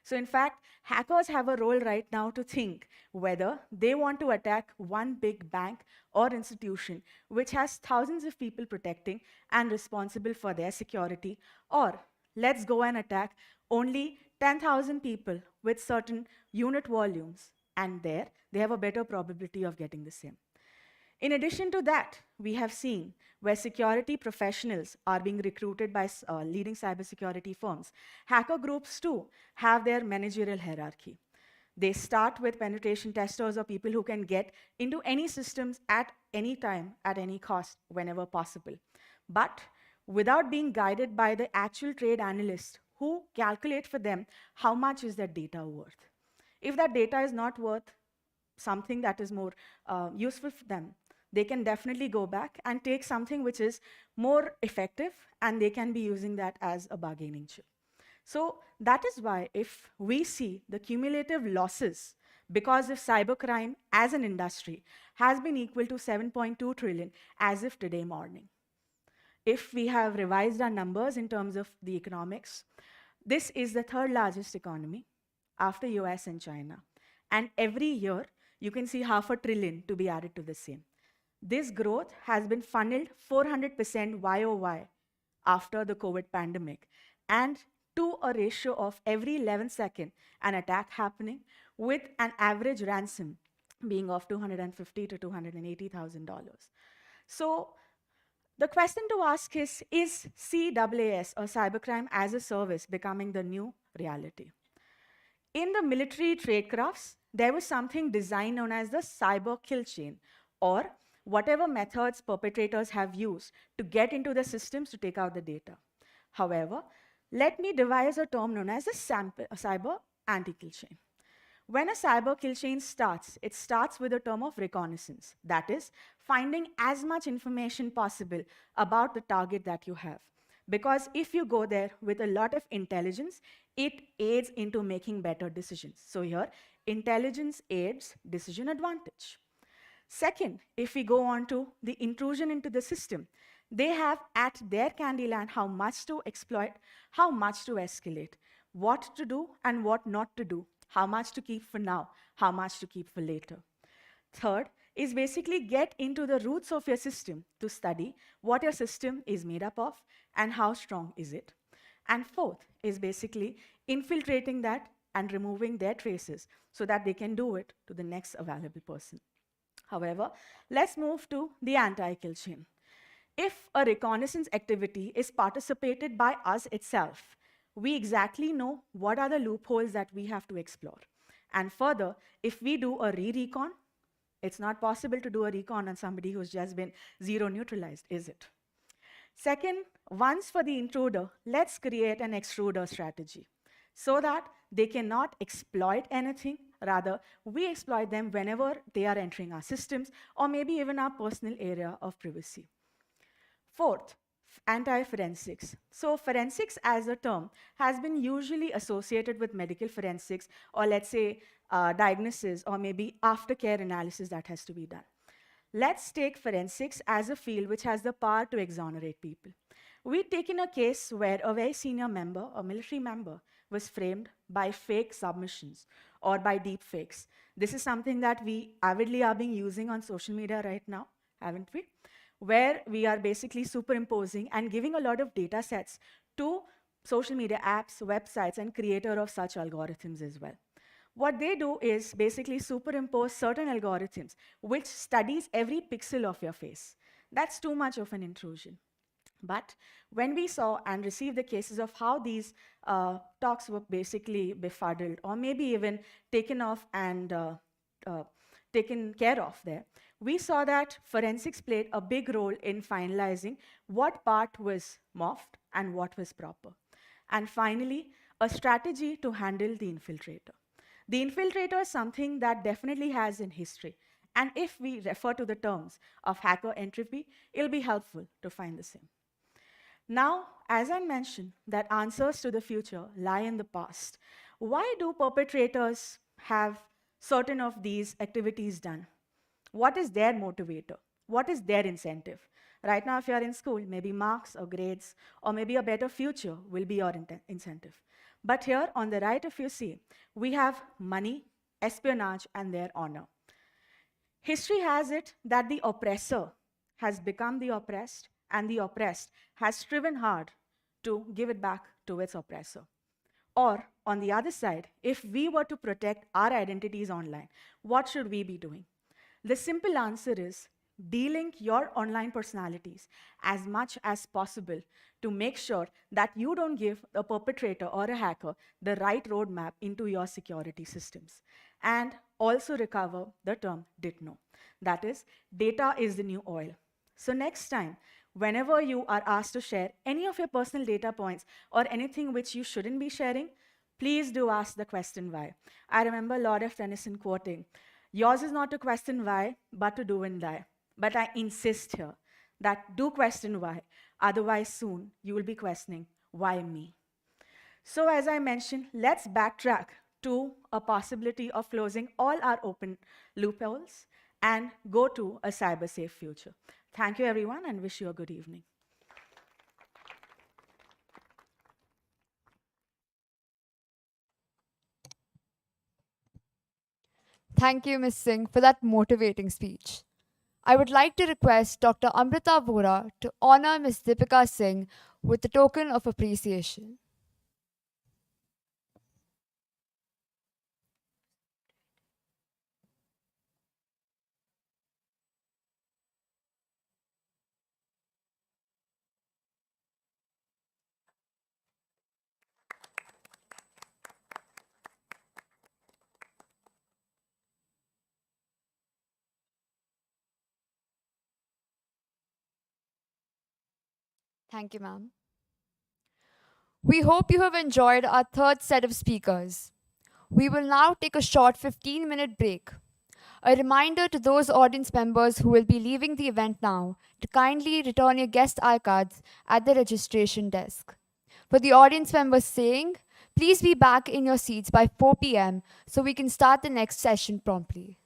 So in fact, hackers have a role right now to think whether they want to attack one big bank or institution which has thousands of people protecting and responsible for their security, or let's go and attack only 10,000 people with certain unit volumes, and there they have a better probability of getting the same. In addition to that, we have seen where security professionals are being recruited by leading cybersecurity firms. Hacker groups too have their managerial hierarchy. They start with penetration testers or people who can get into any systems at any time, at any cost, whenever possible. But without being guided by the actual trade analysts who calculate for them how much is that data worth. If that data is not worth something that is more useful for them, they can definitely go back and take something which is more effective, and they can be using that as a bargaining chip. So that is why if we see the cumulative losses because of cybercrime as an industry has been equal to 7.2 trillion as of today morning. If we have revised our numbers in terms of the economics, this is the third largest economy after US and China. And every year, you can see $500 billion to be added to the same. This growth has been funneled 400% YOY after the COVID pandemic, and to a ratio of every 11 seconds an attack happening, with an average ransom being of $250,000 to $280,000. So the question to ask is CAAS or cybercrime as a service becoming the new reality? In the military tradecrafts, there was something designed known as the cyber kill chain, or whatever methods perpetrators have used to get into the systems to take out the data. However, let me devise a term known as a cyber anti-kill chain. When a cyber kill chain starts, it starts with a term of reconnaissance. That is, finding as much information possible about the target that you have. Because if you go there with a lot of intelligence, it aids into making better decisions. So here, intelligence aids decision advantage. Second, if we go on to the intrusion into the system, they have at their Candyland how much to exploit, how much to escalate, what to do and what not to do, how much to keep for now, how much to keep for later. Third is basically get into the roots of your system to study what your system is made up of and how strong is it. And fourth is basically infiltrating that and removing their traces so that they can do it to the next available person. However, let's move to the anti-kill chain. If a reconnaissance activity is participated by us itself, we exactly know what are the loopholes that we have to explore. And further, if we do a re-recon, it's not possible to do a recon on somebody who's just been zero neutralized, is it? Second, once for the intruder, let's create an extruder strategy so that they cannot exploit anything. Rather, we exploit them whenever they are entering our systems or maybe even our personal area of privacy. Fourth, anti-forensics. So forensics as a term has been usually associated with medical forensics, or let's say diagnosis or maybe aftercare analysis that has to be done. Let's take forensics as a field which has the power to exonerate people. We've taken a case where a very senior member, a military member, was framed by fake submissions or by deep fakes. This is something that we avidly are being using on social media right now, haven't we? where we are basically superimposing and giving a lot of data sets to social media apps, websites, and creator of such algorithms as well. What they do is basically superimpose certain algorithms which studies every pixel of your face. That's too much of an intrusion. But when we saw and received the cases of how these talks were basically befuddled or maybe even taken off and uh, taken care of there, we saw that forensics played a big role in finalizing what part was morphed and what was proper. And finally, a strategy to handle the infiltrator. The infiltrator is something that definitely has in history. And if we refer to the terms of hacker entropy, it'll be helpful to find the same. Now, as I mentioned, that answers to the future lie in the past. Why do perpetrators have certain of these activities done? What is their motivator? What is their incentive? Right now, if you're in school, maybe marks or grades, or maybe a better future will be your incentive. But here on the right, if you see, we have money, espionage, and their honor. History has it that the oppressor has become the oppressed, and the oppressed has striven hard to give it back to its oppressor. Or, on the other side, if we were to protect our identities online, what should we be doing? The simple answer is delink your online personalities as much as possible to make sure that you don't give a perpetrator or a hacker the right roadmap into your security systems. And also recover the term did know. That is, data is the new oil. So next time, whenever you are asked to share any of your personal data points or anything which you shouldn't be sharing, please do ask the question why. I remember Lord F. Tennyson quoting, "Yours is not to question why, but to do and die." But I insist here that do question why, otherwise soon you will be questioning, why me? So as I mentioned, let's backtrack to a possibility of closing all our open loopholes and go to a cyber-safe future. Thank you, everyone, and wish you a good evening. Thank you, Ms. Singh, for that motivating speech. I would like to request Dr. Amrita Vora to honor Ms. Deepika Singh with a token of appreciation. Thank you, ma'am. We hope you have enjoyed our third set of speakers. We will now take a short 15-minute break. A reminder to those audience members who will be leaving the event now to kindly return your guest iCards at the registration desk. For the audience members staying, please be back in your seats by 4 p.m. so we can start the next session promptly.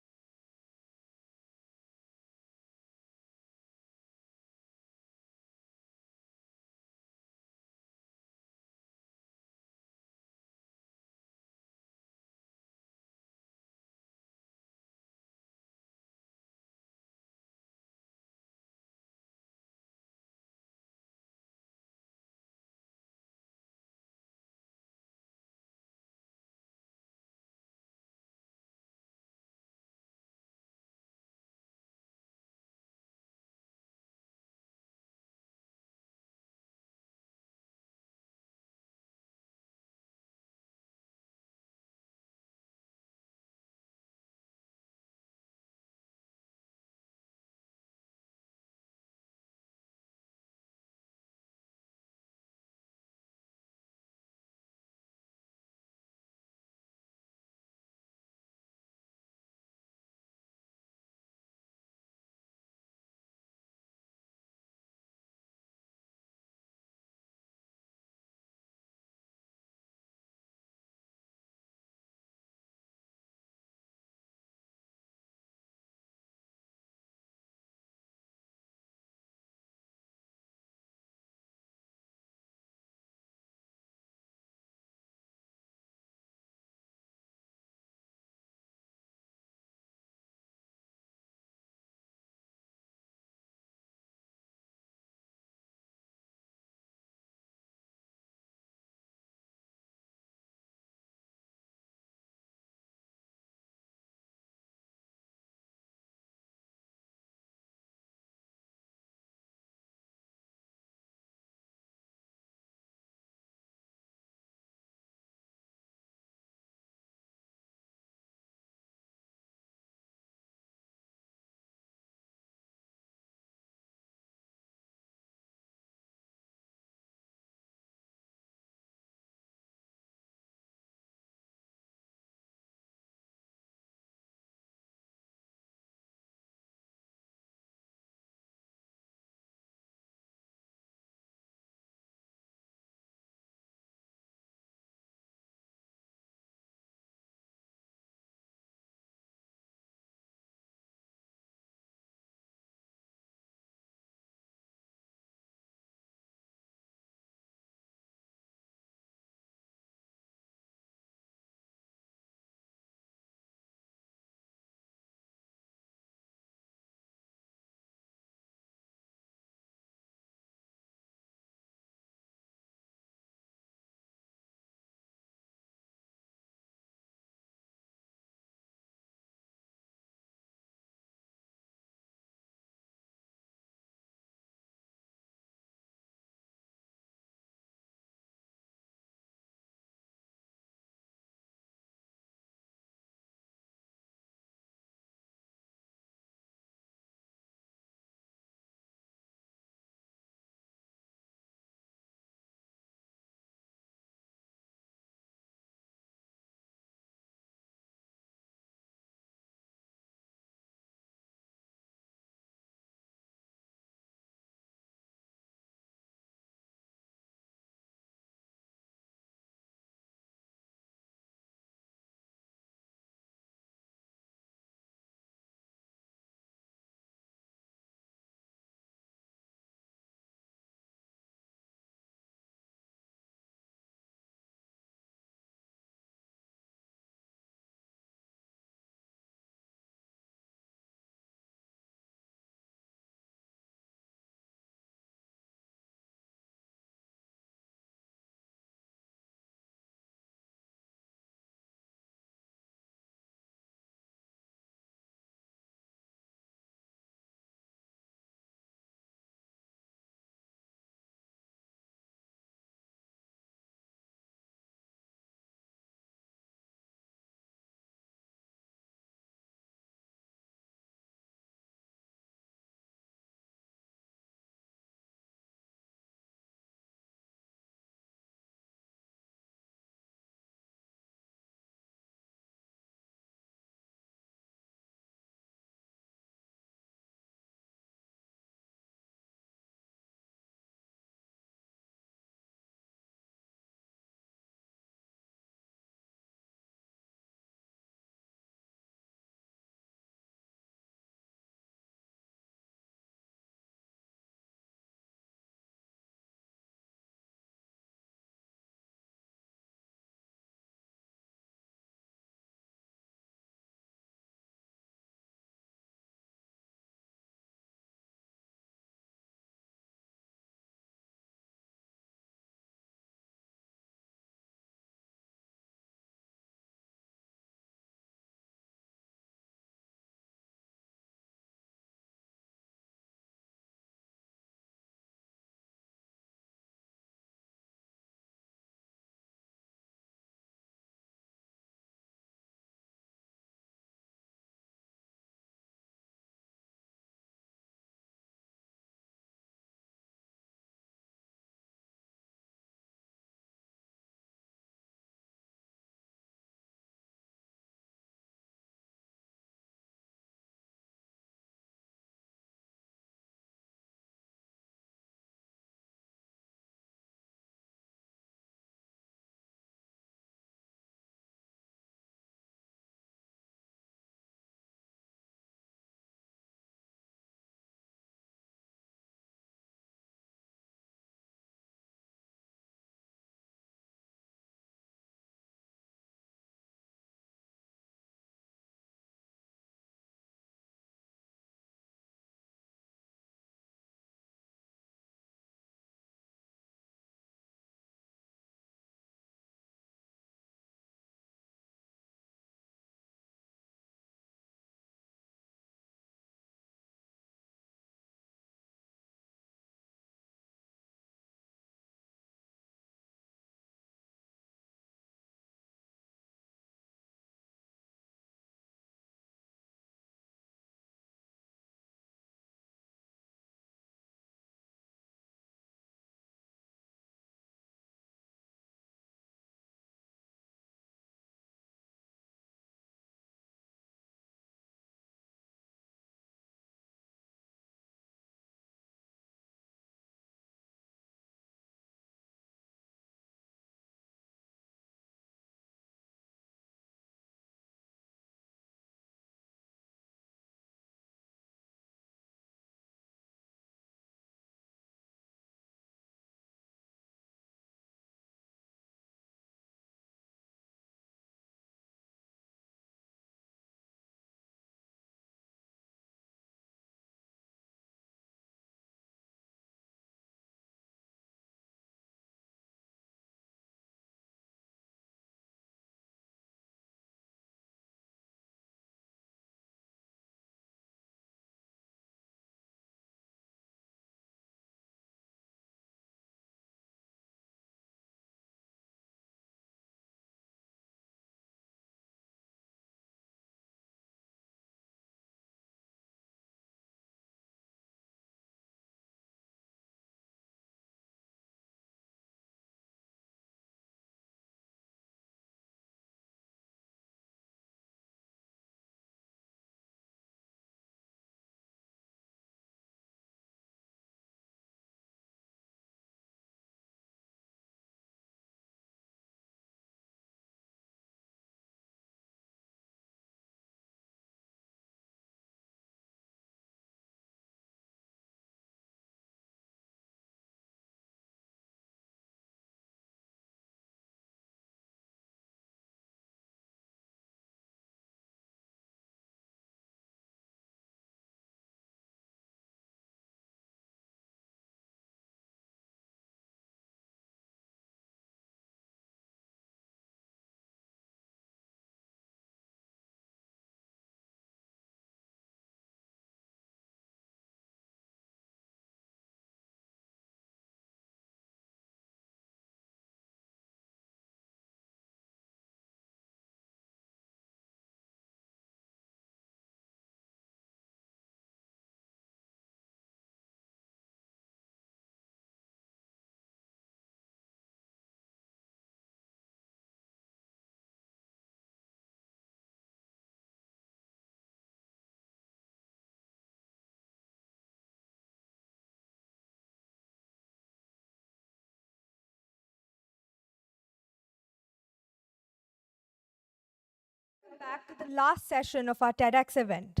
back to the last session of our TEDx event.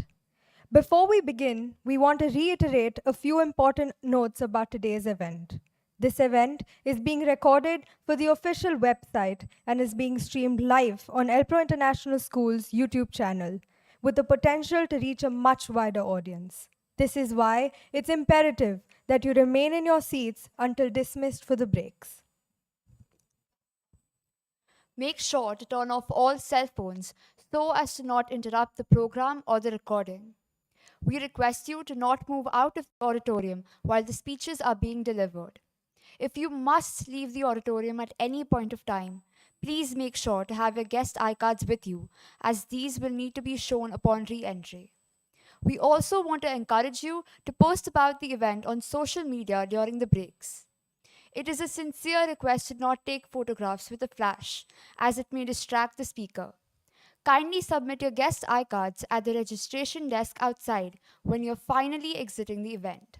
Before we begin, we want to reiterate a few important notes about today's event. This event is being recorded for the official website and is being streamed live on Elpro International School's YouTube channel, with the potential to reach a much wider audience. This is why it's imperative that you remain in your seats until dismissed for the breaks. Make sure to turn off all cell phones so as to not interrupt the program or the recording. We request you to not move out of the auditorium while the speeches are being delivered. If you must leave the auditorium at any point of time, please make sure to have your guest iCards with you, as these will need to be shown upon re-entry. We also want to encourage you to post about the event on social media during the breaks. It is a sincere request to not take photographs with a flash, as it may distract the speaker. Kindly submit your guest iCards at the registration desk outside when you're finally exiting the event.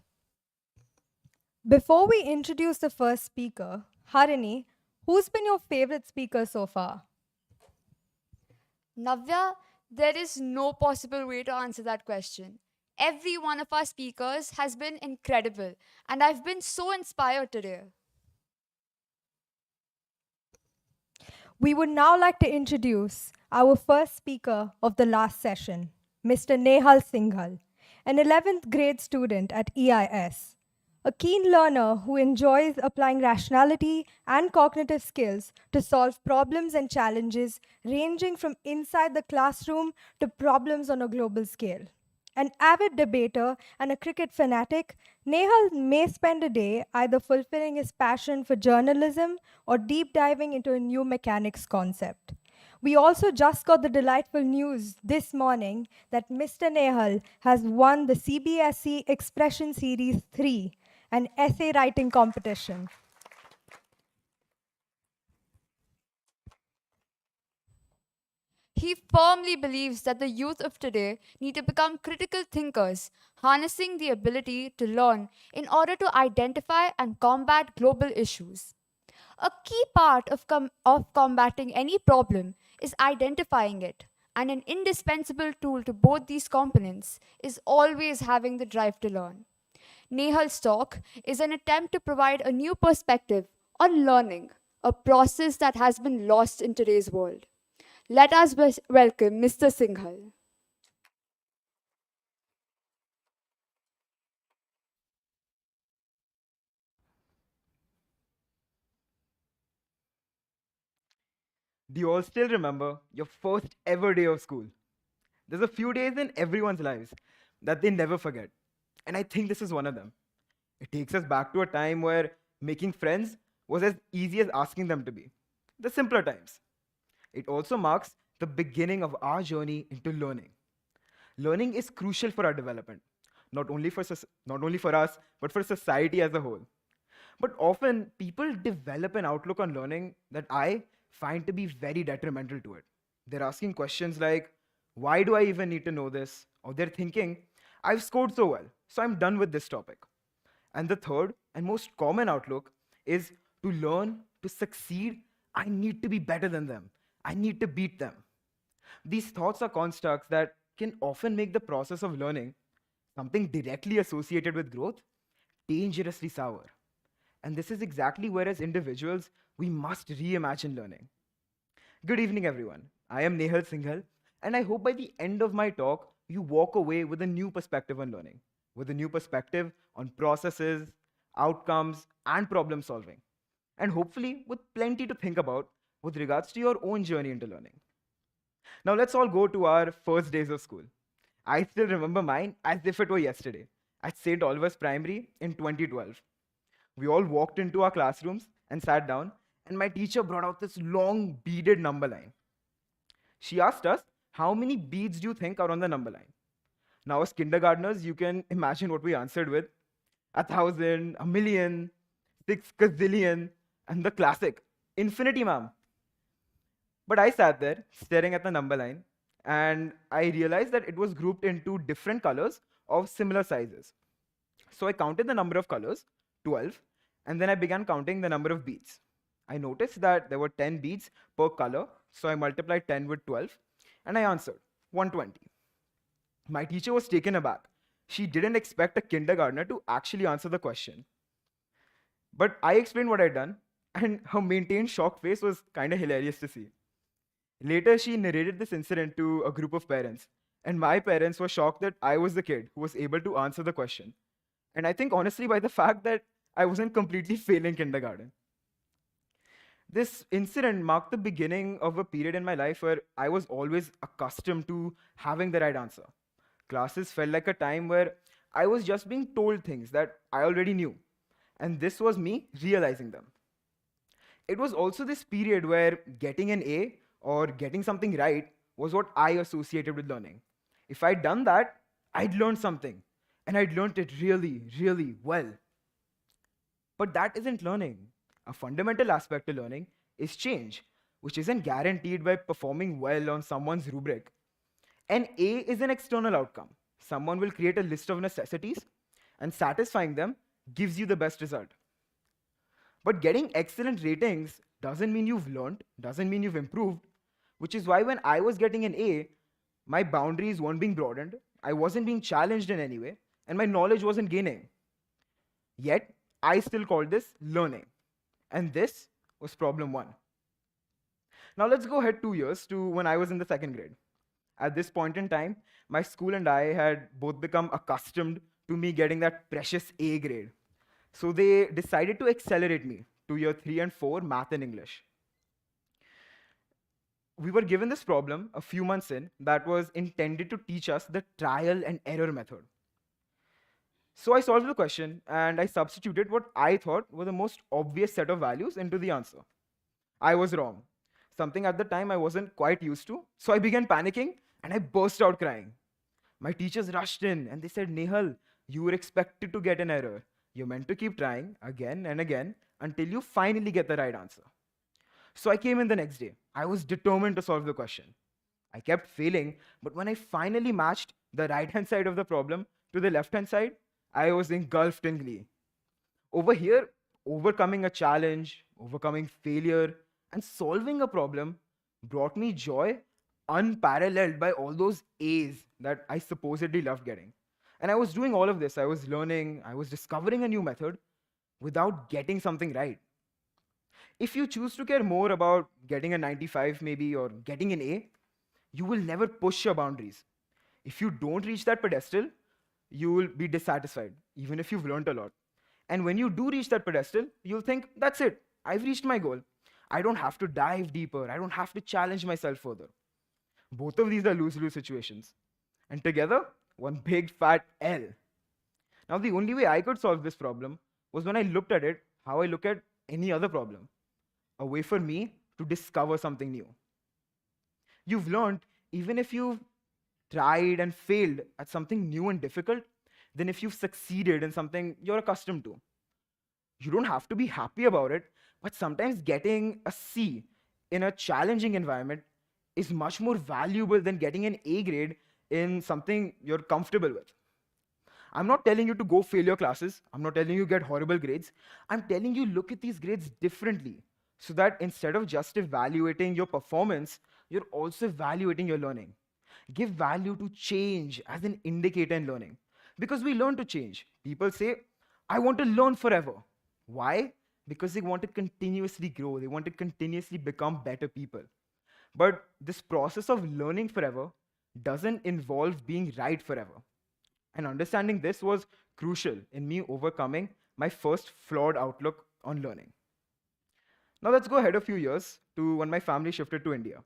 Before we introduce the first speaker, Harini, who's been your favorite speaker so far? Navya, there is no possible way to answer that question. Every one of our speakers has been incredible, and I've been so inspired today. We would now like to introduce our first speaker of the last session, Mr. Nehal Singhal, an 11th grade student at EIS. A keen learner who enjoys applying rationality and cognitive skills to solve problems and challenges ranging from inside the classroom to problems on a global scale. An avid debater and a cricket fanatic, Nehal may spend a day either fulfilling his passion for journalism or deep diving into a new mechanics concept. We also just got the delightful news this morning that Mr. Nehal has won the CBSE Expression Series 3, an essay writing competition. He firmly believes that the youth of today need to become critical thinkers, harnessing the ability to learn in order to identify and combat global issues. A key part of combating any problem is identifying it, and an indispensable tool to both these components is always having the drive to learn. Nehal's talk is an attempt to provide a new perspective on learning, a process that has been lost in today's world. Let us welcome Mr. Singhal. Do you all still remember your first ever day of school? There's a few days in everyone's lives that they never forget. And I think this is one of them. It takes us back to a time where making friends was as easy as asking them to be. The simpler times. It also marks the beginning of our journey into learning. Learning is crucial for our development, not only for us, but for society as a whole. But often, people develop an outlook on learning that I find to be very detrimental to it. They're asking questions like, why do I even need to know this? Or they're thinking, I've scored so well, so I'm done with this topic. And the third and most common outlook is, to learn, to succeed, I need to be better than them. I need to beat them. These thoughts are constructs that can often make the process of learning, something directly associated with growth, dangerously sour. And this is exactly where, as individuals, we must reimagine learning. Good evening, everyone. I am Nehal Singhal, and I hope by the end of my talk, you walk away with a new perspective on learning, with a new perspective on processes, outcomes, and problem solving, and hopefully with plenty to think about with regards to your own journey into learning. Now, let's all go to our first days of school. I still remember mine as if it were yesterday at St. Oliver's Primary in 2012. We all walked into our classrooms and sat down, and my teacher brought out this long beaded number line. She asked us, how many beads do you think are on the number line? Now, as kindergartners, you can imagine what we answered with: 1,000, a million, 6 gazillion, and the classic, infinity, ma'am. But I sat there staring at the number line, and I realized that it was grouped into different colors of similar sizes. So I counted the number of colors, 12, and then I began counting the number of beads. I noticed that there were 10 beads per color, so I multiplied 10 with 12, And I answered, 120. My teacher was taken aback. She didn't expect a kindergartner to actually answer the question. But I explained what I'd done, and her maintained shocked face was kind of hilarious to see. Later, she narrated this incident to a group of parents, and my parents were shocked that I was the kid who was able to answer the question. And I think, honestly, by the fact that I wasn't completely failing kindergarten. This incident marked the beginning of a period in my life where I was always accustomed to having the right answer. Classes felt like a time where I was just being told things that I already knew, and this was me realizing them. It was also this period where getting an A or getting something right was what I associated with learning. If I'd done that, I'd learned something, and I'd learned it really, really well. But that isn't learning. A fundamental aspect to learning is change, which isn't guaranteed by performing well on someone's rubric. An A is an external outcome. Someone will create a list of necessities, and satisfying them gives you the best result. But getting excellent ratings doesn't mean you've learned, doesn't mean you've improved, which is why when I was getting an A, my boundaries weren't being broadened, I wasn't being challenged in any way, and my knowledge wasn't gaining. Yet, I still called this learning. And this was problem one. Now let's go ahead 2 years to when I was in the second grade. At this point in time, my school and I had both become accustomed to me getting that precious A grade. So they decided to accelerate me to year 3 and 4 math and English. We were given this problem a few months in that was intended to teach us the trial and error method. So I solved the question and I substituted what I thought were the most obvious set of values into the answer. I was wrong. Something at the time I wasn't quite used to. So I began panicking and I burst out crying. My teachers rushed in and they said, Nehal, you were expected to get an error. You're meant to keep trying again and again until you finally get the right answer. So I came in the next day. I was determined to solve the question. I kept failing, but when I finally matched the right-hand side of the problem to the left-hand side, I was engulfed in glee. Over here, overcoming a challenge, overcoming failure, and solving a problem brought me joy unparalleled by all those A's that I supposedly loved getting. And I was doing all of this. I was learning, I was discovering a new method without getting something right. If you choose to care more about getting a 95 maybe or getting an A, you will never push your boundaries. If you don't reach that pedestal, you will be dissatisfied, even if you've learned a lot. And when you do reach that pedestal, you'll think, that's it, I've reached my goal. I don't have to dive deeper, I don't have to challenge myself further. Both of these are lose-lose situations. And together, one big fat L. Now, the only way I could solve this problem was when I looked at it how I look at any other problem, a way for me to discover something new. You've learned, even if you've tried and failed at something new and difficult, than if you've succeeded in something you're accustomed to. You don't have to be happy about it, but sometimes getting a C in a challenging environment is much more valuable than getting an A grade in something you're comfortable with. I'm not telling you to go fail your classes. I'm not telling you get horrible grades. I'm telling you look at these grades differently so that instead of just evaluating your performance, you're also evaluating your learning. Give value to change as an indicator in learning. Because we learn to change. People say, I want to learn forever. Why? Because they want to continuously grow. They want to continuously become better people. But this process of learning forever doesn't involve being right forever. And understanding this was crucial in me overcoming my first flawed outlook on learning. Now let's go ahead a few years to when my family shifted to India.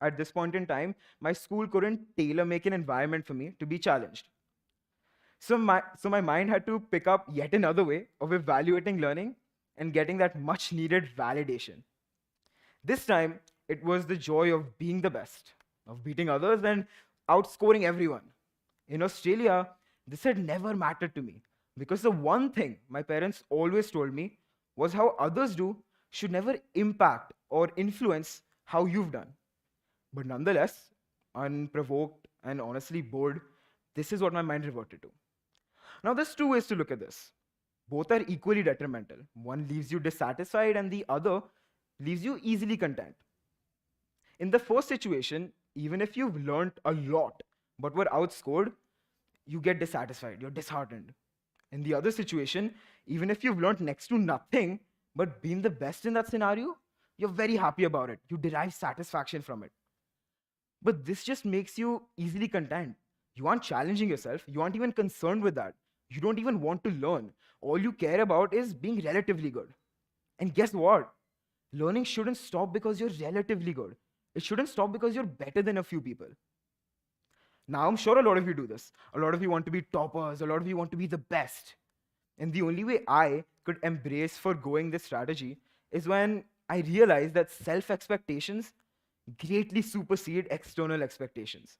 At this point in time, my school couldn't tailor make an environment for me to be challenged. So my mind had to pick up yet another way of evaluating learning and getting that much needed validation. This time, it was the joy of being the best, of beating others and outscoring everyone. In Australia, this had never mattered to me because the one thing my parents always told me was how others do should never impact or influence how you've done. But nonetheless, unprovoked and honestly bored, this is what my mind reverted to. Now, there's two ways to look at this. Both are equally detrimental. One leaves you dissatisfied and the other leaves you easily content. In the first situation, even if you've learned a lot but were outscored, you get dissatisfied, you're disheartened. In the other situation, even if you've learned next to nothing but been the best in that scenario, you're very happy about it. You derive satisfaction from it. But this just makes you easily content. You aren't challenging yourself, you aren't even concerned with that. You don't even want to learn. All you care about is being relatively good. And guess what? Learning shouldn't stop because you're relatively good. It shouldn't stop because you're better than a few people. Now, I'm sure a lot of you do this. A lot of you want to be toppers, a lot of you want to be the best. And the only way I could embrace foregoing this strategy is when I realized that self expectations greatly supersede external expectations.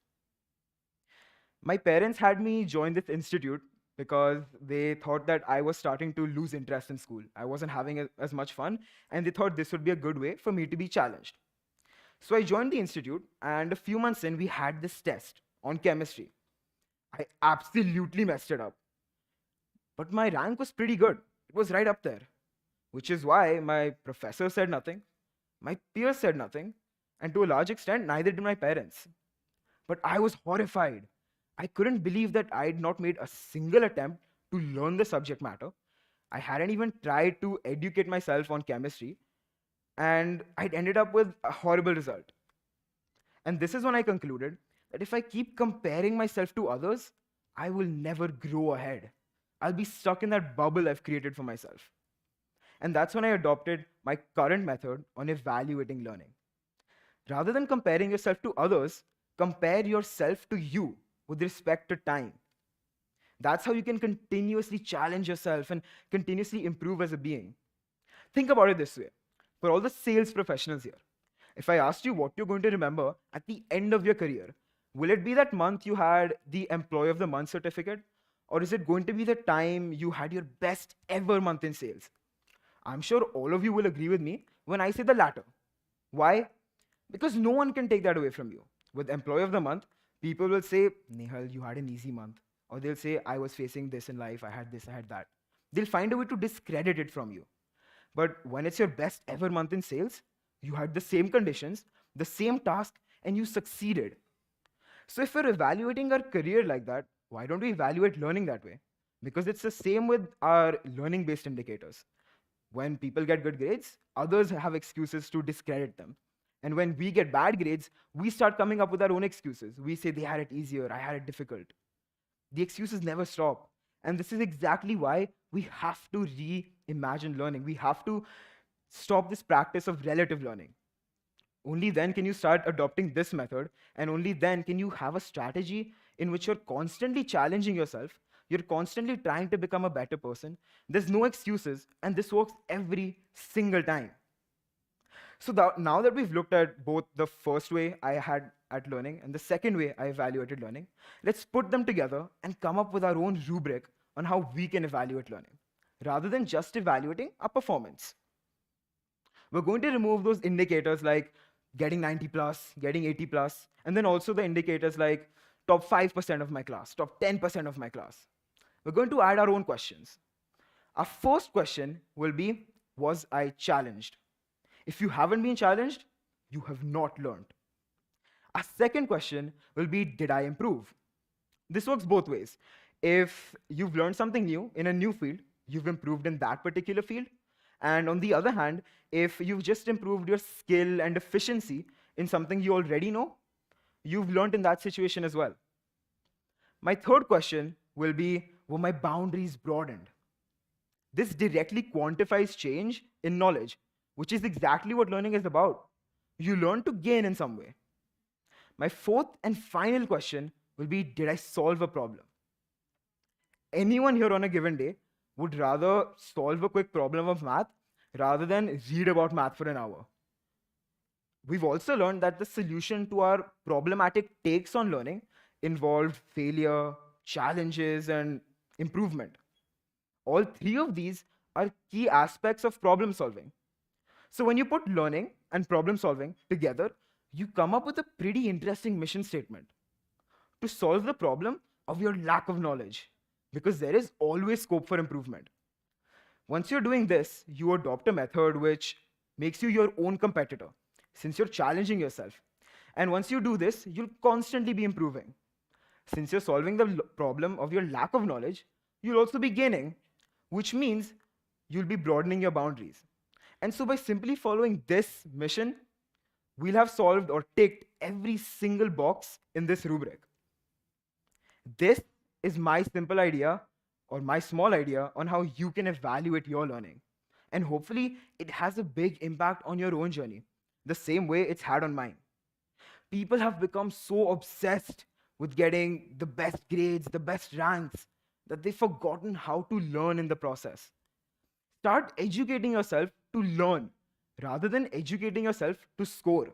My parents had me join this institute because they thought that I was starting to lose interest in school. I wasn't having as much fun, and they thought this would be a good way for me to be challenged. So I joined the institute, and a few months in, we had this test on chemistry. I absolutely messed it up. But my rank was pretty good. It was right up there, which is why my professor said nothing, my peers said nothing, and to a large extent, neither did my parents. But I was horrified. I couldn't believe that I had not made a single attempt to learn the subject matter. I hadn't even tried to educate myself on chemistry, and I'd ended up with a horrible result. And this is when I concluded that if I keep comparing myself to others, I will never grow ahead. I'll be stuck in that bubble I've created for myself. And that's when I adopted my current method on evaluating learning. Rather than comparing yourself to others, compare yourself to you with respect to time. That's how you can continuously challenge yourself and continuously improve as a being. Think about it this way. For all the sales professionals here, if I asked you what you're going to remember at the end of your career, will it be that month you had the Employee of the Month certificate? Or is it going to be the time you had your best ever month in sales? I'm sure all of you will agree with me when I say the latter. Why? Because no one can take that away from you. With Employee of the Month, people will say, Nehal, you had an easy month. Or they'll say, I was facing this in life, I had this, I had that. They'll find a way to discredit it from you. But when it's your best ever month in sales, you had the same conditions, the same task, and you succeeded. So if we're evaluating our career like that, why don't we evaluate learning that way? Because it's the same with our learning-based indicators. When people get good grades, others have excuses to discredit them. And when we get bad grades, we start coming up with our own excuses. We say they had it easier, I had it difficult. The excuses never stop. And this is exactly why we have to reimagine learning. We have to stop this practice of relative learning. Only then can you start adopting this method, and only then can you have a strategy in which you're constantly challenging yourself, you're constantly trying to become a better person. There's no excuses, and this works every single time. So now that we've looked at both the first way I had at learning and the second way I evaluated learning, let's put them together and come up with our own rubric on how we can evaluate learning, rather than just evaluating our performance. We're going to remove those indicators like getting 90 plus, getting 80 plus, and then also the indicators like top 5% of my class, top 10% of my class. We're going to add our own questions. Our first question will be, was I challenged? If you haven't been challenged, you have not learned. Our second question will be, did I improve? This works both ways. If you've learned something new in a new field, you've improved in that particular field. And on the other hand, if you've just improved your skill and efficiency in something you already know, you've learned in that situation as well. My third question will be, were my boundaries broadened? This directly quantifies change in knowledge, which is exactly what learning is about. You learn to gain in some way. My fourth and final question will be, did I solve a problem? Anyone here on a given day would rather solve a quick problem of math rather than read about math for an hour. We've also learned that the solution to our problematic takes on learning involved failure, challenges, and improvement. All three of these are key aspects of problem solving. So when you put learning and problem solving together, you come up with a pretty interesting mission statement: to solve the problem of your lack of knowledge, because there is always scope for improvement. Once you're doing this, you adopt a method which makes you your own competitor, since you're challenging yourself. And once you do this, you'll constantly be improving. Since you're solving the problem of your lack of knowledge, you'll also be gaining, which means you'll be broadening your boundaries. And so by simply following this mission, we'll have solved or ticked every single box in this rubric. This is my simple idea or my small idea on how you can evaluate your learning. And hopefully, it has a big impact on your own journey, the same way it's had on mine. People have become so obsessed with getting the best grades, the best ranks, that they've forgotten how to learn in the process. Start educating yourself to learn rather than educating yourself to score.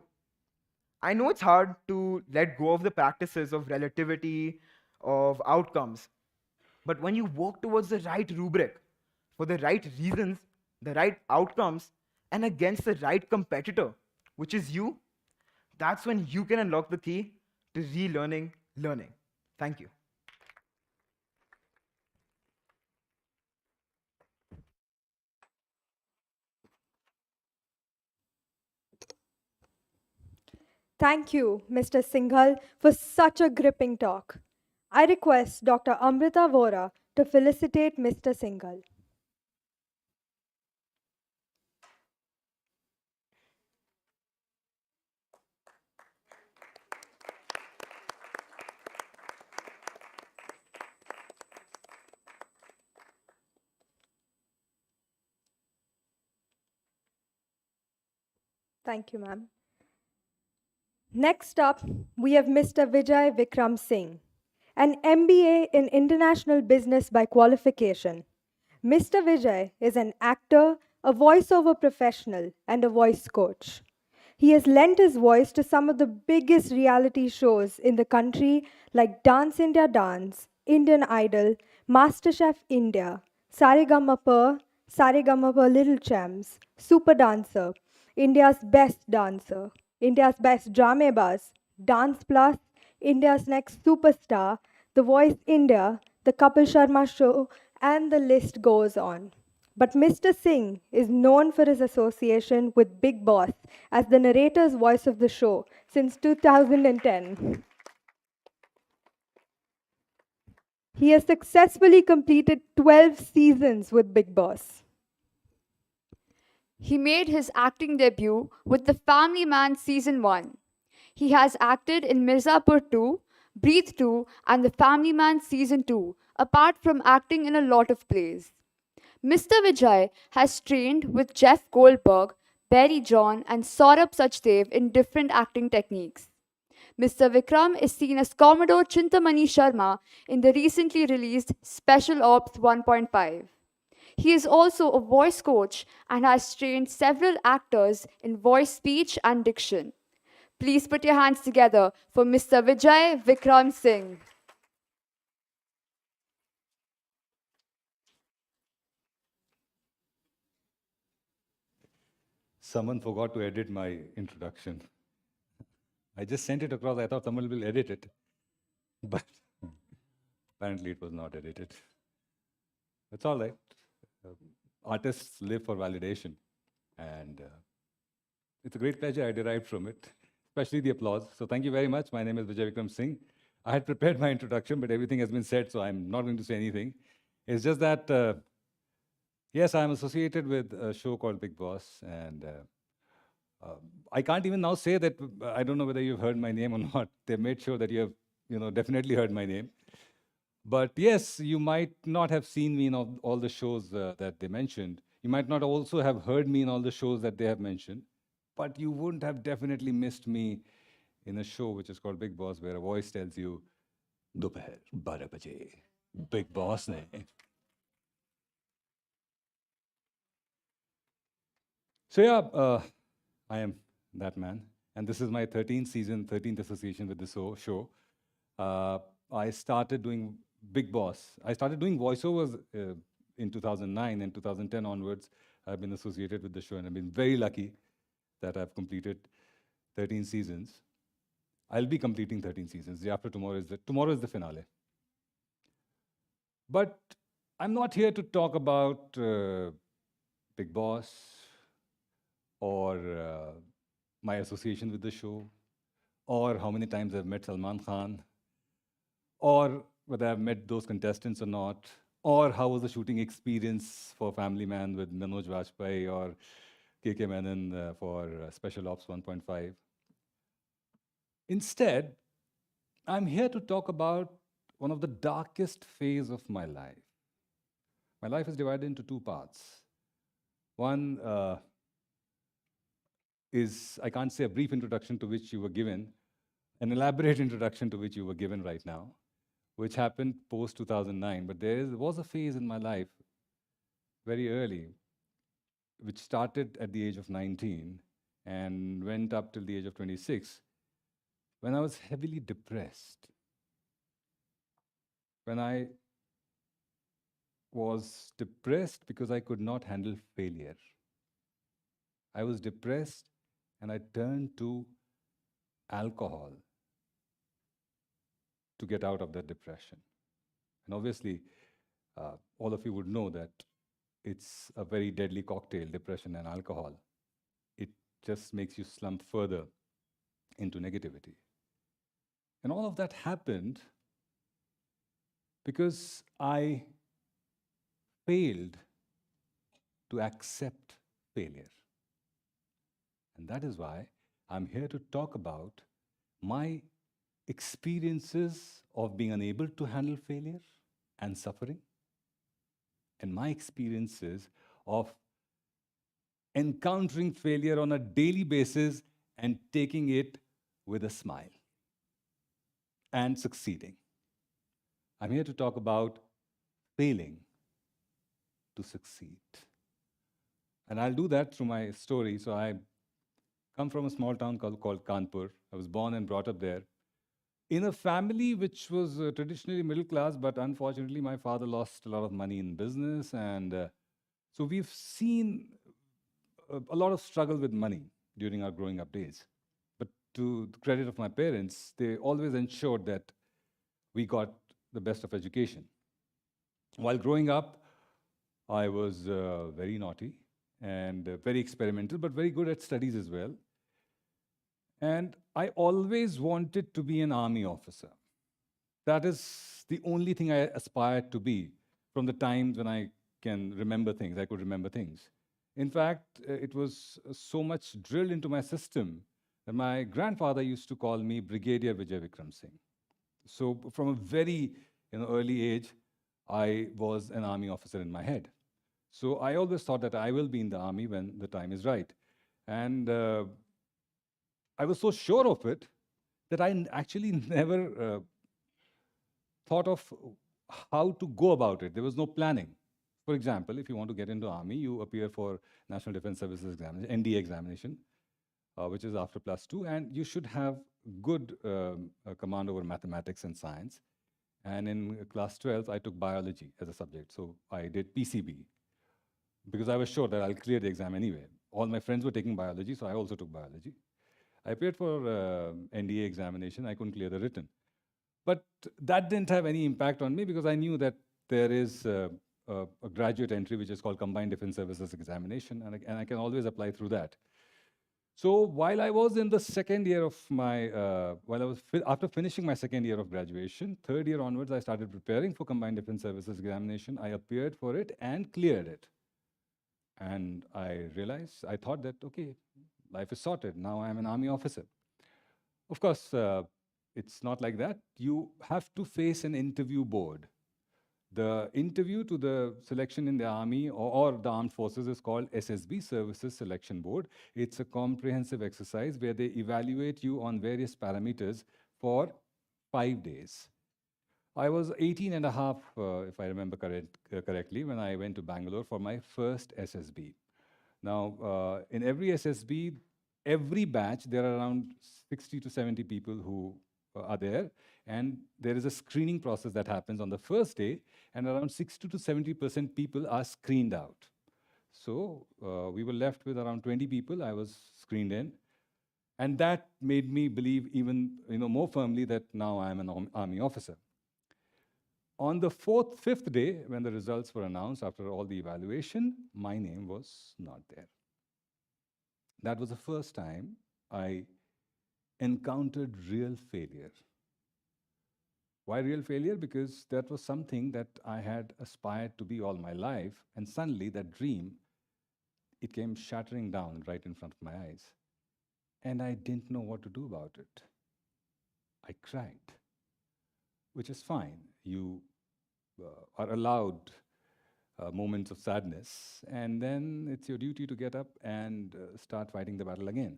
I know it's hard to let go of the practices of relativity, of outcomes, but when you work towards the right rubric, for the right reasons, the right outcomes, and against the right competitor, which is you, that's when you can unlock the key to relearning learning. Thank you. Thank you, Mr. Singhal, for such a gripping talk. I request Dr. Amrita Vora to felicitate Mr. Singhal. Thank you, ma'am. Next up, we have Mr. Vijay Vikram Singh, an MBA in International Business by qualification. Mr. Vijay is an actor, a voiceover professional, and a voice coach. He has lent his voice to some of the biggest reality shows in the country like Dance India Dance, Indian Idol, MasterChef India, Saregamapa Little Champs, Super Dancer, India's Best Dancer, India's Best Dramebaz, Dance Plus, India's Next Superstar, The Voice India, The Kapil Sharma Show, and the list goes on. But Mr. Singh is known for his association with Big Boss as the narrator's voice of the show since 2010. He has successfully completed 12 seasons with Big Boss. He made his acting debut with The Family Man Season 1. He has acted in Mirzapur 2, Breathe 2, and The Family Man Season 2, apart from acting in a lot of plays. Mr. Vijay has trained with Jeff Goldberg, Barry John, and Saurabh Sachdev in different acting techniques. Mr. Vikram is seen as Commodore Chintamani Sharma in the recently released Special Ops 1.5. He is also a voice coach and has trained several actors in voice, speech, and diction. Please put your hands together for Mr. Vijay Vikram Singh. Someone forgot to edit my introduction. I just sent it across. I thought someone will edit it. But apparently it was not edited. That's all right. Artists live for validation. And it's a great pleasure I derived from it, especially the applause. So thank you very much. My name is Vijay Vikram Singh. I had prepared my introduction, but everything has been said, so I'm not going to say anything. It's just that, yes, I'm associated with a show called Big Boss, and I can't even now say that. I don't know whether you've heard my name or not. They made sure that you have, definitely heard my name. But yes, you might not have seen me in all the shows that they mentioned. You might not also have heard me in all the shows that they have mentioned. But you wouldn't have definitely missed me in a show which is called Big Boss, where a voice tells you, "Dophar 12 baje, Big Boss ne." So yeah, I am that man. And this is my 13th season, 13th association with this show. I started doing Big Boss. I started doing voiceovers in 2009, and 2010 onwards, I've been associated with the show, and I've been very lucky that I've completed 13 seasons. I'll be completing 13 seasons. The after tomorrow is the finale. But I'm not here to talk about Big Boss or my association with the show or how many times I've met Salman Khan, or whether I've met those contestants or not, or how was the shooting experience for Family Man with Manoj Vajpayee or KK Menon for Special Ops 1.5. Instead, I'm here to talk about one of the darkest phases of my life. My life is divided into two parts. One is, I can't say a brief introduction to which you were given, an elaborate introduction to which you were given right now, which happened post 2009. But there was a phase in my life very early, which started at the age of 19 and went up till the age of 26, when I was heavily depressed. When I was depressed because I could not handle failure. I was depressed and I turned to alcohol to get out of that depression. And obviously, all of you would know that it's a very deadly cocktail, depression and alcohol. It just makes you slump further into negativity. And all of that happened because I failed to accept failure. And that is why I'm here to talk about my experiences of being unable to handle failure and suffering, and my experiences of encountering failure on a daily basis and taking it with a smile and succeeding. I'm here to talk about failing to succeed. And I'll do that through my story. So I come from a small town called Kanpur. I was born and brought up there in a family which was traditionally middle class, but unfortunately my father lost a lot of money in business. And so we've seen a lot of struggle with money during our growing up days. But to the credit of my parents, they always ensured that we got the best of education. While growing up, I was very naughty and very experimental, but very good at studies as well. And I always wanted to be an army officer. That is the only thing I aspired to be from the times when I can remember things, I could remember things. In fact, it was so much drilled into my system that my grandfather used to call me Brigadier Vijay Vikram Singh. So from a very early age, I was an army officer in my head. So I always thought that I will be in the army when the time is right. And I was so sure of it that I actually never thought of how to go about it. There was no planning. For example, if you want to get into army, you appear for National Defense Services examination, NDA examination, which is after +2, and you should have good command over mathematics and science. And in class 12, I took biology as a subject. So I did PCB because I was sure that I'll clear the exam anyway. All my friends were taking biology, so I also took biology. I appeared for NDA examination. I couldn't clear the written. But that didn't have any impact on me because I knew that there is a graduate entry which is called Combined Defense Services Examination, and I can always apply through that. So while I was in the second year of my, after finishing my second year of graduation, third year onwards, I started preparing for Combined Defense Services Examination. I appeared for it and cleared it. And I realized, I thought that, okay, life is sorted. Now I'm an army officer. Of course, it's not like that. You have to face an interview board. The interview to the selection in the army or the armed forces is called SSB, Services Selection Board. It's a comprehensive exercise where they evaluate you on various parameters for 5 days. I was 18 and a half, if I remember correctly, when I went to Bangalore for my first SSB. Now, in every SSB, every batch, there are around 60 to 70 people who are there, and there is a screening process that happens on the first day, and around 60 to 70% people are screened out. So we were left with around 20 people. I was screened in, and that made me believe even more firmly that now I am an army officer. On the fifth day, when the results were announced after all the evaluation, my name was not there. That was the first time I encountered real failure. Why real failure? Because that was something that I had aspired to be all my life, and suddenly that dream, it came shattering down right in front of my eyes. And I didn't know what to do about it. I cried, which is fine. You are allowed moments of sadness, and then it's your duty to get up and start fighting the battle again.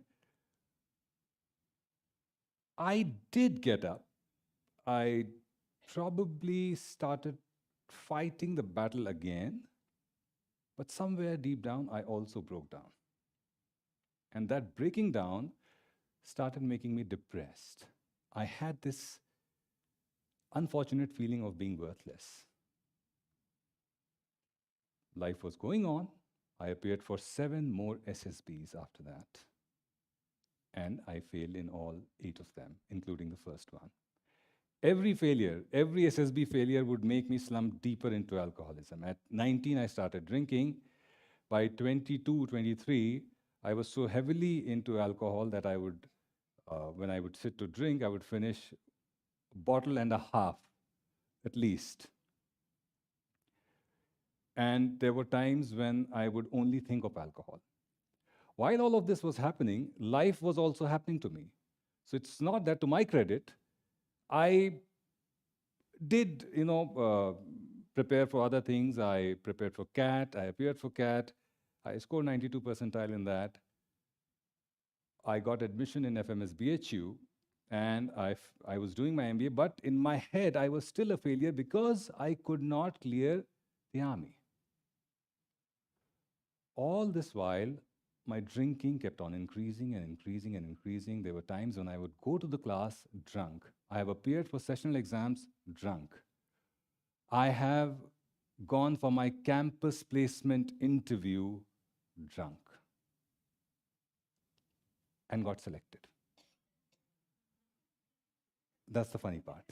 I did get up. I probably started fighting the battle again, but somewhere deep down, I also broke down. And that breaking down started making me depressed. I had this unfortunate feeling of being worthless. Life was going on. I appeared for 7 more SSBs after that. And I failed in all 8 of them, including the first one. Every failure, every SSB failure would make me slump deeper into alcoholism. At 19, I started drinking. By 22, 23, I was so heavily into alcohol that I would, when I would sit to drink, I would finish a bottle and a half, at least. And there were times when I would only think of alcohol. While all of this was happening, life was also happening to me. So it's not that, to my credit, I did, prepare for other things. I prepared for CAT. I appeared for CAT. I scored 92 percentile in that. I got admission in FMS BHU, and I was doing my MBA, but in my head, I was still a failure because I could not clear the army. All this while, my drinking kept on increasing and increasing and increasing. There were times when I would go to the class drunk. I have appeared for sessional exams drunk. I have gone for my campus placement interview drunk and got selected. That's the funny part.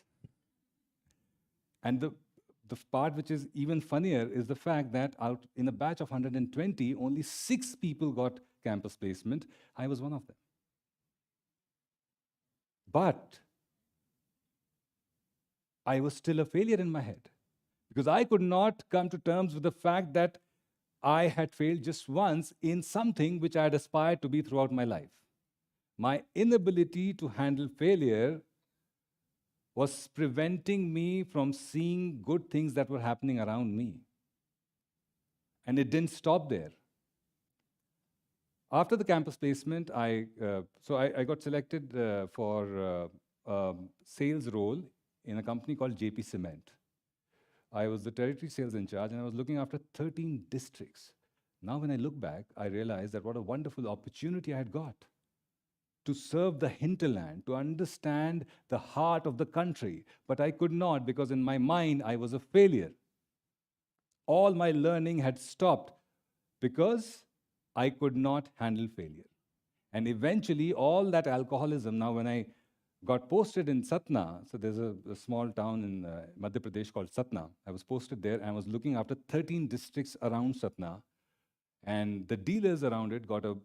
And the part which is even funnier is the fact that out in a batch of 120, only 6 people got campus placement. I was one of them. But I was still a failure in my head because I could not come to terms with the fact that I had failed just once in something which I had aspired to be throughout my life. My inability to handle failure was preventing me from seeing good things that were happening around me. And it didn't stop there. After the campus placement, I got selected for a sales role in a company called JP Cement. I was the territory sales in charge, and I was looking after 13 districts. Now, when I look back, I realize that what a wonderful opportunity I had got to serve the hinterland, to understand the heart of the country. But I could not because in my mind, I was a failure. All my learning had stopped because I could not handle failure. And eventually, all that alcoholism, now when I got posted in Satna, so there's a small town in Madhya Pradesh called Satna. I was posted there and I was looking after 13 districts around Satna. And the dealers around it got a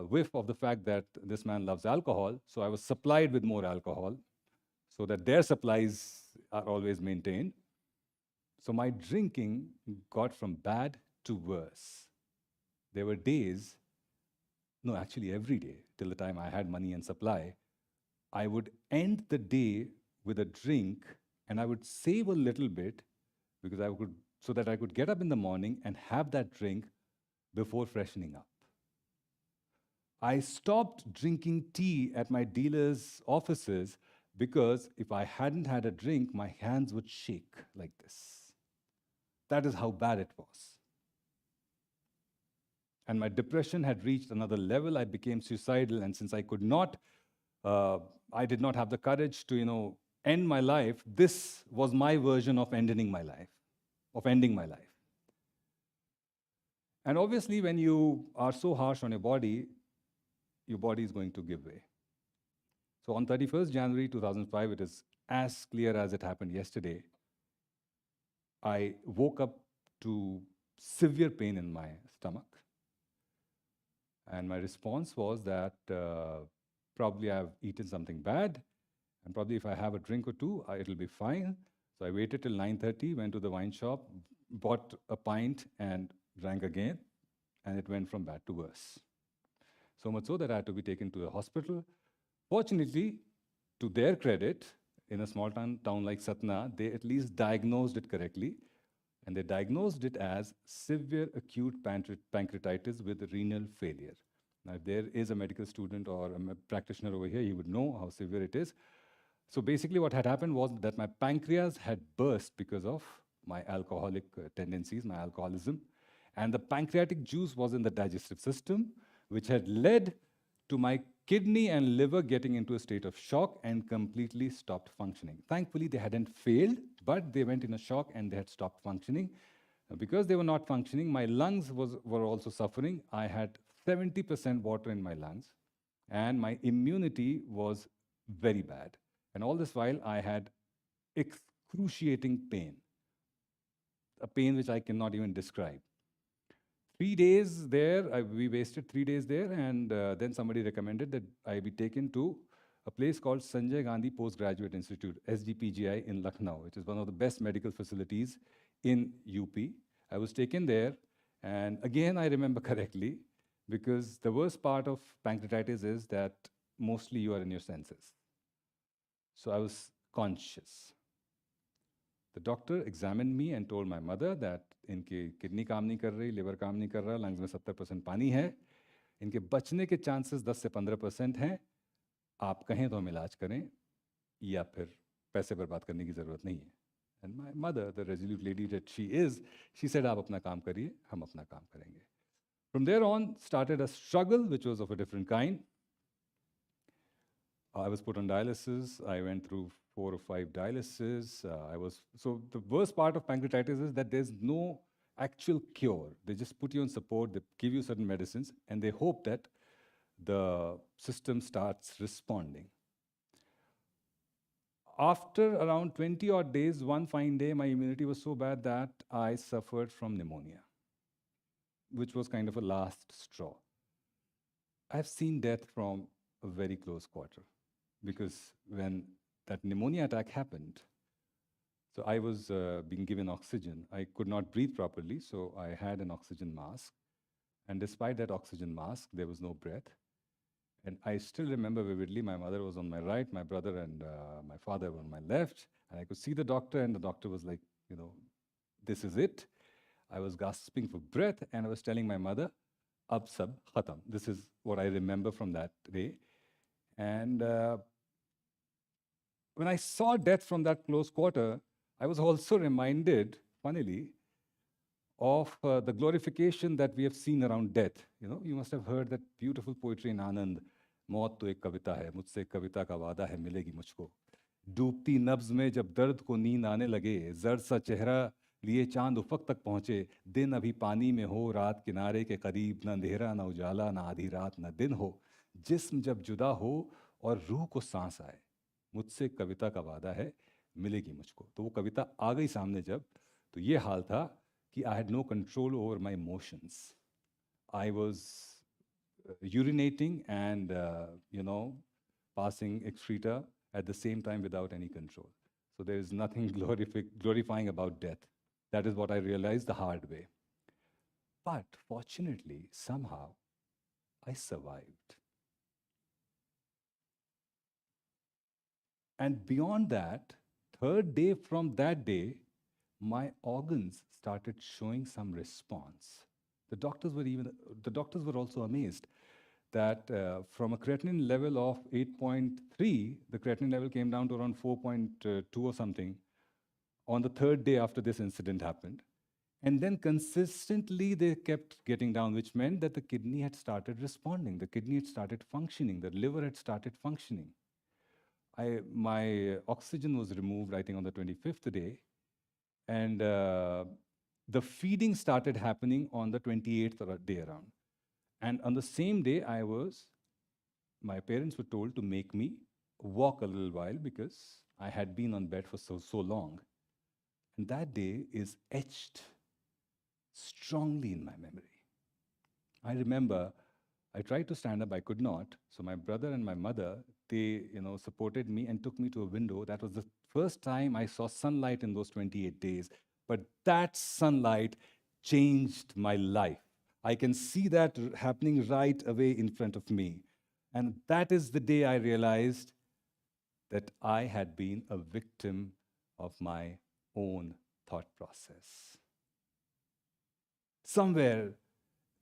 whiff of the fact that this man loves alcohol. So I was supplied with more alcohol so that their supplies are always maintained. So my drinking got from bad to worse. There were days, no, actually every day, till the time I had money and supply, I would end the day with a drink and I would save a little bit because so that I could get up in the morning and have that drink before freshening up. I stopped drinking tea at my dealers' offices because if I hadn't had a drink, my hands would shake like this. That is how bad it was. And my depression had reached another level. I became suicidal, and since I could not, I did not have the courage to, end my life. This was my version of ending my life. And obviously, when you are so harsh on your body is going to give way. So on 31st January 2005, it is as clear as it happened yesterday. I woke up to severe pain in my stomach. And my response was that probably I've eaten something bad, and probably if I have a drink or two, it'll be fine. So I waited till 9:30, went to the wine shop, bought a pint, and drank again, and it went from bad to worse. So much so that I had to be taken to the hospital. Fortunately, to their credit, in a small town like Satna, they at least diagnosed it correctly. And they diagnosed it as severe acute pancreatitis with renal failure. Now, if there is a medical student or a practitioner over here, he would know how severe it is. So basically what had happened was that my pancreas had burst because of my alcoholic tendencies, my alcoholism. And the pancreatic juice was in the digestive system, which had led to my kidney and liver getting into a state of shock and completely stopped functioning. Thankfully, they hadn't failed, but they went in a shock and they had stopped functioning. Because they were not functioning, my lungs were also suffering. I had 70% water in my lungs, and my immunity was very bad. And all this while, I had excruciating pain, a pain which I cannot even describe. 3 days there, we wasted 3 days there, and then somebody recommended that I be taken to a place called Sanjay Gandhi Postgraduate Institute, SGPGI, in Lucknow, which is one of the best medical facilities in UP. I was taken there, and again, I remember correctly, because the worst part of pancreatitis is that mostly you are in your senses. So I was conscious. The doctor examined me and told my mother that इनके kidney काम नहीं कर रही, liver काम नहीं कर रहा, lungs में 70% पानी है, इनके बचने के चांसेस 10 से 15% हैं, आप कहें तो हम इलाज करें या फिर पैसे बर्बाद करने की ज़रूरत नहीं है. And my mother, the resolute lady that she is, she said, आप अपना काम करिए, हम अपना काम करेंगे. From there on started a struggle which was of a different kind. I was put on dialysis. I went through 4 or 5 dialysis. So the worst part of pancreatitis is that there's no actual cure. They just put you on support, they give you certain medicines, and they hope that the system starts responding. After around 20 odd days, one fine day, my immunity was so bad that I suffered from pneumonia, which was kind of a last straw. I've seen death from a very close quarter, because when that pneumonia attack happened, so I was being given oxygen. I could not breathe properly, so I had an oxygen mask. And despite that oxygen mask, there was no breath. And I still remember vividly, my mother was on my right, my brother and my father were on my left. And I could see the doctor, and the doctor was like, this is it. I was gasping for breath, and I was telling my mother, ab sab khatam. This is what I remember from that day. And when I saw death from that close quarter, I was also reminded, funnily, of the glorification that we have seen around death. You must have heard that beautiful poetry in Anand. मौत तो एक कविता है, मुझसे एक कविता का वादा है, मिलेगी मुझको. डूबती नब्ज में जब दर्द को नींद आने लगे, जर्द सा चेहरा लिए चांद उफक तक पहुंचे, दिन अभी पानी में हो, रात किनारे के करीब, न अंधेरा न उजाला, न आधी रात न दिन हो, जिस्म जब जुदा हो और रूह को सांस आए, मुझसे कविता का वादा है, मिलेगी मुझको. तो वो कविता आ गई सामने जब, तो ये हाल था कि I had no control over my emotions. I was urinating and, passing excreta at the same time without any control. So there is nothing glorifying about death. That is what I realized the hard way. But fortunately, somehow, I survived. And beyond that, third day from that day, my organs started showing some response. The doctors were also amazed that from a creatinine level of 8.3, the creatinine level came down to around 4.2 or something on the third day after this incident happened. And then consistently they kept getting down, which meant that the kidney had started responding. The kidney had started functioning. The liver had started functioning. My oxygen was removed, I think, on the 25th day. And the feeding started happening on the 28th day around. And on the same day, my parents were told to make me walk a little while because I had been on bed for so long. And that day is etched strongly in my memory. I remember I tried to stand up, I could not. So my brother and my mother, they, supported me and took me to a window. That was the first time I saw sunlight in those 28 days. But that sunlight changed my life. I can see that happening right away in front of me. And that is the day I realized that I had been a victim of my own thought process. Somewhere,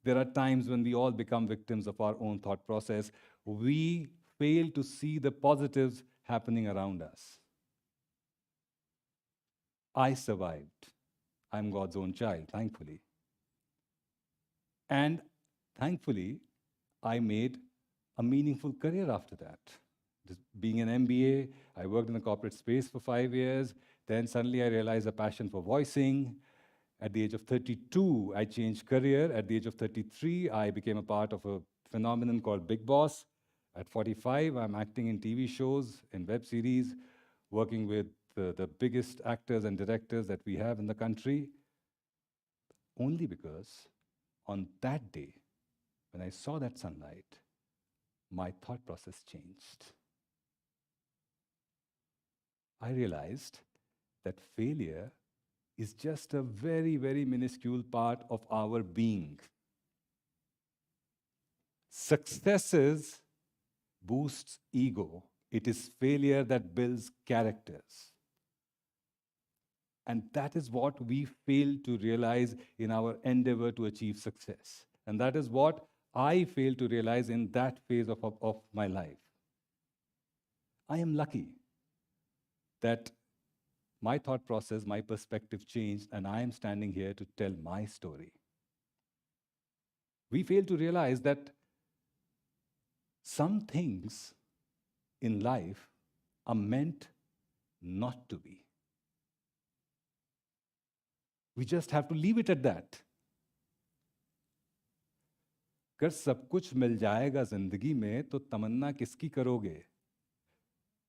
there are times when we all become victims of our own thought process. We fail to see the positives happening around us. I survived. I'm God's own child, thankfully. And thankfully, I made a meaningful career after that. Just being an MBA, I worked in the corporate space for 5 years. Then suddenly I realized a passion for voicing. At the age of 32, I changed career. At the age of 33, I became a part of a phenomenon called Big Boss. At 45, I'm acting in TV shows, in web series, working with the biggest actors and directors that we have in the country. Only because on that day, when I saw that sunlight, my thought process changed. I realized that failure is just a very, very minuscule part of our being. Successes boosts ego. It is failure that builds characters. And that is what we fail to realize in our endeavor to achieve success. And that is what I failed to realize in that phase of my life. I am lucky that my thought process, my perspective changed, and I am standing here to tell my story. We fail to realize that some things in life are meant not to be. We just have to leave it at that. अगर सब कुछ मिल जाएगा जिंदगी में तो तमन्ना किसकी करोगे?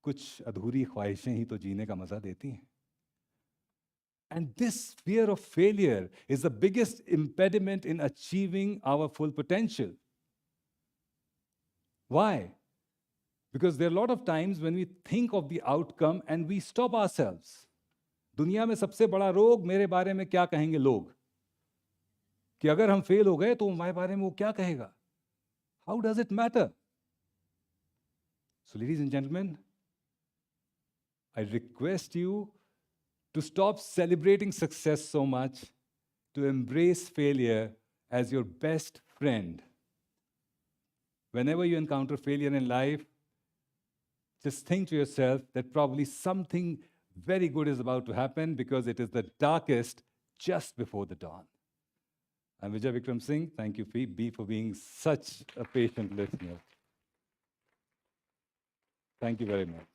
कुछ अधूरी ख्वाहिशें ही तो जीने का मजा देती हैं. And this fear of failure is the biggest impediment in achieving our full potential. Why? Because there are a lot of times when we think of the outcome and we stop ourselves. दुनिया में सबसे बड़ा रोग मेरे बारे में क्या कहेंगे लोग? कि अगर हम फेल हो गए तो हमारे बारे में वो क्या कहेगा? How does it matter? So ladies and gentlemen, I request you to stop celebrating success so much, to embrace failure as your best friend. Whenever you encounter failure in life, just think to yourself that probably something very good is about to happen because it is the darkest just before the dawn. I'm Vijay Vikram Singh. Thank you, B, for being such a patient listener. Thank you very much.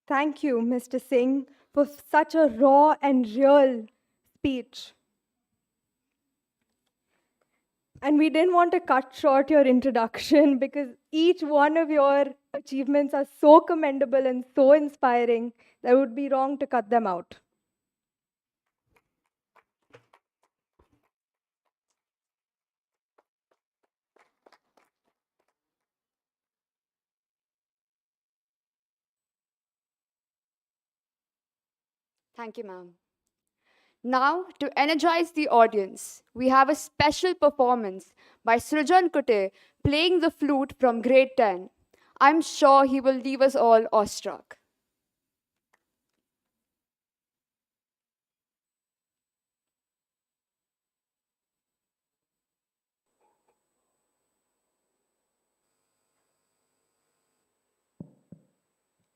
Thank you, Mr. Singh, for such a raw and real speech. And we didn't want to cut short your introduction because each one of your achievements are so commendable and so inspiring that it would be wrong to cut them out. Thank you, ma'am. Now, to energize the audience, we have a special performance by Srijan Kutte playing the flute from grade 10. I'm sure he will leave us all awestruck.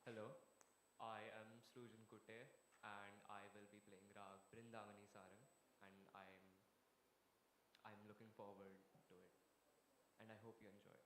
Hello, I am Srujan Kutte and I will be playing Rag Brindavani Sarang and I'm looking forward to it and I hope you enjoy.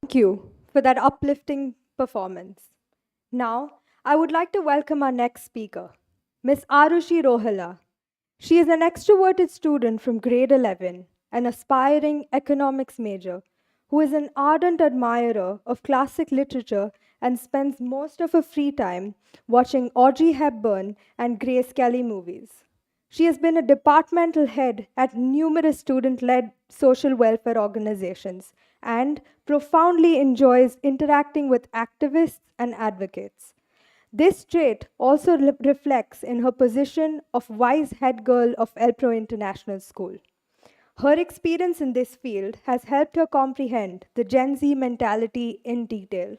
Thank you for that uplifting performance. Now, I would like to welcome our next speaker, Miss Arushi Rohala. She is an extroverted student from grade 11, an aspiring economics major, who is an ardent admirer of classic literature and spends most of her free time watching Audrey Hepburn and Grace Kelly movies. She has been a departmental head at numerous student led social welfare organizations and profoundly enjoys interacting with activists and advocates. This trait also reflects in her position of vice head girl of ElPro International School. Her experience in this field has helped her comprehend the Gen Z mentality in detail.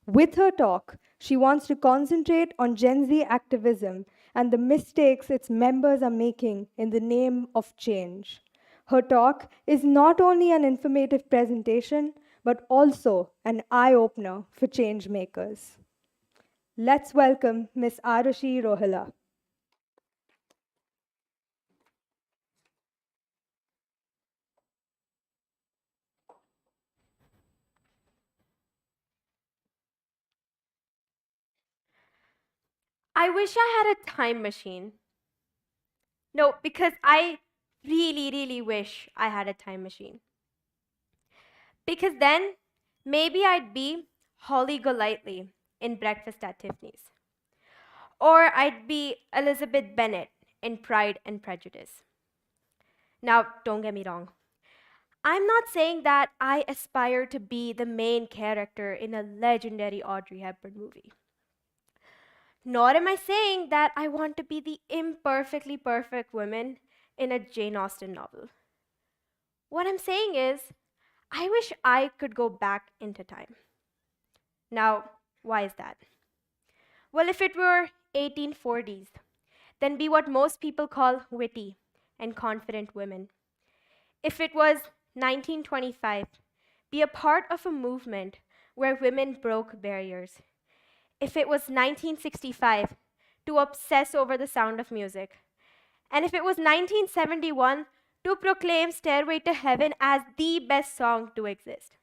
With her talk, she wants to concentrate on Gen Z activism and the mistakes its members are making in the name of change. Her talk is not only an informative presentation, but also an eye opener for change makers. Let's welcome Ms. Arushi Rohala. I wish I had a time machine. No, because I really wish I had a time machine. Because then maybe I'd be Holly Golightly in Breakfast at Tiffany's. Or I'd be Elizabeth Bennet in Pride and Prejudice. Now, don't get me wrong. I'm not saying that I aspire to be the main character in a legendary Audrey Hepburn movie. Nor am I saying that I want to be the imperfectly perfect woman in a Jane Austen novel. What I'm saying is, I wish I could go back into time. Now, why is that? Well, if it were 1840s, then be what most people call witty and confident women. If it was 1925, be a part of a movement where women broke barriers. If it was 1965, to obsess over the sound of music. And if it was 1971, to proclaim Stairway to Heaven as the best song to exist.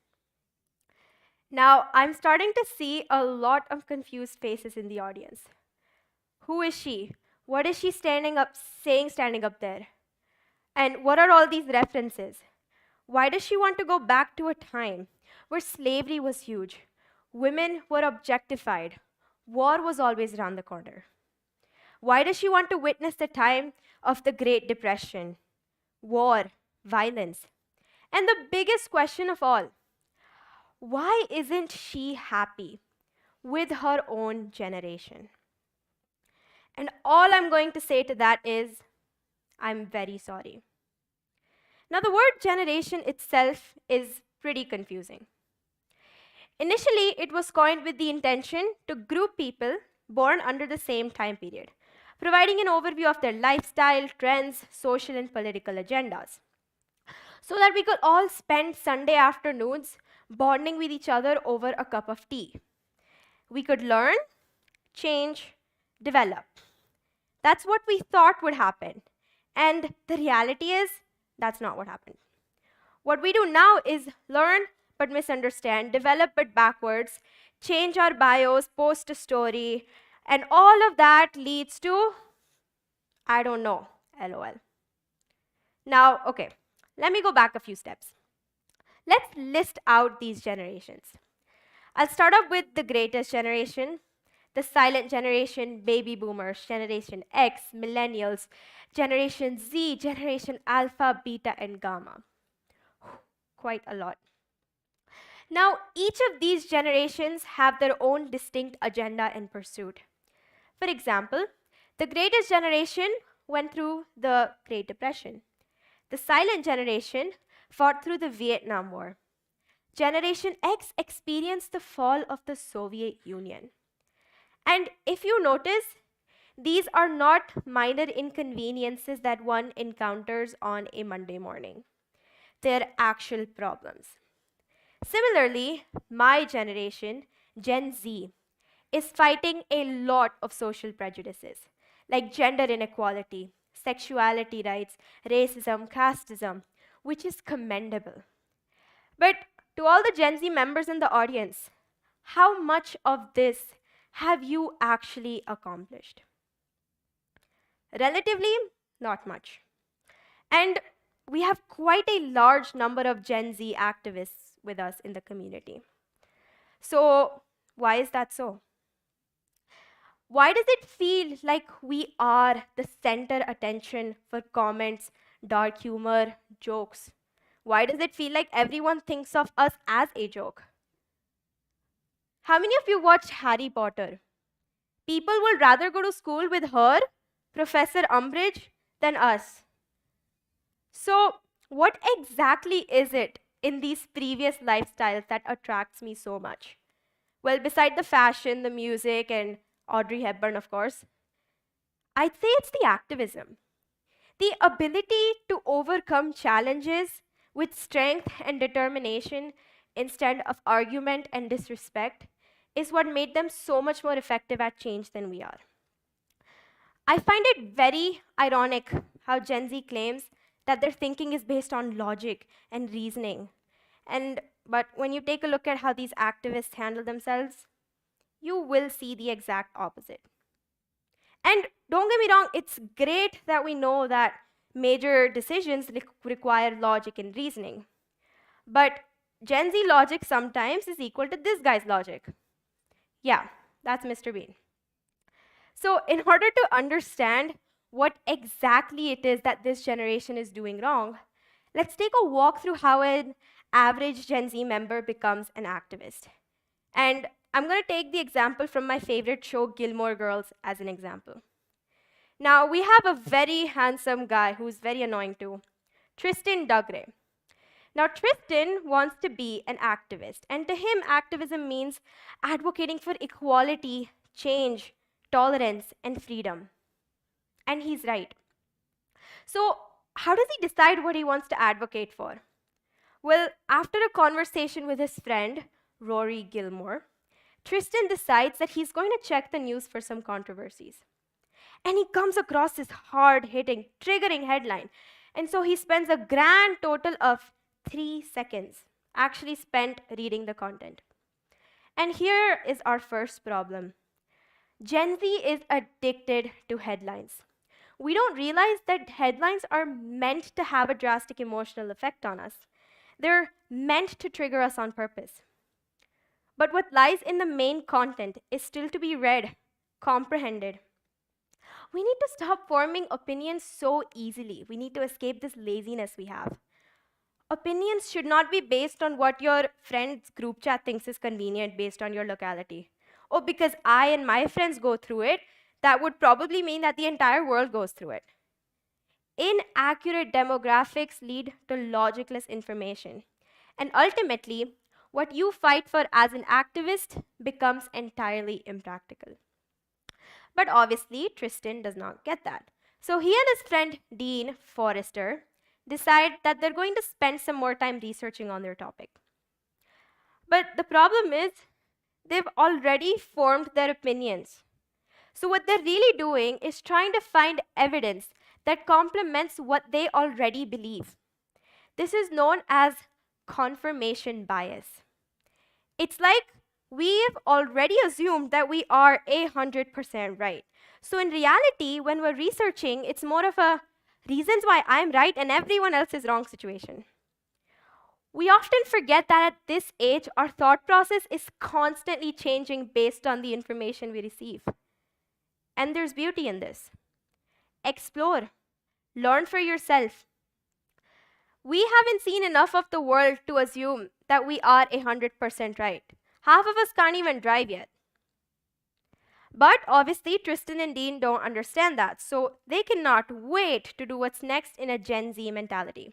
Now, I'm starting to see a lot of confused faces in the audience. Who is she? What is she standing up there? And what are all these references? Why does she want to go back to a time where slavery was huge? Women were objectified. War was always around the corner. Why does she want to witness the time of the Great Depression, war, violence? And the biggest question of all, why isn't she happy with her own generation? And all I'm going to say to that is, I'm very sorry. Now, the word generation itself is pretty confusing. Initially, it was coined with the intention to group people born under the same time period, providing an overview of their lifestyle, trends, social and political agendas, so that we could all spend Sunday afternoons bonding with each other over a cup of tea. We could learn, change, develop. That's what we thought would happen. And the reality is, that's not what happened. What we do now is learn but misunderstand, develop but backwards, change our bios, post a story, and all of that leads to, I don't know, LOL. Now, okay, let me go back a few steps. Let's list out these generations. I'll start off with the greatest generation, the silent generation, baby boomers, Generation X, millennials, Generation Z, Generation Alpha, Beta, and Gamma. Quite a lot. Now, each of these generations have their own distinct agenda and pursuit. For example, the greatest generation went through the Great Depression. The silent generation fought through the Vietnam War. Generation X experienced the fall of the Soviet Union. And if you notice, these are not minor inconveniences that one encounters on a Monday morning. They're actual problems. Similarly, my generation, Gen Z, is fighting a lot of social prejudices, like gender inequality, sexuality rights, racism, casteism, which is commendable. But To all the Gen Z members in the audience, how much of this have you actually accomplished? Relatively, not much. And we have quite a large number of Gen Z activists with us in the community. So, why is that so? Why does it feel like we are the center attention for comments, dark humor, jokes? Why does it feel like everyone thinks of us as a joke? How many of you watched Harry Potter? People would rather go to school with her, Professor Umbridge, than us. So, what exactly is it in these previous lifestyles that attracts me so much? Well, beside the fashion, the music, and Audrey Hepburn, of course, I'd say it's the activism. The ability to overcome challenges with strength and determination instead of argument and disrespect is what made them so much more effective at change than we are. I find it very ironic how Gen Z claims that their thinking is based on logic and reasoning. But when you take a look at how these activists handle themselves, you will see the exact opposite. And don't get me wrong, it's great that we know that major decisions require logic and reasoning. But Gen Z logic sometimes is equal to this guy's logic. Yeah, that's Mr. Bean. So, in order to understand what exactly it is that this generation is doing wrong, let's take a walk through how an average Gen Z member becomes an activist. And I'm going to take the example from my favorite show, Gilmore Girls, as an example. Now, we have a very handsome guy who's very annoying too, Tristan Dugray. Now, Tristan wants to be an activist, and to him, activism means advocating for equality, change, tolerance, and freedom. And he's right. So, how does he decide what he wants to advocate for? Well, after a conversation with his friend, Rory Gilmore, Tristan decides that he's going to check the news for some controversies. And he comes across this hard-hitting, triggering headline. And so he spends a grand total of 3 seconds actually spent reading the content. And here is our first problem. Gen Z is addicted to headlines. We don't realize that headlines are meant to have a drastic emotional effect on us. They're meant to trigger us on purpose. But what lies in the main content is still to be read, comprehended. We need to stop forming opinions so easily. We need to escape this laziness we have. Opinions should not be based on what your friend's group chat thinks is convenient based on your locality. Oh, because I and my friends go through it, that would probably mean that the entire world goes through it. Inaccurate demographics lead to logicless information. And ultimately, what you fight for as an activist becomes entirely impractical. But obviously, Tristan does not get that. So he and his friend Dean Forrester decide that they're going to spend some more time researching on their topic. But the problem is, they've already formed their opinions. So what they're really doing is trying to find evidence that complements what they already believe. This is known as confirmation bias. It's like we've already assumed that we are 100% right. So in reality, when we're researching, it's more of a reasons why I'm right and everyone else is wrong situation. We often forget that at this age, our thought process is constantly changing based on the information we receive. And there's beauty in this. Explore. Learn for yourself. We haven't seen enough of the world to assume that we are 100% right. Half of us can't even drive yet. But obviously, Tristan and Dean don't understand that, so they cannot wait to do what's next in a Gen Z mentality.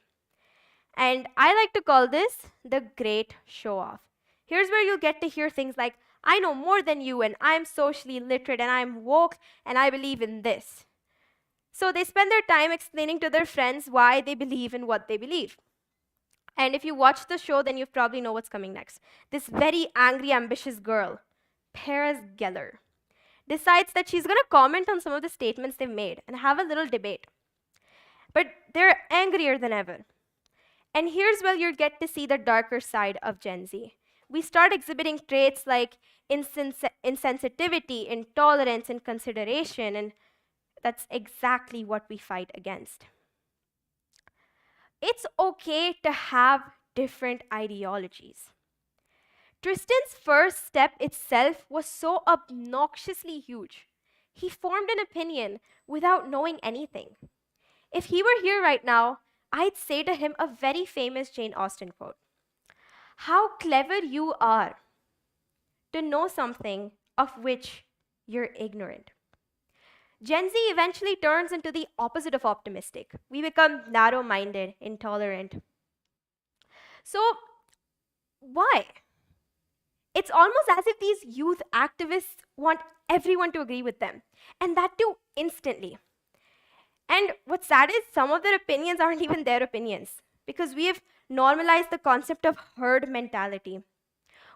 And I like to call this the great show-off. Here's where you'll get to hear things like, I know more than you, and I'm socially literate, and I'm woke, and I believe in this. So they spend their time explaining to their friends why they believe in what they believe. And if you watch the show, then you probably know what's coming next. This very angry, ambitious girl, Paris Geller, decides that she's going to comment on some of the statements they've made and have a little debate. But they're angrier than ever. And here's where you get to see the darker side of Gen Z. We start exhibiting traits like insensitivity, intolerance, and consideration, and that's exactly what we fight against. It's okay to have different ideologies. Tristan's first step itself was so obnoxiously huge. He formed an opinion without knowing anything. If he were here right now, I'd say to him a very famous Jane Austen quote: "How clever you are to know something of which you're ignorant." Gen Z eventually turns into the opposite of optimistic. We become narrow minded, intolerant. So, why? It's almost as if these youth activists want everyone to agree with them, and that too instantly. And what's sad is some of their opinions aren't even their opinions, because we have normalized the concept of herd mentality,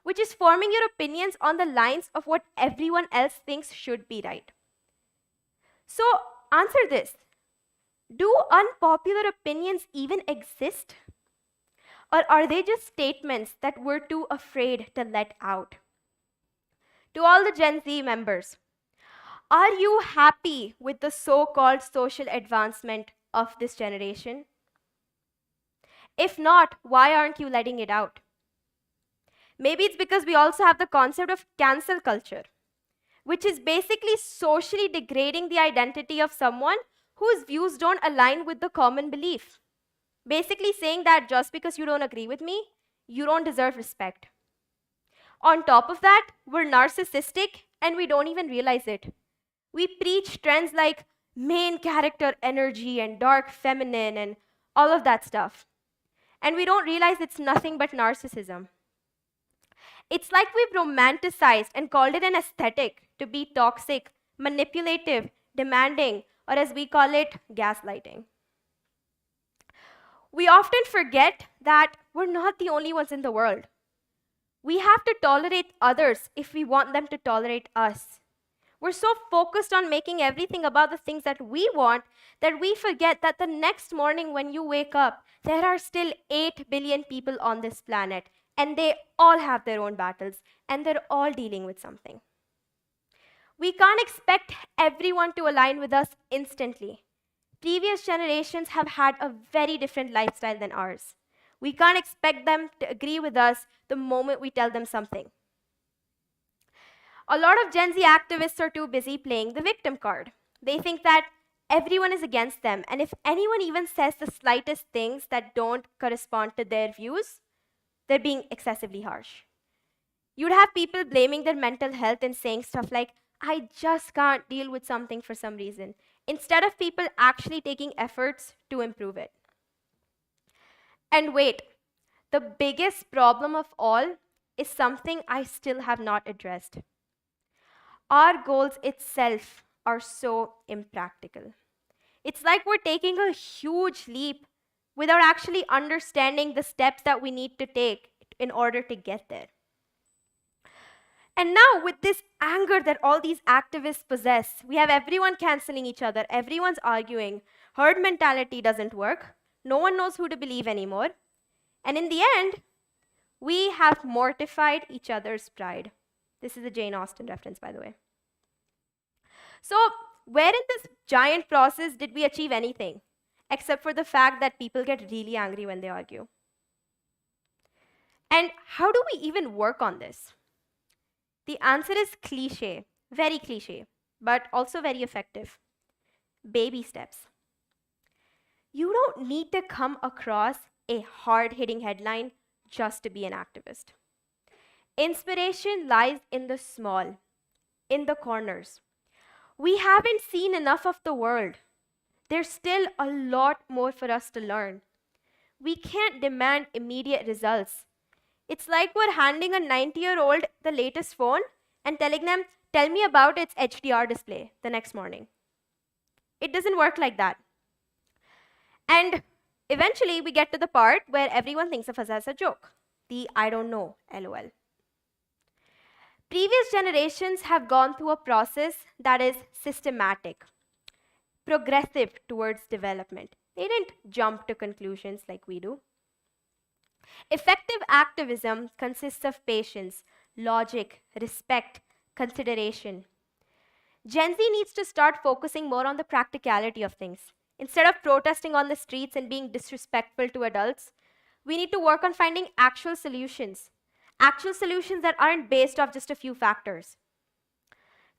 which is forming your opinions on the lines of what everyone else thinks should be right. So, answer this. Do unpopular opinions even exist? Or are they just statements that we're too afraid to let out? To all the Gen Z members, are you happy with the so-called social advancement of this generation? If not, why aren't you letting it out? Maybe it's because we also have the concept of cancel culture, which is basically socially degrading the identity of someone whose views don't align with the common belief. Basically saying that just because you don't agree with me, you don't deserve respect. On top of that, we're narcissistic and we don't even realize it. We preach trends like main character energy and dark feminine and all of that stuff. And we don't realize it's nothing but narcissism. It's like we've romanticized and called it an aesthetic to be toxic, manipulative, demanding, or as we call it, gaslighting. We often forget that we're not the only ones in the world. We have to tolerate others if we want them to tolerate us. We're so focused on making everything about the things that we want that we forget that the next morning when you wake up, there are still 8 billion people on this planet, and they all have their own battles, and they're all dealing with something. We can't expect everyone to align with us instantly. Previous generations have had a very different lifestyle than ours. We can't expect them to agree with us the moment we tell them something. A lot of Gen Z activists are too busy playing the victim card. They think that everyone is against them, and if anyone even says the slightest things that don't correspond to their views, they're being excessively harsh. You'd have people blaming their mental health and saying stuff like, "I just can't deal with something for some reason," instead of people actually taking efforts to improve it. And wait, the biggest problem of all is something I still have not addressed. Our goals itself are so impractical. It's like we're taking a huge leap without actually understanding the steps that we need to take in order to get there. And now, with this anger that all these activists possess, we have everyone canceling each other, everyone's arguing, herd mentality doesn't work, no one knows who to believe anymore, and in the end, we have mortified each other's pride. This is a Jane Austen reference, by the way. So, where in this giant process did we achieve anything, except for the fact that people get really angry when they argue? And how do we even work on this? The answer is cliche, very cliche, but also very effective. Baby steps. You don't need to come across a hard-hitting headline just to be an activist. Inspiration lies in the small, in the corners. We haven't seen enough of the world. There's still a lot more for us to learn. We can't demand immediate results. It's like we're handing a 90-year-old the latest phone and telling them, "Tell me about its HDR display," the next morning. It doesn't work like that. And eventually, we get to the part where everyone thinks of us as a joke, the "I don't know" LOL. Previous generations have gone through a process that is systematic, progressive towards development. They didn't jump to conclusions like we do. Effective activism consists of patience, logic, respect, consideration. Gen Z needs to start focusing more on the practicality of things. Instead of protesting on the streets and being disrespectful to adults, we need to work on finding actual solutions that aren't based off just a few factors.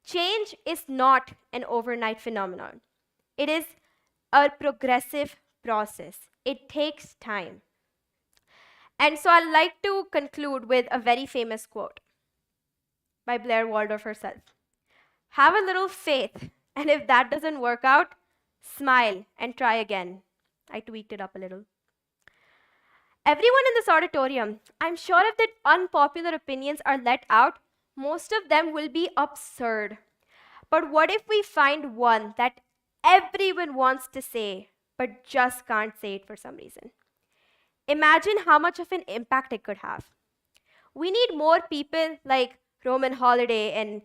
Change is not an overnight phenomenon. It is a progressive process. It takes time. And so I'd like to conclude with a very famous quote by Blair Waldorf herself. Have a little faith, and if that doesn't work out, smile and try again. I tweaked it up a little. Everyone in this auditorium, I'm sure if the unpopular opinions are let out, most of them will be absurd. But what if we find one that everyone wants to say, but just can't say it for some reason? Imagine how much of an impact it could have. We need more people like Roman Holiday and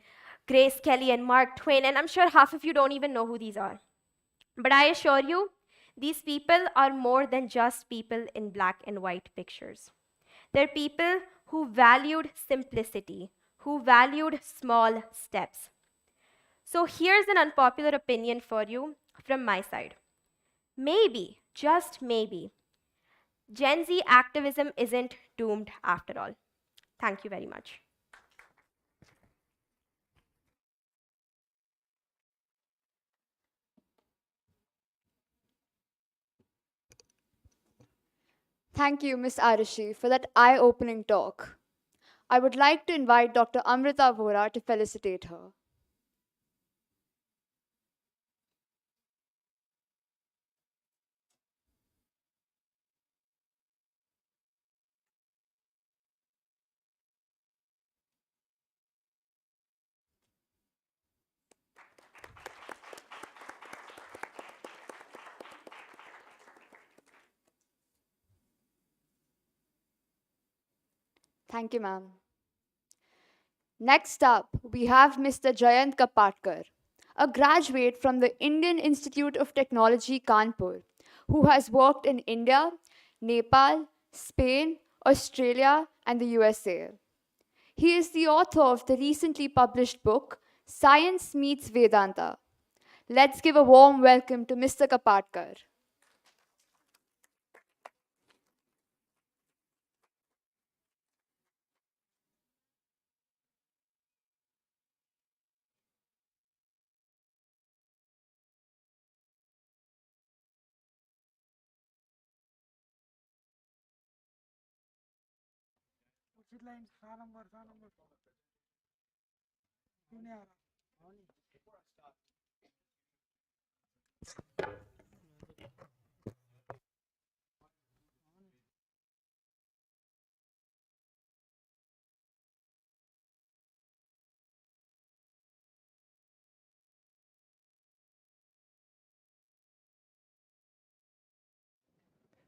Grace Kelly and Mark Twain, and I'm sure half of you don't even know who these are. But I assure you, these people are more than just people in black and white pictures. They're people who valued simplicity, who valued small steps. So here's an unpopular opinion for you from my side. Maybe, just maybe, Gen Z activism isn't doomed after all. Thank you very much. Thank you, Ms. Arishi, for that eye-opening talk. I would like to invite Dr. Amrita Vora to felicitate her. Thank you, ma'am. Next up, we have Mr. Jayant Kapatkar, a graduate from the Indian Institute of Technology, Kanpur, who has worked in India, Nepal, Spain, Australia, and the USA. He is the author of the recently published book, Science Meets Vedanta. Let's give a warm welcome to Mr. Kapatkar.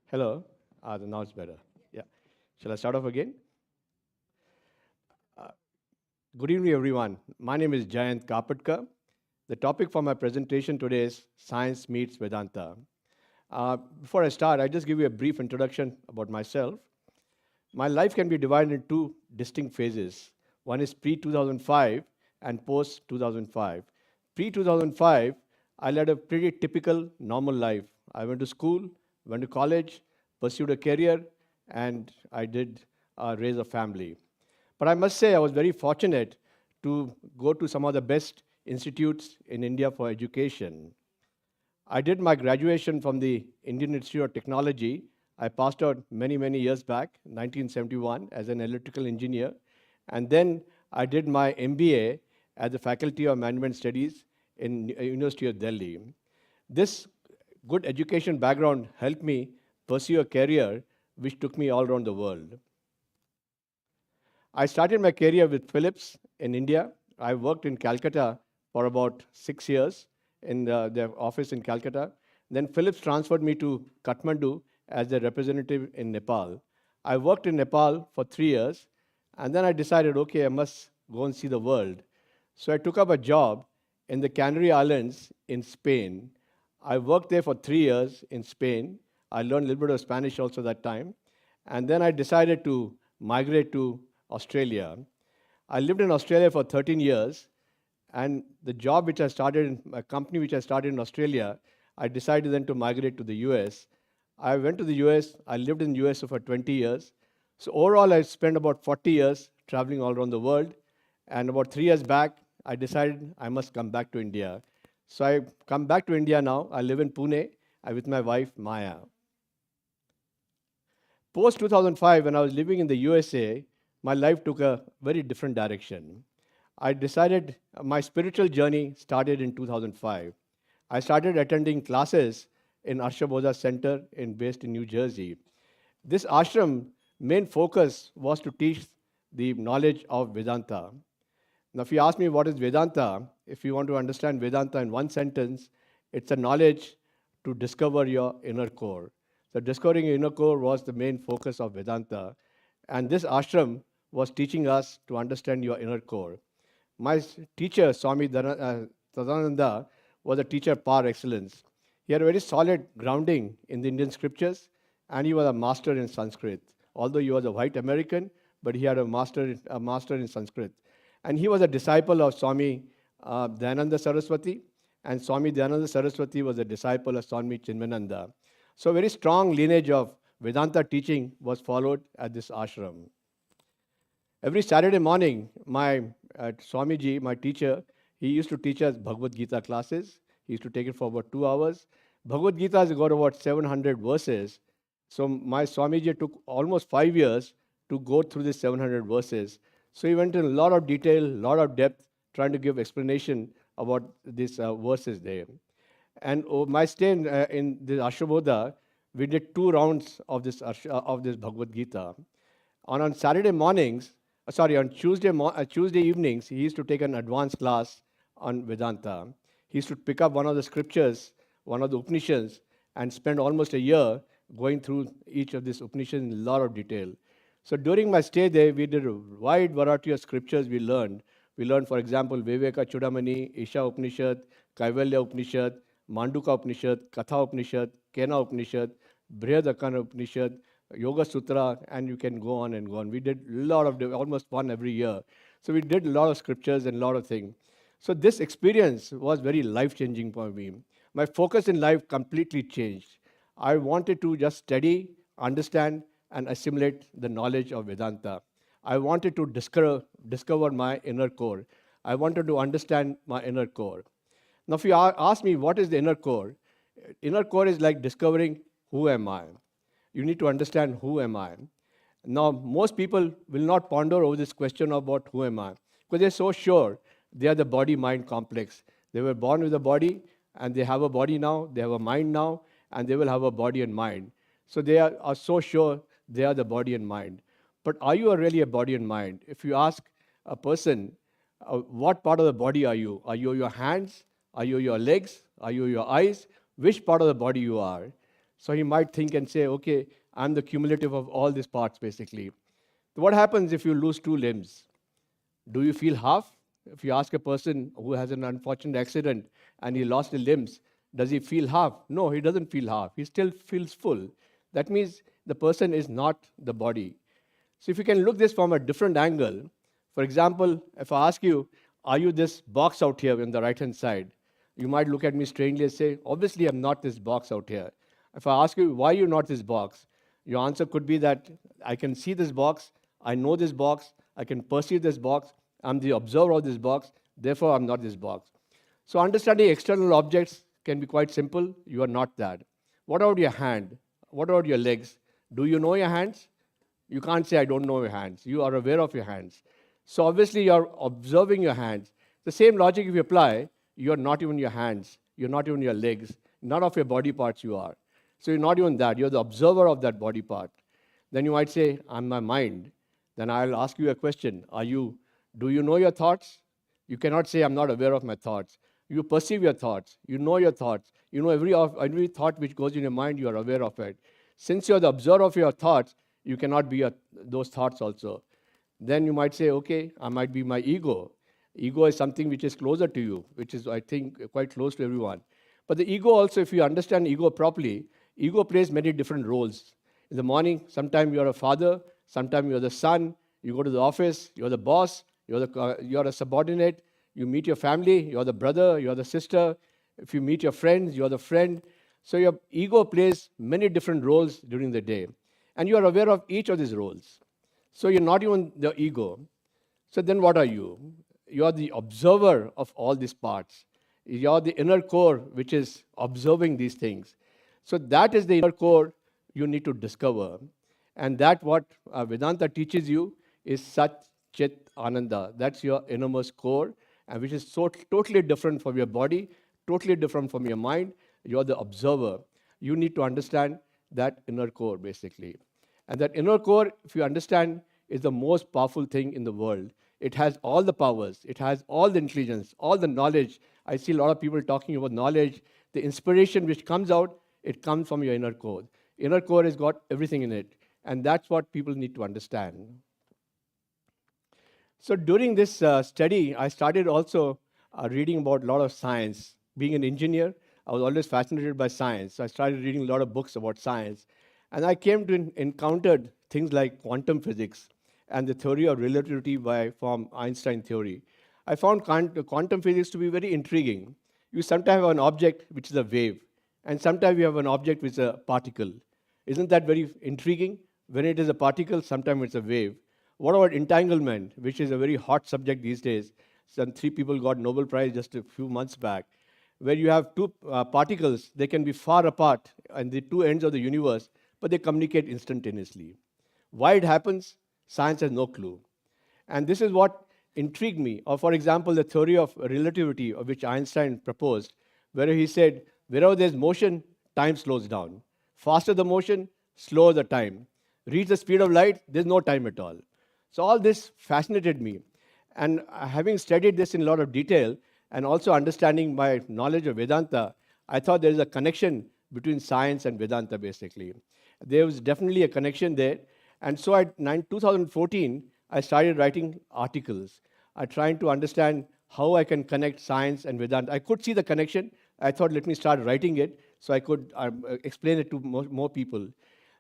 Hello. Now it's better. Yeah. Shall I start off again? Good evening, everyone. My name is Jayant Kapatkar. The topic for my presentation today is Science Meets Vedanta. Before I start, I just give you a brief introduction about myself. My life can be divided into two distinct phases. One is pre-2005 and post-2005. Pre-2005, I led a pretty typical, normal life. I went to school, went to college, pursued a career, and I did raise a family. But I must say I was very fortunate to go to some of the best institutes in India for education. I did my graduation from the Indian Institute of Technology. I passed out many, many years back, 1971, as an electrical engineer. And then I did my MBA at the Faculty of Management Studies in University of Delhi. This good education background helped me pursue a career which took me all around the world. I started my career with Philips in India. I worked in Calcutta for about 6 years in their office in Calcutta. Then Philips transferred me to Kathmandu as their representative in Nepal. I worked in Nepal for 3 years, and then I decided, okay, I must go and see the world. So I took up a job in the Canary Islands in Spain. I worked there for 3 years in Spain. I learned a little bit of Spanish also that time. And then I decided to migrate to Australia. I lived in Australia for 13 years, and the job which I started in a company which I started in Australia, I decided then to migrate to the US. I went to the US, I lived in the US for 20 years. So overall, I spent about 40 years traveling all around the world. And about 3 years back, I decided I must come back to India. So I come back to India now. I live in Pune with my wife, Maya. Post 2005, when I was living in the USA, my life took a very different direction. I decided my spiritual journey started in 2005. I started attending classes in Arshabodha Center based in New Jersey. This ashram main focus was to teach the knowledge of Vedanta. Now, if you ask me what is Vedanta, if you want to understand Vedanta in one sentence, it's a knowledge to discover your inner core. So discovering your inner core was the main focus of Vedanta. And this ashram was teaching us to understand your inner core. My teacher, Swami Tadananda, was a teacher par excellence. He had a very solid grounding in the Indian scriptures, and he was a master in Sanskrit. Although he was a white American, but he had a master in Sanskrit. And he was a disciple of Swami Dayananda Saraswati, and Swami Dayananda Saraswati was a disciple of Swami Chinmayananda. So a very strong lineage of Vedanta teaching was followed at this ashram. Every Saturday morning, my Swamiji, my teacher, he used to teach us Bhagavad Gita classes. He used to take it for about 2 hours. Bhagavad Gita has got about 700 verses. So my Swamiji took almost 5 years to go through these 700 verses. So he went in a lot of detail, a lot of depth, trying to give explanation about these verses there. And my stay in the Ashwabodha, we did 2 rounds of this Bhagavad Gita. On Saturday mornings, on Tuesday evenings, he used to take an advanced class on Vedanta. He used to pick up one of the scriptures, one of the Upanishads, and spend almost a year going through each of these Upanishads in a lot of detail. So during my stay there, we did a wide variety of scriptures we learned. We learned, for example, Viveka Chudamani, Isha Upanishad, Kaivalya Upanishad, Manduka Upanishad, Katha Upanishad, Kena Upanishad, Brihadakana Upanishad, Yoga Sutra, and you can go on and go on. We did a lot of, almost one every year. So we did a lot of scriptures and a lot of things. So this experience was very life-changing for me. My focus in life completely changed. I wanted to just study, understand, and assimilate the knowledge of Vedanta. I wanted to discover my inner core. I wanted to understand my inner core. Now, if you ask me what is the inner core is like discovering who am I. You need to understand who am I. Now, most people will not ponder over this question about who am I, because they're so sure they are the body-mind complex. They were born with a body, and they have a body now, they have a mind now, and they will have a body and mind. So they are so sure they are the body and mind. But are you really a body and mind? If you ask a person, what part of the body are you? Are you your hands? Are you your legs? Are you your eyes? Which part of the body you are? So he might think and say, okay, I'm the cumulative of all these parts, basically. What happens if you lose 2 limbs? Do you feel half? If you ask a person who has an unfortunate accident and he lost the limbs, does he feel half? No, he doesn't feel half. He still feels full. That means the person is not the body. So if you can look this from a different angle, for example, if I ask you, are you this box out here on the right-hand side? You might look at me strangely and say, obviously I'm not this box out here. If I ask you, why are you not this box? Your answer could be that I can see this box, I know this box, I can perceive this box, I'm the observer of this box, therefore I'm not this box. So understanding external objects can be quite simple. You are not that. What about your hand? What about your legs? Do you know your hands? You can't say, I don't know your hands. You are aware of your hands. So obviously you're observing your hands. The same logic if you apply, you're not even your hands, you're not even your legs, none of your body parts you are. So you're not even that, you're the observer of that body part. Then you might say, I'm my mind. Then I'll ask you a question. Do you know your thoughts? You cannot say, I'm not aware of my thoughts. You perceive your thoughts. You know your thoughts. You know every thought which goes in your mind, you are aware of it. Since you're the observer of your thoughts, you cannot be those thoughts also. Then you might say, okay, I might be my ego. Ego is something which is closer to you, which is, I think, quite close to everyone. But the ego also, if you understand ego properly, ego plays many different roles. In the morning, sometimes you're a father, sometimes you're the son, you go to the office, you're the boss, you're a subordinate, you meet your family, you're the brother, you're the sister. If you meet your friends, you're the friend. So your ego plays many different roles during the day. And you are aware of each of these roles. So you're not even the ego. So then what are you? You are the observer of all these parts. You are the inner core which is observing these things. So that is the inner core you need to discover. And that what Vedanta teaches you is Sat Chit Ananda. That's your innermost core, and which is so totally different from your body, totally different from your mind. You're the observer. You need to understand that inner core, basically. And that inner core, if you understand, is the most powerful thing in the world. It has all the powers, it has all the intelligence, all the knowledge. I see a lot of people talking about knowledge. The inspiration which comes out, it comes from your inner core. Inner core has got everything in it. And that's what people need to understand. So during this study, I started also reading about a lot of science. Being an engineer, I was always fascinated by science. So I started reading a lot of books about science. And I came to encountered things like quantum physics and the theory of relativity from Einstein theory. I found quantum physics to be very intriguing. You sometimes have an object which is a wave, and sometimes you have an object which is a particle. Isn't that very intriguing? When it is a particle, sometimes it's a wave. What about entanglement, which is a very hot subject these days? Some 3 people got Nobel Prize just a few months back, where you have 2 particles, they can be far apart on the 2 ends of the universe, but they communicate instantaneously. Why it happens, science has no clue. And this is what intrigued me. Or for example, the theory of relativity, of which Einstein proposed, where he said, wherever there's motion, time slows down. Faster the motion, slower the time. Reach the speed of light, there's no time at all. So all this fascinated me. And having studied this in a lot of detail, and also understanding my knowledge of Vedanta, I thought there is a connection between science and Vedanta, basically. There was definitely a connection there. And so in 2014, I started writing articles. I tried to understand how I can connect science and Vedanta. I could see the connection. I thought, let me start writing it so I could explain it to more people.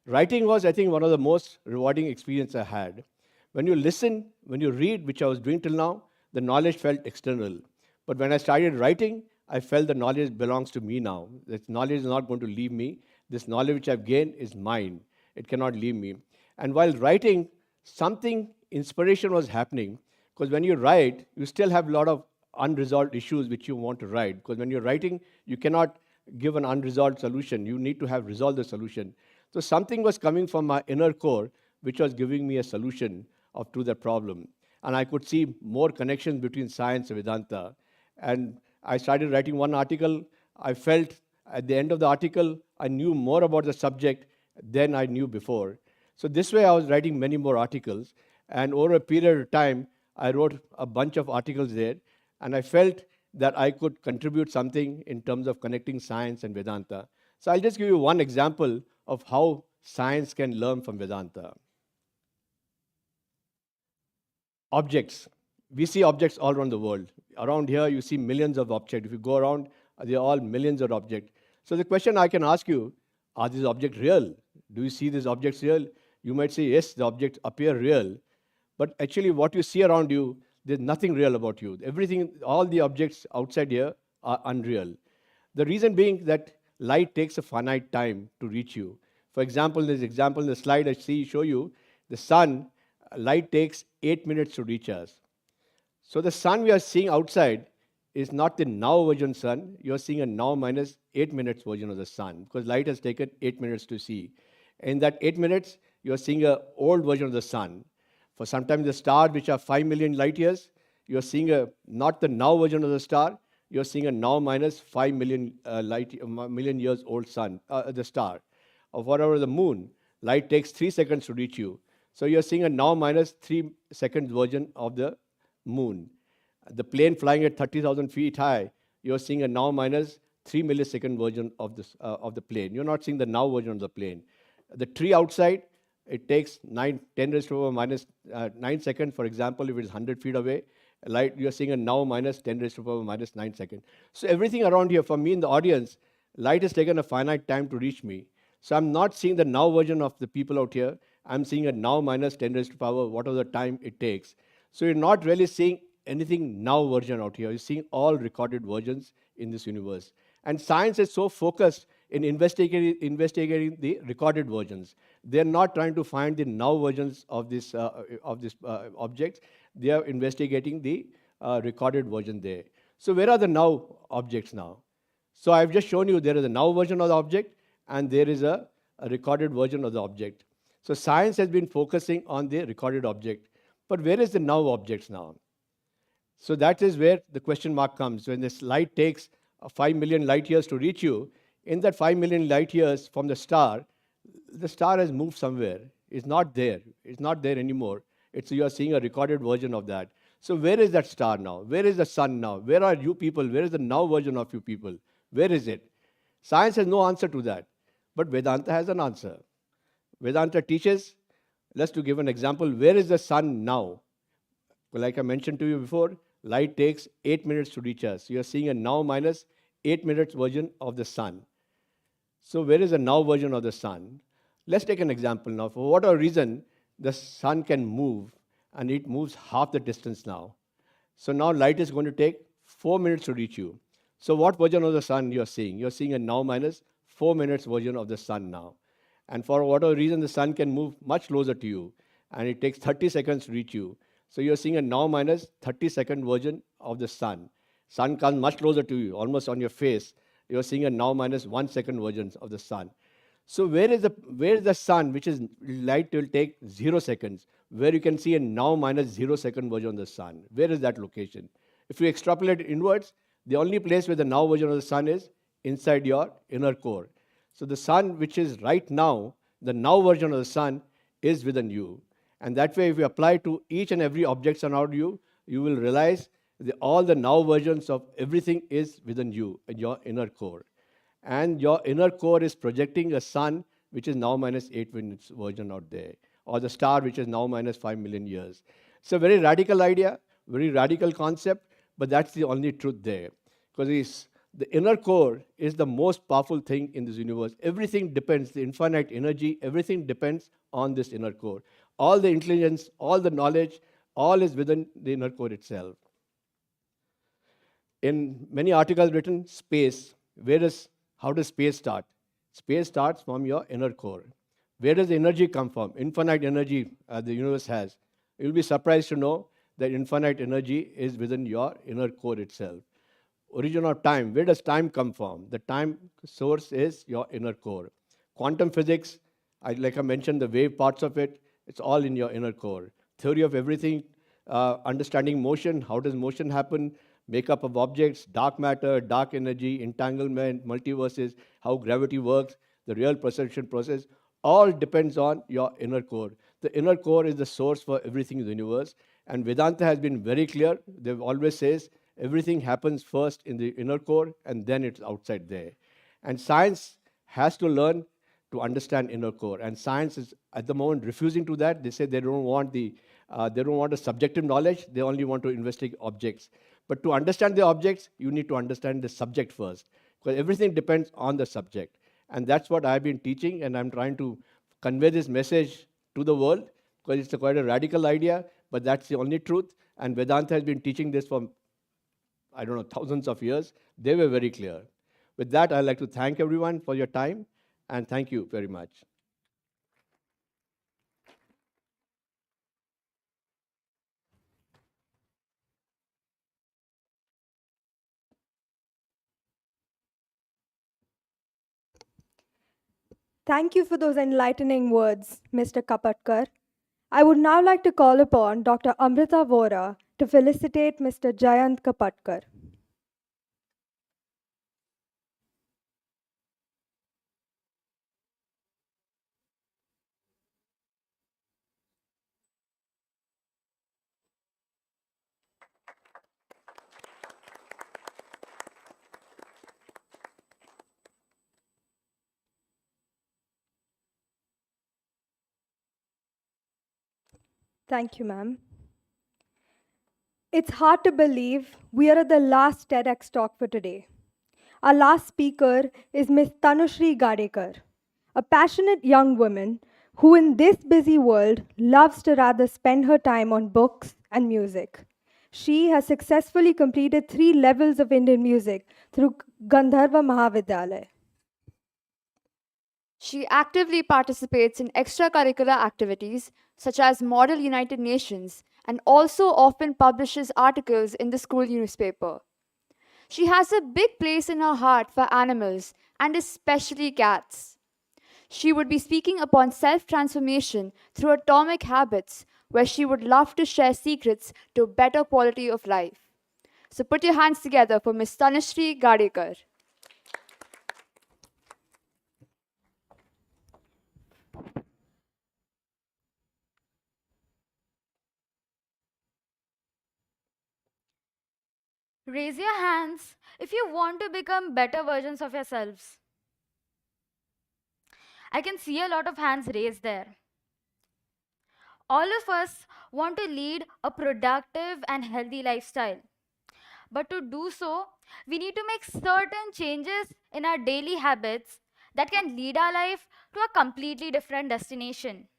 Writing was, I think, one of the most rewarding experiences I had. When you listen, when you read, which I was doing till now, the knowledge felt external. But when I started writing, I felt the knowledge belongs to me now. This knowledge is not going to leave me. This knowledge which I've gained is mine. It cannot leave me. And while writing, something inspiration was happening. Because when you write, you still have a lot of unresolved issues which you want to write. Because when you're writing, you cannot give an unresolved solution. You need to have resolved the solution. So something was coming from my inner core, which was giving me a solution to that problem. And I could see more connections between science and Vedanta. And I started writing one article. I felt at the end of the article, I knew more about the subject than I knew before. So this way, I was writing many more articles. And over a period of time, I wrote a bunch of articles there. And I felt that I could contribute something in terms of connecting science and Vedanta. So I'll just give you one example of how science can learn from Vedanta. Objects. We see objects all around the world. Around here, you see millions of objects. If you go around, they're all millions of objects. So the question I can ask you, are these objects real? Do you see these objects real? You might say, yes, the objects appear real. But actually, what you see around you, there's nothing real about you. Everything, all the objects outside here are unreal. The reason being that light takes a finite time to reach you. For example, this example in the slide I show you, the sun, light takes 8 minutes to reach us. So the sun we are seeing outside is not the now version sun. You're seeing a now minus 8 minutes version of the sun, because light has taken 8 minutes to see. In that 8 minutes, you're seeing an old version of the sun. For sometimes the stars, which are 5 million light years, you're seeing not the now version of the star, you're seeing a now minus 5 million million years old sun, the star. Or whatever the moon, light takes 3 seconds to reach you. So you're seeing a now minus 3 seconds version of the moon. The plane flying at 30,000 feet high, you're seeing a now minus 3 millisecond version of the plane. You're not seeing the now version of the plane. The tree outside, it takes 10 raised to the power minus 9 seconds. For example, if it is 100 feet away, light, you're seeing a now minus 10 raised to the power minus 9 seconds. So everything around here, for me in the audience, light has taken a finite time to reach me. So I'm not seeing the now version of the people out here. I'm seeing a now minus 10 raised to power, whatever the time it takes. So you're not really seeing anything now version out here. You're seeing all recorded versions in this universe. And science is so focused in investigating the recorded versions. They're not trying to find the now versions of this objects. They are investigating the recorded version there. So where are the now objects now? So I've just shown you there is a now version of the object and there is a recorded version of the object. So science has been focusing on the recorded object. But where is the now objects now? So that is where the question mark comes. When this light takes 5 million light years to reach you, in that 5 million light years from the star has moved somewhere. It's not there. It's not there anymore. You are seeing a recorded version of that. So where is that star now? Where is the sun now? Where are you people? Where is the now version of you people? Where is it? Science has no answer to that. But Vedanta has an answer. Vedanta teaches, let's to give an example, where is the sun now? Well, like I mentioned to you before, light takes 8 minutes to reach us. You are seeing a now minus 8 minutes version of the sun. So where is the now version of the sun? Let's take an example now. For whatever reason, the sun can move, and it moves half the distance now. So now light is going to take 4 minutes to reach you. So what version of the sun you're seeing? You're seeing a now minus 4 minutes version of the sun now. And for whatever reason, the sun can move much closer to you, and it takes 30 seconds to reach you. So you're seeing a now minus 30-second version of the sun. Sun comes much closer to you, almost on your face. You're seeing a now minus 1 second version of the sun. So where is the sun, which is light will take 0 seconds, where you can see a now minus 0 second version of the sun? Where is that location? If you extrapolate it inwards, the only place where the now version of the sun is inside your inner core. So the sun, which is right now, the now version of the sun is within you. And that way, if you apply to each and every object around you, you will realize that all the now versions of everything is within you, in your inner core. And your inner core is projecting a sun, which is now minus 8 minutes version out there, or the star, which is now minus 5 million years. It's a very radical idea, very radical concept, but that's the only truth there. Because the inner core is the most powerful thing in this universe. Everything depends, the infinite energy, everything depends on this inner core. All the intelligence, all the knowledge, all is within the inner core itself. In many articles written, space, how does space start? Space starts from your inner core. Where does the energy come from? Infinite energy the universe has. You'll be surprised to know that infinite energy is within your inner core itself. Origin of time, where does time come from? The time source is your inner core. Quantum physics, like I mentioned, the wave parts of it, it's all in your inner core. Theory of everything, understanding motion, how does motion happen, makeup of objects, dark matter, dark energy, entanglement, multiverses, how gravity works, the real perception process, all depends on your inner core. The inner core is the source for everything in the universe. And Vedanta has been very clear. They've always says everything happens first in the inner core and then it's outside there. And science has to learn to understand inner core. And science is at the moment refusing to that. They say they don't want the subjective knowledge. They only want to investigate objects. But to understand the objects, you need to understand the subject first, because everything depends on the subject. And that's what I've been teaching, and I'm trying to convey this message to the world, because it's quite a radical idea, but that's the only truth. And Vedanta has been teaching this for, thousands of years. They were very clear. With that, I'd like to thank everyone for your time, and thank you very much. Thank you for those enlightening words, Mr. Kapatkar. I would now like to call upon Dr. Amrita Vora to felicitate Mr. Jayant Kapatkar. Thank you, ma'am. It's hard to believe we are at the last TEDx talk for today. Our last speaker is Ms. Tanushri Gadekar, a passionate young woman who, in this busy world, loves to rather spend her time on books and music. She has successfully completed 3 levels of Indian music through Gandharva Mahavidyalaya. She actively participates in extracurricular activities such as Model United Nations and also often publishes articles in the school newspaper. She has a big place in her heart for animals and especially cats. She would be speaking upon self-transformation through atomic habits, where she would love to share secrets to a better quality of life. So put your hands together for Ms. Tanushree Gadekar. Raise your hands if you want to become better versions of yourselves. I can see a lot of hands raised there. All of us want to lead a productive and healthy lifestyle. But to do so, we need to make certain changes in our daily habits that can lead our life to a completely different destination.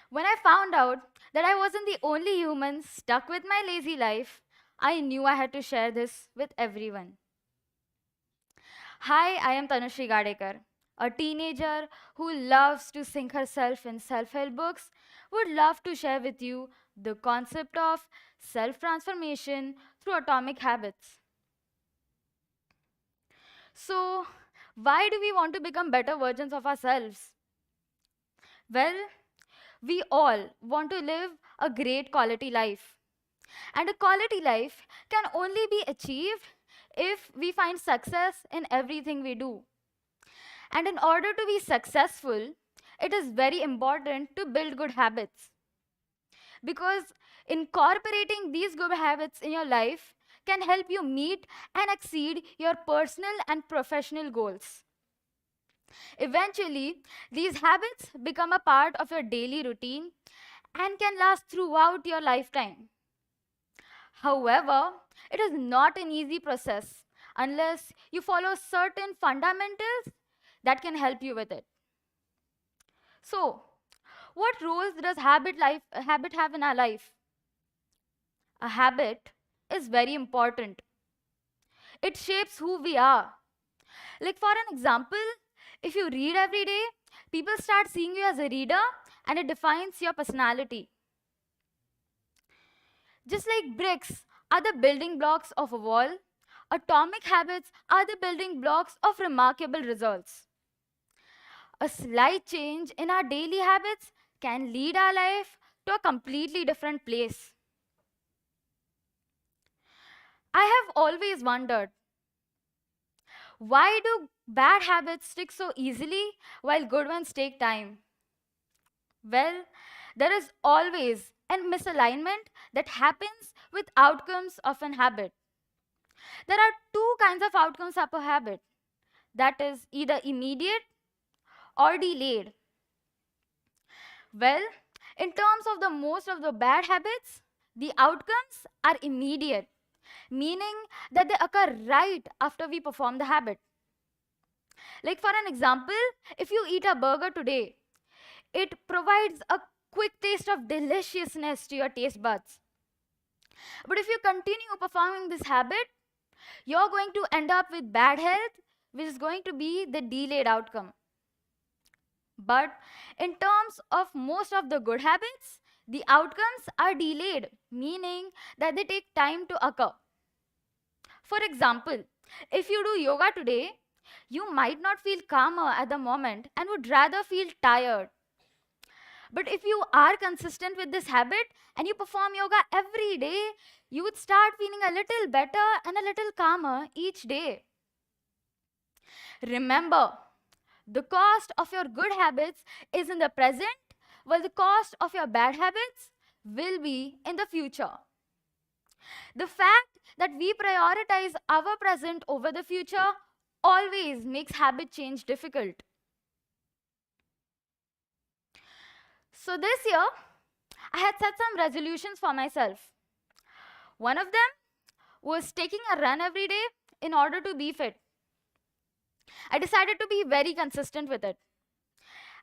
When I found out that I wasn't the only human stuck with my lazy life, I knew I had to share this with everyone. Hi, I am Tanushree Gadekar, a teenager who loves to sink herself in self-help books, would love to share with you the concept of self-transformation through atomic habits. So, why do we want to become better versions of ourselves? Well, we all want to live a great quality life. And a quality life can only be achieved if we find success in everything we do. And in order to be successful, it is very important to build good habits. Because incorporating these good habits in your life can help you meet and exceed your personal and professional goals. Eventually, these habits become a part of your daily routine and can last throughout your lifetime. However, it is not an easy process unless you follow certain fundamentals that can help you with it. So, what roles does habit have in our life? A habit is very important. It shapes who we are. Like, for an example, if you read every day, people start seeing you as a reader and it defines your personality. Just like bricks are the building blocks of a wall, atomic habits are the building blocks of remarkable results. A slight change in our daily habits can lead our life to a completely different place. I have always wondered, why do bad habits stick so easily while good ones take time? Well, there is always a misalignment that happens with outcomes of an habit. There are two kinds of outcomes of a habit, that is either immediate or delayed. Well, in terms of the most of the bad habits, the outcomes are immediate, meaning that they occur right after we perform the habit. Like, for an example, if you eat a burger today, it provides a quick taste of deliciousness to your taste buds. But if you continue performing this habit, you're going to end up with bad health, which is going to be the delayed outcome. But in terms of most of the good habits, the outcomes are delayed, meaning that they take time to occur. For example, if you do yoga today, you might not feel calmer at the moment and would rather feel tired. But if you are consistent with this habit and you perform yoga every day, you would start feeling a little better and a little calmer each day. Remember, the cost of your good habits is in the present, while the cost of your bad habits will be in the future. The fact that we prioritize our present over the future always makes habit change difficult. So this year, I had set some resolutions for myself. One of them was taking a run every day in order to be fit. I decided to be very consistent with it.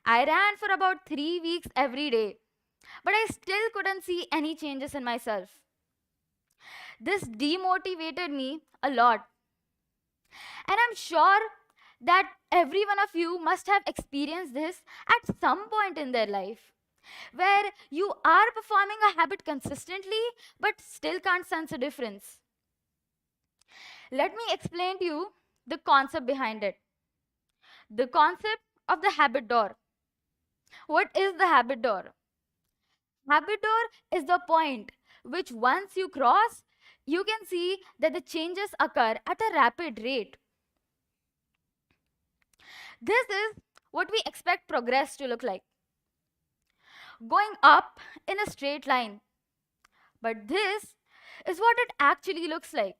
I ran for about 3 weeks every day, but I still couldn't see any changes in myself. This demotivated me a lot. And I'm sure that every one of you must have experienced this at some point in their life, where you are performing a habit consistently but still can't sense a difference. Let me explain to you the concept behind it. The concept of the habit door. What is the habit door? Habit door is the point which once you cross, you can see that the changes occur at a rapid rate. This is what we expect progress to look like. Going up in a straight line. But this is what it actually looks like.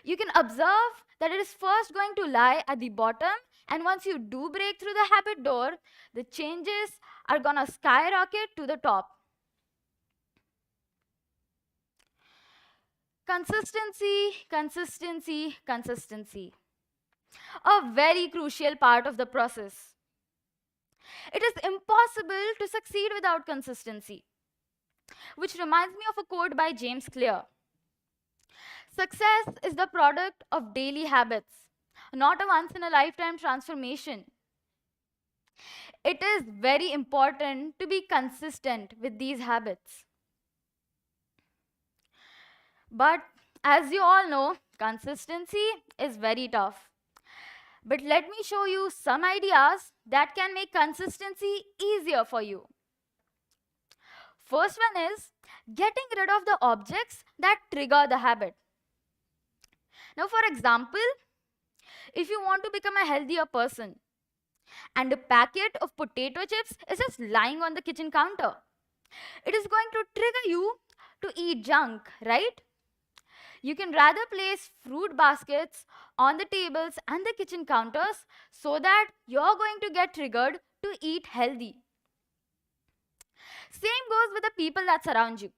You can observe that it is first going to lie at the bottom, and once you do break through the habit door, the changes are gonna skyrocket to the top. Consistency, consistency, consistency. A very crucial part of the process. It is impossible to succeed without consistency, which reminds me of a quote by James Clear. Success is the product of daily habits, not a once in a lifetime transformation. It is very important to be consistent with these habits. But as you all know, consistency is very tough. But let me show you some ideas that can make consistency easier for you. First one is getting rid of the objects that trigger the habit. Now, for example, if you want to become a healthier person and a packet of potato chips is just lying on the kitchen counter, it is going to trigger you to eat junk, right? You can rather place fruit baskets on the tables and the kitchen counters so that you're going to get triggered to eat healthy. Same goes with the people that surround you.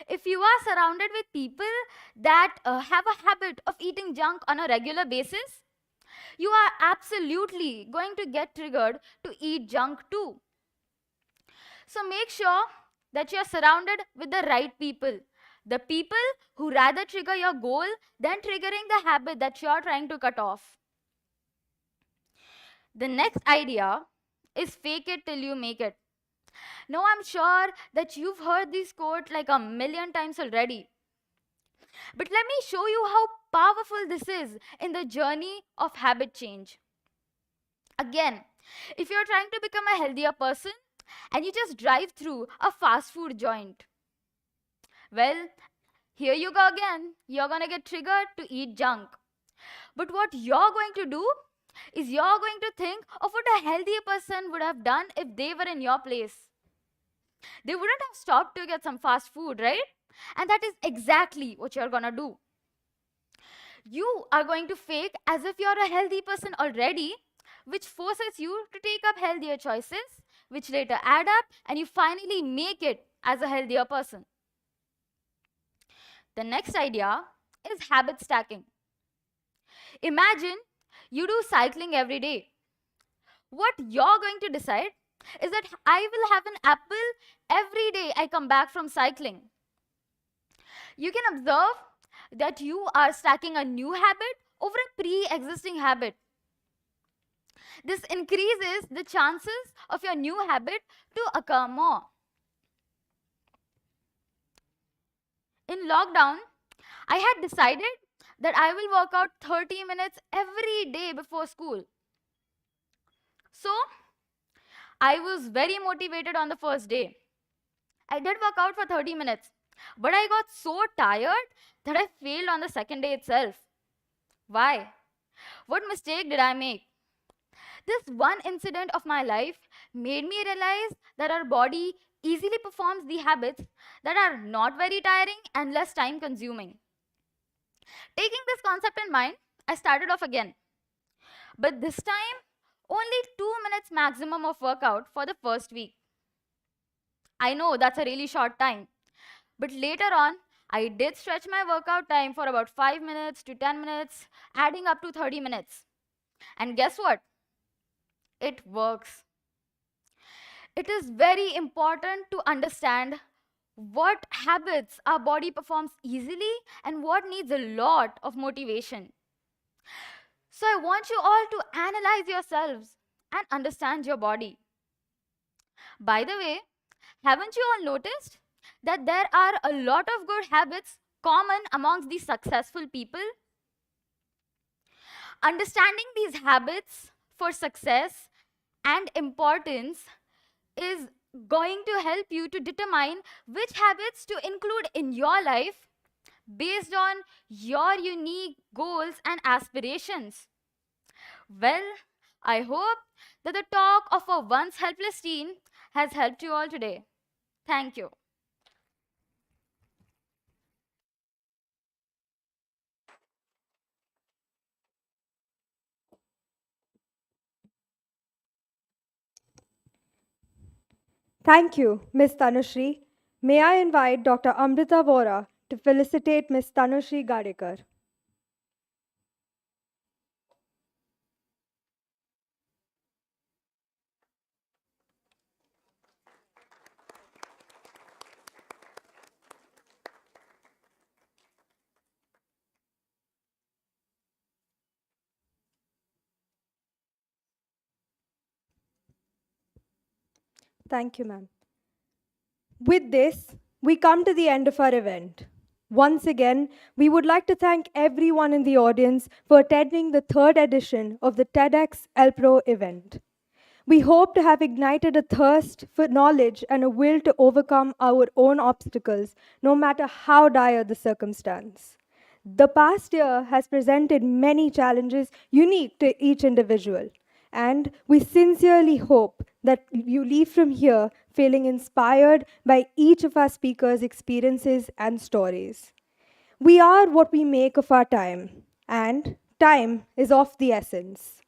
If you are surrounded with people that have a habit of eating junk on a regular basis, you are absolutely going to get triggered to eat junk too. So make sure that you're surrounded with the right people. The people who rather trigger your goal than triggering the habit that you're trying to cut off. The next idea is fake it till you make it. Now, I'm sure that you've heard this quote like a million times already. But let me show you how powerful this is in the journey of habit change. Again, if you're trying to become a healthier person and you just drive through a fast food joint, well, here you go again. You're going to get triggered to eat junk. But what you're going to do is you're going to think of what a healthier person would have done if they were in your place. They wouldn't have stopped to get some fast food, right? And that is exactly what you're going to do. You are going to fake as if you're a healthy person already, which forces you to take up healthier choices, which later add up, and you finally make it as a healthier person. The next idea is habit stacking. Imagine you do cycling every day. What you're going to decide is that I will have an apple every day I come back from cycling. You can observe that you are stacking a new habit over a pre-existing habit. This increases the chances of your new habit to occur more. In lockdown, I had decided that I will work out 30 minutes every day before school. So, I was very motivated on the first day. I did work out for 30 minutes, but I got so tired that I failed on the second day itself. Why? What mistake did I make? This one incident of my life made me realize that our body easily performs the habits that are not very tiring and less time consuming. Taking this concept in mind, I started off again. But this time, only 2 minutes maximum of workout for the first week. I know that's a really short time. But later on, I did stretch my workout time for about 5 minutes to 10 minutes, adding up to 30 minutes. And guess what? It works. It is very important to understand what habits our body performs easily and what needs a lot of motivation. So I want you all to analyze yourselves and understand your body. By the way, haven't you all noticed that there are a lot of good habits common amongst the successful people? Understanding these habits for success and importance is going to help you to determine which habits to include in your life based on your unique goals and aspirations. Well, I hope that the talk of a once helpless teen has helped you all today. Thank you. Thank you, Ms. Tanushree. May I invite Dr. Amrita Vora to felicitate Ms. Tanushree Gadekar. Thank you, ma'am. With this, we come to the end of our event. Once again, we would like to thank everyone in the audience for attending the third edition of the TEDx ElPro event. We hope to have ignited a thirst for knowledge and a will to overcome our own obstacles, no matter how dire the circumstance. The past year has presented many challenges unique to each individual, and we sincerely hope that you leave from here feeling inspired by each of our speakers' experiences and stories. We are what we make of our time, and time is of the essence.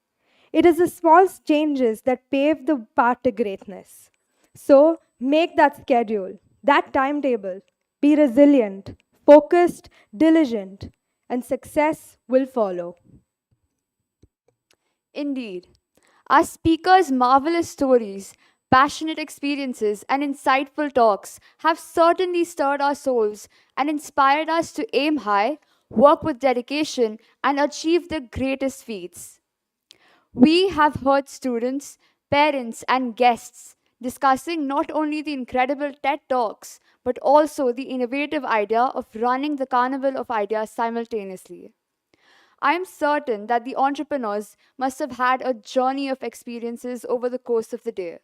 It is the small changes that pave the path to greatness. So make that schedule, that timetable. Be resilient, focused, diligent, and success will follow. Indeed. Our speakers' marvelous stories, passionate experiences, and insightful talks have certainly stirred our souls and inspired us to aim high, work with dedication, and achieve the greatest feats. We have heard students, parents, and guests discussing not only the incredible TED Talks, but also the innovative idea of running the Carnival of Ideas simultaneously. I am certain that the entrepreneurs must have had a journey of experiences over the course of the day.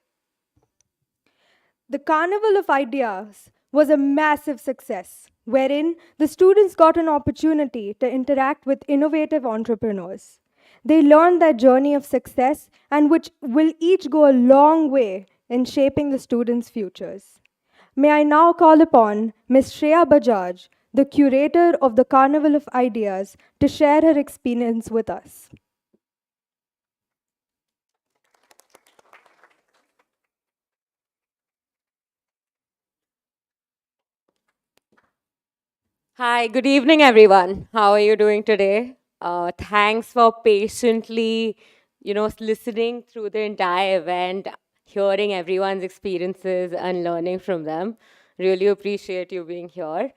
The Carnival of Ideas was a massive success, wherein the students got an opportunity to interact with innovative entrepreneurs. They learned their journey of success and which will each go a long way in shaping the students' futures. May I now call upon Ms. Shreya Bajaj, the curator of the Carnival of Ideas, to share her experience with us. Hi, good evening, everyone. How are you doing today? Thanks for patiently, listening through the entire event, hearing everyone's experiences and learning from them. Really appreciate you being here.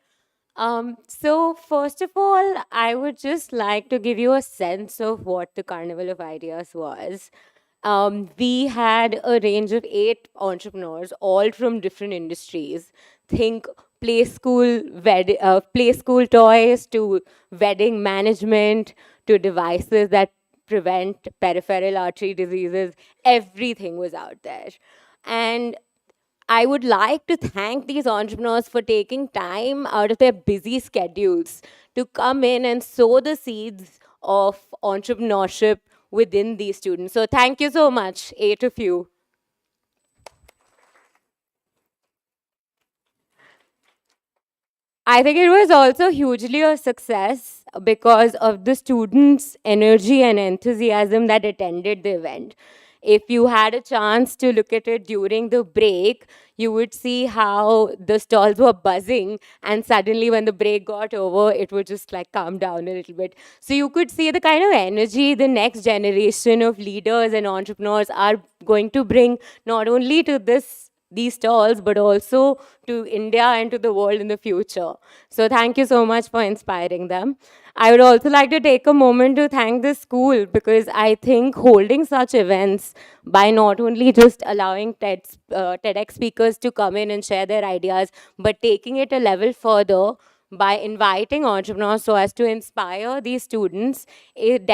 So first of all, I would just like to give you a sense of what the Carnival of Ideas was. We had a range of 8 entrepreneurs, all from different industries. Think play school toys to wedding management to devices that prevent peripheral artery diseases. Everything was out there. And I would like to thank these entrepreneurs for taking time out of their busy schedules to come in and sow the seeds of entrepreneurship within these students. So thank you so much, 8 of you. I think it was also hugely a success because of the students' energy and enthusiasm that attended the event. If you had a chance to look at it during the break, you would see how the stalls were buzzing, and suddenly when the break got over, it would just like calm down a little bit. So you could see the kind of energy the next generation of leaders and entrepreneurs are going to bring, not only to these stalls, but also to India and to the world in the future. So thank you so much for inspiring them. I would also like to take a moment to thank the school, because I think holding such events by not only just allowing TEDx speakers to come in and share their ideas, but taking it a level further by inviting entrepreneurs so as to inspire these students, it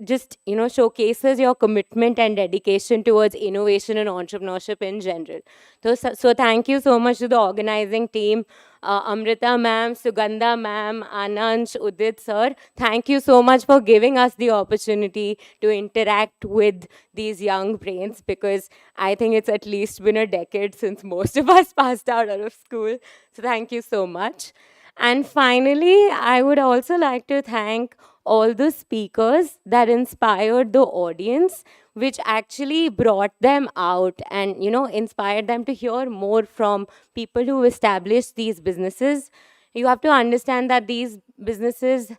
just showcases your commitment and dedication towards innovation and entrepreneurship in general. So thank you so much to the organizing team, Amrita ma'am, Sugandha ma'am, Anansh, Udit sir. Thank you so much for giving us the opportunity to interact with these young brains, because I think it's at least been a decade since most of us passed out of school. So thank you so much. And finally, I would also like to thank all the speakers that inspired the audience, which actually brought them out and inspired them to hear more from people who established these businesses. You have to understand that these businesses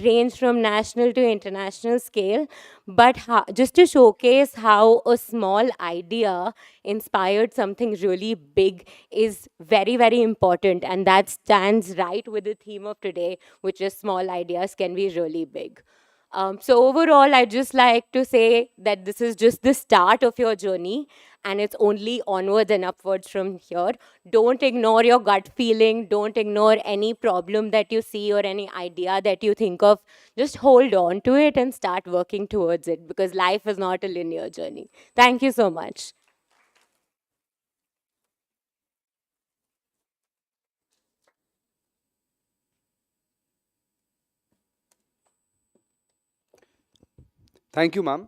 range from national to international scale, but just to showcase how a small idea inspired something really big is very, very important, and that stands right with the theme of today, which is small ideas can be really big. So overall, I'd just like to say that this is just the start of your journey, and it's only onwards and upwards from here. Don't ignore your gut feeling. Don't ignore any problem that you see or any idea that you think of. Just hold on to it and start working towards it, because life is not a linear journey. Thank you so much. Thank you, ma'am.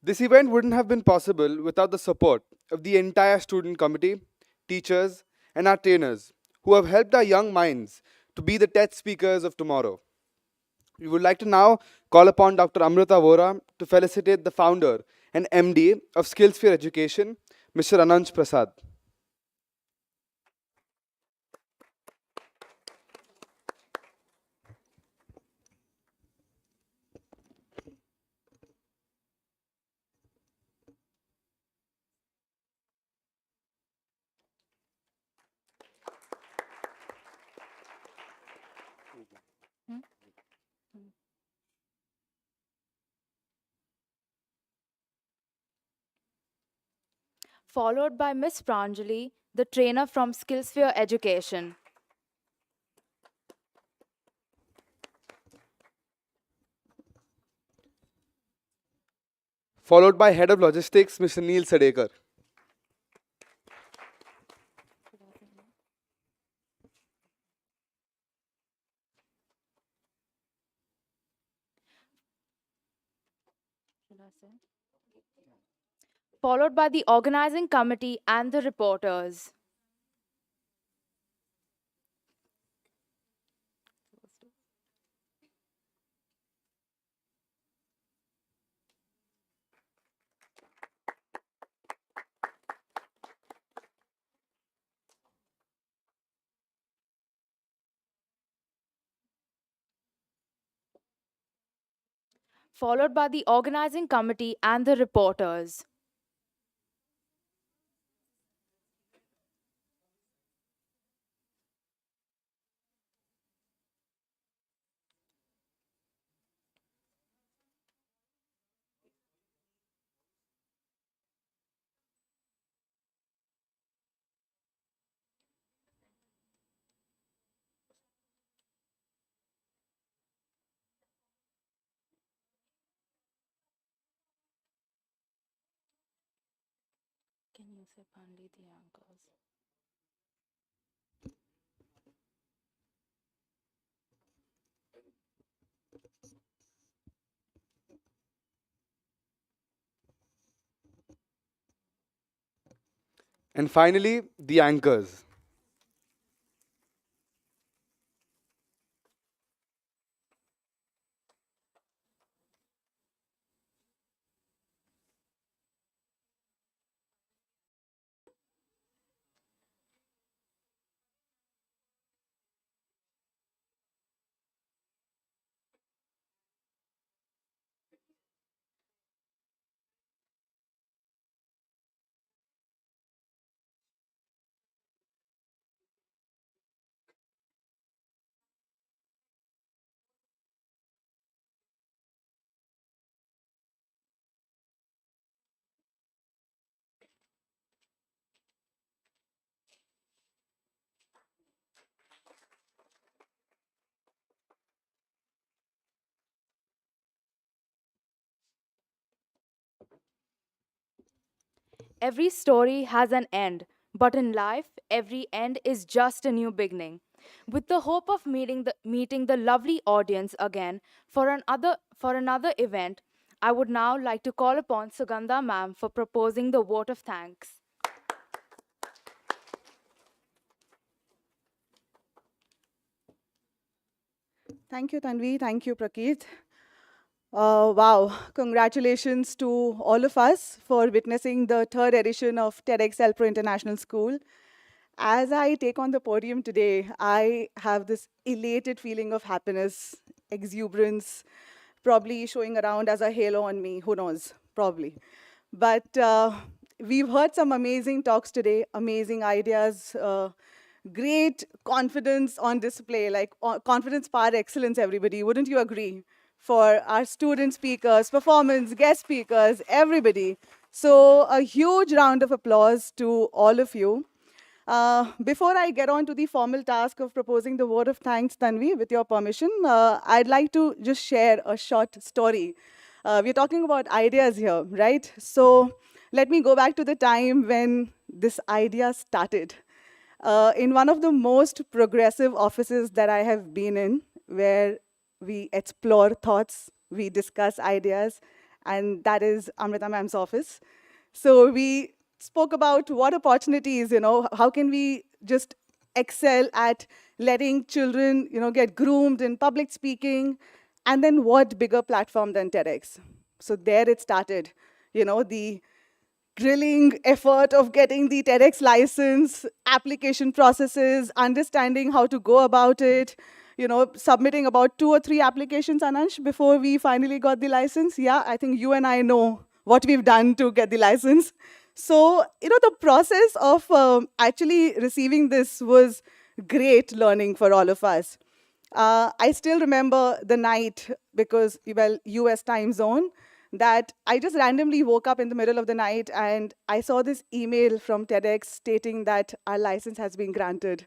This event wouldn't have been possible without the support of the entire student committee, teachers, and our trainers, who have helped our young minds to be the TED speakers of tomorrow. We would like to now call upon Dr. Amrita Vora to felicitate the founder and MD of Skillsphere Education, Mr. Ananj Prasad. Followed by Miss Pranjali, the trainer from Skillsphere Education. Followed by Head of Logistics, Mr. Neil Sadekar. Followed by the organizing committee and the reporters. Followed by the organizing committee and the reporters. Can you say Pandit the anchors? And finally, the anchors. Every story has an end, but in life, every end is just a new beginning. With the hope of meeting the lovely audience again for another event, I would now like to call upon Sugandha ma'am for proposing the vote of thanks. Thank you, Tanvi. Thank you, Prakeet. Wow, congratulations to all of us for witnessing the third edition of TEDx ElproIntlSchool School. As I take on the podium today, I have this elated feeling of happiness, exuberance, probably showing around as a halo on me, who knows, probably. But we've heard some amazing talks today, amazing ideas, great confidence on display, like confidence par excellence, everybody. Wouldn't you agree? For our student speakers, performance, guest speakers, everybody. So a huge round of applause to all of you. Before I get on to the formal task of proposing the vote of thanks, Tanvi, with your permission, I'd like to just share a short story. We're talking about ideas here, right? So let me go back to the time when this idea started. In one of the most progressive offices that I have been in, where we explore thoughts, we discuss ideas, and that is Amrita ma'am's office. So we spoke about what opportunities, how can we just excel at letting children, get groomed in public speaking, and then what bigger platform than TEDx? So there it started, the grilling effort of getting the TEDx license, application processes, understanding how to go about it, submitting about 2 or 3 applications, Anansh, before we finally got the license. Yeah, I think you and I know what we've done to get the license. So, the process of actually receiving this was great learning for all of us. I still remember the night, because, well, US time zone, that I just randomly woke up in the middle of the night and I saw this email from TEDx stating that our license has been granted.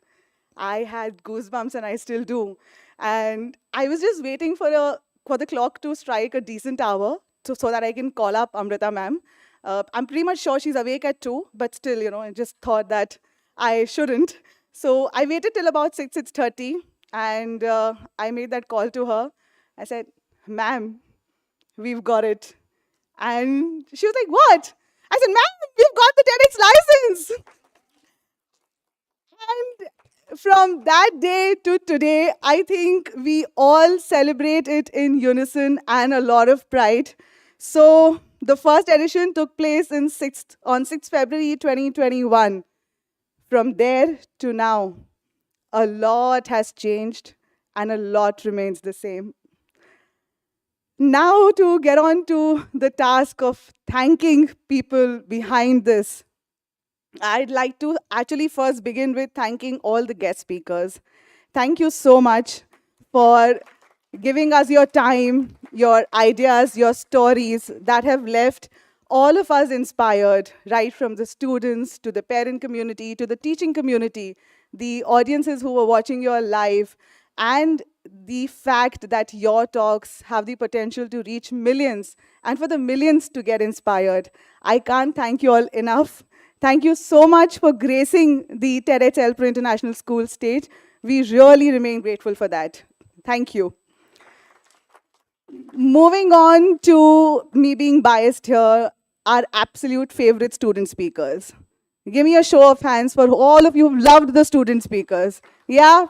I had goosebumps, and I still do. And I was just waiting for the clock to strike a decent hour so that I can call up Amrita ma'am. I'm pretty much sure she's awake at 2, but still, I just thought that I shouldn't. So I waited till about 6:30, and I made that call to her. I said, "Ma'am, we've got it." And she was like, "What?" I said, "Ma'am, we've got the TEDx license." And from that day to today, I think we all celebrate it in unison and a lot of pride. So the first edition took place on 6th February 2021. From there to now, a lot has changed and a lot remains the same. Now to get on to the task of thanking people behind this, I'd like to actually first begin with thanking all the guest speakers. Thank you so much for giving us your time, your ideas, your stories that have left all of us inspired, right from the students to the parent community to the teaching community, the audiences who were watching your live, and the fact that your talks have the potential to reach millions and for the millions to get inspired. I can't thank you all enough. Thank you so much for gracing the TEDx ElproIntlSchool School stage. We really remain grateful for that. Thank you. Moving on to me being biased here, our absolute favorite student speakers. Give me a show of hands for all of you who loved the student speakers. Yeah?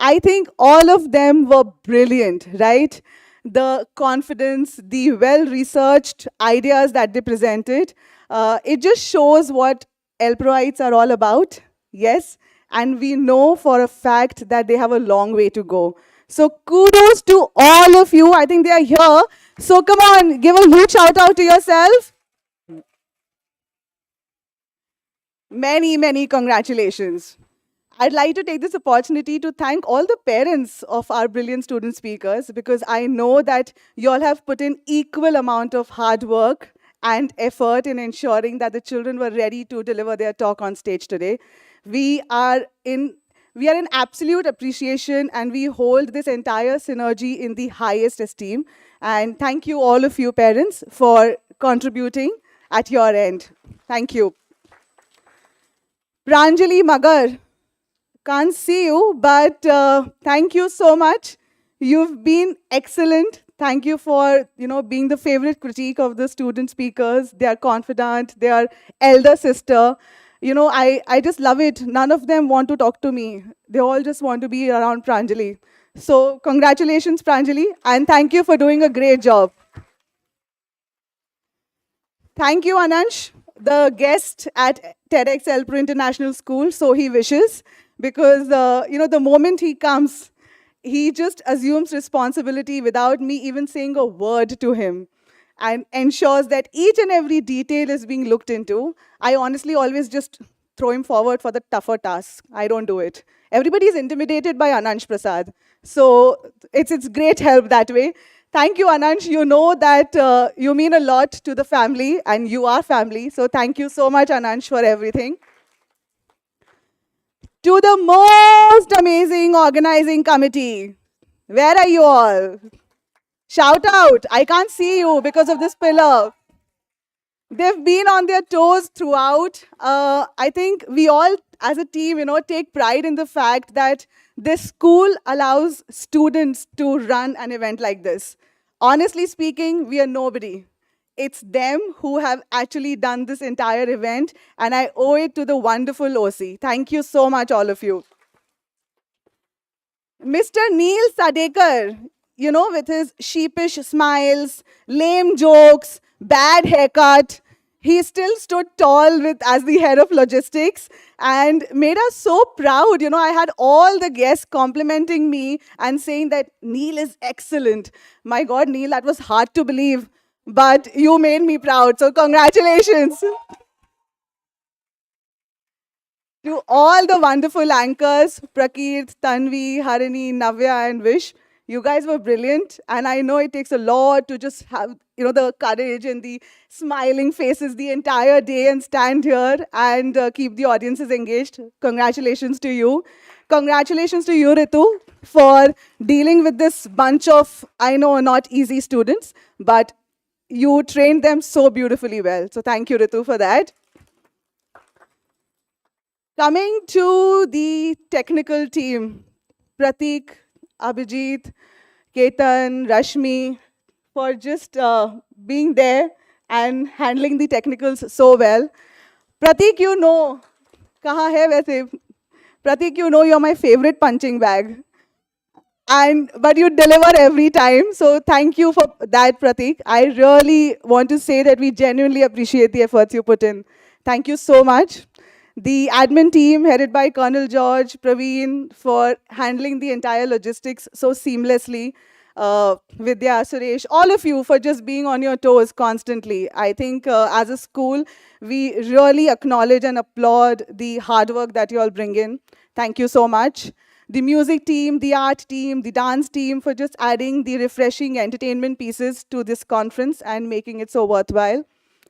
I think all of them were brilliant, right? The confidence, the well-researched ideas that they presented, it just shows what Elproites are all about, yes? And we know for a fact that they have a long way to go. So kudos to all of you. I think they are here. So come on, give a huge shout out to yourself. Many, many congratulations. I'd like to take this opportunity to thank all the parents of our brilliant student speakers, because I know that you all have put in equal amount of hard work and effort in ensuring that the children were ready to deliver their talk on stage today. We are in absolute appreciation, and we hold this entire synergy in the highest esteem. And thank you, all of you parents, for contributing at your end. Thank you. Pranjali Magar, can't see you, but thank you so much. You've been excellent. Thank you for being the favorite critique of the student speakers. They are confident. They are elder sister. I just love it. None of them want to talk to me. They all just want to be around Pranjali. So congratulations, Pranjali, and thank you for doing a great job. Thank you, Anansh, the guest at TEDx ElproIntlSchool School, so he wishes, because the moment he comes, he just assumes responsibility without me even saying a word to him, and ensures that each and every detail is being looked into. I honestly always just throw him forward for the tougher tasks. I don't do it. Everybody is intimidated by Anansh Prasad. So it's great help that way. Thank you, Anansh. You know that you mean a lot to the family, and you are family. So thank you so much, Anansh, for everything. To the most amazing organizing committee. Where are you all? Shout out. I can't see you because of this pillar. They've been on their toes throughout. I think we all, as a team, take pride in the fact that this school allows students to run an event like this. Honestly speaking, we are nobody. It's them who have actually done this entire event, and I owe it to the wonderful OC. Thank you so much, all of you. Mr. Neil Sadekar, with his sheepish smiles, lame jokes, bad haircut, he still stood tall as the head of logistics and made us so proud. I had all the guests complimenting me and saying that Neil is excellent. My God, Neil, that was hard to believe, but you made me proud. So congratulations. To all the wonderful anchors, Prakeert, Tanvi, Harini, Navya, and Vish, you guys were brilliant. And I know it takes a lot to just have, the courage and the smiling faces the entire day and stand here and keep the audiences engaged. Congratulations to you. Congratulations to you, Ritu, for dealing with this bunch of, I know, not easy students, but you trained them so beautifully well. So thank you, Ritu, for that. Coming to the technical team, Pratik, Abhijit, Ketan, Rashmi, for just being there and handling the technicals so well. Pratik, kahan hai waise? Pratik, you're my favorite punching bag. But you deliver every time, so thank you for that, Pratik. I really want to say that we genuinely appreciate the efforts you put in. Thank you so much. The admin team, headed by Colonel George, Praveen, for handling the entire logistics so seamlessly. Vidya, Suresh, all of you for just being on your toes constantly. I think as a school, we really acknowledge and applaud the hard work that you all bring in. Thank you so much. The music team, the art team, the dance team for just adding the refreshing entertainment pieces to this conference and making it so worthwhile.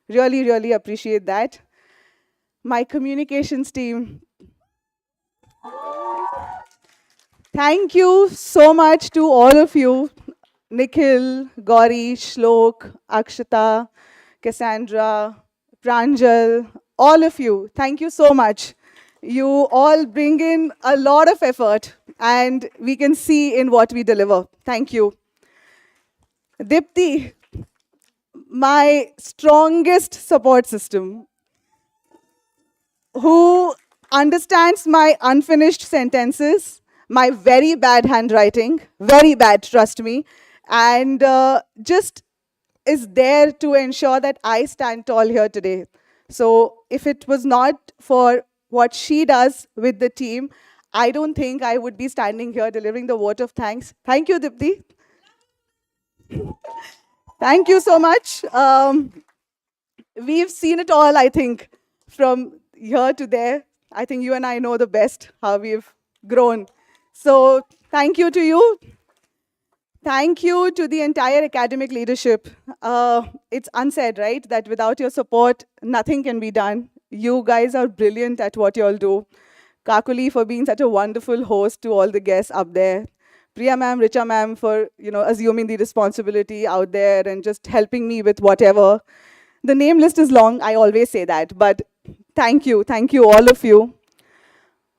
Really, really appreciate that. My communications team. Thank you so much to all of you. Nikhil, Gauri, Shlok, Akshita, Cassandra, Pranjal, all of you. Thank you so much. You all bring in a lot of effort, and we can see in what we deliver. Thank you. Dipti, my strongest support system, who understands my unfinished sentences, my very bad handwriting, very bad, trust me, and just is there to ensure that I stand tall here today. So if it was not for what she does with the team, I don't think I would be standing here delivering the vote of thanks. Thank you, Dipti. Thank you so much. We've seen it all, I think, from here to there. I think you and I know the best how we've grown. So thank you to you. Thank you to the entire academic leadership. It's unsaid, right, that without your support, nothing can be done. You guys are brilliant at what you all do. Kakuli for being such a wonderful host to all the guests up there. Priya ma'am, Richa ma'am for assuming the responsibility out there and just helping me with whatever. The name list is long, I always say that, but thank you, all of you.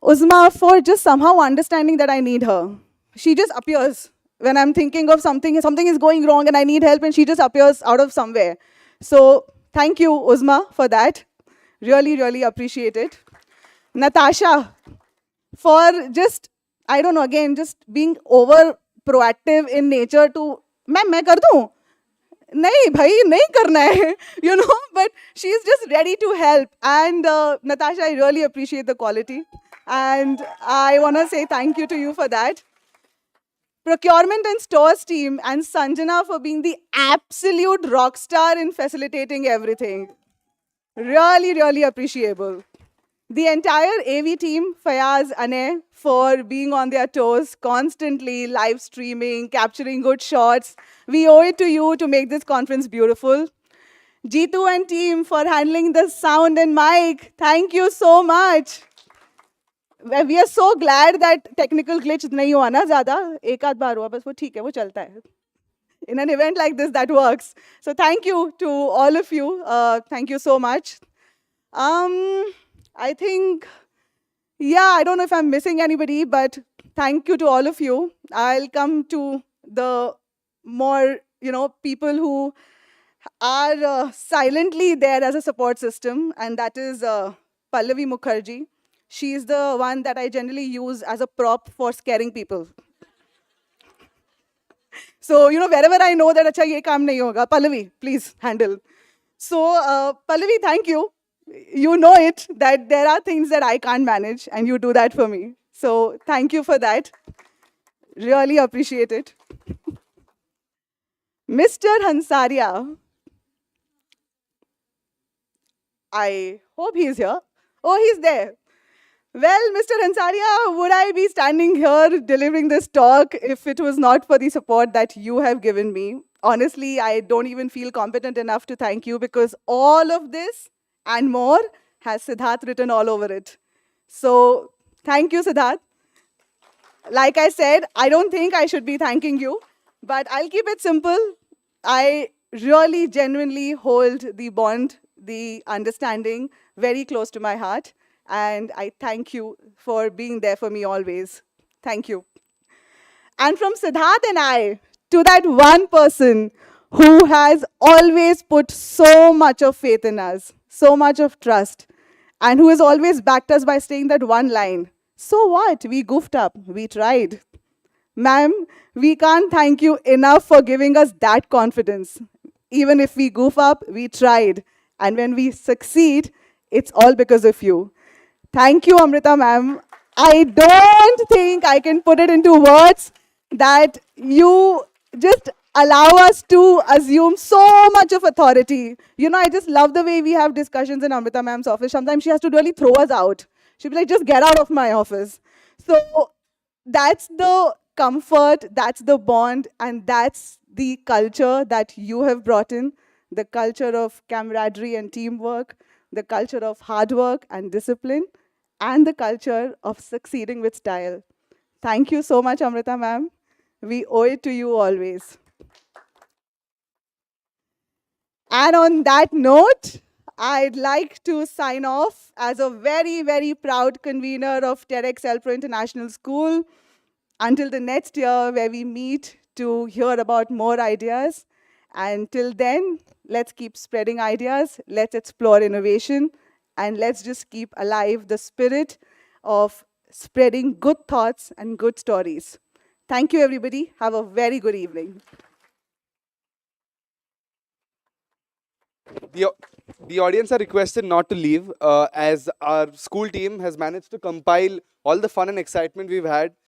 Uzma, for just somehow understanding that I need her. She just appears when I'm thinking of something is going wrong and I need help, and she just appears out of somewhere. So thank you, Uzma, for that. Really, really appreciate it. Natasha, for just, I don't know, again, just being over proactive in nature to, मैं कर दूँ? नहीं भाई नहीं करना है, you know, but she's just ready to help. And Natasha, I really appreciate the quality. And I want to say thank you to you for that. Procurement and stores team and Sanjana for being the absolute rock star in facilitating everything. Really, really appreciable. The entire AV team, Fayaz, Anay, for being on their toes, constantly live streaming, capturing good shots. We owe it to you to make this conference beautiful. Jeetu and team for handling the sound and mic. Thank you so much. We are so glad that technical glitch नहीं हुआ ना ज़्यादा, एक आध बार हुआ बस, वो ठीक है, वो चलता है. In an event like this, that works. So thank you to all of you. Thank you so much. I think, yeah, I don't know if I'm missing anybody, but thank you to all of you. I'll come to the more, people who are silently there as a support system, and that is Pallavi Mukherjee. She's the one that I generally use as a prop for scaring people. So, wherever I know that, acha, ye kaam nahi hoga, Pallavi, please handle. So, Pallavi, thank you. You know it, that there are things that I can't manage, and you do that for me. So, thank you for that. Really appreciate it. Mr. Hansaria, I hope he's here. Oh, he's there. Well, Mr. Hansaria, would I be standing here delivering this talk if it was not for the support that you have given me? Honestly, I don't even feel competent enough to thank you, because all of this and more has Siddharth written all over it. So thank you, Siddharth. Like I said, I don't think I should be thanking you, but I'll keep it simple. I really genuinely hold the bond, the understanding very close to my heart. And I thank you for being there for me always. Thank you. And from Siddharth and I to that one person who has always put so much of faith in us, so much of trust, and who has always backed us by saying that one line, so what? We goofed up. We tried. Ma'am, we can't thank you enough for giving us that confidence. Even if we goof up, we tried. And when we succeed, it's all because of you. Thank you, Amrita ma'am. I don't think I can put it into words that you just allow us to assume so much of authority. I just love the way we have discussions in Amrita ma'am's office. Sometimes she has to really throw us out. She'll be like, just get out of my office. So that's the comfort, that's the bond, and that's the culture that you have brought in, the culture of camaraderie and teamwork, the culture of hard work and discipline, and the culture of succeeding with style. Thank you so much, Amrita ma'am. We owe it to you always. And on that note, I'd like to sign off as a very, very proud convener of TEDx ElproIntlSchool School until the next year, where we meet to hear about more ideas. And till then, let's keep spreading ideas, let's explore innovation, and let's just keep alive the spirit of spreading good thoughts and good stories. Thank you, everybody. Have a very good evening. The audience are requested not to leave, as our school team has managed to compile all the fun and excitement we've had